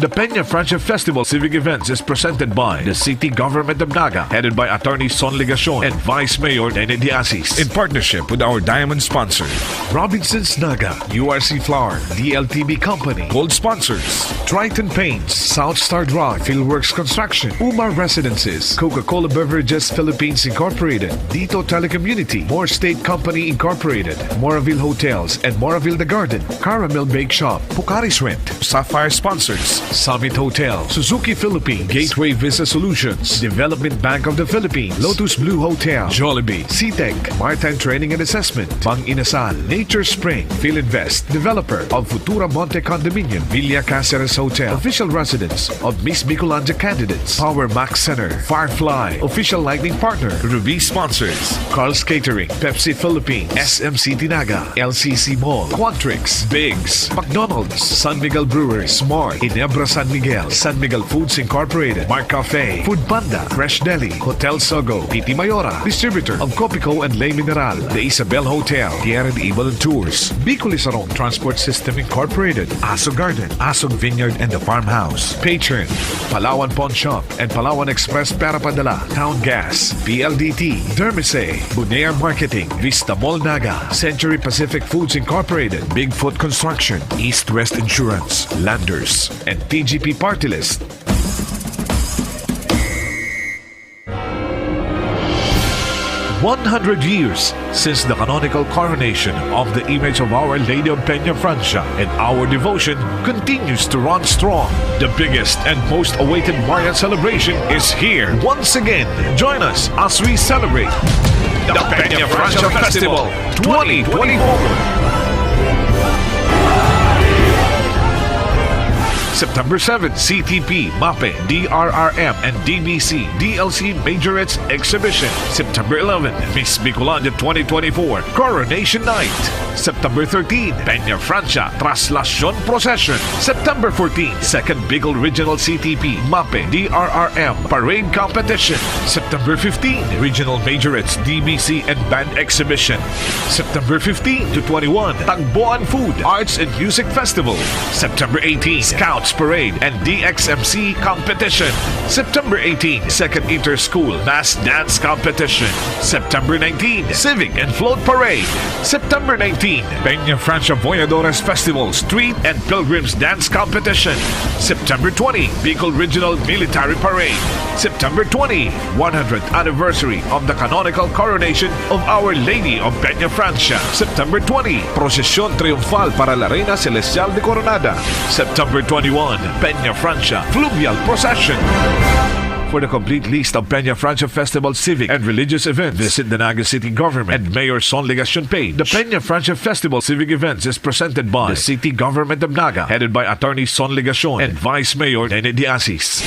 The Peña Francia Festival Civic Events is presented by the City Government of Naga, headed by Attorney Son Ligacion and Vice Mayor Nene Diasis, in partnership with our diamond sponsor, Robinson's Naga, URC Flour, DLTV Company, Gold Sponsors, Triton Paints, South Star Rock, Fieldworks Construction, Umar Residences, Coca-Cola Beverages Philippines Incorporated, Dito Telecommunity, Moore State Company Incorporated, Moraville Hotels and Moraville The Garden, Caramel Bake Shop, Pucaris Rent, Sapphire Sponsors, Summit Hotel, Suzuki Philippines, Gateway Visa Solutions, Development Bank of the Philippines, Lotus Blue Hotel, Jollibee, CTEC, Maritime Training and Assessment, Bang Inasal, Nature Spring, Philinvest, developer of Futura Monte Condominium, Villa Caceres Hotel, official residence of Miss Bicolanja candidates, Power Max Center, Firefly, official lighting partner, Ruby Sponsors, Carl's Catering, Pepsi Philippines, SMC Tinaga, LCC Mall, Quantrix, Biggs, McDonald's, San Miguel Brewery, Smart, Inebra San Miguel Foods Incorporated, Mark Cafe, Food Panda, Fresh Deli, Hotel Sogo, Titi Mayora, distributor of Copico and Le Mineral, The Isabel Hotel, Tierra de Ibal and Tours, Bicolisarong Transport System Incorporated, Asog Garden, Asog Vineyard and the Farmhouse, Patron, Palawan Pawn Shop and Palawan Express Pera Padala, Town Gas, PLDT, Dermise, Bunea Marketing, Vista Mall Naga, Century Pacific Foods Incorporated, Bigfoot Construction, East West Insurance, Landers, and TGP Party List. "100 years since the canonical coronation of the image of Our Lady of Peña Francia, and our devotion continues to run strong. The biggest and most awaited Marian celebration is here once again. Join us as we celebrate the Peña Francia Festival 2024. September 7, CTP, MAPE, DRRM, and DBC, DLC Majorettes Exhibition. September 11, Miss Bicolanja 2024, Coronation Night. September 13, Peña Francia, Traslacion Procession. September 14, Second Bicol Regional CTP, MAPE, DRRM, Parade Competition. September 15, Regional Majorettes, DBC, and Band Exhibition. September 15 to 21, Tagboan Food, Arts and Music Festival. September 18, Scouts Parade and DXMC Competition. September 18, Second Inter-School Mass Dance Competition. September 19, Civic and Float Parade. September 19, Peña Francia Voyadores Festival Street and Pilgrims Dance Competition. September 20, Bicol Regional Military Parade. September 20, 100th Anniversary of the canonical coronation of Our Lady of Peña Francia. September 20, Procesión Triunfal para la Reina Celestial de Coronada. September 21, Peña Francia Fluvial Procession. For the complete list of Peña Francia Festival civic and religious events, visit the Naga City Government and Mayor Son Ligacion page. The Peña Francia Festival civic events is presented by the City Government of Naga, headed by Attorney Son Ligacion and Vice Mayor Nene Diasis.